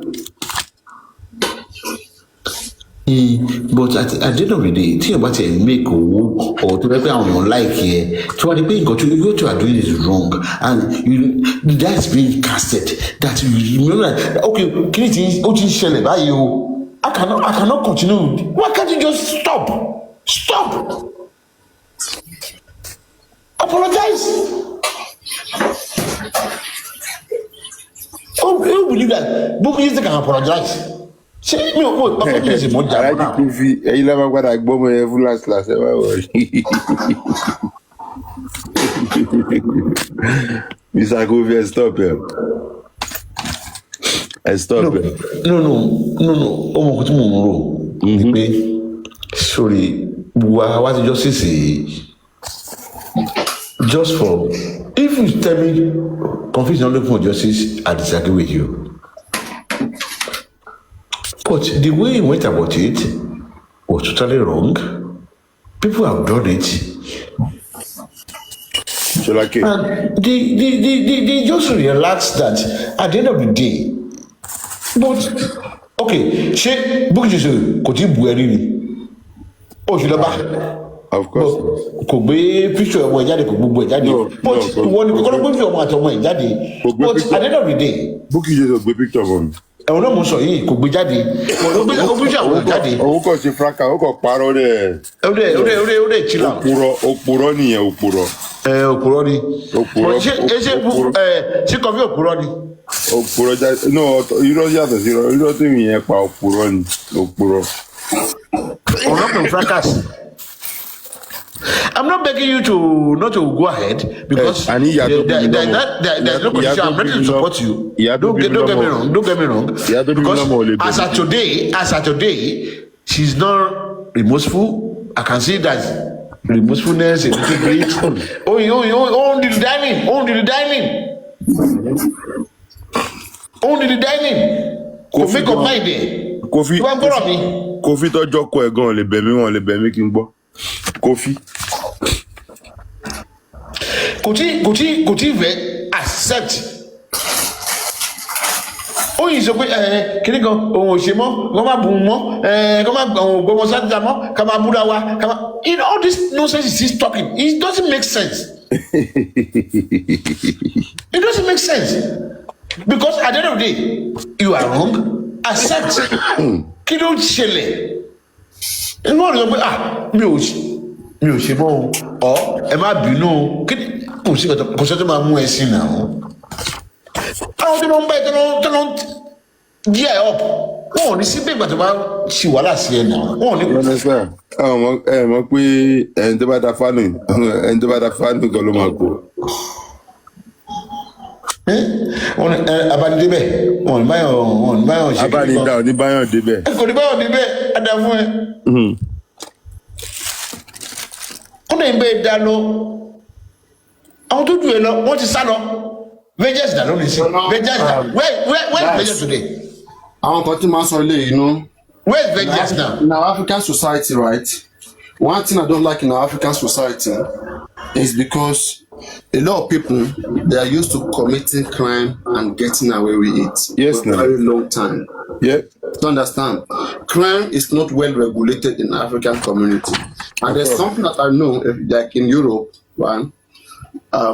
But at the end of the day, think about it, make or to make on like here. So what you what you are doing is wrong, and that's being casted. That you remember, okay, I cannot continue. Why can't you just stop? Stop. Apologize. Oh, you believe that? But you can apologize. Ṣé mi ò kó apologize mo jà Aláàjì Kofi ẹ̀yin lẹ́wọ̀n padà gbọ́ ọmọ yẹn fún last ẹ wá wọ̀ Mr. Kofi ẹ stop ẹ stop ẹ. No ọmọ kò tí mo ń rò ni pé sorry wá ti justice just for if you tell me confusion only for justice I disagree with you. But the way he went about it was totally wrong. People have done it. So like it. And they just relaxed that at the end of the day. But okay, ṣé Bukky Jesse kò tí bu ẹrí ni? Ó ṣe lọ bá. Of course. Kò gbé picture ọmọ ẹ̀ jáde kò gbogbo ẹ̀ jáde. But ìwọ ni kọ́kọ́ ló gbé picture ọmọ àti ọmọ ẹ̀ jáde. But at the end of the day. Bukky Jesse gbé picture fún mi. Ẹ̀wọ̀n náà mo sọ yìí kò gbé jáde. Ó gbé àwọn jáde. Òun kò ṣe fraka, ó kò parọ́ dẹ̀. Ó dẹ̀ chill out. Òpùrọ́ nìyẹn òpùrọ́. Òpùrọ́ ni. Òpùrọ́. Ṣé Kofi òpùrọ́ ni? Òpùrọ́ jáde. No, irọ́ yàtọ̀ sí irọ́ tó yẹn pa òpùrọ́ ni. Òpùrọ́. Ọ̀rọ̀ fracas. I'm not begging you not to go ahead because there's no condition. I'm ready to support you. Don't get me wrong. Because as of today, she's not remorseful. I can see that remorsefulness is little bit. Only the dining. Kò make up mind there. Kofi tọ́jọ́ kọ ẹ̀ gan lè bẹ̀ mí wọn lè bẹ̀ mí kí n gbọ́. Kofi. Kò tí fẹ́ accept. Ó yìí sọ pé kíní kan òun ò ṣe mọ́ kó má bù mọ́ kó má gbọmọ sájà mọ́ ká má búra wa ká má all this nonsense is still talking. It doesn't make sense. It doesn't make sense because at the end of the day you are wrong. Accept. Kí ló ṣẹlẹ̀? Inú ọ̀rẹ́ pé mi ò ṣe mọ́ o ẹ má bínú o kò sí tó máa mú ẹ sí náà. Àwọn tó ló ń bá ẹ tó ló ń jí ẹ up wọn ò ní sí bẹ́ẹ̀ gbàtọ́ bá ṣì wàhálà sí ẹ náà wọn ò ní. ẹ mọ̀ pé ẹni tó bá da fánù kan ló máa kó. Abanidébẹ̀ wọn ní báyọ̀ ṣe kí nìkan abanidá ò ní báyọ̀ débẹ̀. Kò ní báyọ̀ débẹ̀ á dá fún ẹ. Kó lè bẹ́ẹ̀ dá lọ àwọn tó jù ẹ lọ wọ́n ti sá lọ Vegas dà lónìí sí Vegas dà where is Vegas today. Àwọn kan tí máa ń sọ ilé yìí nú. Where is Vegas now? In our African society, right? One thing I don't like in our African society is because a lot of people, they are used to committing crime and getting away with it for a very long time. Yeah. To understand, crime is not well regulated in the African community. And there's something that I know, like in Europe, right?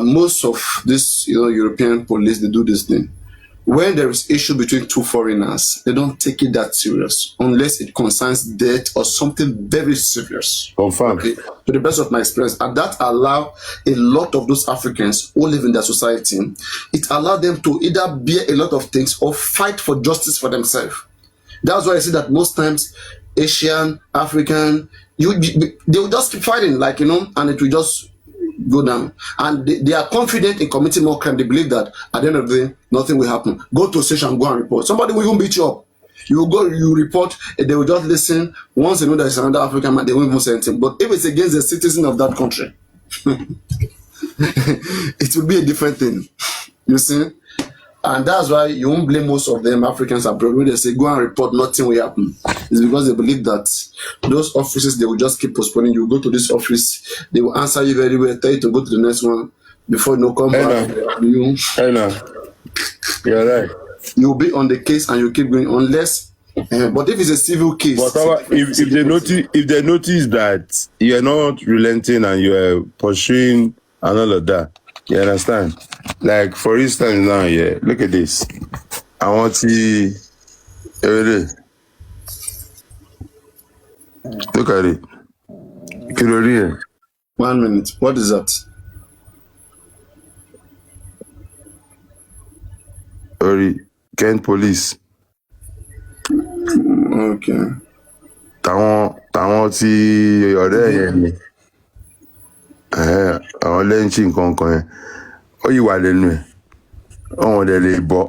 Most of this, European police, they do this thing. When there is issue between two foreigners, they don't take it that serious unless it concerns death or something very serious. Confirm. Okay? To the best of my experience, and that allow a lot of those Africans who live in their society, it allowed them to either bear a lot of things or fight for justice for themselves. That's why I see that most times Asian, African, they will just keep fighting, and it will just go down. And they are confident in committing more crime. They believe that at the end of the day, nothing will happen. Go to a station, go and report. Somebody will even beat you up. You go, you report, they will just listen. Once they know there is another African man, they won't even say anything. But if it's against the citizen of that country, it will be a different thing. You see? And that's why you won't blame most of them Africans abroad when they say go and report, nothing will happen. It's because they believe that those offices, they will just keep postponing. You go to this office, they will answer you very well, tell you to go to the next one before you come back. You're right. You'll be on the case and you keep going unless But if it's a civil case, But if they notice that you're not relenting and you're pursuing and all of that, you understand? Like for instance now, yeah, look at this. I want to look at it. 1 minute. What is that? Kent police. Okay. Táwọn tí ọ̀rẹ́ yẹn ni. Àwọn lẹ́ńchì nǹkan yẹn. Ó yìí wà lẹ́nu ẹ̀. Ọ̀hún dẹ̀ lè bọ́.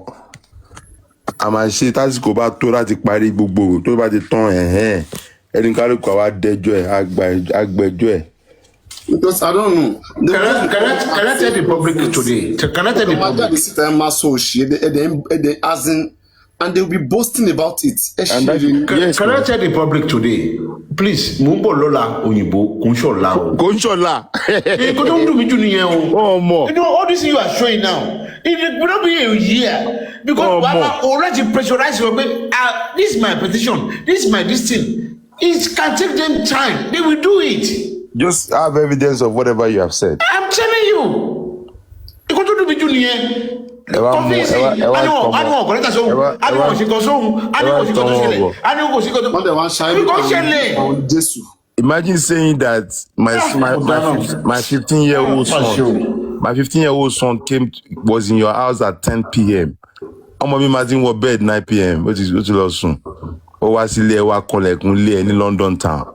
A máa ṣe tásìkò bá tó láti parí gbogbo tó bá ti tán ẹni kálukú àwa dẹjọ́ ẹ̀ agbẹjọ́ ẹ̀. Because I don't know. Can I tell the public today? Can I tell the public? And they'll be boasting about it. Can I tell the public today? Please, Mumbo Lola Oyinbo Kunshola. Kunshola. Don't do me junior. Oh more. You know all this you are showing now. It will not be a year because I already pressurized you. This is my petition. This is my this thing. It can take them time. They will do it. Just have evidence of whatever you have said. I'm telling you. You go to do me junior. I know, correct us. I know she goes home. I know she goes to Imagine saying that my 15-year-old son was in your house at 10 p.m. I'm imagine what bed 9 p.m. What is soon? Or was he there? What collect in London town?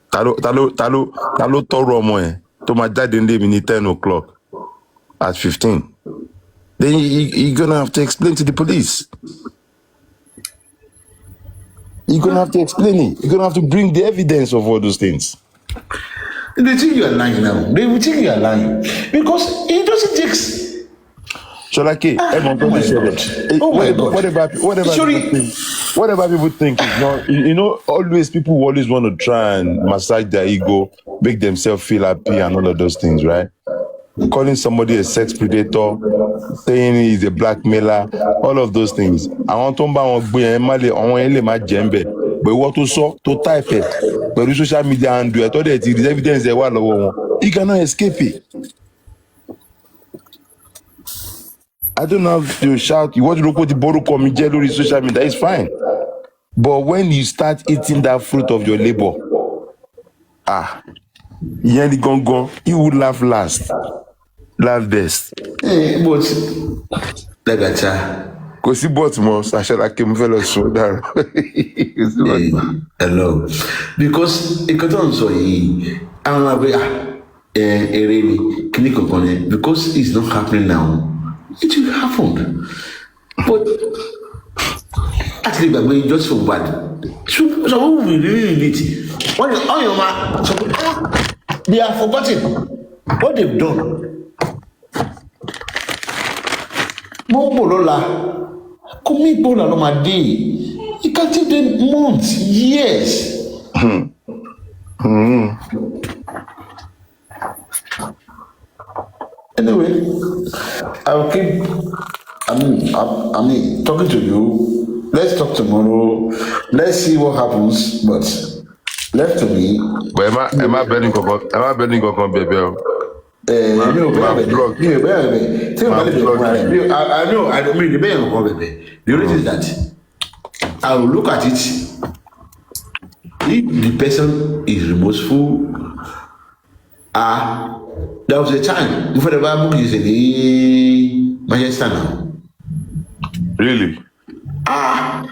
Talo toro mo to my dad in the 10 o'clock at 15. Then you're going to have to explain to the police. You're going to have to explain it. You're going to have to bring the evidence of all those things. They think you are lying now. They will think you are lying. Because it doesn't take... Whatever people think is not, always people always want to try and massage their ego, make themselves feel happy and all of those things, right? Calling somebody a sex predator, saying he's a blackmailer, all of those things. I want to buy my jembe, but what to type it, but social media and do it, all that is evidence there. You cannot escape it. I don't have to shout. You want to look at the boru coming on social media? It's fine, but when you start eating that fruit of your labor, you would laugh last. Laugh best. But Dagacha. Because he bought more, Sasha came fellow so down. Hello. Because it got on so I'm like, because it's not happening now. It will happen. But actually, by going just for bad. So what we really need it? When on your man, they are forgotten what they've done. Mobolola, come Bola no my day. It can take them months, years. Anyway, I'll keep. I mean, talking to you. Let's talk tomorrow. Let's see what happens. But left to me. But am I betting on baby? I know. I don't mean the baby. The only thing is that I will look at it. If the person is remorseful, there was a time before the Bible is in the Manchester now. Really? How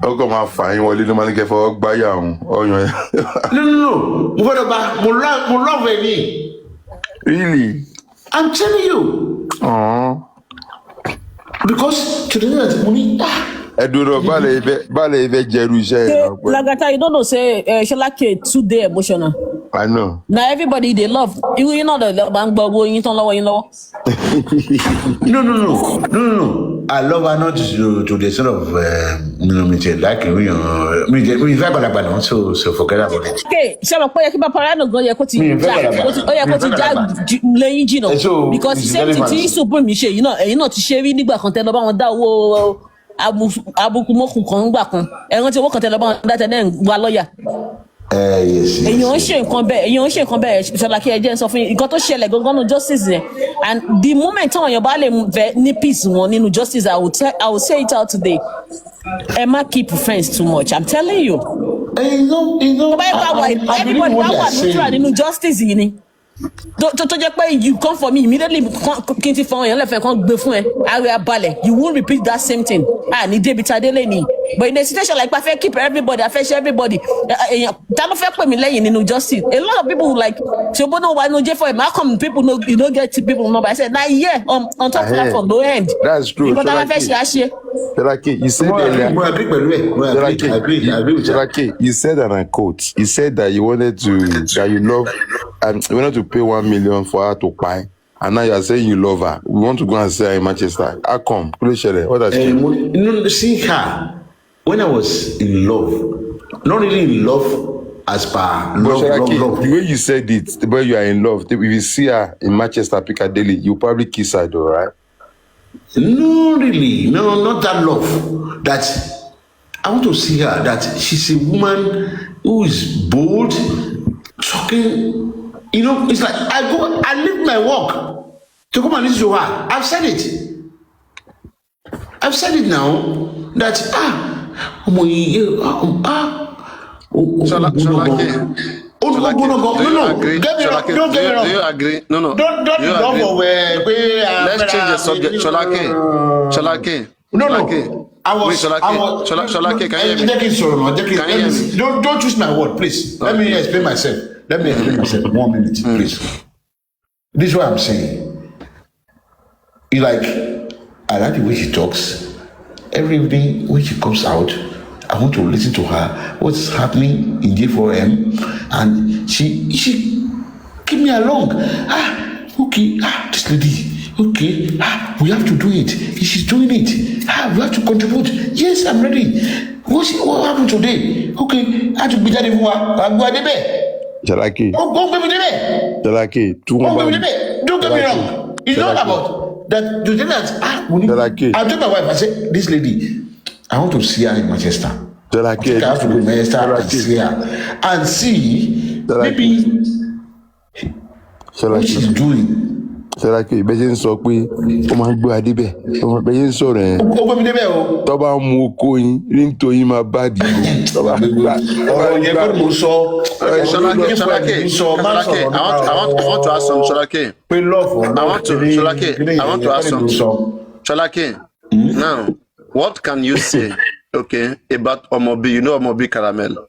come I find what little man get for buy No. Before the Bible, love me. Really? I'm telling you. Because today that money. Lagata, you don't know, say, Shalake today emotional. I know. Now everybody they love. You know the bank bubble, you don't know what you know. No. I love her not to the sort of like so forget about it. Okay, so I'm going to Papariano go here because same thing so bring me share, you know to share with nigba content about that àbùkù mọ́kùn kan ń gbà kan ẹ̀rọ tí owó kan tẹ́lẹ̀ bá wọn dájẹ́ náà ń gba lọ́ọ̀yà. èèyàn ń ṣe nǹkan bẹ́ẹ̀ ṣọlá kí ẹ jẹ́ ń sọ fún yín nǹkan tó ṣẹlẹ̀ gangan nínú justice yẹn and the moment táwọn èèyàn bá lè ní peace wọn nínú justice I will say it out today ẹ má keep friends too much I'm telling you. tó bá yẹ ká wà everybody wá wà neutral nínú justice yìí ni tó jẹ́ pé you come for me immediately kí n ti fọ èèyàn lẹ́fẹ̀ẹ́ kan gbé fún ẹ ààrẹ abalẹ̀ you won't repeat that same thing ní débi tadé lẹ́ni but in a situation like pé keep everybody I fẹ́ ṣe everybody èèyàn ta ló fẹ́ pè mí lẹ́yìn nínú justice a lot of people like ṣòbó náà wà ní ojú for him how come people no you no get people number I said na yeah on top platform no end. That's true. ìgbà tá a fẹ́ ṣe àṣe. Sholake, you said Sholake, you said, and I quote, you said that you wanted to pay 1 million for her to buy, and now you are saying you love her. We want to go and see her in Manchester. How come? Please share that. What has changed? See her, when I was in love, not really in love as per love. The way you said it, the way you are in love, if you see her in Manchester, Piccadilly, you probably kiss her though, right? No, really. No, not that love. That I want to see her. That she's a woman who is bold, talking. You know, it's like I leave my work to come and listen to her. I've said it now. That Do you agree? No. Don't love or let's change the subject. Sholake. No. Sholake, can you hear me? Don't twist my word, please. Let me explain myself. 1 minute, please. This is what I'm saying. I like the way she talks. Every evening when she comes out, I want to listen to her. What's happening in J4M, and she keep me along. Okay. This lady. Okay. We have to do it. She's doing it. We have to contribute. Yes, I'm ready. What happened today? Okay. I have to be there. Sholake. Don't get me wrong. It's not about that. To tell that I told my wife, I said, this lady, I want to see her in Manchester. I think I have to go to Manchester and see her and see maybe what she's doing. Sholake, bẹ́ẹ̀ ń sọ pé ó máa ń gbé adé bẹ́ẹ̀ bẹ́ẹ̀ ń sọ̀rọ̀ ẹ̀. Ó gbé mi débẹ̀ o. Tó bá mú oko yín ríntò yín máa bá dì í. Ọ̀rọ̀ yẹn kọ́ ni mo sọ. Sholake, I want to ask some Sholake. I want to ask some Sholake. Now, what can you say, okay, about Omobi? You know Omobi Caramel.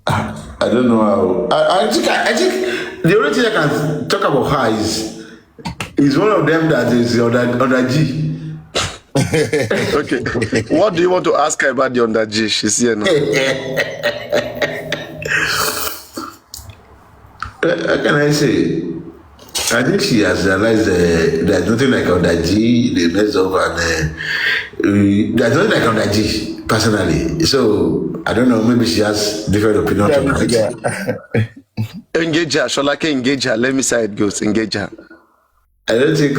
I don't know how. I think the only thing I can talk about her is one of them that is under G. Okay. What do you want to ask her about the under G? She's here now. What can I say? I think she has realized there's nothing like under G. They mess up and there's nothing like under G. Personally, so I don't know. Maybe she has different opinions on it. Engage her, Sholake. Engage her. Let me see how it goes. Engage her. I don't think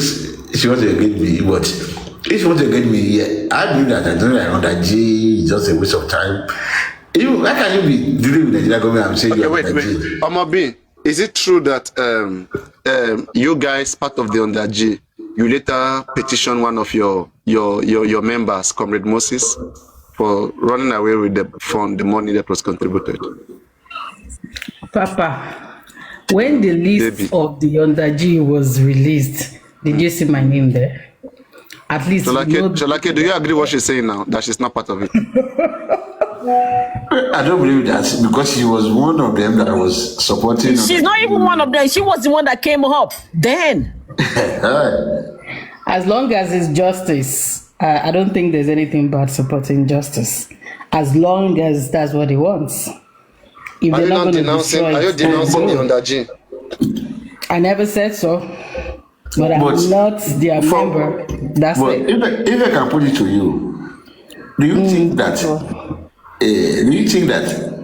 she wants to engage me, but if she wants to engage me, yeah, I believe that I don't know under G. It's just a waste of time. How can you be dealing with the Nigeria government and say you're under G? Omobi, is it true that you guys, part of the under G, you later petition one of your members, Comrade Moses, for running away with the money that was contributed? Papa, when the list of the under G was released, did you see my name there? At least Sholake, do you agree what she's saying now, that she's not part of it? I don't believe that, because she was one of them that was supporting. She's not even one of them. She was the one that came up then. As long as it's justice, I don't think there's anything bad supporting justice, as long as that's what he wants. If are you not denouncing the under G? I never said so, but I'm not their member. That's it. If I can put it to you, do you think that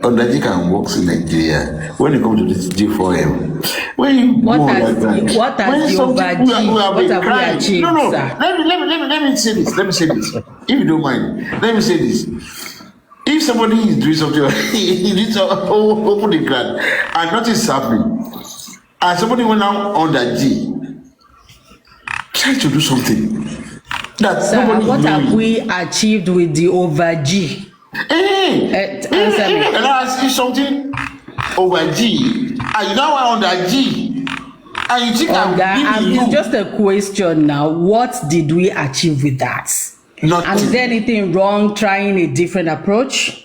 under G can work in Nigeria when it comes to this G4M? when you What go has like that, the what when has the something overachieved? we have What been have we crying. achieved, No, sir? let me say this. Let me say this. If you don't mind, let me say this. If somebody is doing something, he needs to open the ground and nothing is happening, and somebody went out on that G, try to do something that Sir, nobody what is have doing. we achieved with the over G? Answer me. And I ask you something over G, and you now are on that G, and you think I'm giving It's you just a question now. What did we achieve with that? nothing. And is there anything wrong trying a different approach?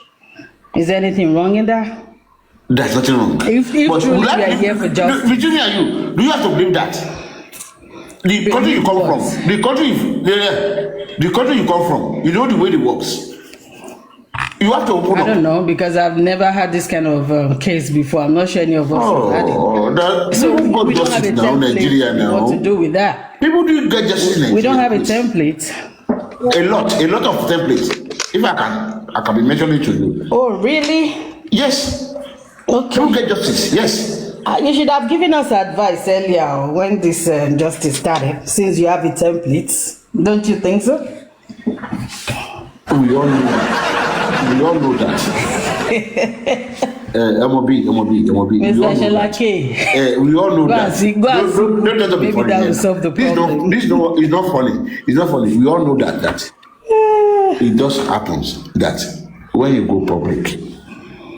Is there anything wrong in that? There's nothing wrong. If But truly we would are here for justice. between me and you, do you have to blame that? The country you come from, the country you come from, you know the way it works. You have to open I up. don't know, because I've never had this kind of case before. I'm not sure any of us have had it. So we don't have a template. What to do with that? People do get justice in Nigeria. We don't have a template. A lot of templates. If I can be mentioning to you. Oh, really? Yes. Okay. People get justice. Yes. You should have given us advice earlier when this justice started, since you have a template. Don't you think so? We all know that. MOB. Mr. Shalake. We all know that. Don't let me be funny. That will solve the problem. This is not funny. It's not funny. We all know that it just happens that when you go public,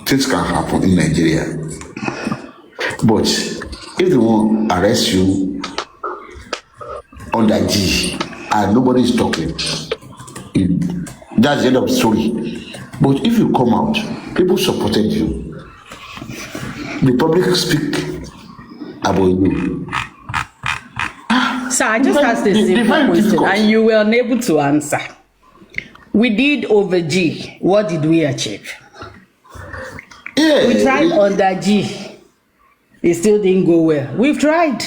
things can happen in Nigeria. But if they want to arrest you under G and nobody is talking, that's the end of the story. But if you come out, people supported you. The public speak about you. So I just asked a simple question and you were unable to answer. We did over G. What did we achieve? Yeah, we tried under G. It still didn't go well. We've tried.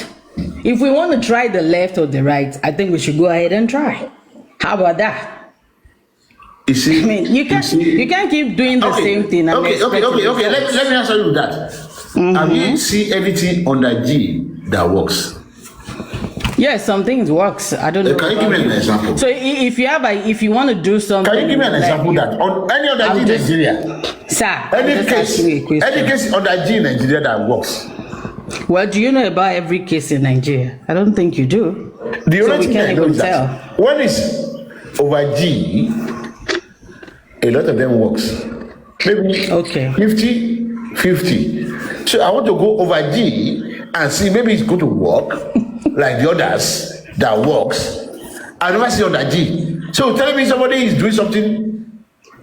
If we want to try the left or the right, I think we should go ahead and try. How about that? You see, I mean, you can't keep doing the same thing. Okay. Let me answer you with that. Have you seen anything under G that works? Yes, some things works. I don't know. Can you give me an example? So if you want to do something, can you give me an example that on any other G in Nigeria? Sir, any case under G in Nigeria that works? Well, do you know about every case in Nigeria? I don't think you do. The only thing I know is that when it's over G, a lot of them works. Maybe 50-50. So I want to go over G and see maybe it's going to work like the others that works. I never see under G. So telling me somebody is doing something,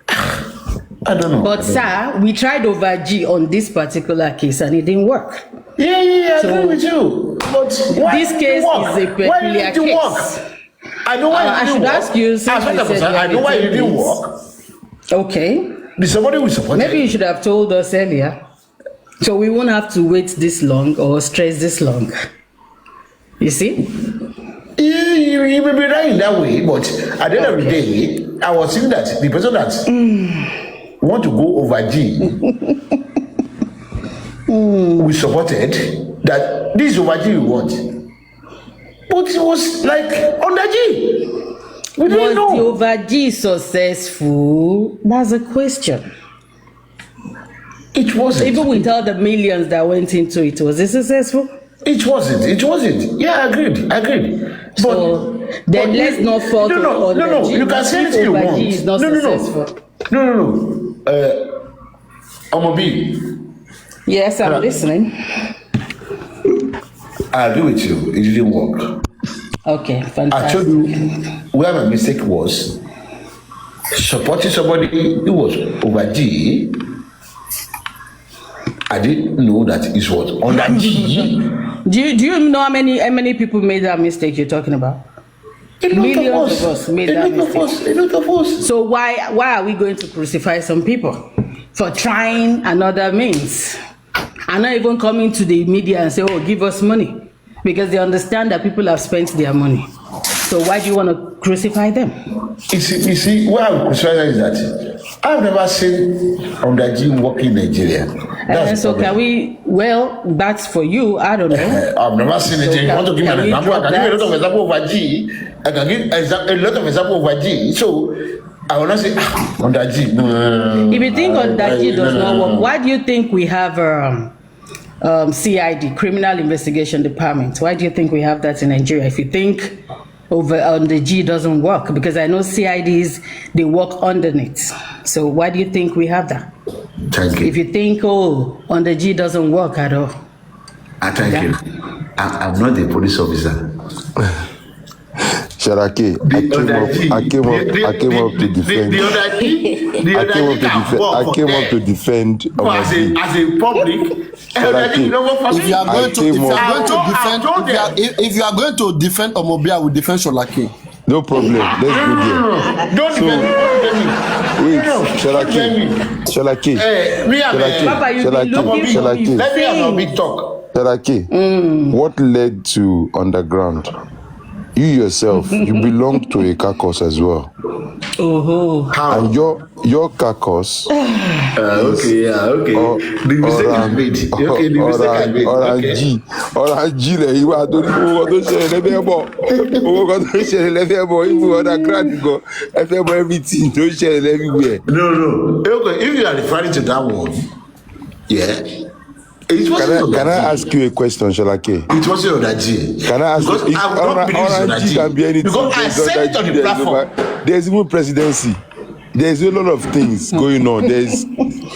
I don't know. But sir, we tried over G on this particular case and it didn't work. Yeah, I agree with you. But this case is a peculiar case. I know why I should ask you. I know why it didn't work. Okay. Somebody will support. Maybe you should have told us earlier, so we won't have to wait this long or stress this long. You see? You may be right in that way, but at the end of the day, I was saying that the person that want to go over G, we supported that this is over G we want, but it was like under G. We didn't know. Was the over G successful? That's a question. It wasn't. Even with all the millions that went into it, was it successful? It wasn't. Yeah, I agreed. So then let's not fault on No. G. You can say anything you want. G is not successful. No. Omobi. Yes, I'm listening. I agree with you. It didn't work. Okay, fantastic. I told you where my mistake was. Supporting somebody who was over G. I didn't know that it was under G. Do you know how many people made that mistake you're talking about? Millions of us made that mistake. A lot of us. So why are we going to crucify some people for trying another means and not even coming to the media and say, oh, give us money? Because they understand that people have spent their money. So why do you want to crucify them? You see, why I'm crucifying is that I've never seen under G work in Nigeria. So can we? Well, that's for you. I don't know. I've never seen it. You want to give me an example? I can give a lot of example over G. I can give a lot of example over G. So I will not say under G. No. If you think under G does not work, why do you think we have CID, Criminal Investigation Department? Why do you think we have that in Nigeria? If you think on the G doesn't work, because I know CIDs, they work underneath. So why do you think we have that? Thank you. If you think, on the G doesn't work at all. Thank you. I'm not a police officer. Sharaki, I came up to defend. I came up to defend. As a public, if you are going to defend Omobi, I will defend Sholaki. No problem. Let's go there. Don't defend me. Wait, Sholaki. Let me have a big talk. Sholaki, what led to underground? You yourself, you belong to a caucus as well. Oh, how? And your caucus. Okay. The mistake is made. Okay, the mistake I made. Orange, you are doing everything. Don't share it everywhere. No. Okay, if you are referring to that one, yeah. Can I ask you a question, Sholaki? It wasn't on that G. Can I ask you? Orange can be anything. Because I said it on the platform. There's even presidency. There's a lot of things going on. There's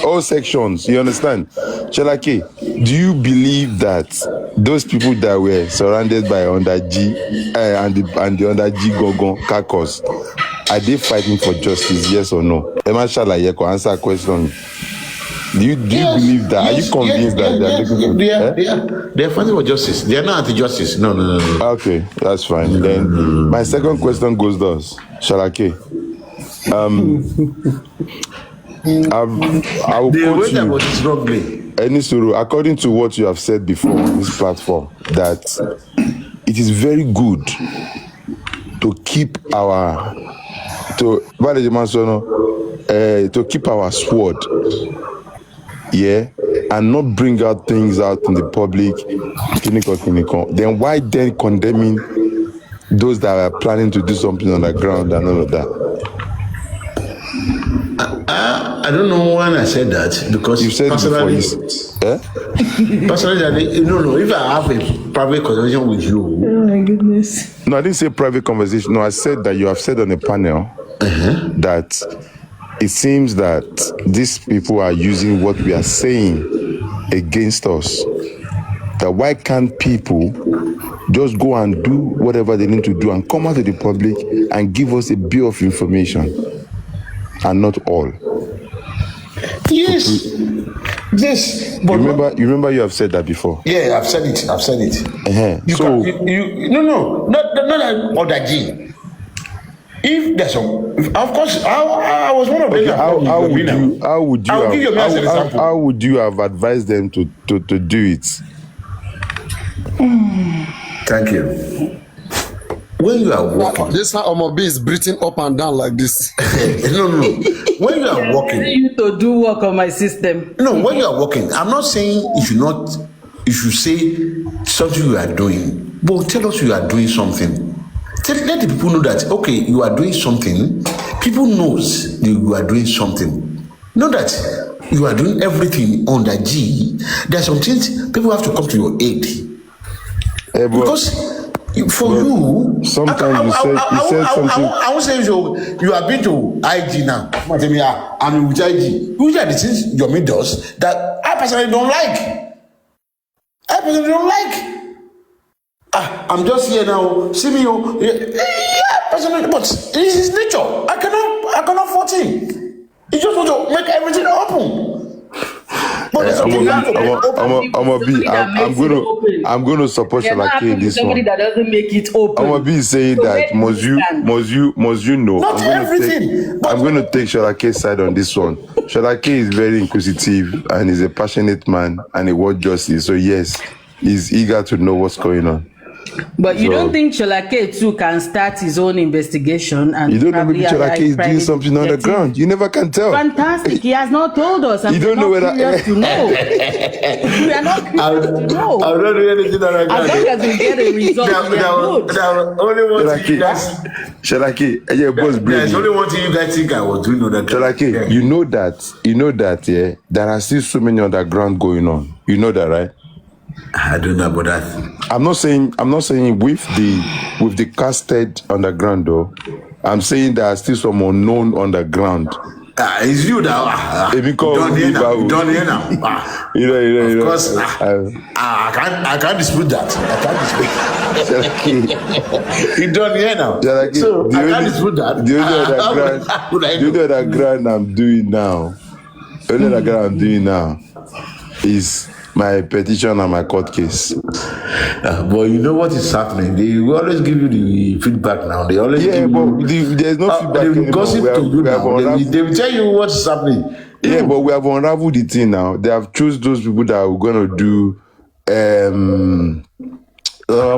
all sections. You understand? Sholaki, do you believe that those people that were surrounded by under G and the under G Gogon caucus, are they fighting for justice? Yes or no? Emma Shalayeko, answer a question. Do you believe that? Are you convinced that they are fighting for justice? They are not anti-justice. No. Okay, that's fine. Then my second question goes thus, Sholaki. I will quote you. According to what you have said before on this platform, that it is very good to keep our sword. Yeah, and not bring out things out in the public, clinical. Then why then condemning those that are planning to do something on the ground and all of that? I don't know when I said that, because you said personally, personally, no. If I have a private conversation with you, oh my goodness. No, I didn't say private conversation. No, I said that you have said on a panel that it seems that these people are using what we are saying against us. That why can't people just go and do whatever they need to do and come out to the public and give us a bit of information, and not all? Yes. But you remember you have said that before. Yeah, I've said it. Not other G. If there's of course, I was one of them. How would you have advised them to do it? Thank you. When you are walking, this Omobi is breathing up and down like this. No. When you are walking, you to do work on my system. No, when you are walking, I'm not saying you should say something you are doing, but tell us you are doing something. Let the people know that, okay, you are doing something. People knows that you are doing something. Not that you are doing everything on the G. There are some things people have to come to your aid. because for you, sometimes you said something. I won't say you have been to IG now. I'm with IG. Which are the things your mate does that I personally don't like. I'm just here now. See me, personally, but it is his nature. I cannot fault him. He just want to make everything open. But I'm going to support Sholaki in this somebody one. That doesn't make it open. Omobi is saying that must you know. Not everything. I'm going to take Sholaki's side on this one. Sholaki is very inquisitive and is a passionate man and he wants justice. So yes, he's eager to know what's going on. But you So- don't think Sholake too can start his own investigation and You don't know maybe probably Cholake is doing private something on the detective? ground. You never can tell. Fantastic. He has not told us. And You we're don't know not whether- curious to know. We are not curious to know. I don't do anything on the ground. As long as we get a result, we are good. Only one thing you guys. Sholake, yeah, boss, There's only one thing you guys think I was doing on the ground. Sholake, you know that, yeah, there are still so many underground going on. You know that, right? I don't know about that. I'm not saying with the casted underground though. I'm saying there are still some unknown underground. It's you that done here now. You know. Of course, I can't dispute that. You done here now. So I can't dispute that. The only underground I'm doing now is my petition and my court case. But you know what is happening? They will always give you the feedback now. They always give you. There's no feedback they will anymore. gossip to you now. They will tell you what is happening. Yeah, but we have unraveled the thing now. They have chosen those people that are going to do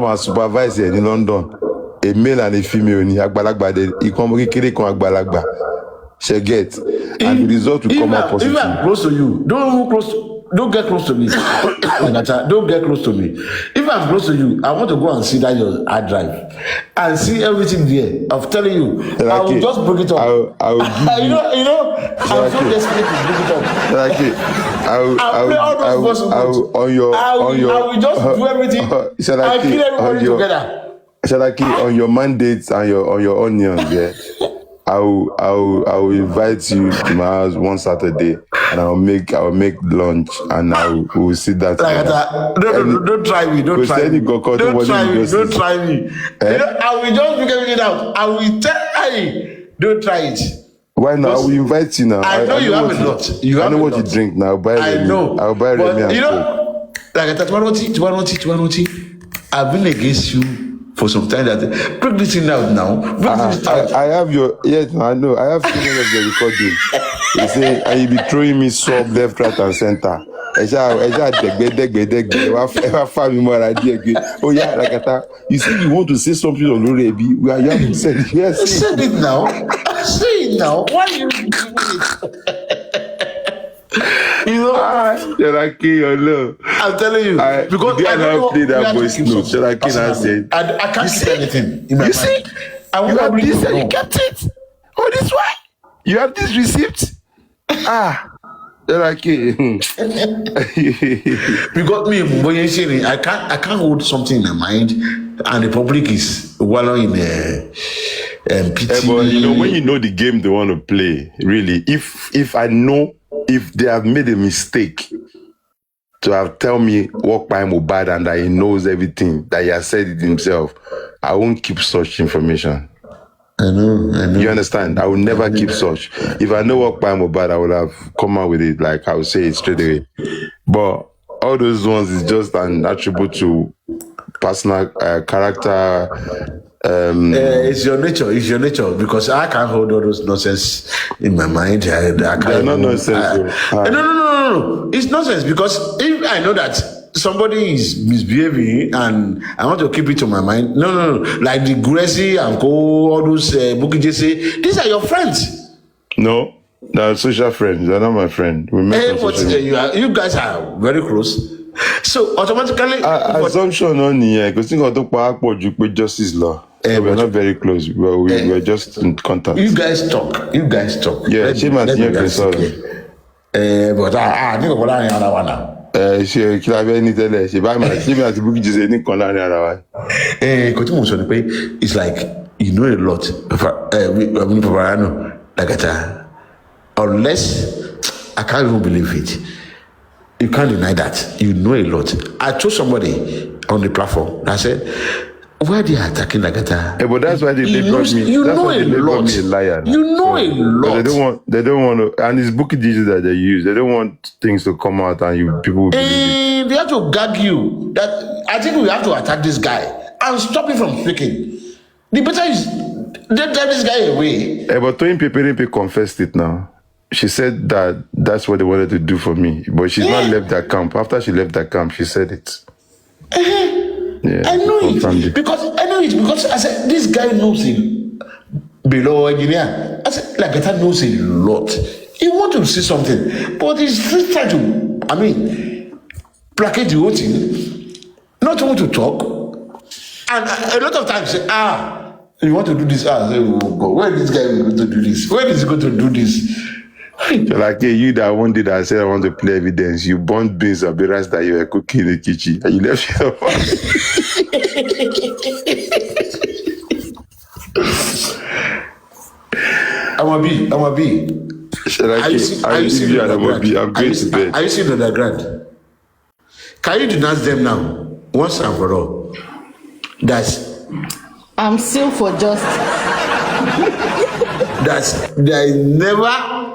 my supervisor in London, a male and a female ni àgbàlagbà de ikon kékeré kan àgbàlagbà. She get, and the result will come out positive. If I'm close to you, don't get close to me. Don't get close to me. If I'm close to you, I want to go and see that your hard drive and see everything there. I'm telling you, I will just bring it up. I will give you know, I'm so desperate to bring it up. I will just do everything. I kill everybody together. Sholake, on your mandates and on your onions, yeah. I will invite you to my house one Saturday, and I will make lunch, and we will sit down together. Don't try me. Don't try me. Don't try me. Eh? You know, I will just figure it out. I will tell you. Don't try it. Why not? I will invite you now. I know you have a lot. I know what you drink now. I know. I'll buy Remy and you know, like that. I've been against you for some time. That break this thing out now. I have your I know. I have 2 minutes of the recording. You say, and you be throwing me sub left, right, and center. Oh yeah, like that. You say you want to say something on Lorebi. You have to say it. Yes, say it now. Say it now. Why you doing it? You know, Sholake, your love. I'm telling you, because I don't play that voice note. Sholake, I said, I can't see anything in my you mind. see, you have this and you kept it. Oh, this why? You have this receipt. Sholake. Because me, I can't hold something in my mind, and the public is wallowing in pity. But you know, when you know the game they want to play, really, if I know if they have made a mistake to have tell me what by Mohbad and that he knows everything, that he has said it himself, I won't keep such information. I know. You understand? I will never keep such. If I know what by Mohbad, I would have come out with it, like I would say it straight away. But all those ones is just an attribute to personal character. It's your nature, because I can't hold all those nonsense in my mind. I can't. They're not nonsense. No. It's nonsense, because if I know that somebody is misbehaving and I want to keep it to my mind, no. Like the Gracie and all those Bukky Jesse, these are your friends. No, they're social friends. They're not my friend. We met on social media. You guys are very close. So automatically, assumption on here, because think of the justice law. We're not very close. We're just in contact. You guys talk. Yeah, she might be but I think about that other one now. Ṣe kí la fẹ́ ní tẹ́lẹ̀ ṣe báyìí ṣé mi àti Bukky Jesse ní kan láàrin ara wa. Kò tí mo sọ ni pé it's like you know a lot. Papariano, like that. Unless I can't even believe it. You can't deny that. You know a lot. I told somebody on the platform, I said, why are they attacking Nagata? But that's why they brought me. You that's know why a they lot. brought me a liar. You know a lot. They don't want to, and it's Bukky Jesse that they use. They don't want things to come out and people will believe it. They have to gag you. That I think we have to attack this guy and stop him from speaking. The better is they drive this guy away. But Toyin Pepe confessed it now. She said that that's what they wanted to do for me, but she's not left that camp. After she left that camp, she said it. Yeah, I know confirmed it because I said this guy knows it below engineer. I said Lagata knows a lot. He want to see something, but he's still trying to placate the whole thing, not want to talk. And a lot of times say, you want to do this? I say, oh God, where is this guy going to do this? Where is he going to do this? So like, hey, you that one day that I said I want to play evidence, you burnt beans and the rice that you were cooking in the kitchen, and you left your I'm a B. Are you seeing the underground? Are you seeing the underground? Can you denounce them now, once and for all? I'm still for justice. There is never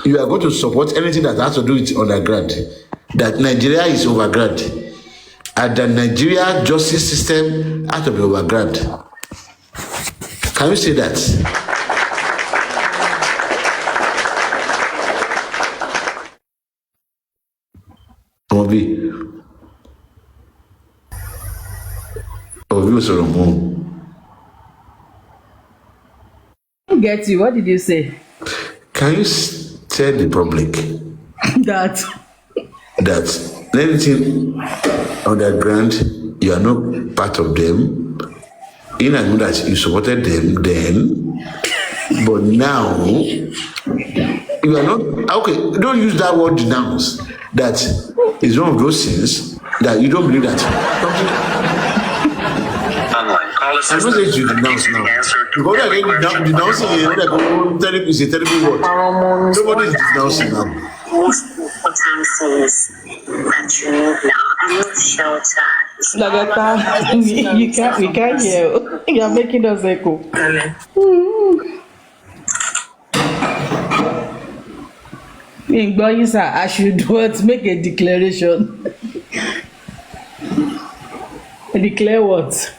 you are going to support anything that has to do with underground. That Nigeria is overground, and the Nigeria justice system has to be overground. Can you say that? Obi was wrong. I get you. What did you say? Can you tell the public that anything underground, you are not part of them, in as much as you supported them then, but now you are not okay. Don't use that word denounce. That is one of those things that you don't believe that. I'm not saying you denounce now. Because again, denouncing is a terrible word. Nobody is denouncing now. Most important things that you need now. I'm not shelter. Lagata, we can't hear. You are making us echo. I should make a declaration. Declare what?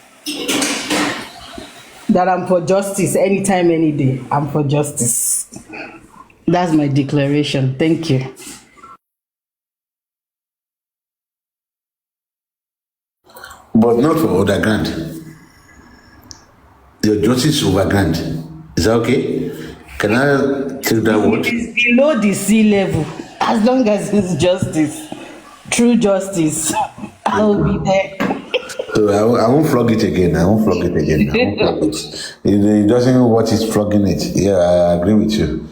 That I'm for justice anytime, any day. I'm for justice. That's my declaration. Thank you. But not for underground. Your justice is overground. Is that okay? Can I take that word? It is below the sea level. As long as it's justice, true justice, I'll be there. So I won't flog it again. I won't flog it. It doesn't know what is flogging it. Yeah, I agree with you.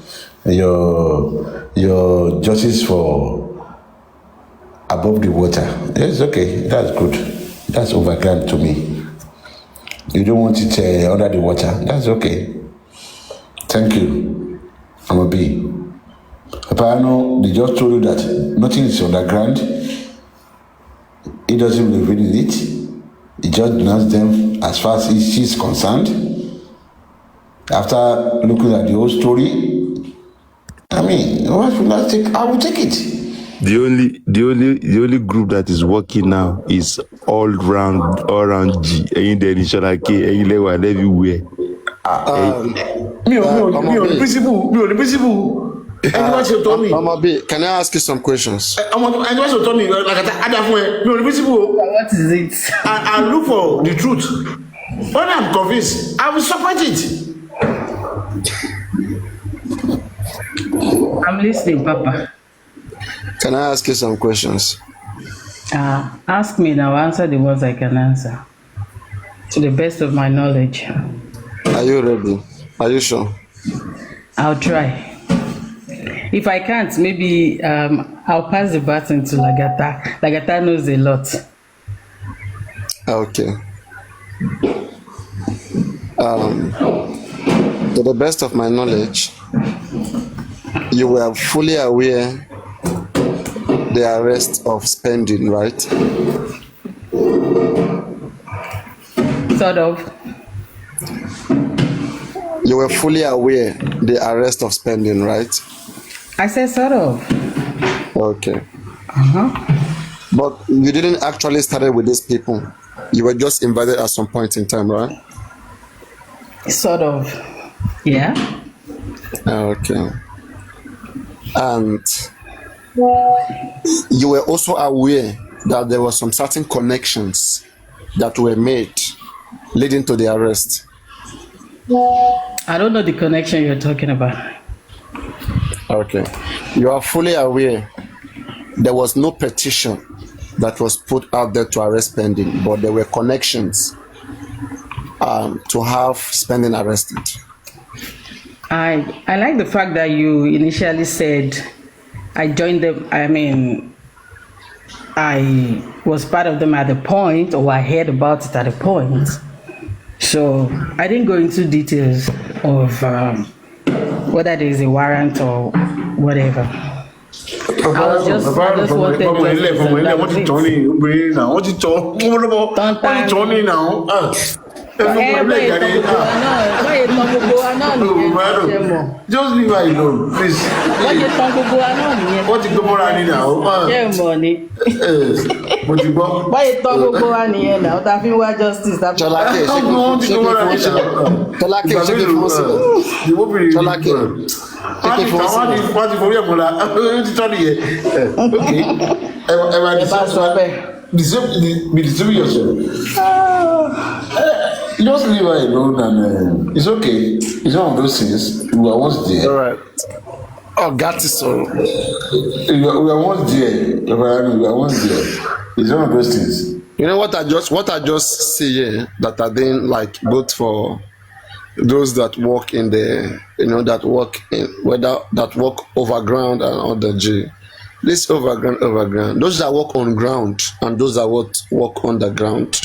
Your justice for above the water. Yes, okay. That's good. That's overground to me. You don't want it under the water. That's okay. Thank you. I'm a B. Papariano, they just told you that nothing is underground. He doesn't believe in it. He just denounced them as far as she's concerned. After looking at the whole story, I mean, what should I take? I will take it. The only group that is working now is all round G. And then it's like everywhere. Me on the principle. Can I ask you some questions? What is it? I look for the truth. When I'm convinced, I will support it. I'm listening, Papa. Can I ask you some questions? Ask me and I'll answer the ones I can answer. To the best of my knowledge. Are you ready? Are you sure? I'll try. If I can't, maybe I'll pass the baton to Lagata. Lagata knows a lot. Okay. To the best of my knowledge, you were fully aware the arrest of spending, right? Sort of. You were fully aware the arrest of spending, right? I said sort of. Okay. But you didn't actually start with these people. You were just invited at some point in time, right? Sort of. Yeah. Okay. And you were also aware that there were some certain connections that were made leading to the arrest? I don't know the connection you're talking about. Okay. You are fully aware there was no petition that was put out there to arrest Spending, but there were connections to have Spending arrested. I like the fact that you initially said I joined them. I mean, I was part of them at the point, or I heard about it at a point. So I didn't go into details of whether there is a warrant or whatever. I just wanted to Just leave her alone, please. What you go for now? Why you talk about here now? That mean why justice? That just leave her alone and it's okay. It's one of those things. We were once there. All right. Oh, got it. So we were once there. We were once there. It's one of those things. You know what I just see here that I didn't like, both for those that work in the, that work in, whether that work overground and under G. This overground. Those that work on ground and those that work underground.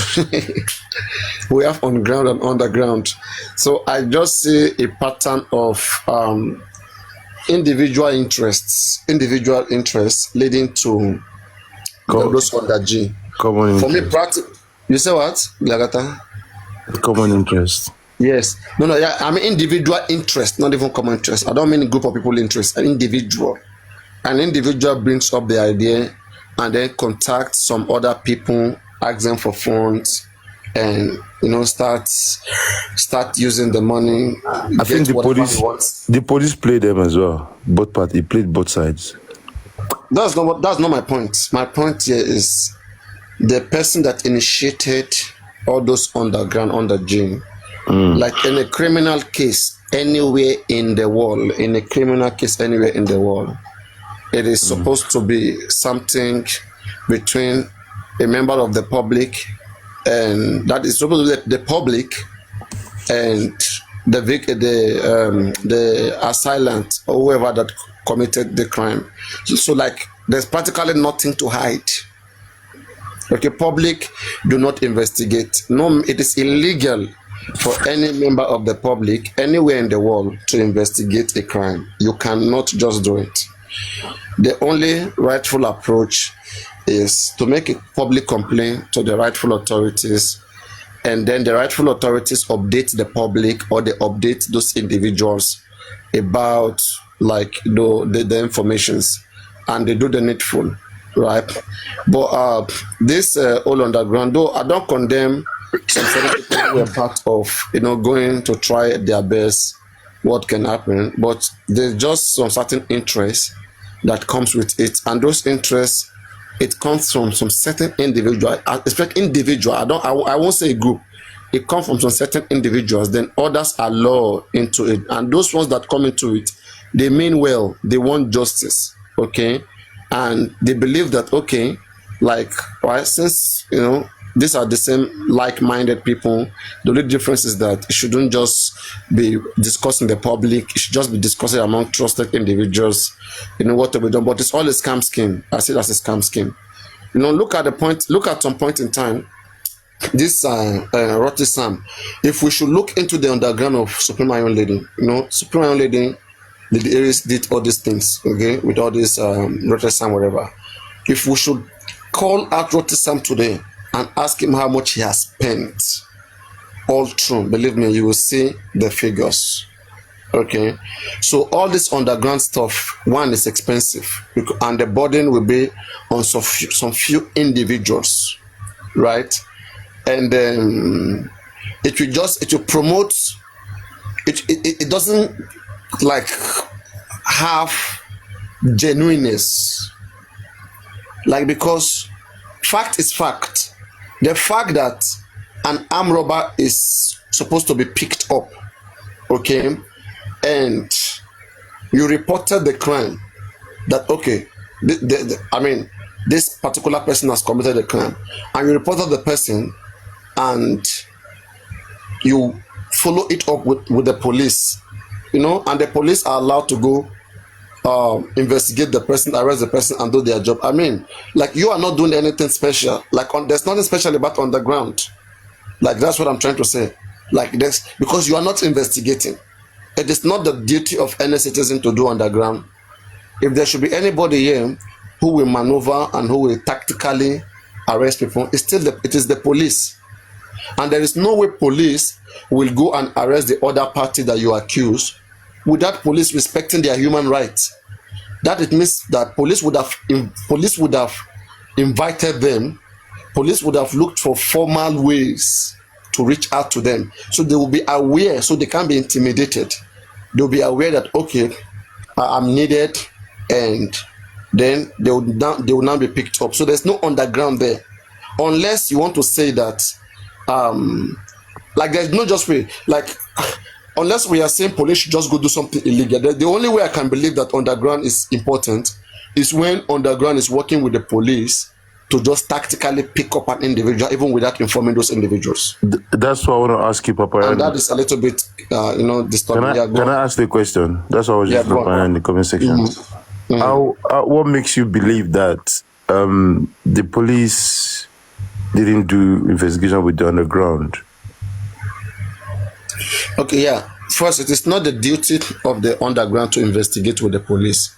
We have on ground and underground. So I just see a pattern of individual interests leading to those under G. Common For interest. me, practice. You say what, Lagata? Common interest. Yes. No, yeah, I mean individual interest, not even common interest. I don't mean a group of people interest, an individual. An individual brings up the idea and then contacts some other people, ask them for funds, and start using the money. I think the police played them as well. Both parties, it played both sides. That's not my point. My point here is the person that initiated all those underground under G. Like in a criminal case anywhere in the world, it is supposed to be something between a member of the public, and that is supposed to be the public and the assailant or whoever that committed the crime. So like there's practically nothing to hide. Okay, public do not investigate. No, it is illegal for any member of the public anywhere in the world to investigate a crime. You cannot just do it. The only rightful approach is to make a public complaint to the rightful authorities, and then the rightful authorities update the public or they update those individuals about like the informations, and they do the needful, right? But this all underground, though I don't condemn some certain people who are part of going to try their best what can happen, but there's just some certain interest that comes with it, and those interests, it comes from some certain individual. I expect individual. I won't say a group. It comes from some certain individuals. Then others are lured into it, and those ones that come into it, they mean well. They want justice, okay, and they believe that okay, like right, since these are the same like-minded people. The only difference is that it shouldn't just be discussed in the public. It should just be discussed among trusted individuals. What to be done. But it's all a scam scheme. I see it as a scam scheme. Look at some point in time, this Roti Sam. If we should look into the underground of Supreme Iron Lady, Supreme Iron Lady, the Aries did all these things, okay, with all this Roti Sam, whatever. If we should call out Roti Sam today and ask him how much he has spent, all true, believe me, you will see the figures. Okay, so all this underground stuff, one, is expensive, and the burden will be on some few individuals, right? And then it will promote it doesn't like have genuineness, like, because fact is fact. The fact that an armed robber is supposed to be picked up, okay, and you reported the crime, that okay, I mean, this particular person has committed a crime, and you reported the person, and you follow it up with the police, you know, and the police are allowed to go investigate the person, arrest the person, and do their job. I mean, like, you are not doing anything special. Like, there's nothing special about underground. Like, that's what I'm trying to say. Like this, because you are not investigating. It is not the duty of any citizen to do underground. If there should be anybody here who will maneuver and who will tactically arrest people, it is the police. And there is no way police will go and arrest the other party that you accuse without police respecting their human rights. That it means that police would have invited them. Police would have looked for formal ways to reach out to them, so they will be aware, so they can't be intimidated. They'll be aware that okay, I'm needed, and then they will now be picked up. So there's no underground there, unless you want to say that like there's no just way, like unless we are saying police should just go do something illegal. The only way I can believe that underground is important is when underground is working with the police to just tactically pick up an individual even without informing those individuals. That's what I want to ask you, Papariano. And that is a little bit disturbing. Can I ask the question? That's what I was just looking in the comment section. Mm-hmm. Mm-hmm. What makes you believe that the police didn't do investigation with the underground? Okay, yeah. First, it is not the duty of the underground to investigate with the police,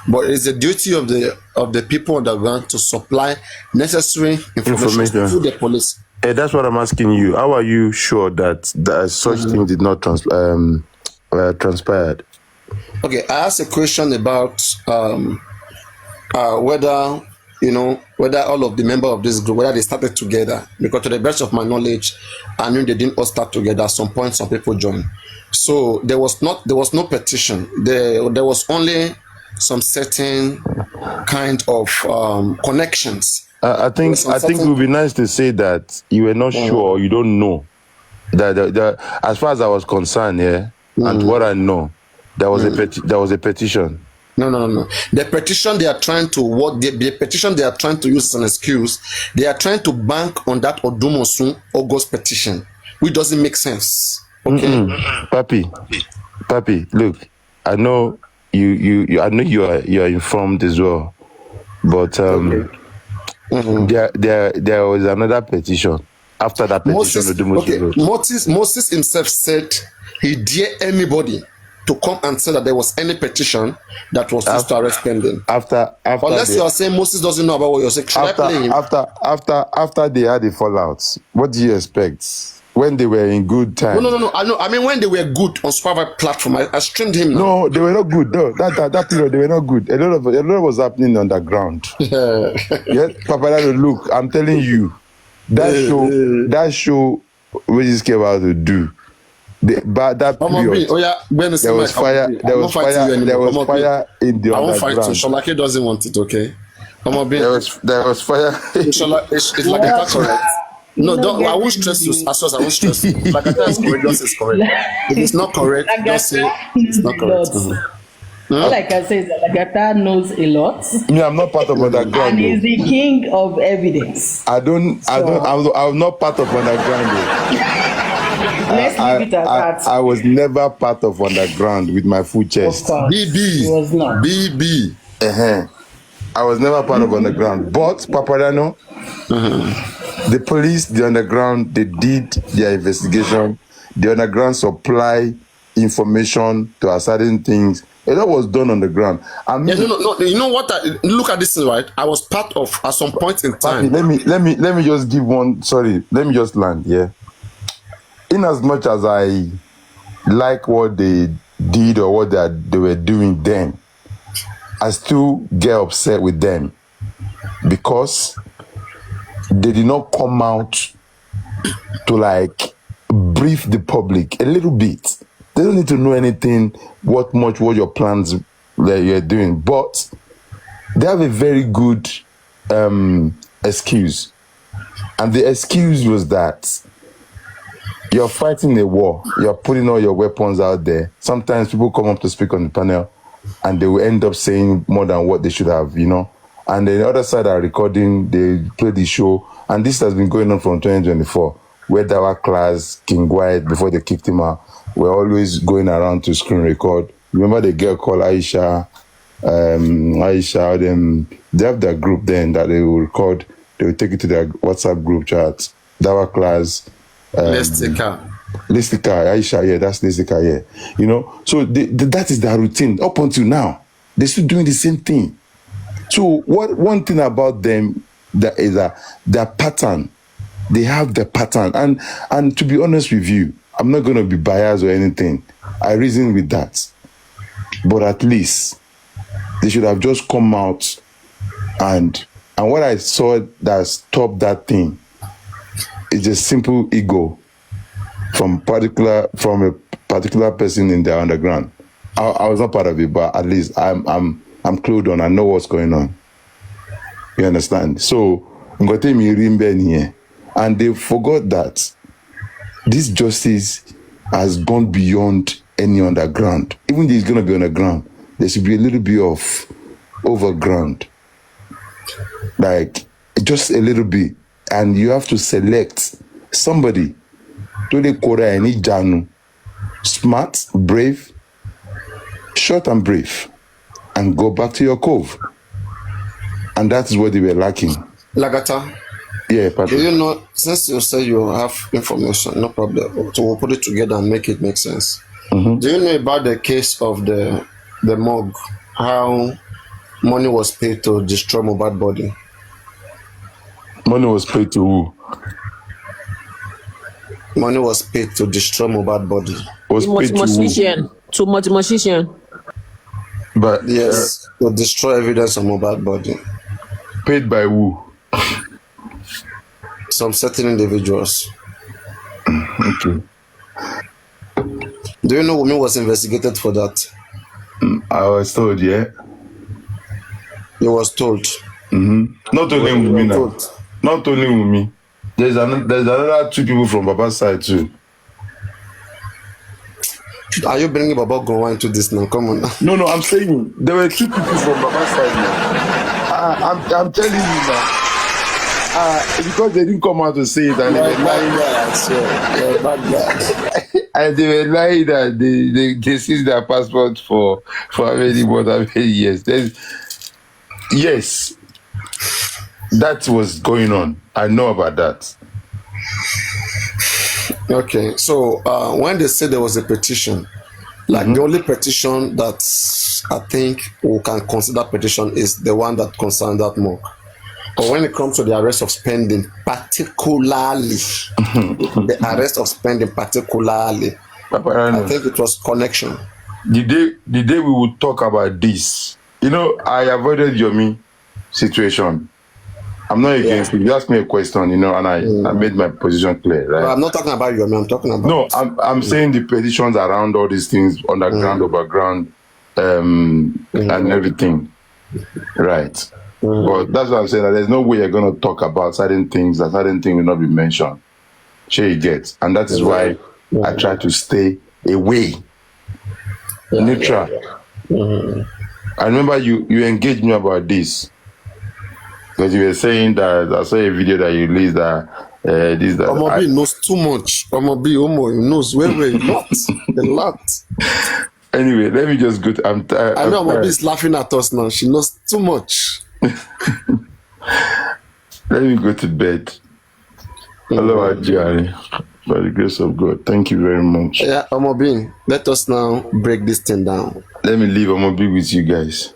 but it's the duty of the people underground to supply necessary information to the police. Hey, that's what I'm asking you. How are you sure that such thing did not transpired? Okay, I asked a question about whether all of the members of this group, whether they started together, because to the best of my knowledge, I knew they didn't all start together. At some point, some people joined. So there was no petition. There was only some certain kind of connections. I think it would be nice to say that you were not sure, you don't know. That as far as I was concerned, and what I know, there was a petition. No. The petition they are trying to the petition they are trying to use as an excuse. They are trying to bank on that Odumosun August petition, which doesn't make sense. Okay, Papi, look, I know you I know you are informed as well, but there was another petition after that petition. Moses himself said he dare anybody to come and say that there was any petition that was used to arrest pending. Unless you are saying Moses doesn't know about what you're saying. After they had the fallout, what do you expect? When they were in good time. No. I mean when they were good on Survivor platform. I streamed him now. No, they were not good. No, that period they were not good. A lot was happening underground. Yes, Papariano, look, I'm telling you, that show what this came out to do. But that period, there was fire in the underground. I won't fight you. Sholake doesn't want it, okay? There was fire. It's like a correct. No, I won't stress you. As I won't stress you. Like I tell you, just is correct. If it's not correct, just say it's not correct. All I can say is that Agatha knows a lot. Me, I'm not part of underground. And he's the king of evidence. I'm not part of underground. Let's leave it at that. I was never part of underground with my full chest. BB. I was never part of underground. But Papariano, the police, the underground, they did their investigation. The underground supply information to a certain things. And that was done on the ground. I mean, no. You know what? Look at this, right? I was part of at some point in time. Let me just give one. Sorry, let me just land. Yeah. In as much as I like what they did or what they were doing then, I still get upset with them because they did not come out to like brief the public a little bit. They don't need to know anything, what your plans that you're doing, but they have a very good excuse. And the excuse was that you're fighting a war. You're putting all your weapons out there. Sometimes people come up to speak on the panel and they will end up saying more than what they should have, you know. And the other side are recording, they play the show. And this has been going on from 2024, where Dawa Class, King White, before they kicked him out, were always going around to screen record. Remember the girl called Aisha, they have that group then that they will record, they will take it to their WhatsApp group chat. Dawa Class, Listica, Aisha, yeah, that's Listica, yeah. You know, so that is their routine up until now. They're still doing the same thing. So one thing about them that is their pattern. They have the pattern, and to be honest with you, I'm not going to be biased or anything. I reason with that, but at least they should have just come out and what I saw that stopped that thing is a simple ego from a particular person in the underground. I was not part of it, but at least I'm clued on. I know what's going on. You understand? So and they forgot that this justice has gone beyond any underground. Even if it's going to be underground, there should be a little bit of overground, like just a little bit, and you have to select somebody to the Korea and Janu, smart, brave, short and brave, and go back to your cove. And that is what they were lacking. Lagata. Yeah, Patrick. Do you know, since you say you have information, no problem. So we'll put it together and make it make sense. Mm-hmm. Do you know about the case of the morgue? How money was paid to destroy Mohbad body? Money was paid to who? Money was paid to destroy Mohbad body. Was paid to musician. But yes, to destroy evidence of Mohbad body. Paid by who? Some certain individuals. Okay. Do you know Wumi was investigated for that? I was told, yeah. He was told. Mm-hmm. Not only Wumi now. Not only Wumi. There's another two people from Baba's side too. Are you bringing Baba Gowon into this now? Come on. No, I'm saying there were two people from Baba's side now. I'm telling you now. Because they didn't come out to say it, and they were lying. And they were lying that they seized their passport for how many more than many years. Yes, that was going on. I know about that. Okay, so when they said there was a petition, like the only petition that I think we can consider petition is the one that concerns that mock. But when it comes to the arrest of spending, particularly, the arrest of spending particularly, Papariano, I think it was connection. The day we would talk about this, you know, I avoided Yomi situation. I'm not against it. You asked me a question, you know, and I made my position clear, right? But I'm not talking about Yomi, I'm talking about... No, I'm saying the petitions around all these things, underground, overground, and everything, right? But that's what I'm saying, that there's no way you're going to talk about certain things, that certain things will not be mentioned. Sure you get. And that is why I try to stay away, neutral. I remember you engaged me about this. Because you were saying that, I saw a video that you released that, Omobi knows too much. Omobi knows very, a lot. A lot. Anyway, let me just go to, I know Omobi is laughing at us now. She knows too much. Let me go to bed. Hello, Ajani. By the grace of God. Thank you very much. Yeah, Omobi, let us now break this thing down. Let me leave Omobi with you guys.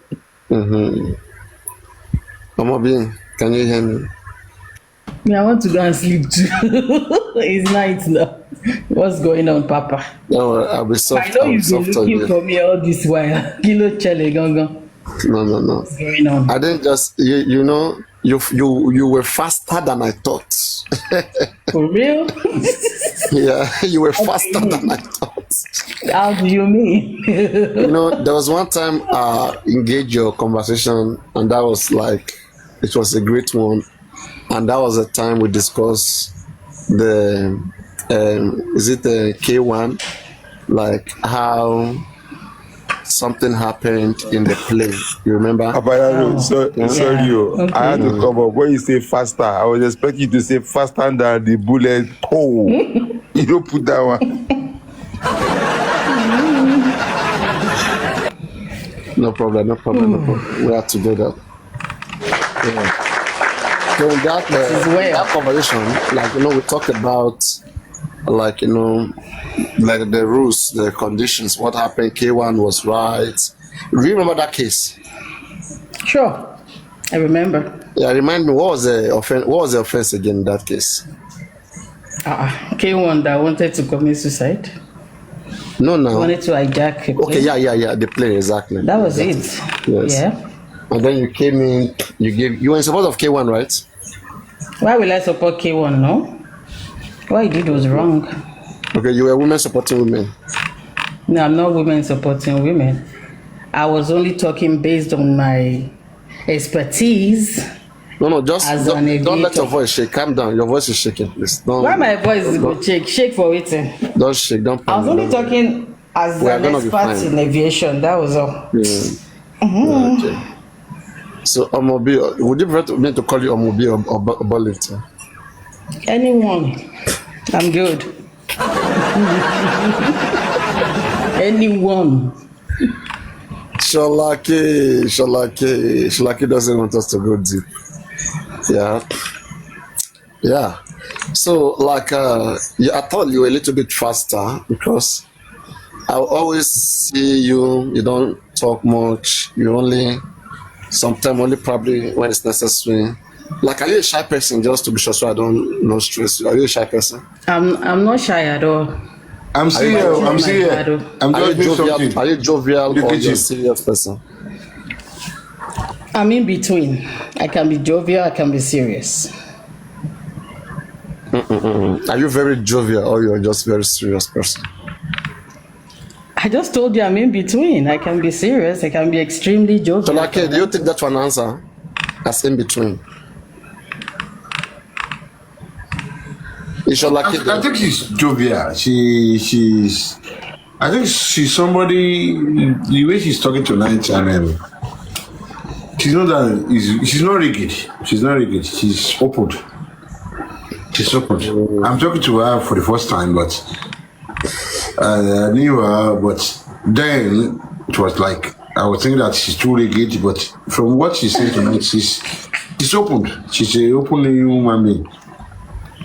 Omobi, can you hear me? I want to go and sleep too. It's night now. What's going on, Papa? No, I'll be soft. I know you've been looking for me all this while. Kilo chele gongo. No. What's going on? I didn't just, you know, you were faster than I thought. For real? Yeah, you were faster than I thought. How do you mean? You know, there was one time I engaged your conversation, and that was like, it was a great one. and that was the time we discussed the is it the K1, like how something happened in the play. You remember? Papariano, sorry, I had to come up. When you say faster, I was expecting you to say faster than the bullet. Oh, you don't put that one. No problem, no problem, no problem. We have to do that. Yeah. So in that conversation, like, you know, we talked about, like, you know, like the rules, the conditions, what happened. K1 was right. Do you remember that case? Sure, I remember. Yeah, remind me, what was the offense? What was the offense again in that case? K1 that wanted to commit suicide. No, no. Wanted to hijack a plane. Okay, yeah, the plane, exactly. That was it. Yes. Yeah. And then you came in, you were in support of K1, right? Why will I support K1? No. What he did was wrong. Okay, you were women supporting women. No, I'm not women supporting women. I was only talking based on my expertise. No, just don't let your voice shake. Calm down. Your voice is shaking, please. Why my voice is going to shake? Shake for waiting. Don't shake. Don't panic. I was only talking as an expert in aviation. That was all. Yeah. Okay. So, Omobi, would you prefer me to call you Omobi or Bollington? Anyone. I'm good. Anyone. Shalaki doesn't want us to go deep. Yeah. So, like, I thought you were a little bit faster because I always see you. You don't talk much. You sometimes only probably when it's necessary. Like, are you a shy person? Just to be sure, so I don't stress you. Are you a shy person? I'm not shy at all. I'm serious. I'm serious. Are you jovial or you're a serious person? I'm in between. I can be jovial, I can be serious. Are you very jovial or you're just very serious person? I just told you I'm in between. I can be serious, I can be extremely jovial. So, like, do you take that one answer as in between? I think she's jovial. I think she's somebody. The way she's talking tonight, and she's not rigid. She's not rigid. She's open. I'm talking to her for the first time, but I knew her. But then it was like I was thinking that she's too rigid. But from what she's saying tonight, she's open. She's an open human being.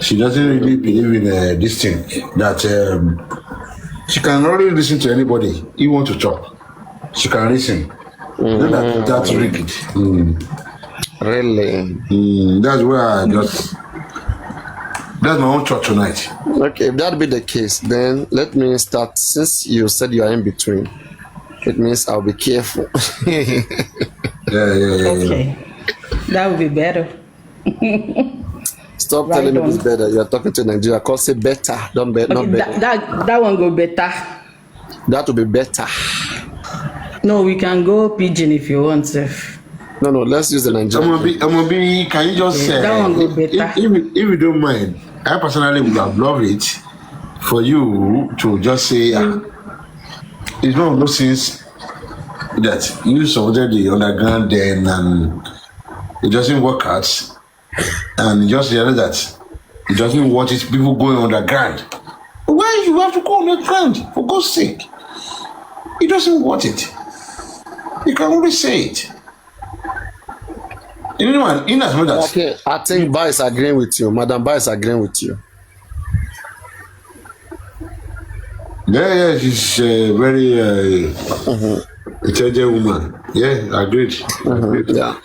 She doesn't really believe in this thing that she can only listen to anybody. You want to talk, she can listen. That's rigid. Really? That's where that's my own thought tonight. Okay, if that be the case, then let me start. Since you said you are in between, it means I'll be careful. Okay, that would be better. Stop telling me it's better. You're talking to Nigeria. Call say better. Don't bet. Okay, not better. That one go better. That will be better. No, we can go pigeon if you want to. No, let's use the Nigerian. Omobi, can you just say that one go better? If you don't mind, I personally would have loved it for you to just say it's one of those things that you supported the underground then and it doesn't work out. And just realize that it doesn't want it people going underground. Why you have to go underground? For God's sake. It doesn't want it. You can only say it. Anyone, in as much as okay, I think Ba is agreeing with you. Madam Ba is agreeing with you. Yeah, she's a very intelligent woman. Yeah, agreed. Yeah.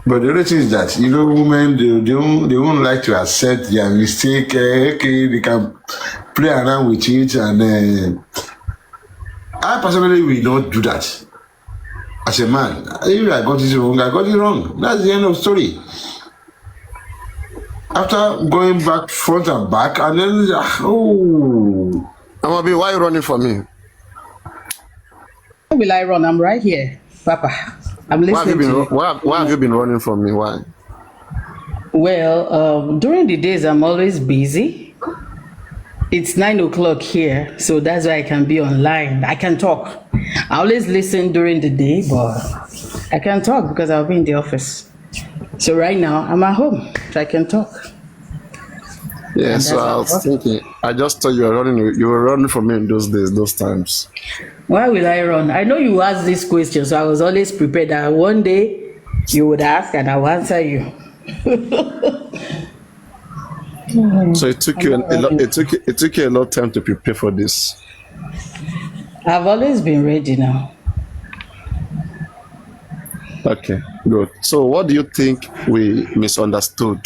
But the other thing is that, you know, women, they won't like to accept their mistake. Okay, they can play around with it. And I personally will not do that. As a man, if I got it wrong, I got it wrong. That's the end of the story. After going back, front and back, and then, Amabi, why are you running from me? Why will I run? I'm right here, Papa. I'm listening Why have you been running from me? Why? Well, during the days, I'm always busy. It's 9 o'clock here, so that's why I can be online. I can talk. I always listen during the day, but I can talk because I'll be in the office. So right now, I'm at home, so I can talk. Yeah, And so that's I what was thinking, I just thought you were running from me in those days, those times. Why will I run? I know you ask this question, so I was always prepared that one day you would ask and I'll answer you. So it took you a lot. It took you a lot of time to prepare for this. I've always been ready now. Okay, good. So what do you think we misunderstood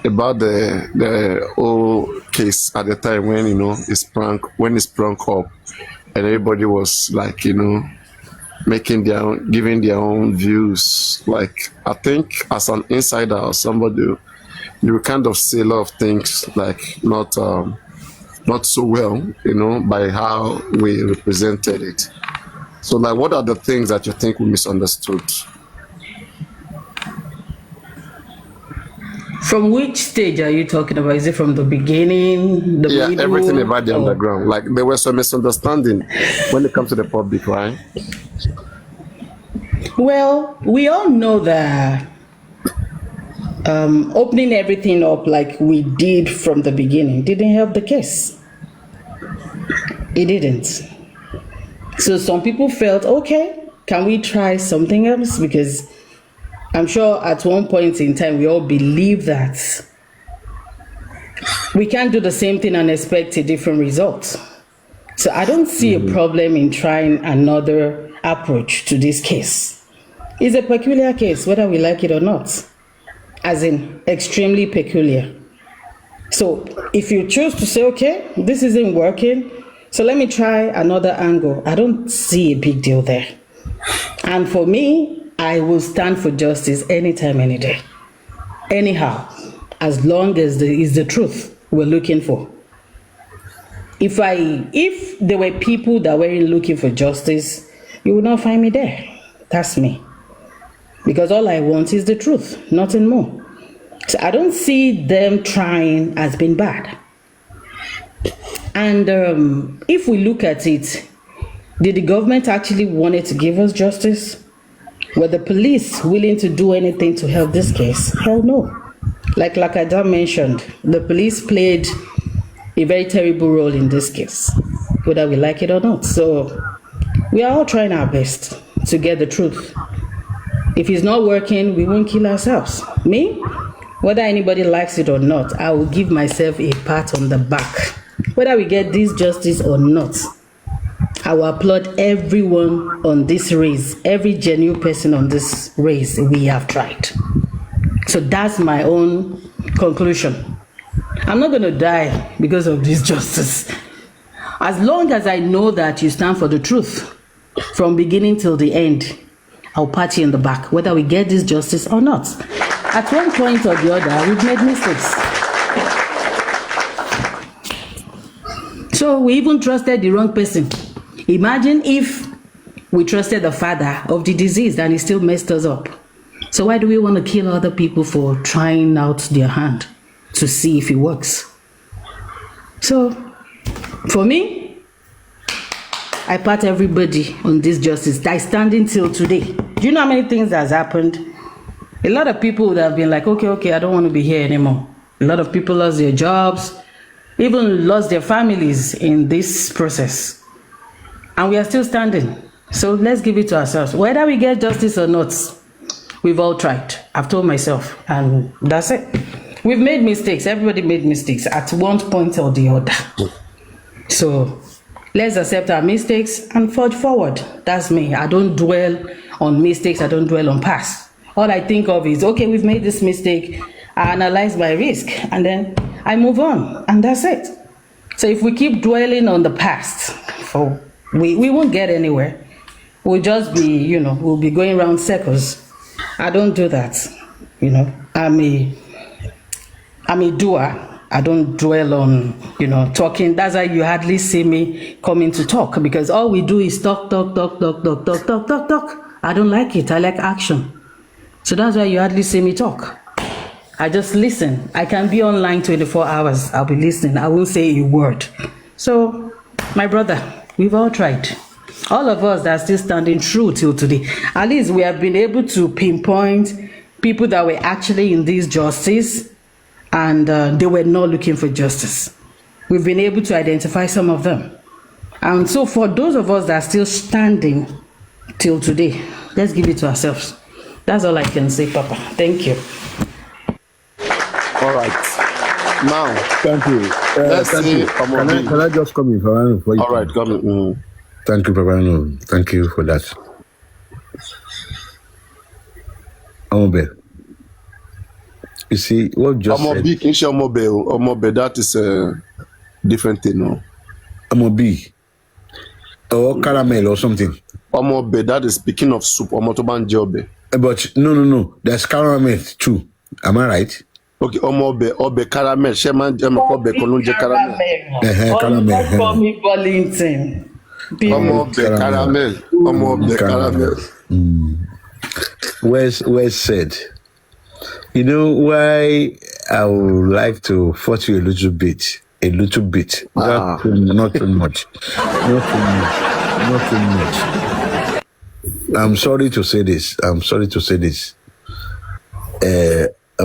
about the whole case at the time when it's sprung up and everybody was like making giving their own views? Like I think as an insider or somebody, you kind of see a lot of things like not so well, by how we represented it. So like, what are the things that you think we misunderstood? From which stage are you talking about? Is it from the beginning, the middle? Everything about the underground. Like there was some misunderstanding when it comes to the public, right? Well, we all know that opening everything up like we did from the beginning didn't help the case. It didn't. So some people felt, okay, can we try something else? Because I'm sure at one point in time, we all believe that we can't do the same thing and expect a different result. So I don't see a problem in trying another approach to this case. It's a peculiar case, whether we like it or not, as in extremely peculiar. So if you choose to say, okay, this isn't working, so let me try another angle, I don't see a big deal there. And for me, I will stand for justice anytime, any day. Anyhow, as long as there is the truth we're looking for. If there were people that weren't looking for justice, you would not find me there. That's me. Because all I want is the truth, nothing more. So I don't see them trying as being bad. And if we look at it, did the government actually wanted to give us justice? Were the police willing to do anything to help this case? Hell no. Like I mentioned, the police played a very terrible role in this case, whether we like it or not. So we are all trying our best to get the truth. If it's not working, we won't kill ourselves. Me, whether anybody likes it or not, I will give myself a pat on the back. Whether we get this justice or not, I will applaud everyone on this race, every genuine person on this race we have tried. So that's my own conclusion. I'm not going to die because of this justice. As long as I know that you stand for the truth from beginning till the end, I'll pat you in the back, whether we get this justice or not. At one point or the other, we've made mistakes. So we even trusted the wrong person. Imagine if we trusted the father of the disease and he still messed us up. So why do we want to kill other people for trying out their hand to see if it works? So for me, I pat everybody on this justice that is standing till today. Do you know how many things has happened? A lot of people would have been like, okay, I don't want to be here anymore. A lot of people lost their jobs, even lost their families in this process. And we are still standing. So let's give it to ourselves. Whether we get justice or not, we've all tried. I've told myself, and that's it. We've made mistakes. Everybody made mistakes at one point or the other. So let's accept our mistakes and forge forward. That's me. I don't dwell on mistakes. I don't dwell on past. All I think of is, okay, we've made this mistake. I analyze my risk, and then I move on, and that's it. So if we keep dwelling on the past, we won't get anywhere. We'll just be, we'll be going around circles. I don't do that. I'm a doer. I don't dwell on, talking. That's why you hardly see me coming to talk, because all we do is talk. I don't like it. I like action. So that's why you hardly see me talk. I just listen. I can be online 24 hours. I'll be listening. I won't say a word. So, my brother, we've all tried. All of us that are still standing true till today. At least we have been able to pinpoint people that were actually in this justice and they were not looking for justice. We've been able to identify some of them. And so for those of us that are still standing till today, let's give it to ourselves. That's all I can say, Papa. Thank you. All right. Now, Thank you. let's Thank see. you. Can I just come in, Papariano? All right, come in. Thank you, Papariano. Thank you for that. Omobe. You see, what just said... Omobe, that is a different thing, no? Omobe. Or caramel or something. Omobe, that is speaking of soup. Omotoban jobe. But no. There's caramel too. Am I right? Okay, obe caramel. Sheman obe kolonje caramel. Caramel. Call me Burlington. Omobe caramel. Omobe caramel. Well said. You know why I would like to fault you a little bit. Not too much. Not too much. I'm sorry to say this. I'm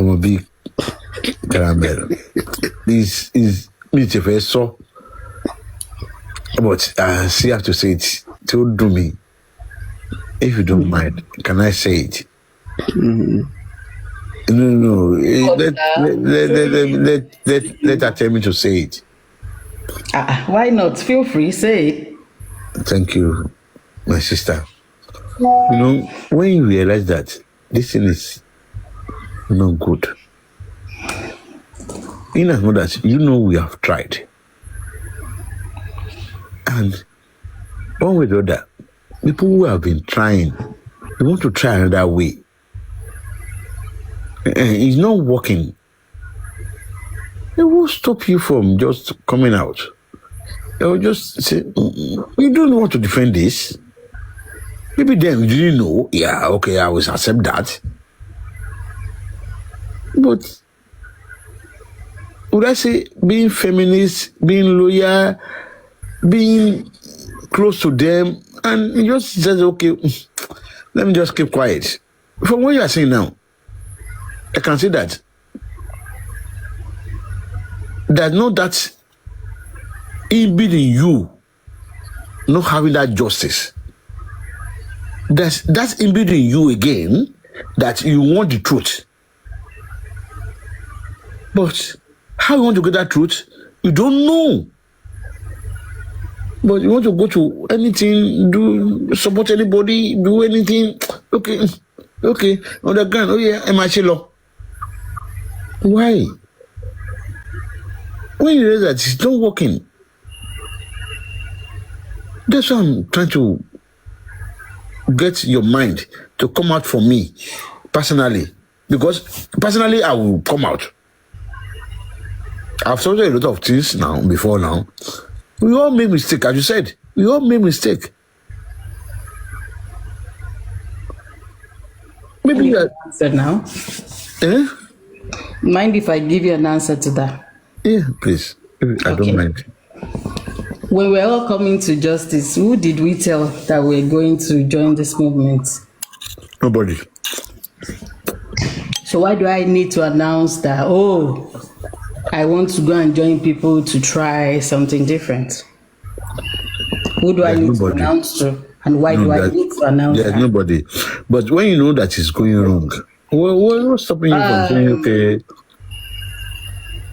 a big caramel. This is me so, but I still have to say it. Don't do me. If you don't mind, can I say it? No. Let her tell me to say it. Why not? Feel free, say it. Thank you, my sister. You know, when you realize that this thing is not good, in as much as you know we have tried, and one way or the other, people who have been trying, they want to try another way. It's not working. It will stop you from just coming out. They will just say, you don't want to defend this. Maybe then you didn't know. Yeah, okay, I will accept that. But would I say being feminist, being loyal, being close to them, and you just says, okay, let me just keep quiet. From what you are saying now, I can say that there's not that inbuilt in you not having that justice. That's inbuilt in you again that you want the truth. But how you want to get that truth, you don't know. But you want to go to anything, support anybody, do anything. Okay, on the ground, oh yeah, MHLO. Why? When you realize that it's not working, that's why I'm trying to get your mind to come out for me personally. Because personally, I will come out. I've told you a lot of things before now. We all make mistakes, as you said. We all make mistakes. Maybe you answer now. Mind if I give you an answer to that? Yeah, please. I don't mind. When we're all coming to justice, who did we tell that we're going to join this movement? Nobody. So why do I need to announce that, I want to go and join people to try something different? Who do I need to announce to? And why do I need to announce that? There's nobody. But when you know that it's going wrong, what's stopping you from saying, okay?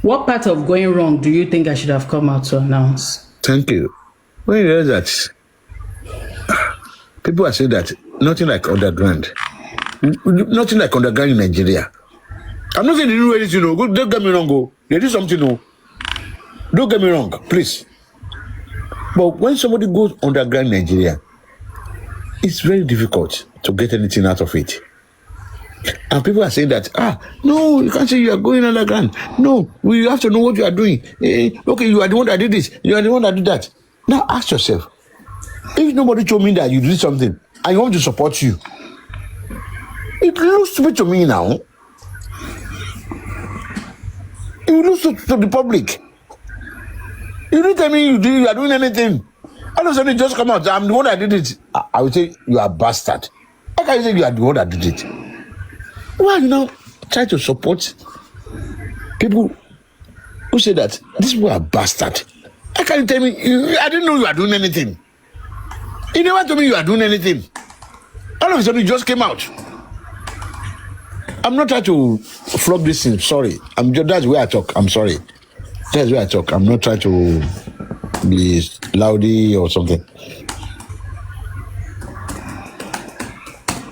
What part of going wrong do you think I should have come out to announce? Thank you. When you realize that people are saying that nothing like underground in Nigeria. I'm not saying they do anything, don't get me wrong, they do something, don't get me wrong, please. But when somebody goes underground in Nigeria, it's very difficult to get anything out of it. And people are saying that, no, you can't say you are going underground. No, we have to know what you are doing. Okay, you are the one that did this. You are the one that did that. Now ask yourself, if nobody told me that you did something, and you want to support you, it looks stupid to me now. You lose to the public. You don't tell me you are doing anything. All of a sudden, you just come out. I'm the one that did it. I will say you are a bastard. How can you say you are the one that did it? Why you now try to support people who say that these people are bastard? How can you tell me? I didn't know you are doing anything. You never told me you are doing anything. All of a sudden, you just came out. I'm not trying to flog this thing. Sorry. That's the way I talk. I'm sorry. That's the way I talk. I'm not trying to be loudy or something.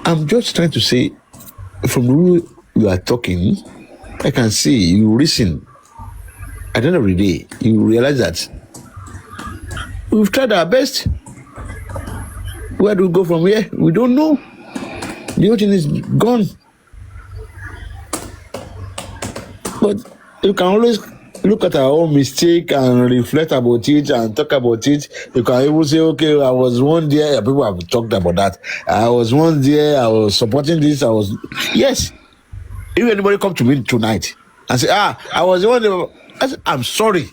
I'm just trying to say, from the way you are talking, I can see you listen. At the end of the day, you realize that we've tried our best. Where do we go from here? We don't know. The whole thing is gone. But you can always look at our own mistake and reflect about it and talk about it. You can even say, okay, I was one there. People have talked about that. I was one there. I was supporting this. Yes. If anybody come to me tonight and say, I was the one there, I'm sorry.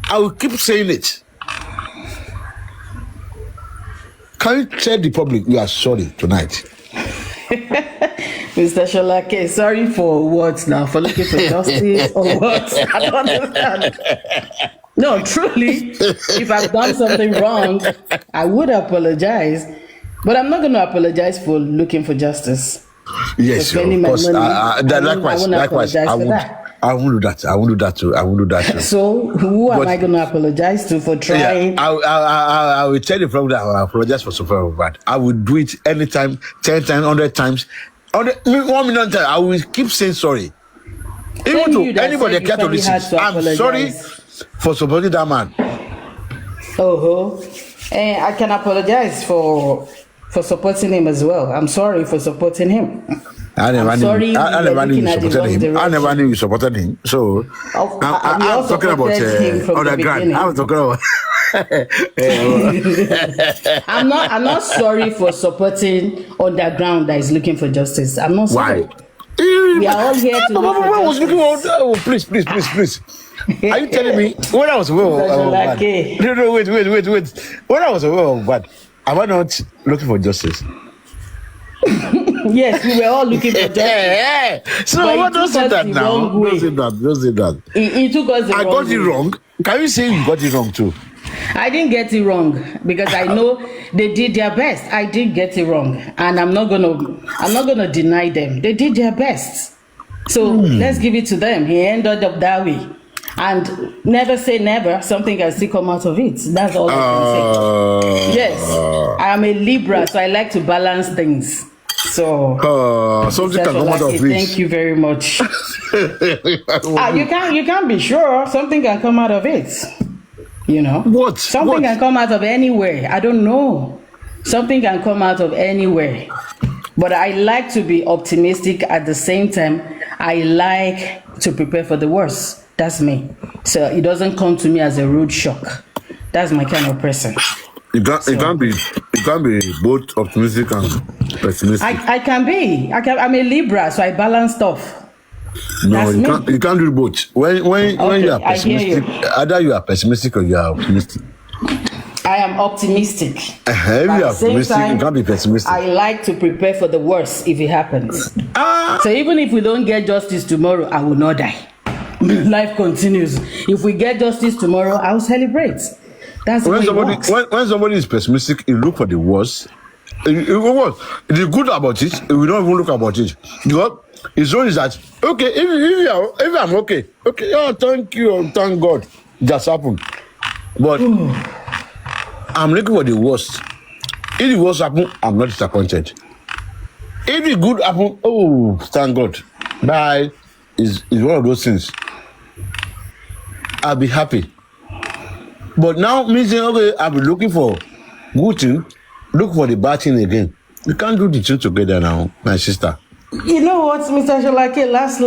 I will keep saying it. Can you tell the public you are sorry tonight? Mr. Sholake, sorry for what now? For looking for justice or what? I don't understand. No, truly, if I've done something wrong, I would apologize. But I'm not going to apologize for looking for justice. Yes, for of course. Likewise, I won't do that. I won't do that too. So, who am I going to apologize to for trying? Yeah, I will tell the problem that I will apologize for something bad. I will do it anytime, 10 times, 100 times. 1 million times. I will keep saying sorry. Even to anybody that care to listen, I'm sorry for supporting that man. I can apologize for supporting him as well. I'm sorry for supporting him. I never knew you supported him. So I'm talking about underground. I'm talking about. I'm not sorry for supporting underground that is looking for justice. I'm not sorry. Why? We are all here to look for justice. Please. Are you telling me when I was aware of bad? No, wait. When I was aware of bad, am I not looking for justice? Yes, we were all looking for justice. So what don't say that now? Don't say that. He took us the wrong way. I got it wrong. Can you say you got it wrong too? I didn't get it wrong because I know they did their best. I did get it wrong, and I'm not gonna deny them. They did their best. So let's give it to them. He ended up that way. And never say never, something can still come out of it. That's all I can say. Yes, I'm a Libra, so I like to balance things. So something can come out of it. Thank you very much. You can't be sure something can come out of it. You know what? Something can come out of anywhere. I don't know. Something can come out of anywhere. But I like to be optimistic at the same time. I like to prepare for the worst. That's me. So it doesn't come to me as a rude shock. That's my kind of person. It can't be both optimistic and pessimistic. I can be. I'm a Libra, so I balance stuff. No, you can't do both. When you are pessimistic, either you are pessimistic or you are optimistic. I am optimistic. If you are optimistic, you can't be pessimistic. I like to prepare for the worst if it happens. So even if we don't get justice tomorrow, I will not die. Life continues. If we get justice tomorrow, I'll celebrate. That's when somebody is pessimistic, you look for the worst. The good about it, we don't even look about it. Because it's only that okay. If I'm okay, thank you, thank God, just happened. But I'm looking for the worst. If the worst happen, I'm not disappointed. If the good happen, thank God. Bye. Is one of those things. I'll be happy. But now me saying, okay, I'll be looking for good thing, look for the bad thing again. You can't do the two together now, my sister. You know what, Mr. Sholake, last, we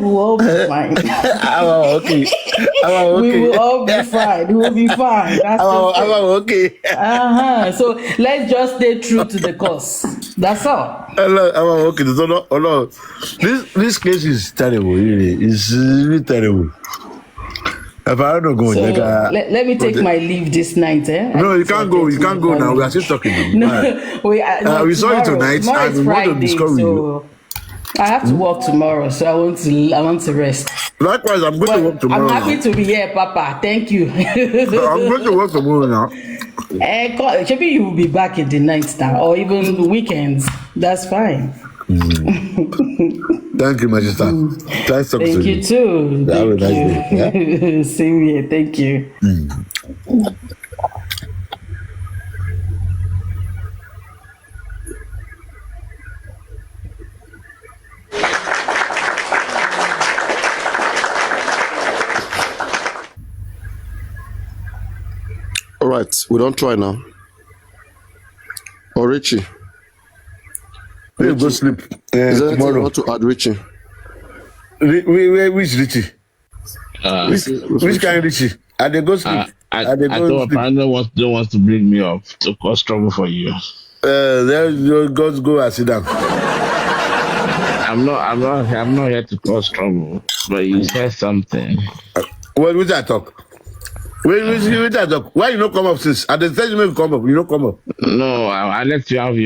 will all be fine. Okay. We will all be fine. We will be fine. That's okay. So let's just stay true to the cause. That's all. Okay, this case is terrible. Really, it's really terrible. If I don't go, So like, let me take my leave this night. No, you can't go. You can't go now. We are still talking now. No, we saw you tonight, tomorrow and is we want to Friday, discuss with you. so I have to work tomorrow. So I want to rest. Likewise, I'm going to work tomorrow. I'm happy to be here, Papa. Thank you. I'm going to work tomorrow now. Maybe you will be back in the night now, or even weekends. That's fine. Thank you, my sister. Nice talking Thank to you too. Have a nice day. Yeah? Same here. Thank you. All right, we don't try now. Or Richie. We'll go sleep Is there anything you tomorrow. want to add, Richie? Which Richie? Which kind of Richie? Are they go sleep? I thought Papariano don't want to bring me up to cause trouble for you. There you go and sit down. I'm not here to cause trouble, but you said something. What which I talk? Which I talk? Why you not come up since? At the time you come up, you don't come up. No, I let you have your